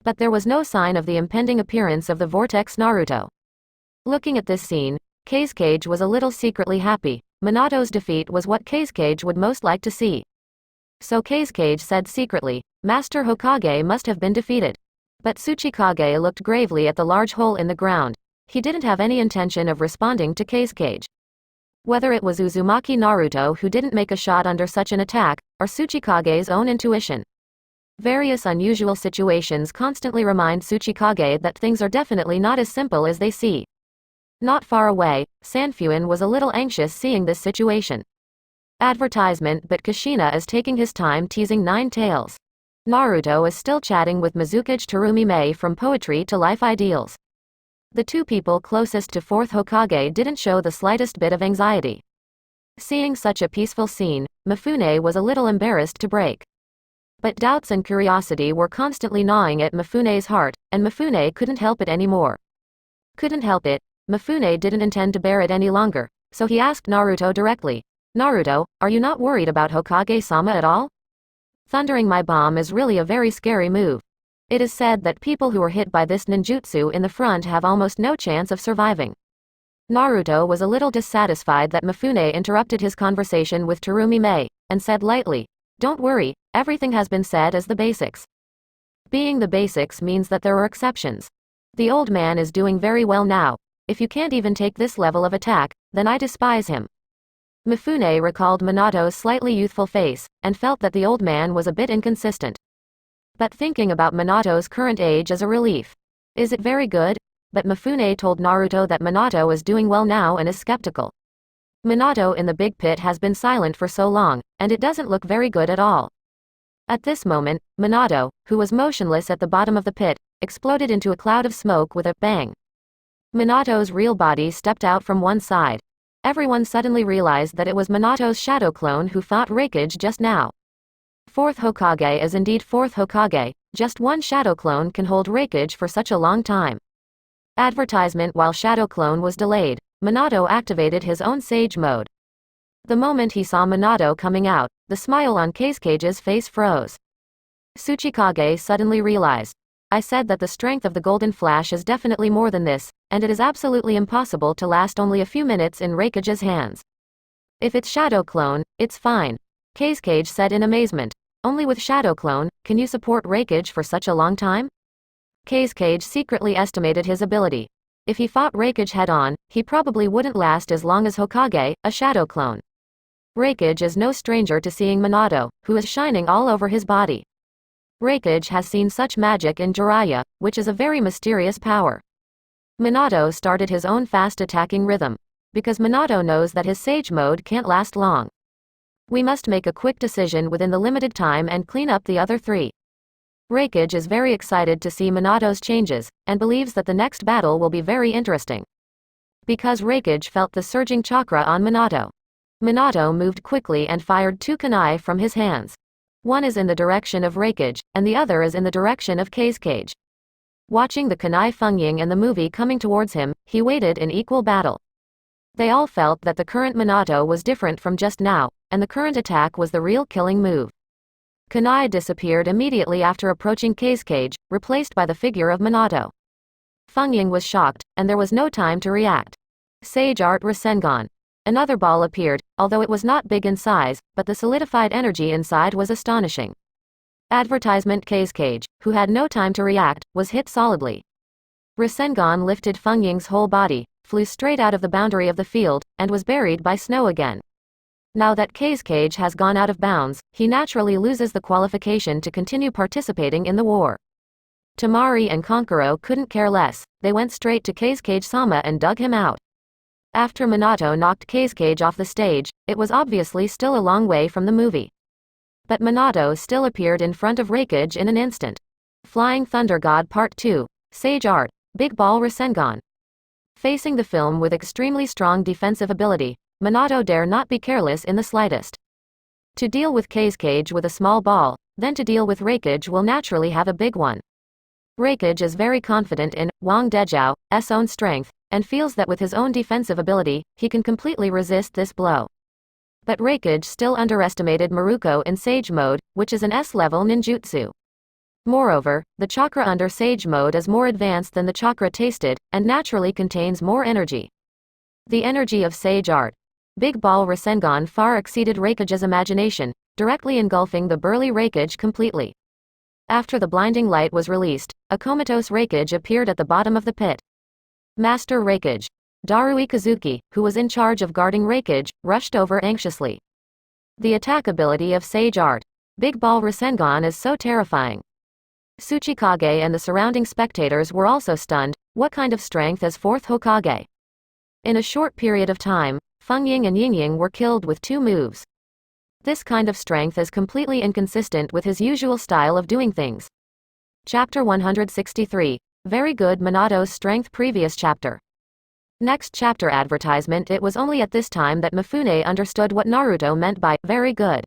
Speaker 2: But there was no sign of the impending appearance of the Vortex Naruto. Looking at this scene, Kage was a little secretly happy. Minato's defeat was what Kage would most like to see. So Kage said secretly, Master Hokage must have been defeated. But Kage looked gravely at the large hole in the ground. He didn't have any intention of responding to Kage. Whether it was Uzumaki Naruto who didn't make a shot under such an attack, or Kage's own intuition. Various unusual situations constantly remind Kage that things are definitely not as simple as they seem. Not far away, Sanfuin was a little anxious seeing this situation. Advertisement, but Kushina is taking his time teasing Nine Tails. Naruto is still chatting with Mizukage Terumi from Poetry to Life Ideals. The two people closest to 4th Hokage didn't show the slightest bit of anxiety. Seeing such a peaceful scene, Mifune was a little embarrassed to break. But doubts and curiosity were constantly gnawing at Mifune's heart, and Mifune couldn't help it anymore. Couldn't help it, Mifune didn't intend to bear it any longer, so he asked Naruto directly, Naruto, are you not worried about Hokage-sama at all? Thundering my bomb is really a very scary move. It is said that people who are hit by this ninjutsu in the front have almost no chance of surviving. Naruto was a little dissatisfied that Mifune interrupted his conversation with Terumi, and said lightly, don't worry, everything has been said as the basics. Being the basics means that there are exceptions. The old man is doing very well now. If you can't even take this level of attack, then I despise him. Mifune recalled Minato's slightly youthful face, and felt that the old man was a bit inconsistent. But thinking about Minato's current age is a relief. Is it very good? But Mifune told Naruto that Minato is doing well now and is skeptical. Minato in the big pit has been silent for so long, and it doesn't look very good at all. At this moment, Minato, who was motionless at the bottom of the pit, exploded into a cloud of smoke with a bang. Minato's real body stepped out from one side. Everyone suddenly realized that it was Minato's shadow clone who fought Raikage just now. 4th Hokage is indeed 4th Hokage, just one shadow clone can hold Raikage for such a long time. Advertisement. While shadow clone was delayed, Minato activated his own Sage mode. The moment he saw Minato coming out, the smile on Kage's face froze. Kage suddenly realized, I said that the strength of the Golden Flash is definitely more than this, and it is absolutely impossible to last only a few minutes in Raikage's hands. If it's Shadow Clone, it's fine. Kage said in amazement. Only with Shadow Clone, can you support Raikage for such a long time? Kage secretly estimated his ability. If he fought Raikage head-on, he probably wouldn't last as long as Hokage, a Shadow Clone. Raikage is no stranger to seeing Minato, who is shining all over his body. Raikage has seen such magic in Jiraiya, which is a very mysterious power. Minato started his own fast attacking rhythm. Because Minato knows that his Sage mode can't last long. We must make a quick decision within the limited time and clean up the other three. Raikage is very excited to see Minato's changes, and believes that the next battle will be very interesting. Because Raikage felt the surging chakra on Minato. Minato moved quickly and fired two kunai from his hands. One is in the direction of Raikage, and the other is in the direction of Kage. Watching the kunai Fengying and the movie coming towards him, he waited in equal battle. They all felt that the current Minato was different from just now, and the current attack was the real killing move. Kunai disappeared immediately after approaching Kage, replaced by the figure of Minato. Feng Ying was shocked, and there was no time to react. Sage Art Rasengan. Another ball appeared, although it was not big in size, but the solidified energy inside was astonishing. Advertisement Kage, who had no time to react, was hit solidly. Rasengan lifted Feng Ying's whole body, flew straight out of the boundary of the field, and was buried by snow again. Now that Kage has gone out of bounds, he naturally loses the qualification to continue participating in the war. Temari and Konkuro couldn't care less, they went straight to Kage-sama and dug him out. After Minato knocked Kage off the stage, it was obviously still a long way from the movie. But Minato still appeared in front of Raikage in an instant. Flying Thunder God Part 2, Sage Art, Big Ball Rasengan. Facing the film with extremely strong defensive ability, Minato dare not be careless in the slightest. To deal with Kage with a small ball, then to deal with Raikage will naturally have a big one. Raikage is very confident in Wang Dejiao's own strength, and feels that with his own defensive ability, he can completely resist this blow. But Raikage still underestimated Maruko in Sage Mode, which is an S-level ninjutsu. Moreover, the chakra under Sage Mode is more advanced than the chakra tasted, and naturally contains more energy. The energy of Sage Art. Big Ball Rasengan far exceeded Raikage's imagination, directly engulfing the burly Raikage completely. After the blinding light was released, a comatose Raikage appeared at the bottom of the pit. Master Raikage. Darui Kazuki, who was in charge of guarding Raikage, rushed over anxiously. The attack ability of Sage Art. Big Ball Rasengan is so terrifying. Kage and the surrounding spectators were also stunned. What kind of strength is 4th Hokage? In a short period of time, Feng Ying and Yingying were killed with 2 moves. This kind of strength is completely inconsistent with his usual style of doing things. Chapter 163. Very good Minato's strength. Previous chapter. Next chapter advertisement. It was only at this time that Mifune understood what Naruto meant by very good.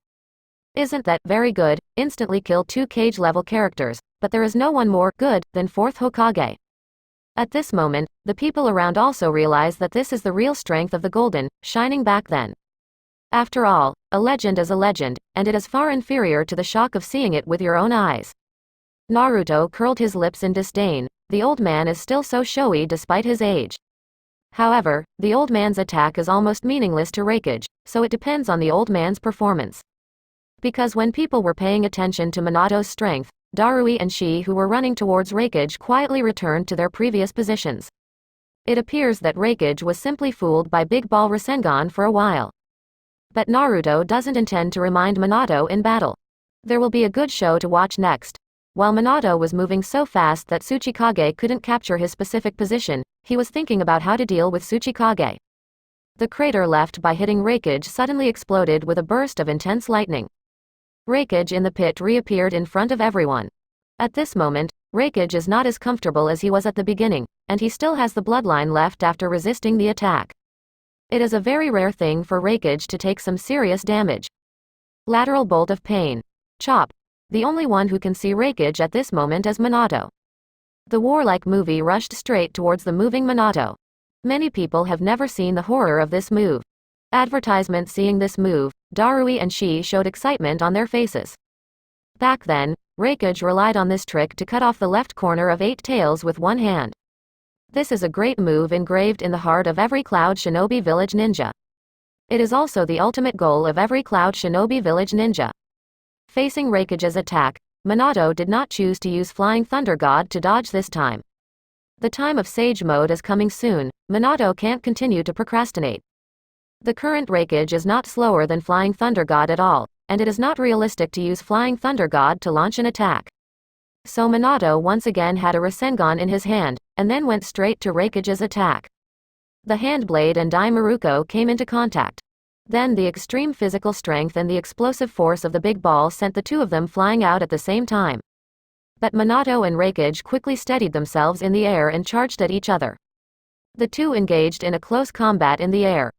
Speaker 2: Isn't that very good? Instantly kill 2 Kage-level characters, but there is no one more good than 4th Hokage. At this moment, the people around also realize that this is the real strength of the Golden, shining back then. After all, a legend is a legend, and it is far inferior to the shock of seeing it with your own eyes. Naruto curled his lips in disdain. The old man is still so showy despite his age. However, the old man's attack is almost meaningless to Raikage, so it depends on the old man's performance. Because when people were paying attention to Minato's strength, Darui and Shi who were running towards Raikage quietly returned to their previous positions. It appears that Raikage was simply fooled by Big Ball Rasengan for a while. But Naruto doesn't intend to remind Minato in battle. There will be a good show to watch next. While Minato was moving so fast that Kage couldn't capture his specific position, he was thinking about how to deal with Kage. The crater left by hitting Raikage suddenly exploded with a burst of intense lightning. Raikage in the pit reappeared in front of everyone. At this moment, Raikage is not as comfortable as he was at the beginning, and he still has the bloodline left after resisting the attack. It is a very rare thing for Raikage to take some serious damage. Lateral bolt of pain. Chop. The only one who can see Raikage at this moment is Minato. The warlike movie rushed straight towards the moving Minato. Many people have never seen the horror of this move. Advertisement. Seeing this move, Darui and Shi showed excitement on their faces. Back then, Raikage relied on this trick to cut off the left corner of 8 tails with one hand. This is a great move engraved in the heart of every Cloud Shinobi Village ninja. It is also the ultimate goal of every Cloud Shinobi Village ninja. Facing Raikage's attack, Minato did not choose to use Flying Thunder God to dodge this time. The time of Sage Mode is coming soon. Minato can't continue to procrastinate. The current Raikage is not slower than Flying Thunder God at all, and it is not realistic to use Flying Thunder God to launch an attack. So Minato once again had a Rasengan in his hand, and then went straight to Raikage's attack. The handblade and Dai Maruko came into contact. Then the extreme physical strength and the explosive force of the big ball sent the two of them flying out at the same time. But Minato and Raikage quickly steadied themselves in the air and charged at each other. The two engaged in a close combat in the air.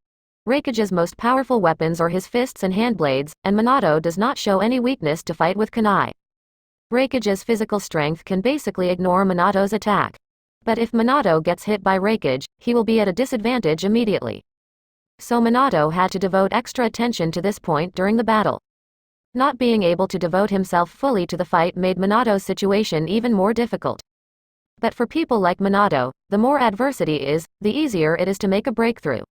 Speaker 2: Raikage's most powerful weapons are his fists and handblades, and Minato does not show any weakness to fight with kunai. Raikage's physical strength can basically ignore Minato's attack. But if Minato gets hit by Raikage, he will be at a disadvantage immediately. So Minato had to devote extra attention to this point during the battle. Not being able to devote himself fully to the fight made Minato's situation even more difficult. But for people like Minato, the more adversity is, the easier it is to make a breakthrough.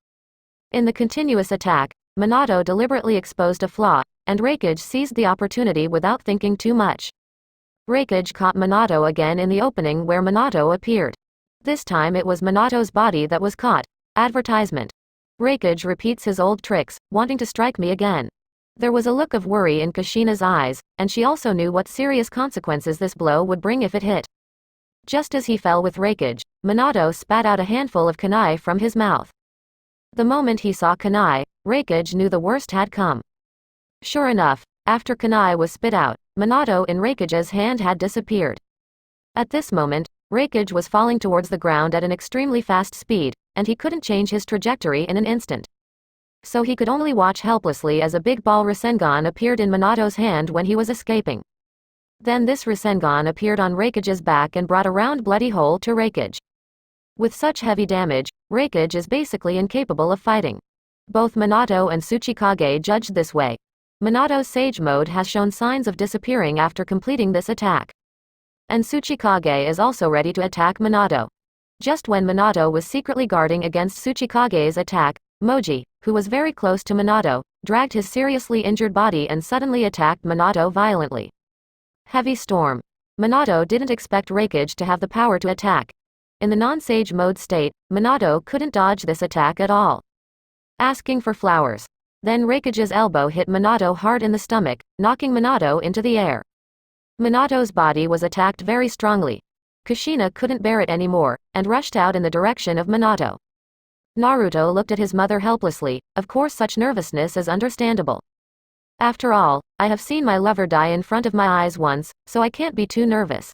Speaker 2: In the continuous attack, Minato deliberately exposed a flaw, and Raikage seized the opportunity without thinking too much. Raikage caught Minato again in the opening where Minato appeared. This time it was Minato's body that was caught. Advertisement. Raikage repeats his old tricks, wanting to strike me again. There was a look of worry in Kushina's eyes, and she also knew what serious consequences this blow would bring if it hit. Just as he fell with Raikage, Minato spat out a handful of kunai from his mouth. The moment he saw kunai, Raikage knew the worst had come. Sure enough, after kunai was spit out, Minato in Raikage's hand had disappeared. At this moment, Raikage was falling towards the ground at an extremely fast speed, and he couldn't change his trajectory in an instant. So he could only watch helplessly as a big ball Rasengan appeared in Minato's hand when he was escaping. Then this Rasengan appeared on Raikage's back and brought a round bloody hole to Raikage. With such heavy damage, Raikage is basically incapable of fighting. Both Minato and Tsuchikage judged this way. Minato's Sage Mode has shown signs of disappearing after completing this attack. And Tsuchikage is also ready to attack Minato. Just when Minato was secretly guarding against Tsuchikage's attack, Moji, who was very close to Minato, dragged his seriously injured body and suddenly attacked Minato violently. Heavy storm. Minato didn't expect Raikage to have the power to attack. In the non-Sage Mode state, Minato couldn't dodge this attack at all. Asking for flowers. Then Raikage's elbow hit Minato hard in the stomach, knocking Minato into the air. Minato's body was attacked very strongly. Kushina couldn't bear it anymore, and rushed out in the direction of Minato. Naruto looked at his mother helplessly. Of course such nervousness is understandable. After all, I have seen my lover die in front of my eyes once, so I can't be too nervous.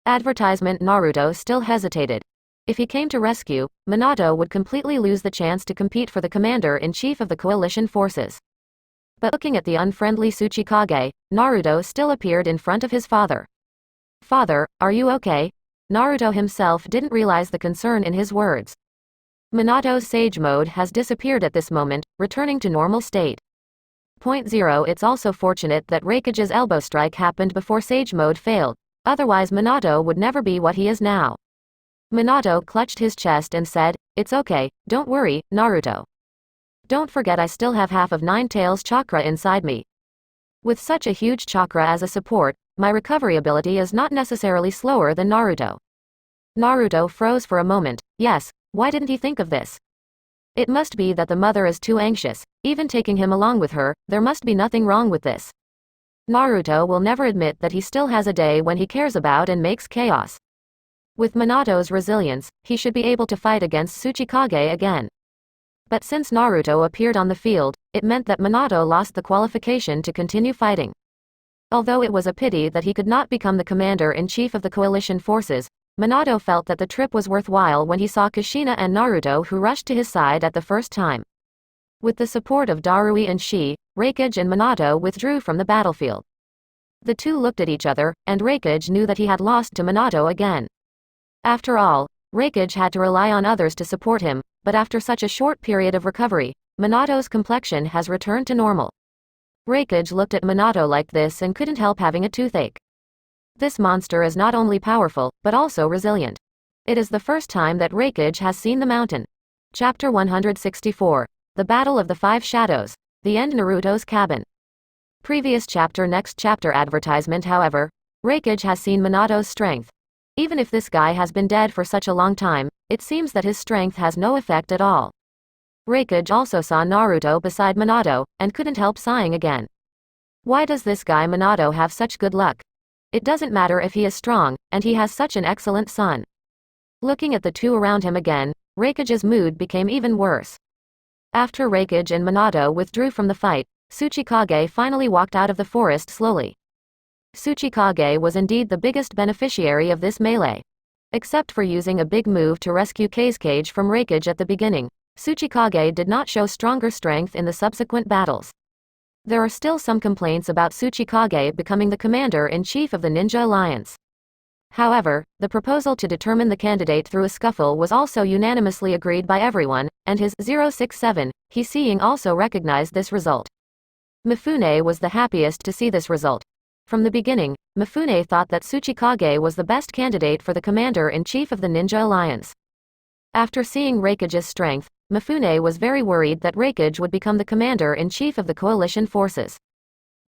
Speaker 2: Advertisement. Naruto still hesitated. If he came to rescue, Minato would completely lose the chance to compete for the commander-in-chief of the coalition forces. But looking at the unfriendly Tsuchikage, Naruto still appeared in front of his father. Father, are you okay? Naruto himself didn't realize the concern in his words. Minato's Sage Mode has disappeared at this moment, returning to normal state. 0. It's also fortunate that Raikage's elbow strike happened before Sage Mode failed, otherwise Minato would never be what he is now. Minato clutched his chest and said, "It's okay, don't worry, Naruto. Don't forget I still have half of Nine Tails chakra inside me. With such a huge chakra as a support, my recovery ability is not necessarily slower than Naruto." Naruto froze for a moment. Yes, why didn't he think of this? It must be that the mother is too anxious, even taking him along with her. There must be nothing wrong with this. Naruto will never admit that he still has a day when he cares about and makes chaos. With Minato's resilience, he should be able to fight against Tsuchikage again. But since Naruto appeared on the field, it meant that Minato lost the qualification to continue fighting. Although it was a pity that he could not become the commander-in-chief of the coalition forces, Minato felt that the trip was worthwhile when he saw Kushina and Naruto, who rushed to his side at the first time. With the support of Darui and Shi, Raikage and Minato withdrew from the battlefield. The two looked at each other, and Raikage knew that he had lost to Minato again. After all, Raikage had to rely on others to support him, but after such a short period of recovery, Minato's complexion has returned to normal. Raikage looked at Minato like this and couldn't help having a toothache. This monster is not only powerful, but also resilient. It is the first time that Raikage has seen the mountain. Chapter 164. The Battle of the Five Shadows. The End. Naruto's cabin. Previous chapter. Next chapter. Advertisement. However, Raikage has seen Minato's strength. Even if this guy has been dead for such a long time, it seems that his strength has no effect at all. Raikage also saw Naruto beside Minato, and couldn't help sighing again. Why does this guy Minato have such good luck? It doesn't matter if he is strong, and he has such an excellent son. Looking at the two around him again, Raikage's mood became even worse. After Raikage and Minato withdrew from the fight, Tsuchikage finally walked out of the forest slowly. Tsuchikage was indeed the biggest beneficiary of this melee. Except for using a big move to rescue Kage from Raikage at the beginning, Tsuchikage did not show stronger strength in the subsequent battles. There are still some complaints about Tsuchikage becoming the commander-in-chief of the Ninja Alliance. However, the proposal to determine the candidate through a scuffle was also unanimously agreed by everyone, and his 067 Hiseing also recognized this result. Mifune was the happiest to see this result. From the beginning, Mifune thought that Kage was the best candidate for the commander-in-chief of the Ninja Alliance. After seeing Raikage's strength, Mifune was very worried that Raikage would become the commander-in-chief of the coalition forces.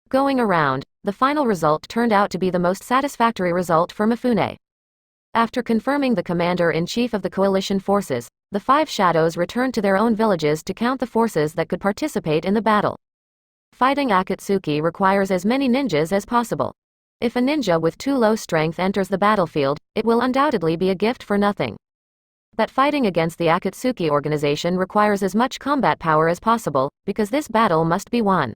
Speaker 2: Going around, the final result turned out to be the most satisfactory result for Mifune. After confirming the commander-in-chief of the coalition forces, the 5 shadows returned to their own villages to count the forces that could participate in the battle. Fighting Akatsuki requires as many ninjas as possible. If a ninja with too low strength enters the battlefield, it will undoubtedly be a gift for nothing. That fighting against the Akatsuki organization requires as much combat power as possible, because this battle must be won.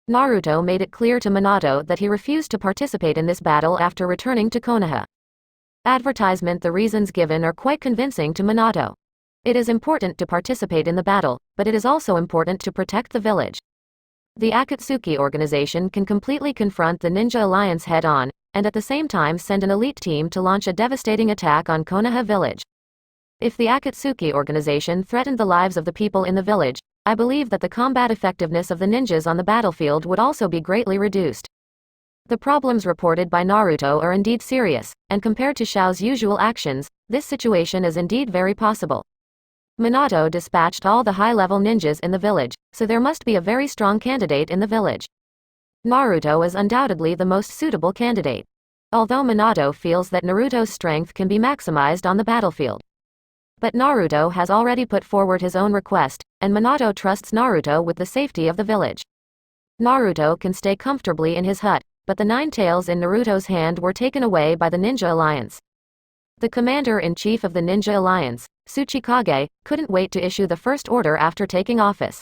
Speaker 2: Naruto made it clear to Minato that he refused to participate in this battle after returning to Konoha. Advertisement. The reasons given are quite convincing to Minato. It is important to participate in the battle, but it is also important to protect the village. The Akatsuki organization can completely confront the Ninja Alliance head-on, and at the same time send an elite team to launch a devastating attack on Konoha village. If the Akatsuki organization threatened the lives of the people in the village, I believe that the combat effectiveness of the ninjas on the battlefield would also be greatly reduced. The problems reported by Naruto are indeed serious, and compared to Xiao's usual actions, this situation is indeed very possible. Minato dispatched all the high-level ninjas in the village, so there must be a very strong candidate in the village. Naruto is undoubtedly the most suitable candidate. Although Minato feels that Naruto's strength can be maximized on the battlefield. But Naruto has already put forward his own request, and Minato trusts Naruto with the safety of the village. Naruto can stay comfortably in his hut, but the 9 tails in Naruto's hand were taken away by the Ninja Alliance. The commander-in-chief of the Ninja Alliance, Kage, couldn't wait to issue the first order after taking office.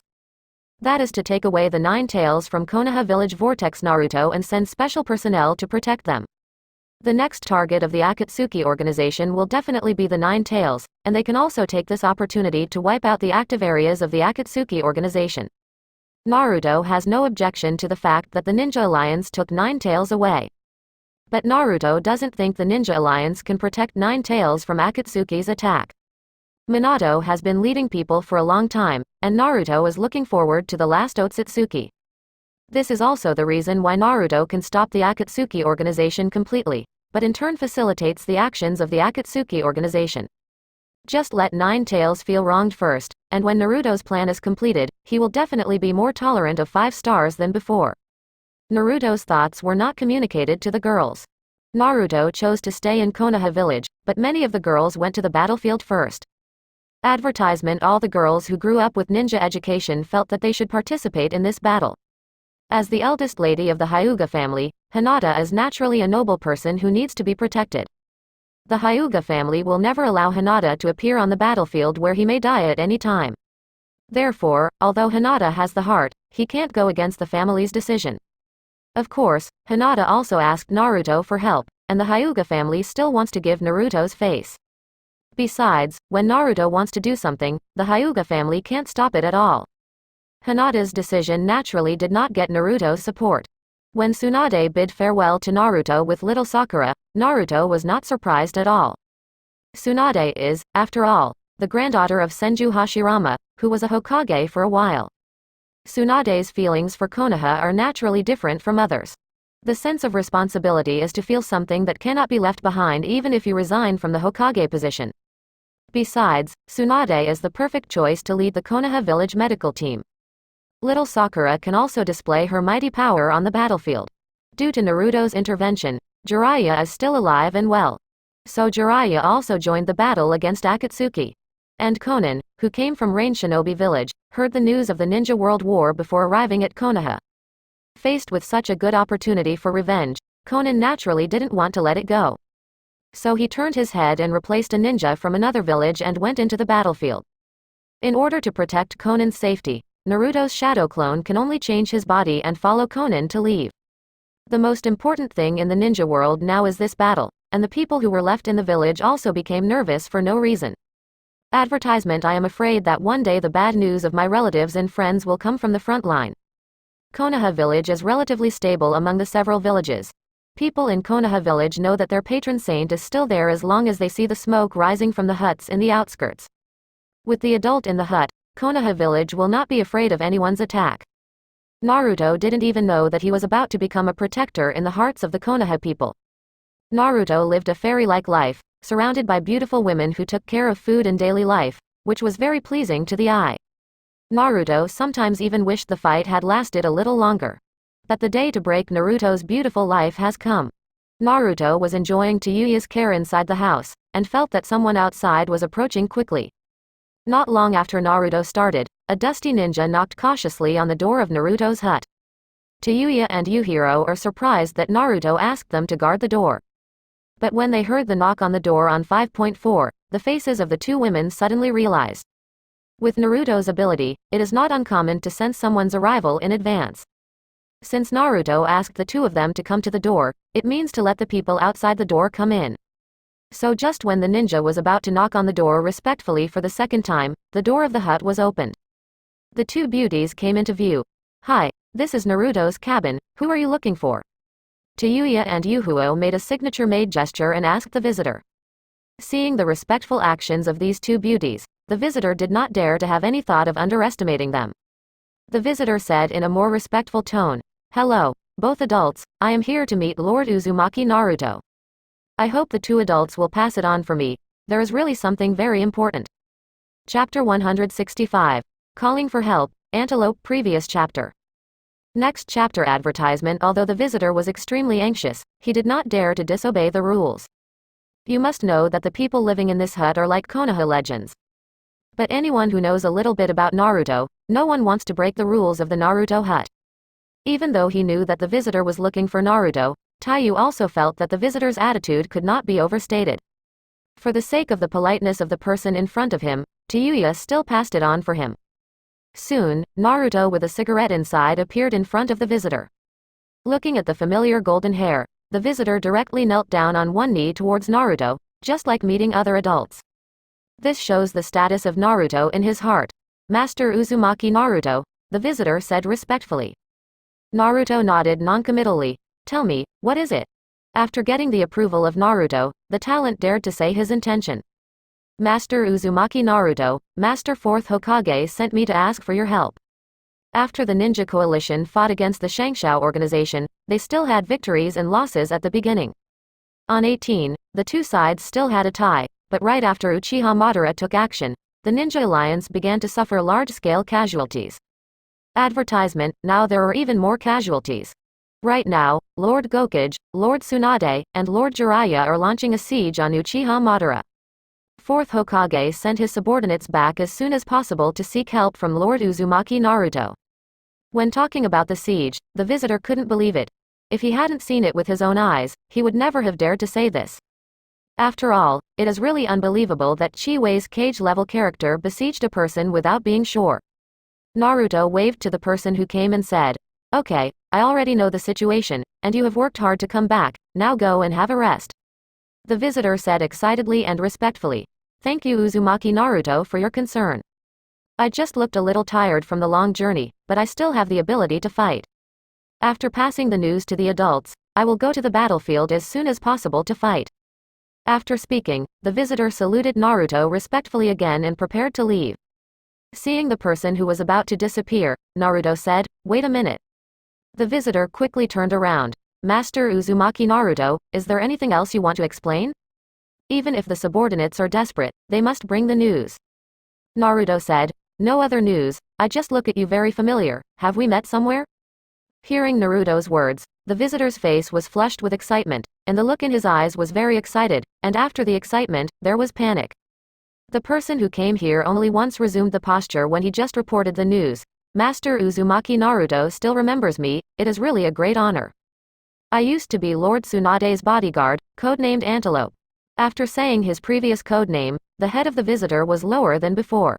Speaker 2: That is to take away the 9 tails from Konoha village vortex Naruto and send special personnel to protect them. The next target of the Akatsuki organization will definitely be the 9 tails, and they can also take this opportunity to wipe out the active areas of the Akatsuki organization. Naruto has no objection to the fact that the Ninja Alliance took 9 tails away. But Naruto doesn't think the Ninja Alliance can protect 9 tails from Akatsuki's attack. Minato has been leading people for a long time, and Naruto is looking forward to the last Otsutsuki. This is also the reason why Naruto can stop the Akatsuki organization completely, but in turn facilitates the actions of the Akatsuki organization. Just let 9 tails feel wronged first, and when Naruto's plan is completed, he will definitely be more tolerant of 5 stars than before. Naruto's thoughts were not communicated to the girls. Naruto chose to stay in Konoha village, but many of the girls went to the battlefield first. Advertisement. All the girls who grew up with ninja education felt that they should participate in this battle. As the eldest lady of the Hyuga family, Hinata is naturally a noble person who needs to be protected. The Hyuga family will never allow Hinata to appear on the battlefield where he may die at any time. Therefore, although Hinata has the heart, he can't go against the family's decision. Of course, Hinata also asked Naruto for help, and the Hyuga family still wants to give Naruto's face. Besides, when Naruto wants to do something, the Hyuga family can't stop it at all. Hinata's decision naturally did not get Naruto's support. When Tsunade bid farewell to Naruto with little Sakura, Naruto was not surprised at all. Tsunade is, after all, the granddaughter of Senju Hashirama, who was a Hokage for a while. Tsunade's feelings for Konoha are naturally different from others. The sense of responsibility is to feel something that cannot be left behind even if you resign from the Hokage position. Besides, Tsunade is the perfect choice to lead the Konoha village medical team. Little Sakura can also display her mighty power on the battlefield. Due to Naruto's intervention, Jiraiya is still alive and well. So Jiraiya also joined the battle against Akatsuki. And Conan, who came from Rain Shinobi village, heard the news of the Ninja World War before arriving at Konoha. Faced with such a good opportunity for revenge, Conan naturally didn't want to let it go. So he turned his head and replaced a ninja from another village and went into the battlefield. In order to protect Conan's safety, Naruto's shadow clone can only change his body and follow Conan to leave. The most important thing in the ninja world now is this battle, and the people who were left in the village also became nervous for no reason. Advertisement. I am afraid that one day the bad news of my relatives and friends will come from the front line. Konoha village is relatively stable among the several villages. People in Konoha village know that their patron saint is still there as long as they see the smoke rising from the huts in the outskirts. With the adult in the hut, Konoha village will not be afraid of anyone's attack. Naruto didn't even know that he was about to become a protector in the hearts of the Konoha people. Naruto lived a fairy-like life, surrounded by beautiful women who took care of food and daily life, which was very pleasing to the eye. Naruto sometimes even wished the fight had lasted a little longer. But the day to break Naruto's beautiful life has come. Naruto was enjoying Tayuya's care inside the house, and felt that someone outside was approaching quickly. Not long after Naruto started, a dusty ninja knocked cautiously on the door of Naruto's hut. Tayuya and Yujiro are surprised that Naruto asked them to guard the door. But when they heard the knock on the door on 5.4, the faces of the two women suddenly realized. With Naruto's ability, it is not uncommon to sense someone's arrival in advance. Since Naruto asked the two of them to come to the door, it means to let the people outside the door come in. So just when the ninja was about to knock on the door respectfully for the second time, the door of the hut was opened. The two beauties came into view. "Hi, this is Naruto's cabin, who are you looking for?" Tayuya and Yuhuo made a signature maid gesture and asked the visitor. Seeing the respectful actions of these two beauties, the visitor did not dare to have any thought of underestimating them. The visitor said in a more respectful tone, "Hello, both adults, I am here to meet Lord Uzumaki Naruto. I hope the two adults will pass it on for me, there is really something very important." Chapter 165. Calling for Help, Antelope. Previous chapter. Next chapter advertisement. Although the visitor was extremely anxious, he did not dare to disobey the rules. You must know that the people living in this hut are like Konoha legends. But anyone who knows a little bit about Naruto, no one wants to break the rules of the Naruto hut. Even though he knew that the visitor was looking for Naruto, Taiyu also felt that the visitor's attitude could not be overstated. For the sake of the politeness of the person in front of him, Tayuya still passed it on for him. Soon, Naruto with a cigarette inside appeared in front of the visitor. Looking at the familiar golden hair, the visitor directly knelt down on one knee towards Naruto, just like meeting other adults. This shows the status of Naruto in his heart. "Master Uzumaki Naruto," the visitor said respectfully. Naruto nodded noncommittally. "Tell me, what is it?" After getting the approval of Naruto, the talent dared to say his intention. "Master Uzumaki Naruto, Master 4th Hokage sent me to ask for your help. After the Ninja Coalition fought against the Shangshao organization, they still had victories and losses at the beginning. On 18, the two sides still had a tie, but right after Uchiha Madara took action, the Ninja Alliance began to suffer large-scale casualties. Advertisement. Now there are even more casualties. Right now, Lord Hokage, Lord Tsunade, and Lord Jiraiya are launching a siege on Uchiha Madara. 4th Hokage sent his subordinates back as soon as possible to seek help from Lord Uzumaki Naruto." When talking about the siege, the visitor couldn't believe it. If he hadn't seen it with his own eyes, he would never have dared to say this. After all, it is really unbelievable that Chi Wei's Kage-level character besieged a person without being sure. Naruto waved to the person who came and said, "Okay, I already know the situation, and you have worked hard to come back, now go and have a rest." The visitor said excitedly and respectfully, "Thank you Uzumaki Naruto for your concern. I just looked a little tired from the long journey, but I still have the ability to fight. After passing the news to the adults, I will go to the battlefield as soon as possible to fight." After speaking, the visitor saluted Naruto respectfully again and prepared to leave. Seeing the person who was about to disappear, Naruto said, "Wait a minute." The visitor quickly turned around. "Master Uzumaki Naruto, is there anything else you want to explain?" Even if the subordinates are desperate, they must bring the news. Naruto said, "No other news, I just look at you very familiar, have we met somewhere?" Hearing Naruto's words, the visitor's face was flushed with excitement, and the look in his eyes was very excited, and after the excitement, there was panic. The person who came here only once resumed the posture when he just reported the news. "Master Uzumaki Naruto still remembers me, it is really a great honor. I used to be Lord Tsunade's bodyguard, codenamed Antelope." After saying his previous codename, the head of the visitor was lower than before.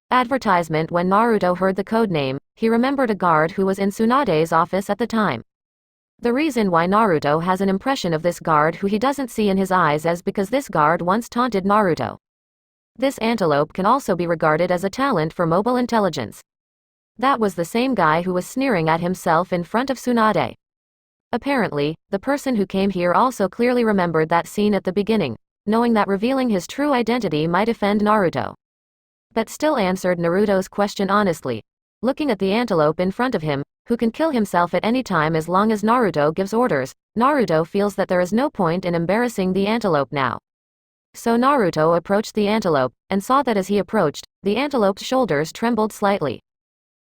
Speaker 2: Advertisement. When Naruto heard the codename, he remembered a guard who was in Tsunade's office at the time. The reason why Naruto has an impression of this guard who he doesn't see in his eyes is because this guard once taunted Naruto. This Antelope can also be regarded as a talent for mobile intelligence. That was the same guy who was sneering at himself in front of Tsunade. Apparently, the person who came here also clearly remembered that scene at the beginning, knowing that revealing his true identity might offend Naruto. But still answered Naruto's question honestly. Looking at the antelope in front of him, who can kill himself at any time as long as Naruto gives orders. Naruto feels that there is no point in embarrassing the antelope now. So Naruto approached the antelope, and saw that as he approached, the antelope's shoulders trembled slightly.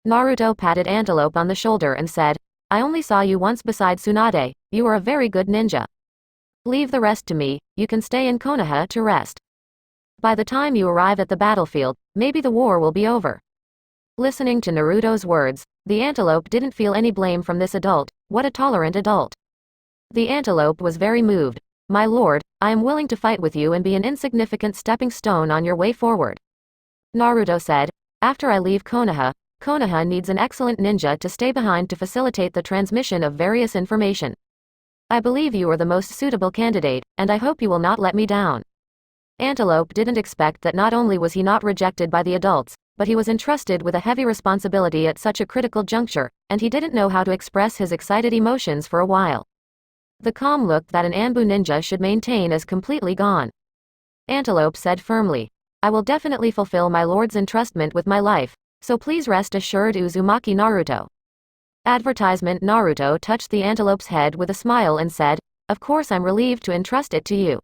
Speaker 2: Naruto patted Antelope on the shoulder and said, "I only saw you once beside Tsunade, you are a very good ninja. Leave the rest to me, you can stay in Konoha to rest. By the time you arrive at the battlefield, maybe the war will be over." Listening to Naruto's words, the antelope didn't feel any blame from this adult. What a tolerant adult. The antelope was very moved. "My lord, I am willing to fight with you and be an insignificant stepping stone on your way forward." Naruto said, "After I leave Konoha, Konoha needs an excellent ninja to stay behind to facilitate the transmission of various information. I believe you are the most suitable candidate, and I hope you will not let me down." Antelope didn't expect that not only was he not rejected by the adults, but he was entrusted with a heavy responsibility at such a critical juncture, and he didn't know how to express his excited emotions for a while. The calm look that an Anbu ninja should maintain is completely gone. Antelope said firmly, "I will definitely fulfill my lord's entrustment with my life, so please rest assured Uzumaki Naruto." Advertisement Naruto touched the antelope's head with a smile and said, "Of course I'm relieved to entrust it to you."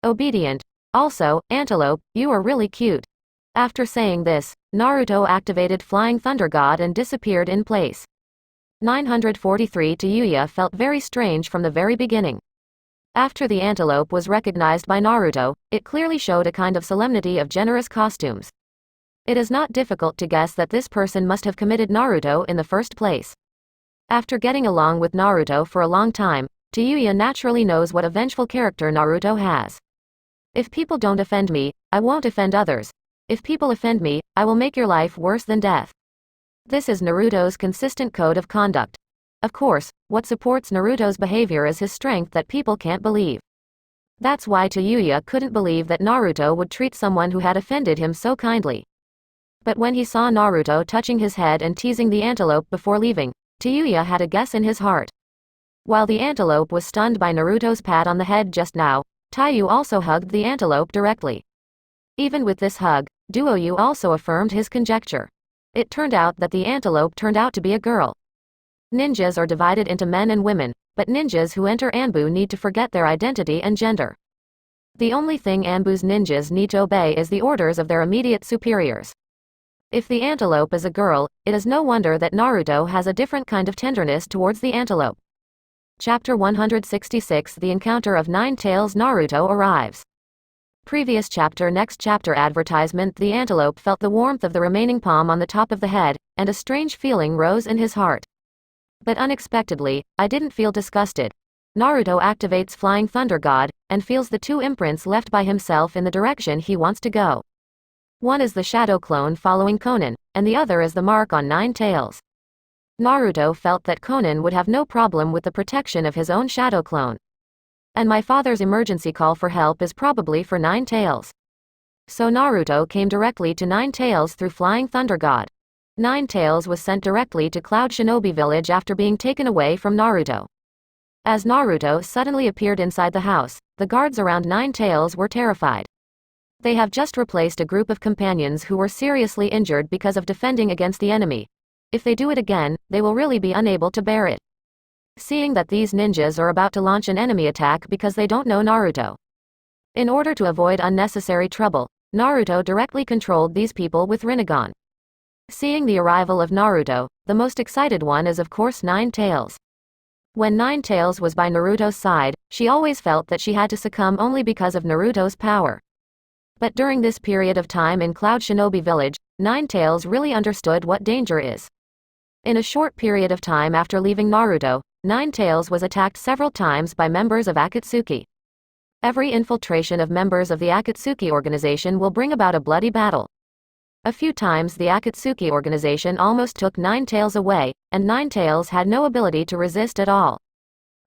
Speaker 2: Obedient. Also, Antelope, you are really cute. After saying this, Naruto activated Flying Thunder God and disappeared in place. 943 Yuya felt very strange from the very beginning. After the antelope was recognized by Naruto, it clearly showed a kind of solemnity of generous costumes. It is not difficult to guess that this person must have committed Naruto in the first place. After getting along with Naruto for a long time, Yuya naturally knows what a vengeful character Naruto has. "If people don't offend me, I won't offend others. If people offend me, I will make your life worse than death." This is Naruto's consistent code of conduct. Of course, what supports Naruto's behavior is his strength that people can't believe. That's why Yuya couldn't believe that Naruto would treat someone who had offended him so kindly. But when he saw Naruto touching his head and teasing the antelope before leaving, Yuya had a guess in his heart. While the antelope was stunned by Naruto's pat on the head just now, Taiyu also hugged the antelope directly. Even with this hug, Duoyu also affirmed his conjecture. It turned out that the antelope turned out to be a girl. Ninjas are divided into men and women, but ninjas who enter Anbu need to forget their identity and gender. The only thing Anbu's ninjas need to obey is the orders of their immediate superiors. If the antelope is a girl, it is no wonder that Naruto has a different kind of tenderness towards the antelope. Chapter 166 The Encounter of Nine Tails. Naruto arrives. Previous chapter. Next chapter. Advertisement. The antelope felt the warmth of the remaining palm on the top of the head, and a strange feeling rose in his heart. But unexpectedly, I didn't feel disgusted. Naruto activates Flying Thunder God, and feels the two imprints left by himself in the direction he wants to go. One is the shadow clone following Conan, and the other is the mark on Nine Tails. Naruto felt that Conan would have no problem with the protection of his own shadow clone. And my father's emergency call for help is probably for Nine Tails. So Naruto came directly to Nine Tails through Flying Thunder God. Nine Tails was sent directly to Cloud Shinobi Village after being taken away from Naruto. As Naruto suddenly appeared inside the house, the guards around Nine Tails were terrified. They have just replaced a group of companions who were seriously injured because of defending against the enemy. If they do it again, they will really be unable to bear it. Seeing that these ninjas are about to launch an enemy attack because they don't know Naruto. In order to avoid unnecessary trouble, Naruto directly controlled these people with Rinnegan. Seeing the arrival of Naruto, the most excited one is of course Nine Tails. When Nine Tails was by Naruto's side, she always felt that she had to succumb only because of Naruto's power. But during this period of time in Cloud Shinobi Village, Nine Tails really understood what danger is. In a short period of time after leaving Naruto, Nine Tails was attacked several times by members of Akatsuki. Every infiltration of members of the Akatsuki organization will bring about a bloody battle. A few times the Akatsuki organization almost took Nine Tails away, and Nine Tails had no ability to resist at all.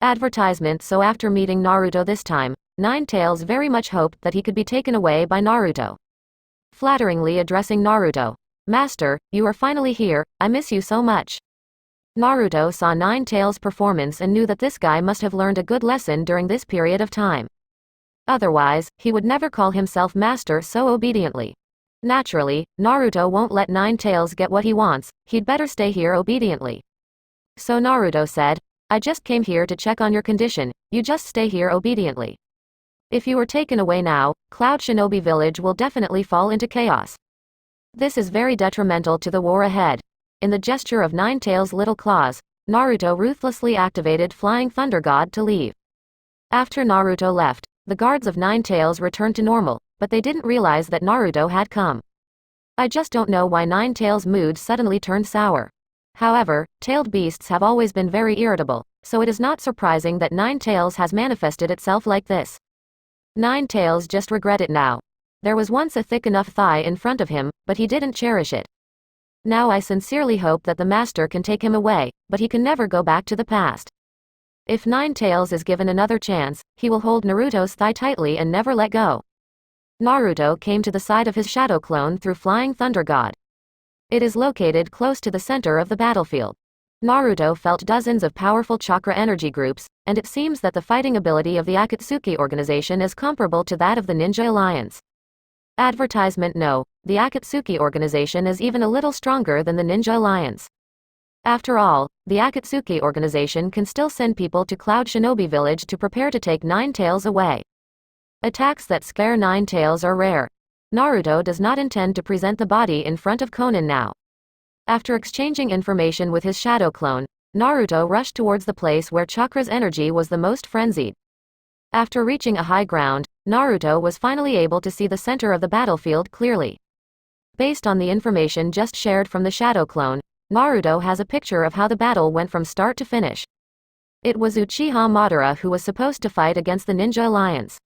Speaker 2: Advertisement. So after meeting Naruto this time, Nine Tails very much hoped that he could be taken away by Naruto. Flatteringly addressing Naruto, "Master, you are finally here, I miss you so much." Naruto saw Nine Tails' performance and knew that this guy must have learned a good lesson during this period of time. Otherwise, he would never call himself master so obediently. Naturally, Naruto won't let Nine Tails get what he wants, he'd better stay here obediently. So Naruto said, I just came here to check on your condition, you just stay here obediently. If you are taken away now, Cloud Shinobi Village will definitely fall into chaos. This is very detrimental to the war ahead. In the gesture of Ninetales' little claws, Naruto ruthlessly activated Flying Thunder God to leave. After Naruto left, the guards of Ninetales returned to normal, but they didn't realize that Naruto had come. I just don't know why Ninetales' mood suddenly turned sour. However, tailed beasts have always been very irritable, so it is not surprising that Ninetales has manifested itself like this. Ninetales just regret it now. There was once a thick enough thigh in front of him, but he didn't cherish it. Now I sincerely hope that the master can take him away, but he can never go back to the past. If Ninetales is given another chance, he will hold Naruto's thigh tightly and never let go. Naruto came to the side of his shadow clone through Flying Thunder God. It is located close to the center of the battlefield. Naruto felt dozens of powerful chakra energy groups, and it seems that the fighting ability of the Akatsuki organization is comparable to that of the Ninja Alliance. Advertisement: no, the Akatsuki organization is even a little stronger than the Ninja Alliance. After all, the Akatsuki organization can still send people to Cloud Shinobi Village to prepare to take Ninetales away. Attacks that scare Ninetales are rare. Naruto does not intend to present the body in front of Conan now. After exchanging information with his shadow clone, Naruto rushed towards the place where Chakra's energy was the most frenzied. After reaching a high ground, Naruto was finally able to see the center of the battlefield clearly. Based on the information just shared from the shadow clone, Naruto has a picture of how the battle went from start to finish. It was Uchiha Madara who was supposed to fight against the Ninja Alliance.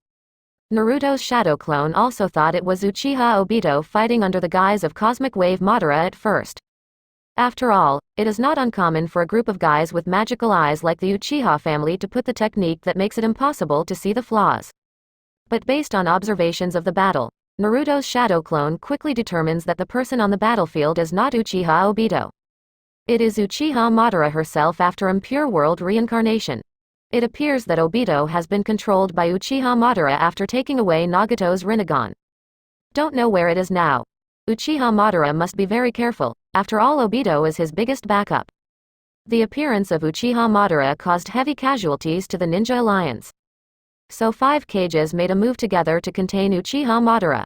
Speaker 2: Naruto's shadow clone also thought it was Uchiha Obito fighting under the guise of Cosmic Wave Madara at first. After all, it is not uncommon for a group of guys with magical eyes like the Uchiha family to put the technique that makes it impossible to see the flaws. But based on observations of the battle, Naruto's shadow clone quickly determines that the person on the battlefield is not Uchiha Obito. It is Uchiha Madara herself after Impure World reincarnation. It appears that Obito has been controlled by Uchiha Madara after taking away Nagato's Rinnegan. Don't know where it is now. Uchiha Madara must be very careful, after all Obito is his biggest backup. The appearance of Uchiha Madara caused heavy casualties to the Ninja Alliance. So 5 Kages made a move together to contain Uchiha Madara.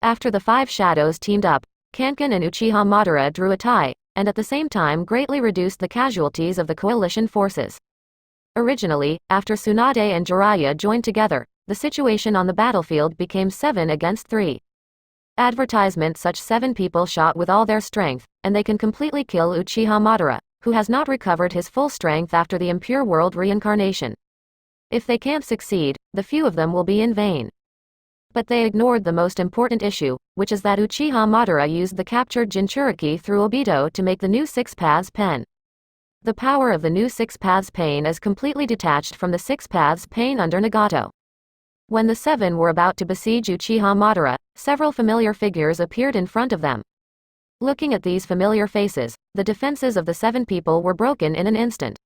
Speaker 2: After the 5 shadows teamed up, Kanken and Uchiha Madara drew a tie, and at the same time greatly reduced the casualties of the coalition forces. Originally, after Tsunade and Jiraiya joined together, the situation on the battlefield became 7 against 3. Advertisement: such 7 people shot with all their strength, and they can completely kill Uchiha Madara, who has not recovered his full strength after the Impure World reincarnation. If they can't succeed, the few of them will be in vain. But they ignored the most important issue, which is that Uchiha Madara used the captured Jinchuriki through Obito to make the new Six Paths Pen. The power of the new Six Paths Pain is completely detached from the Six Paths Pain under Nagato. When the 7 were about to besiege Uchiha Madara, several familiar figures appeared in front of them. Looking at these familiar faces, the defenses of the 7 people were broken in an instant.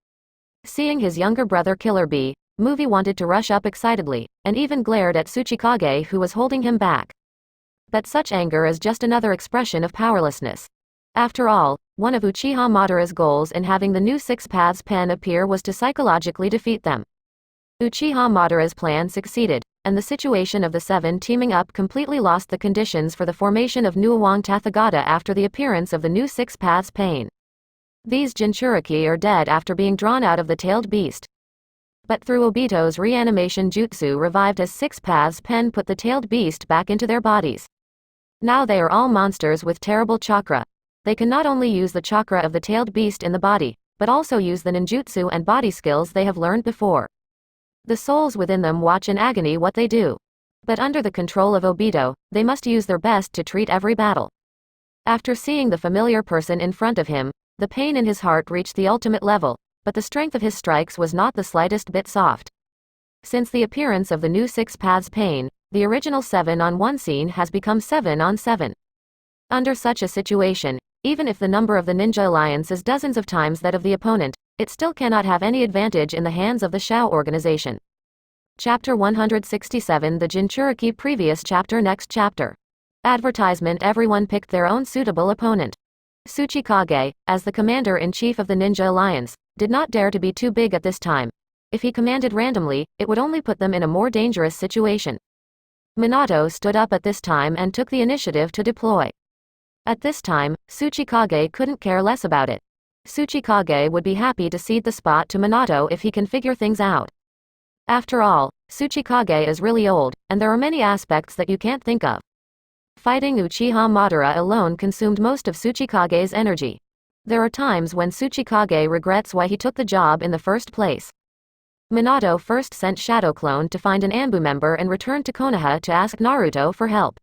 Speaker 2: Seeing his younger brother Killer Bee, Movie wanted to rush up excitedly, and even glared at Tsuchikage who was holding him back. But such anger is just another expression of powerlessness. After all, one of Uchiha Madara's goals in having the new Six Paths Pen appear was to psychologically defeat them. Uchiha Madara's plan succeeded, and the situation of the 7 teaming up completely lost the conditions for the formation of Nuowang Tathagata after the appearance of the new Six Paths Pain. These Jinchuriki are dead after being drawn out of the tailed beast. But through Obito's reanimation jutsu revived as Six Paths Pen put the tailed beast back into their bodies. Now they are all monsters with terrible chakra. They can not only use the chakra of the tailed beast in the body, but also use the ninjutsu and body skills they have learned before. The souls within them watch in agony what they do. But under the control of Obito, they must use their best to treat every battle. After seeing the familiar person in front of him, the pain in his heart reached the ultimate level, but the strength of his strikes was not the slightest bit soft. Since the appearance of the new Six Paths Pain, the original 7-on-1 scene has become 7-on-7. Under such a situation, even if the number of the Ninja Alliance is dozens of times that of the opponent, it still cannot have any advantage in the hands of the Shao organization. Chapter 167 The Jinchuriki Previous chapter Next chapter. Advertisement: everyone picked their own suitable opponent. Tsuchikage, as the commander-in-chief of the Ninja Alliance, did not dare to be too big at this time. If he commanded randomly, it would only put them in a more dangerous situation. Minato stood up at this time and took the initiative to deploy. At this time, Kage couldn't care less about it. Kage would be happy to cede the spot to Minato if he can figure things out. After all, Kage is really old, and there are many aspects that you can't think of. Fighting Uchiha Madara alone consumed most of Kage's energy. There are times when Kage regrets why he took the job in the first place. Minato first sent Shadow Clone to find an Anbu member and returned to Konoha to ask Naruto for help.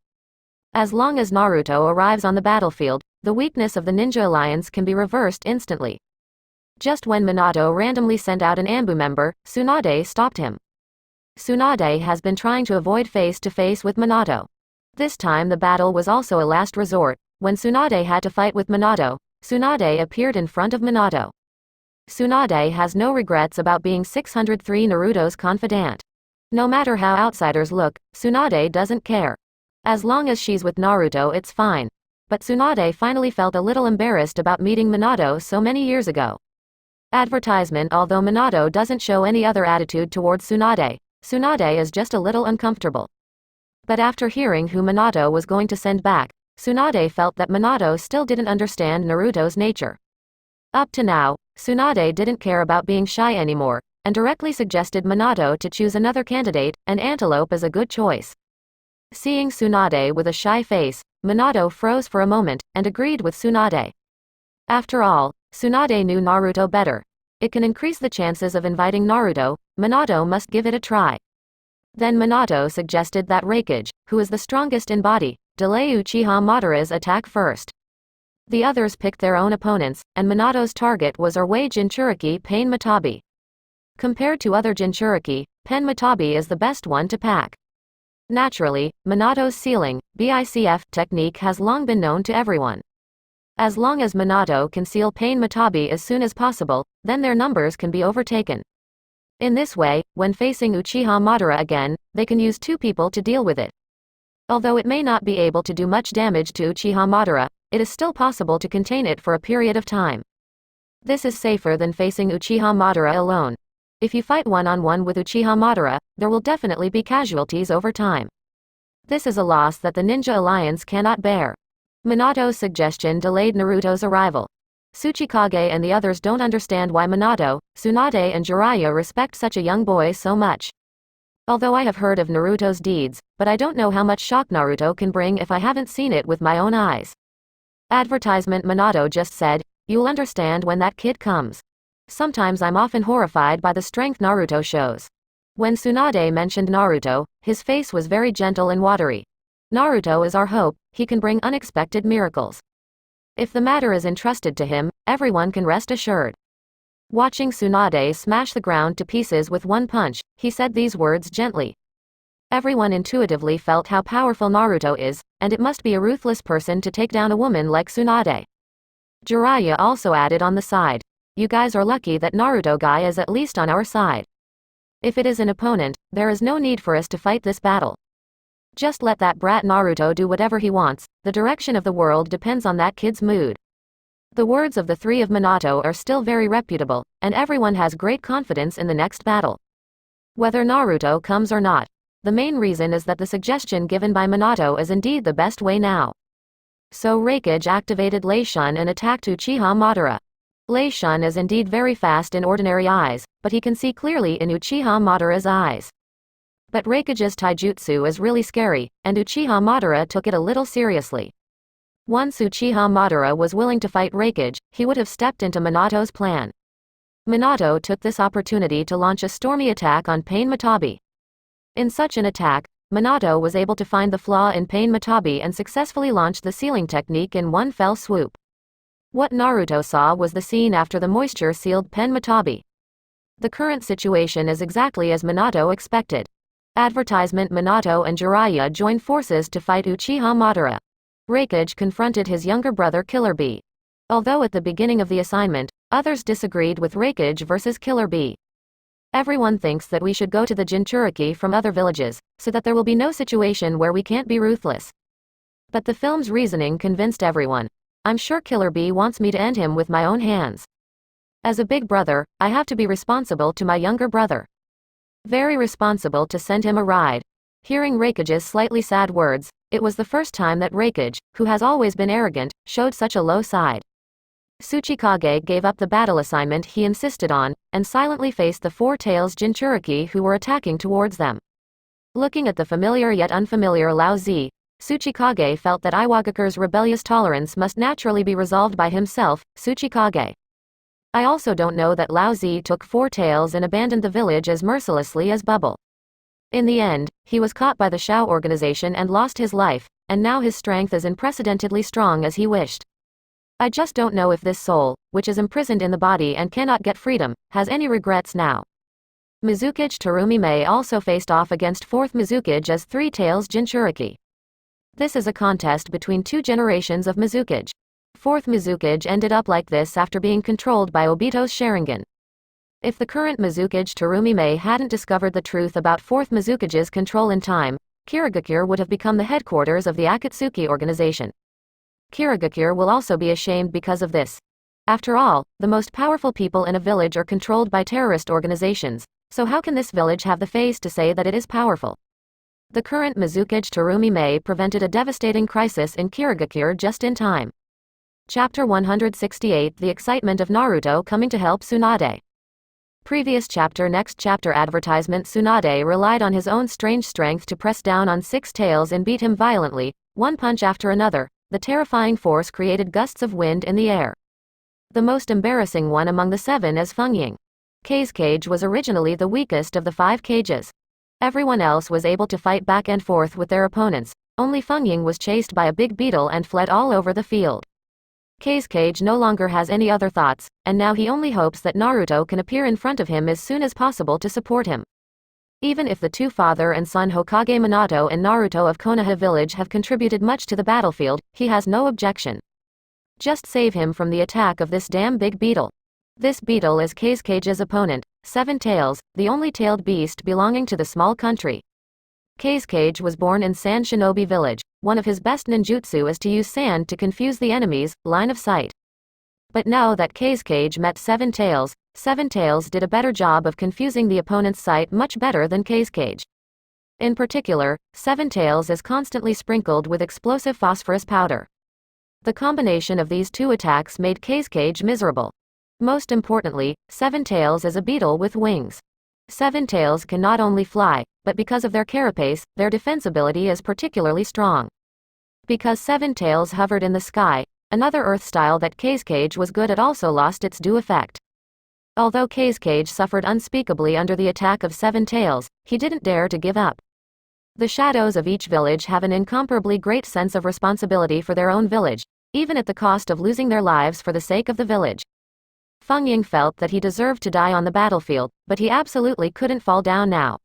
Speaker 2: As long as Naruto arrives on the battlefield, the weakness of the Ninja Alliance can be reversed instantly. Just when Minato randomly sent out an Anbu member, Tsunade stopped him. Tsunade has been trying to avoid face-to-face with Minato. This time the battle was also a last resort. When Tsunade had to fight with Minato, Tsunade appeared in front of Minato. Tsunade has no regrets about being 603 Naruto's confidant. No matter how outsiders look, Tsunade doesn't care. As long as she's with Naruto, it's fine. But Tsunade finally felt a little embarrassed about meeting Minato so many years ago. Advertisement. Although Minato doesn't show any other attitude towards Tsunade, Tsunade is just a little uncomfortable. But after hearing who Minato was going to send back, Tsunade felt that Minato still didn't understand Naruto's nature. Up to now, Tsunade didn't care about being shy anymore, and directly suggested Minato to choose another candidate, and Antelope is a good choice. Seeing Tsunade with a shy face, Minato froze for a moment, and agreed with Tsunade. After all, Tsunade knew Naruto better. It can increase the chances of inviting Naruto. Minato must give it a try. Then Minato suggested that Raikage, who is the strongest in body, delay Uchiha Madara's attack first. The others picked their own opponents, and Minato's target was Erway Jinchuriki Pain Matabi. Compared to other Jinchuriki, Pen Matabi is the best one to pack. Naturally, Minato's sealing, BICF, technique has long been known to everyone. As long as Minato can seal Pain Matabi as soon as possible, then their numbers can be overtaken. In this way, when facing Uchiha Madara again, they can use two people to deal with it. Although it may not be able to do much damage to Uchiha Madara, it is still possible to contain it for a period of time. This is safer than facing Uchiha Madara alone. If you fight one-on-one with Uchiha Madara, there will definitely be casualties over time. This is a loss that the Ninja Alliance cannot bear. Minato's suggestion delayed Naruto's arrival. Kage and the others don't understand why Minato, Tsunade and Jiraiya respect such a young boy so much. Although I have heard of Naruto's deeds, but I don't know how much shock Naruto can bring if I haven't seen it with my own eyes. Advertisement. Minato just said, "You'll understand when that kid comes." Sometimes I'm often horrified by the strength Naruto shows. When Tsunade mentioned Naruto, his face was very gentle and watery. Naruto is our hope, he can bring unexpected miracles. If the matter is entrusted to him, everyone can rest assured. Watching Tsunade smash the ground to pieces with one punch, he said these words gently. Everyone intuitively felt how powerful Naruto is, and it must be a ruthless person to take down a woman like Tsunade. Jiraiya also added on the side, "You guys are lucky that Naruto guy is at least on our side. If it is an opponent, there is no need for us to fight this battle. Just let that brat Naruto do whatever he wants, the direction of the world depends on that kid's mood." The words of the three of Minato are still very reputable, and everyone has great confidence in the next battle. Whether Naruto comes or not, the main reason is that the suggestion given by Minato is indeed the best way now. So Raikage activated Lei Shun and attacked Uchiha Madara. Lei Shun is indeed very fast in ordinary eyes, but he can see clearly in Uchiha Madara's eyes. But Raikage's taijutsu is really scary, and Uchiha Madara took it a little seriously. Once Uchiha Madara was willing to fight Raikage, he would have stepped into Minato's plan. Minato took this opportunity to launch a stormy attack on Pain Matabi. In such an attack, Minato was able to find the flaw in Pain Matabi and successfully launched the sealing technique in one fell swoop. What Naruto saw was the scene after the moisture-sealed Pain Matabi. The current situation is exactly as Minato expected. Advertisement. Minato and Jiraiya joined forces to fight Uchiha Madara. Raikage confronted his younger brother Killer Bee. Although at the beginning of the assignment, others disagreed with Raikage versus Killer Bee. Everyone thinks that we should go to the Jinchuriki from other villages, so that there will be no situation where we can't be ruthless. But the film's reasoning convinced everyone. I'm sure Killer Bee wants me to end him with my own hands. As a big brother, I have to be responsible to my younger brother. Very responsible to send him a ride. Hearing Raikage's slightly sad words, it was the first time that Raikage, who has always been arrogant, showed such a low side. Kage gave up the battle assignment he insisted on, and silently faced the Four Tails Jinchuriki who were attacking towards them. Looking at the familiar yet unfamiliar Lao Zi, Kage felt that Iwagakure's rebellious tolerance must naturally be resolved by himself, Kage. I also don't know that Lao Zi took Four Tails and abandoned the village as mercilessly as Bubble. In the end, he was caught by the Shao organization and lost his life, and now his strength is unprecedentedly strong as he wished. I just don't know if this soul, which is imprisoned in the body and cannot get freedom, has any regrets now. Mizukage Terumi Mei also faced off against 4th Mizukage as Three Tails Jinchuriki. This is a contest between two generations of Mizukage. 4th Mizukage ended up like this after being controlled by Obito's Sharingan. If the current Mizukage Terumi Mei hadn't discovered the truth about 4th Mizukage's control in time, Kirigakure would have become the headquarters of the Akatsuki organization. Kirigakure will also be ashamed because of this. After all, the most powerful people in a village are controlled by terrorist organizations, so how can this village have the face to say that it is powerful? The current Mizukage Terumi Mei prevented a devastating crisis in Kirigakure just in time. Chapter 168 The excitement of Naruto coming to help Tsunade. Previous chapter Next chapter advertisement Tsunade relied on his own strange strength to press down on Six Tails and beat him violently, one punch after another. The terrifying force created gusts of wind in the air. The most embarrassing one among the seven is Fengying. Kage was originally the weakest of the 5 cages. Everyone else was able to fight back and forth with their opponents, only Fengying was chased by a big beetle and fled all over the field. Kage no longer has any other thoughts, and now he only hopes that Naruto can appear in front of him as soon as possible to support him. Even if the two father and son Hokage Minato and Naruto of Konoha village have contributed much to the battlefield, he has no objection. Just save him from the attack of this damn big beetle. This beetle is Kage's opponent, Seven Tails, the only tailed beast belonging to the small country. Kage was born in Sand Shinobi Village. One of his best ninjutsu is to use sand to confuse the enemy's line of sight. But now that Kage met Seven Tails did a better job of confusing the opponent's sight much better than Kage. In particular, Seven Tails is constantly sprinkled with explosive phosphorus powder. The combination of these two attacks made Kage miserable. Most importantly, Seven Tails is a beetle with wings. Seven Tails can not only fly, but because of their carapace, their defensibility is particularly strong. Because Seven Tails hovered in the sky, another earth style that Kage was good at also lost its due effect. Although Kage suffered unspeakably under the attack of Seven Tails, he didn't dare to give up. The shadows of each village have an incomparably great sense of responsibility for their own village, even at the cost of losing their lives for the sake of the village. Fengying felt that he deserved to die on the battlefield, but he absolutely couldn't fall down now.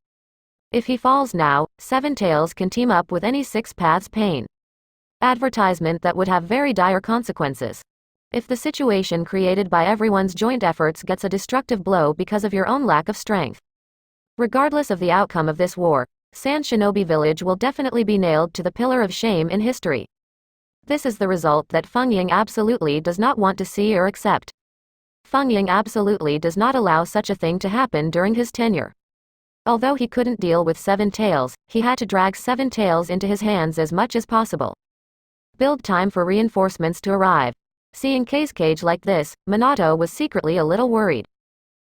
Speaker 2: If he falls now, Seven Tails can team up with any Six Paths Pain. Advertisement that would have very dire consequences. If the situation created by everyone's joint efforts gets a destructive blow because of your own lack of strength. Regardless of the outcome of this war, Sand Shinobi Village will definitely be nailed to the pillar of shame in history. This is the result that Fengying absolutely does not want to see or accept. Fengying absolutely does not allow such a thing to happen during his tenure. Although he couldn't deal with Seven Tails, he had to drag Seven Tails into his hands as much as possible. Build time for reinforcements to arrive. Seeing Kage like this, Minato was secretly a little worried.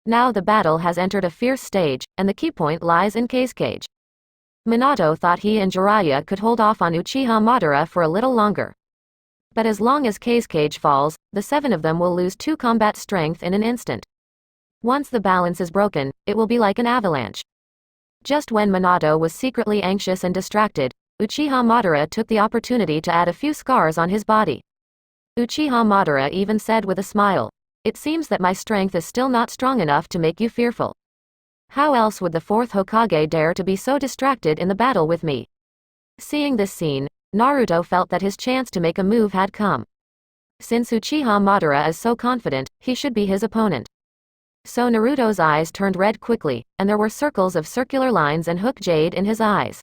Speaker 2: Now the battle has entered a fierce stage, and the key point lies in Kage. Minato thought he and Jiraiya could hold off on Uchiha Madara for a little longer. But as long as Kage falls, the 7 of them will lose 2 combat strength in an instant. Once the balance is broken, it will be like an avalanche. Just when Minato was secretly anxious and distracted, Uchiha Madara took the opportunity to add a few scars on his body. Uchiha Madara even said with a smile, "It seems that my strength is still not strong enough to make you fearful. How else would the 4th Hokage dare to be so distracted in the battle with me?" Seeing this scene, Naruto felt that his chance to make a move had come. Since Uchiha Madara is so confident, he should be his opponent. So Naruto's eyes turned red quickly, and there were circles of circular lines and hook jade in his eyes.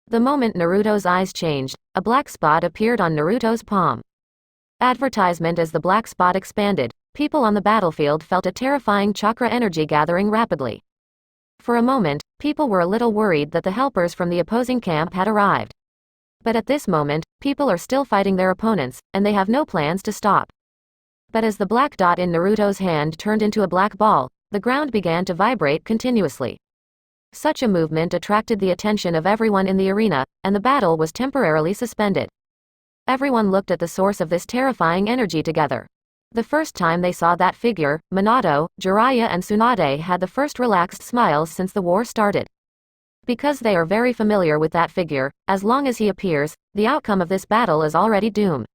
Speaker 2: The moment Naruto's eyes changed, a black spot appeared on Naruto's palm. Advertisement. As the black spot expanded, people on the battlefield felt a terrifying chakra energy gathering rapidly. For a moment, people were a little worried that the helpers from the opposing camp had arrived. But at this moment, people are still fighting their opponents, and they have no plans to stop. But as the black dot in Naruto's hand turned into a black ball, the ground began to vibrate continuously. Such a movement attracted the attention of everyone in the arena, and the battle was temporarily suspended. Everyone looked at the source of this terrifying energy together. The first time they saw that figure, Minato, Jiraiya and Tsunade had the first relaxed smiles since the war started. Because they are very familiar with that figure, as long as he appears, the outcome of this battle is already doomed.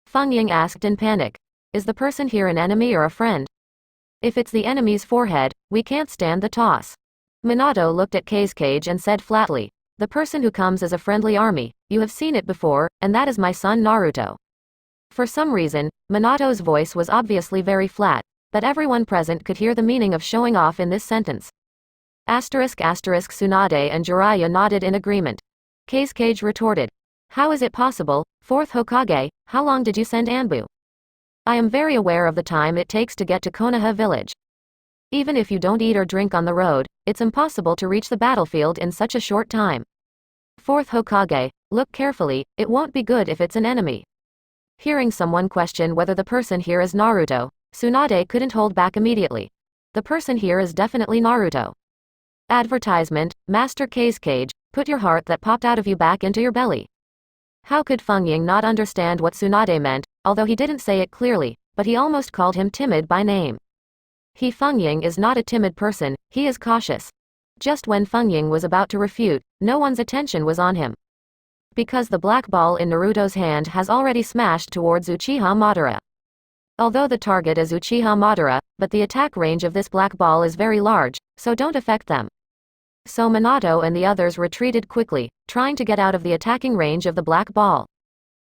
Speaker 2: Feng Ying asked in panic. Is the person here an enemy or a friend? If it's the enemy's forehead, we can't stand the toss. Minato looked at Kage and said flatly, the person who comes as a friendly army, you have seen it before, and that is my son Naruto. For some reason, Minato's voice was obviously very flat, but everyone present could hear the meaning of showing off in this sentence. Tsunade and Jiraiya nodded in agreement. Kage retorted. How is it possible, 4th Hokage, how long did you send Anbu? I am very aware of the time it takes to get to Konoha village. Even if you don't eat or drink on the road, it's impossible to reach the battlefield in such a short time. 4th Hokage, look carefully, it won't be good if it's an enemy. Hearing someone question whether the person here is Naruto, Tsunade couldn't hold back immediately. The person here is definitely Naruto. Advertisement, Master Kage, put your heart that popped out of you back into your belly. How could Feng Ying not understand what Tsunade meant, although he didn't say it clearly, but he almost called him timid by name. Feng Ying is not a timid person, he is cautious. Just when Feng Ying was about to refute, no one's attention was on him. Because the black ball in Naruto's hand has already smashed towards Uchiha Madara. Although the target is Uchiha Madara, but the attack range of this black ball is very large, so don't affect them. So Minato and the others retreated quickly, trying to get out of the attacking range of the black ball.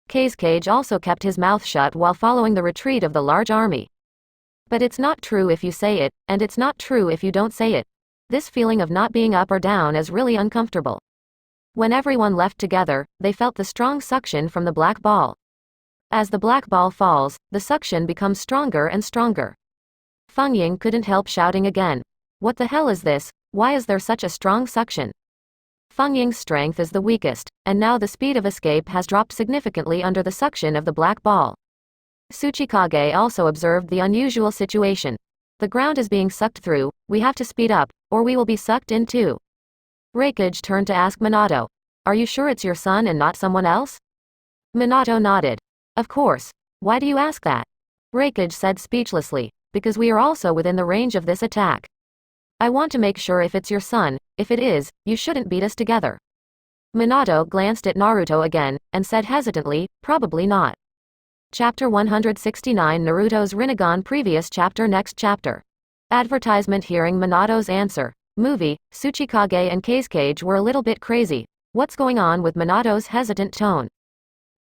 Speaker 2: Kage also kept his mouth shut while following the retreat of the large army. But it's not true if you say it, and it's not true if you don't say it. This feeling of not being up or down is really uncomfortable. When everyone left together, they felt the strong suction from the black ball. As the black ball falls, the suction becomes stronger and stronger. Feng Ying couldn't help shouting again. What the hell is this? Why is there such a strong suction? Feng Ying's strength is the weakest, and now the speed of escape has dropped significantly under the suction of the black ball. Kage also observed the unusual situation. The ground is being sucked through, we have to speed up, or we will be sucked in too. Raikage turned to ask Minato. Are you sure it's your son and not someone else? Minato nodded. Of course. Why do you ask that? Raikage said speechlessly. Because we are also within the range of this attack. I want to make sure if it's your son, if it is, you shouldn't beat us together. Minato glanced at Naruto again, and said hesitantly, probably not. Chapter 169 Naruto's Rinnegan Previous chapter Next chapter. Advertisement Hearing Minato's answer. Movie, Kage and Kage were a little bit crazy. What's going on with Minato's hesitant tone?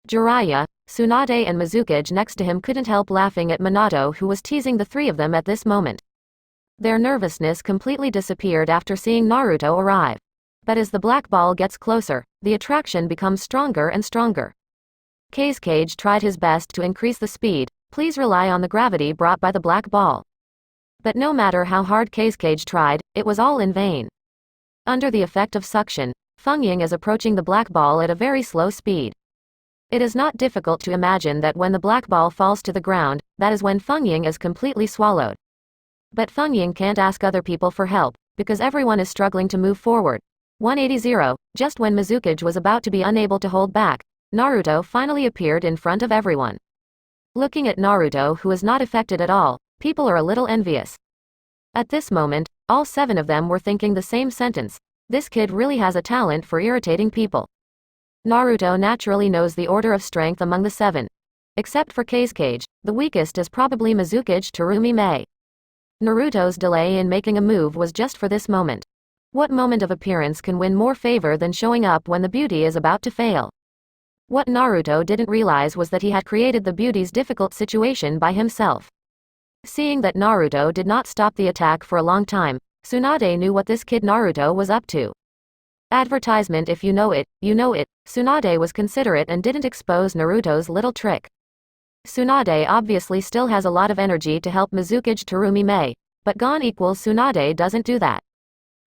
Speaker 2: Jiraiya, Tsunade and Mizukage next to him couldn't help laughing at Minato, who was teasing the three of them at this moment. Their nervousness completely disappeared after seeing Naruto arrive. But as the black ball gets closer, the attraction becomes stronger and stronger. Kage tried his best to increase the speed, please rely on the gravity brought by the black ball. But no matter how hard Kage tried, it was all in vain. Under the effect of suction, Feng Ying is approaching the black ball at a very slow speed. It is not difficult to imagine that when the black ball falls to the ground, that is when Feng Ying is completely swallowed. But Feng Ying can't ask other people for help, because everyone is struggling to move forward. 180. Just when Mizukage was about to be unable to hold back, Naruto finally appeared in front of everyone. Looking at Naruto, who is not affected at all, people are a little envious. At this moment, all 7 of them were thinking the same sentence. This kid really has a talent for irritating people. Naruto naturally knows the order of strength among the 7. Except for Kage, the weakest is probably Mizukage Terumi Mei. Naruto's delay in making a move was just for this moment. What moment of appearance can win more favor than showing up when the beauty is about to fail? What Naruto didn't realize was that he had created the beauty's difficult situation by himself. Seeing that Naruto did not stop the attack for a long time, Tsunade knew what this kid Naruto was up to. Advertisement If you know it, you know it. Tsunade was considerate and didn't expose Naruto's little trick. Tsunade obviously still has a lot of energy to help Mizukage Terumi Mei, but Gon equals Tsunade doesn't do that.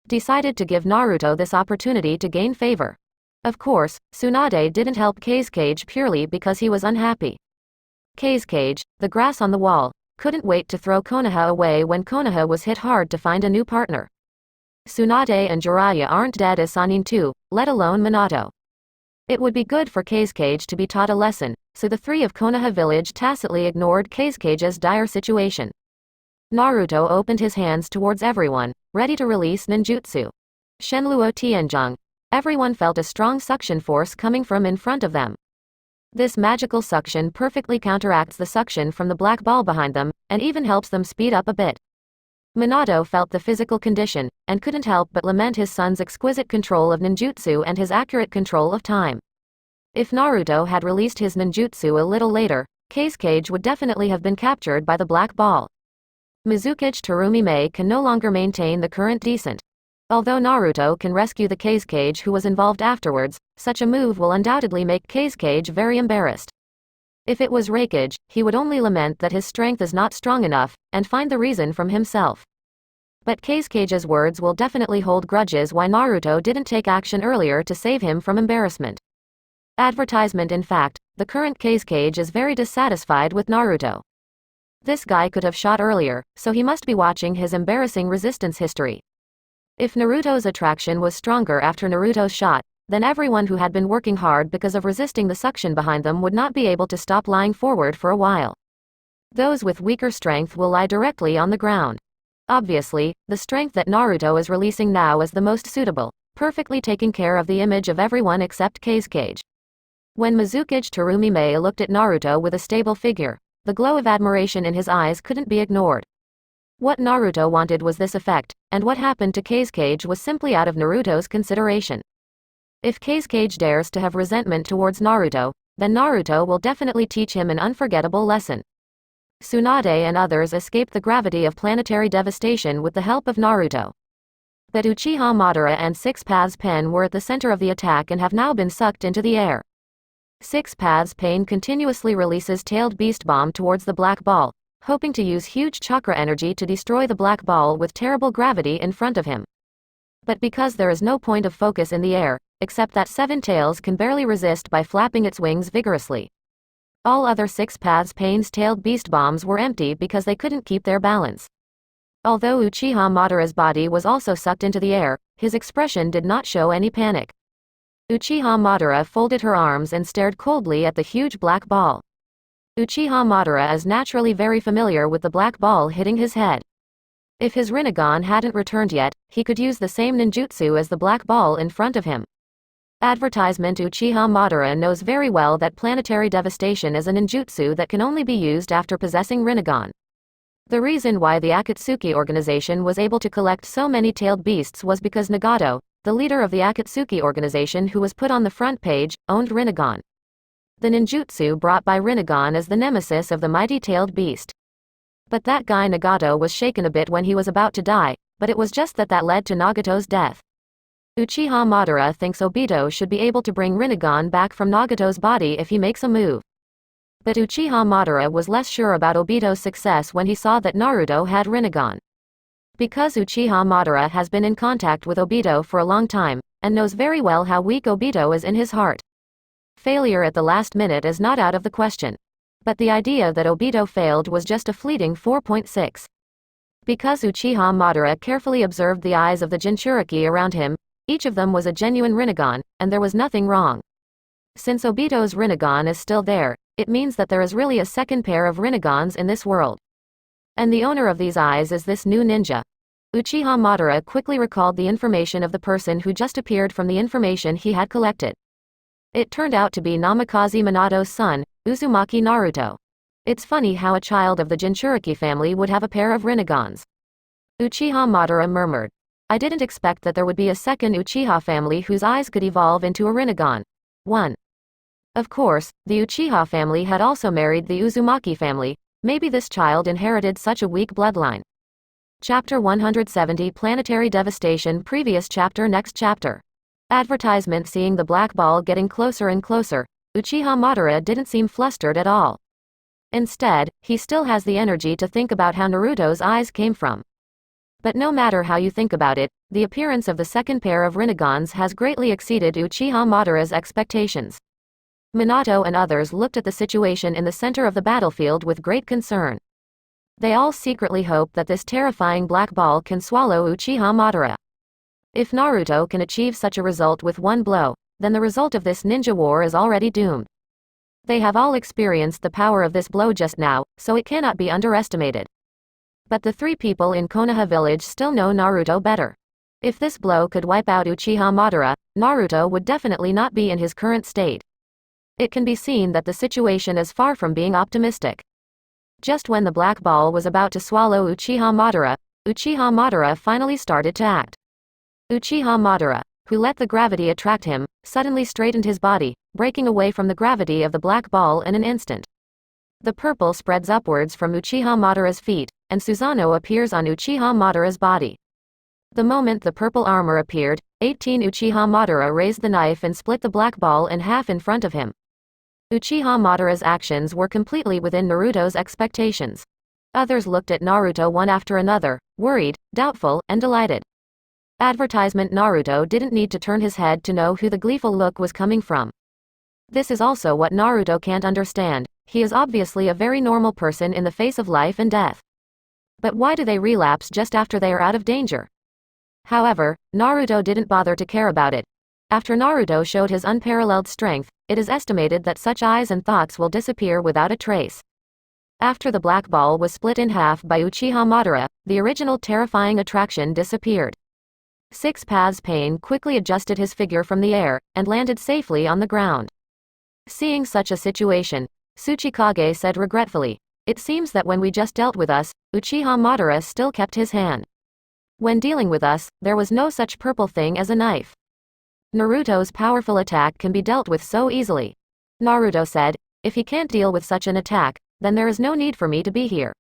Speaker 2: Decided to give Naruto this opportunity to gain favor. Of course, Tsunade didn't help Kage purely because he was unhappy. Kage, the grass on the wall, couldn't wait to throw Konoha away when Konoha was hit hard to find a new partner. Tsunade and Jiraiya aren't dead as Sannin too, let alone Minato. It would be good for Kage to be taught a lesson, so the three of Konoha village tacitly ignored Kage's dire situation. Naruto opened his hands towards everyone, ready to release ninjutsu. Shenluo Tianzhong. Everyone felt a strong suction force coming from in front of them. This magical suction perfectly counteracts the suction from the black ball behind them, and even helps them speed up a bit. Minato felt the physical condition, and couldn't help but lament his son's exquisite control of ninjutsu and his accurate control of time. If Naruto had released his ninjutsu a little later, Kage would definitely have been captured by the black ball. Mizukage Terumi Mei can no longer maintain the current descent. Although Naruto can rescue the Kage who was involved afterwards, such a move will undoubtedly make Kage very embarrassed. If it was Raikage, he would only lament that his strength is not strong enough, and find the reason from himself. But Kage's words will definitely hold grudges why Naruto didn't take action earlier to save him from embarrassment. Advertisement. In fact, the current Kage is very dissatisfied with Naruto. This guy could have shot earlier, so he must be watching his embarrassing resistance history. If Naruto's attraction was stronger after Naruto's shot, then everyone who had been working hard because of resisting the suction behind them would not be able to stop lying forward for a while. Those with weaker strength will lie directly on the ground. Obviously, the strength that Naruto is releasing now is the most suitable, perfectly taking care of the image of everyone except Kage. When Mizukage Terumi Mei looked at Naruto with a stable figure, the glow of admiration in his eyes couldn't be ignored. What Naruto wanted was this effect, and what happened to Kage was simply out of Naruto's consideration. If Kage dares to have resentment towards Naruto, then Naruto will definitely teach him an unforgettable lesson. Tsunade and others escaped the gravity of planetary devastation with the help of Naruto. But Uchiha Madara and Six Paths Pen were at the center of the attack and have now been sucked into the air. Six Paths Pain continuously releases Tailed Beast Bomb towards the black ball, hoping to use huge chakra energy to destroy the black ball with terrible gravity in front of him. But because there is no point of focus in the air, except that Seven Tails can barely resist by flapping its wings vigorously. All other Six Paths Pain's tailed beast bombs were empty because they couldn't keep their balance. Although Uchiha Madara's body was also sucked into the air, his expression did not show any panic. Uchiha Madara folded her arms and stared coldly at the huge black ball. Uchiha Madara is naturally very familiar with the black ball hitting his head. If his Rinnegan hadn't returned yet, he could use the same ninjutsu as the black ball in front of him. Advertisement. Uchiha Madara knows very well that planetary devastation is a ninjutsu that can only be used after possessing Rinnegan. The reason why the Akatsuki organization was able to collect so many tailed beasts was because Nagato, the leader of the Akatsuki organization who was put on the front page, owned Rinnegan. The ninjutsu brought by Rinnegan is the nemesis of the mighty tailed beast. But that guy Nagato was shaken a bit when he was about to die, but it was just that led to Nagato's death. Uchiha Madara thinks Obito should be able to bring Rinnegan back from Nagato's body if he makes a move. But Uchiha Madara was less sure about Obito's success when he saw that Naruto had Rinnegan. Because Uchiha Madara has been in contact with Obito for a long time, and knows very well how weak Obito is in his heart. Failure at the last minute is not out of the question. But the idea that Obito failed was just a fleeting 4.6. Because Uchiha Madara carefully observed the eyes of the Jinchuriki around him, each of them was a genuine Rinnegan, and there was nothing wrong. Since Obito's Rinnegan is still there, it means that there is really a second pair of Rinnegans in this world. And the owner of these eyes is this new ninja. Uchiha Madara quickly recalled the information of the person who just appeared from the information he had collected. It turned out to be Namikaze Minato's son, Uzumaki Naruto. It's funny how a child of the Jinchuriki family would have a pair of Rinnegans. Uchiha Madara murmured. I didn't expect that there would be a second Uchiha family whose eyes could evolve into a Rinnegan. 1. Of course, the Uchiha family had also married the Uzumaki family. Maybe this child inherited such a weak bloodline. Chapter 170 Planetary Devastation. Previous chapter. Next chapter. Advertisement. Seeing the black ball getting closer and closer, Uchiha Madara didn't seem flustered at all. Instead, he still has the energy to think about how Naruto's eyes came from. But no matter how you think about it, the appearance of the second pair of Rinegons has greatly exceeded Uchiha Madara's expectations. Minato and others looked at the situation in the center of the battlefield with great concern. They all secretly hope that this terrifying black ball can swallow Uchiha Madara. If Naruto can achieve such a result with one blow, then the result of this ninja war is already doomed. They have all experienced the power of this blow just now, so it cannot be underestimated. But the three people in Konoha village still know Naruto better. If this blow could wipe out Uchiha Madara, Naruto would definitely not be in his current state. It can be seen that the situation is far from being optimistic. Just when the black ball was about to swallow Uchiha Madara finally started to act. Uchiha Madara, who let the gravity attract him, suddenly straightened his body, breaking away from the gravity of the black ball in an instant. The purple spreads upwards from Uchiha Madara's feet, and Susanoo appears on Uchiha Madara's body. The moment the purple armor appeared, 18 Uchiha Madara raised the knife and split the black ball in half in front of him. Uchiha Madara's actions were completely within Naruto's expectations. Others looked at Naruto one after another, worried, doubtful, and delighted. Advertisement Naruto didn't need to turn his head to know who the gleeful look was coming from. This is also what Naruto can't understand. He is obviously a very normal person in the face of life and death. But why do they relapse just after they are out of danger? However, Naruto didn't bother to care about it. After Naruto showed his unparalleled strength, it is estimated that such eyes and thoughts will disappear without a trace. After the black ball was split in half by Uchiha Madara, the original terrifying attraction disappeared. Six Paths Pain quickly adjusted his figure from the air, and landed safely on the ground. Seeing such a situation, Kage said regretfully, "It seems that when we just dealt with us, Uchiha Madara still kept his hand. When dealing with us, there was no such purple thing as a knife. Naruto's powerful attack can be dealt with so easily." Naruto said, "If he can't deal with such an attack, then there is no need for me to be here.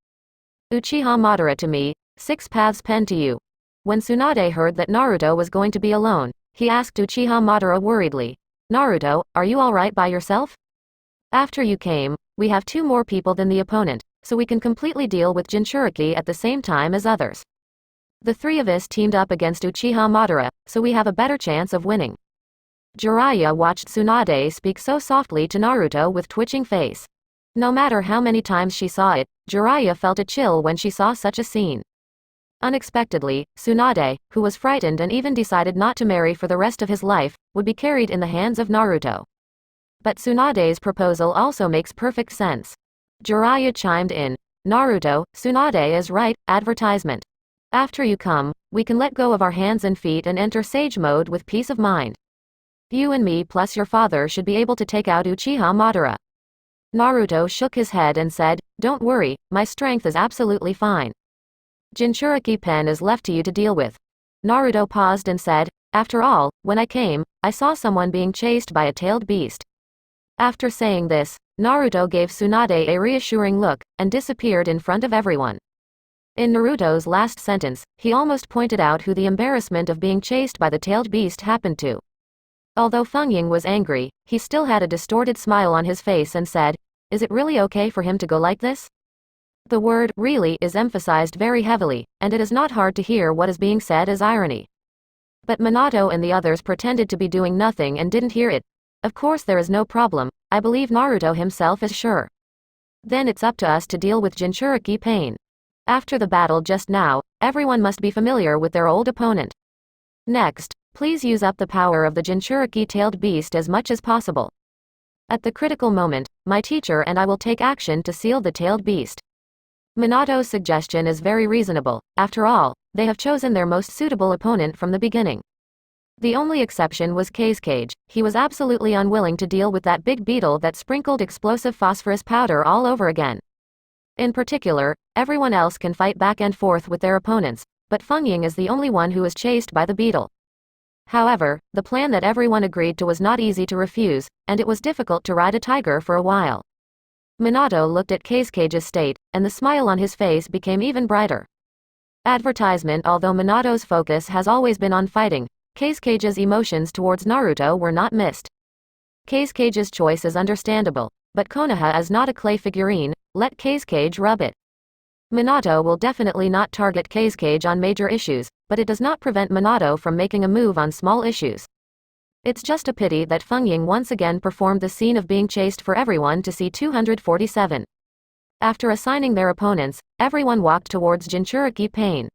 Speaker 2: Uchiha Madara to me, Six Paths Pen to you." When Tsunade heard that Naruto was going to be alone, he asked Uchiha Madara worriedly, "Naruto, are you alright by yourself? After you came, we have two more people than the opponent, so we can completely deal with Jinchuriki at the same time as others. The three of us teamed up against Uchiha Madara, so we have a better chance of winning." Jiraiya watched Tsunade speak so softly to Naruto with twitching face. No matter how many times she saw it, Jiraiya felt a chill when she saw such a scene. Unexpectedly, Tsunade, who was frightened and even decided not to marry for the rest of his life, would be carried in the hands of Naruto. But Tsunade's proposal also makes perfect sense. Jiraiya chimed in, "Naruto, Tsunade is right, advertisement. After you come, we can let go of our hands and feet and enter sage mode with peace of mind. You and me plus your father should be able to take out Uchiha Madara." Naruto shook his head and said, "Don't worry, my strength is absolutely fine. Jinchuriki Pen is left to you to deal with." Naruto paused and said, "After all, when I came, I saw someone being chased by a tailed beast." After saying this, Naruto gave Tsunade a reassuring look, and disappeared in front of everyone. In Naruto's last sentence, he almost pointed out who the embarrassment of being chased by the tailed beast happened to. Although Fengying was angry, he still had a distorted smile on his face and said, "Is it really okay for him to go like this?" The word "really" is emphasized very heavily, and it is not hard to hear what is being said as irony. But Minato and the others pretended to be doing nothing and didn't hear it. "Of course there is no problem, I believe Naruto himself is sure. Then it's up to us to deal with Jinchuriki Pain. After the battle just now, everyone must be familiar with their old opponent. Next, please use up the power of the Jinchuriki tailed beast as much as possible. At the critical moment, my teacher and I will take action to seal the tailed beast." Minato's suggestion is very reasonable. After all, they have chosen their most suitable opponent from the beginning. The only exception was Kage. He was absolutely unwilling to deal with that big beetle that sprinkled explosive phosphorus powder all over again. In particular, everyone else can fight back and forth with their opponents, but Fengying is the only one who is chased by the beetle. However, the plan that everyone agreed to was not easy to refuse, and it was difficult to ride a tiger for a while. Minato looked at Kage's state, and the smile on his face became even brighter. Advertisement. Although Minato's focus has always been on fighting, Kage's emotions towards Naruto were not missed. Kage's choice is understandable, But Konoha is not a clay figurine, let Kage rub it. Minato will definitely not target Kage on major issues, but it does not prevent Minato from making a move on small issues. It's just a pity that Feng Ying once again performed the scene of being chased for everyone to see 247. After assigning their opponents, everyone walked towards Jinchuriki Pain.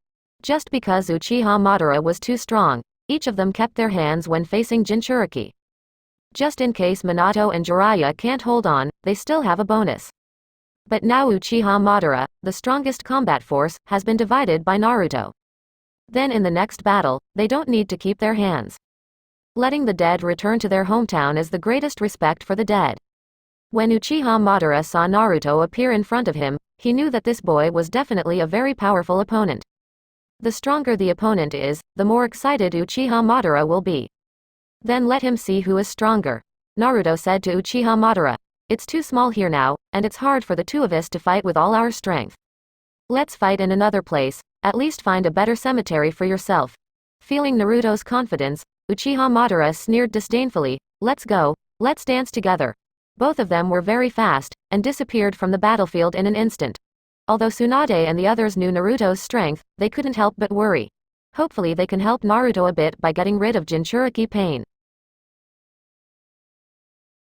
Speaker 2: Just because Uchiha Madara was too strong, each of them kept their hands when facing Jinchuriki. Just in case Minato and Jiraiya can't hold on, they still have a bonus. But now Uchiha Madara, the strongest combat force, has been divided by Naruto. Then in the next battle, they don't need to keep their hands. Letting the dead return to their hometown is the greatest respect for the dead. When Uchiha Madara saw Naruto appear in front of him, he knew that this boy was definitely a very powerful opponent. The stronger the opponent is, the more excited Uchiha Madara will be. Then let him see who is stronger. Naruto said to Uchiha Madara, "It's too small here now, and it's hard for the two of us to fight with all our strength. Let's fight in another place, at least find a better cemetery for yourself." Feeling Naruto's confidence, Uchiha Madara sneered disdainfully, "Let's go, let's dance together." Both of them were very fast, and disappeared from the battlefield in an instant. Although Tsunade and the others knew Naruto's strength, they couldn't help but worry. Hopefully they can help Naruto a bit by getting rid of Jinchuriki Pain.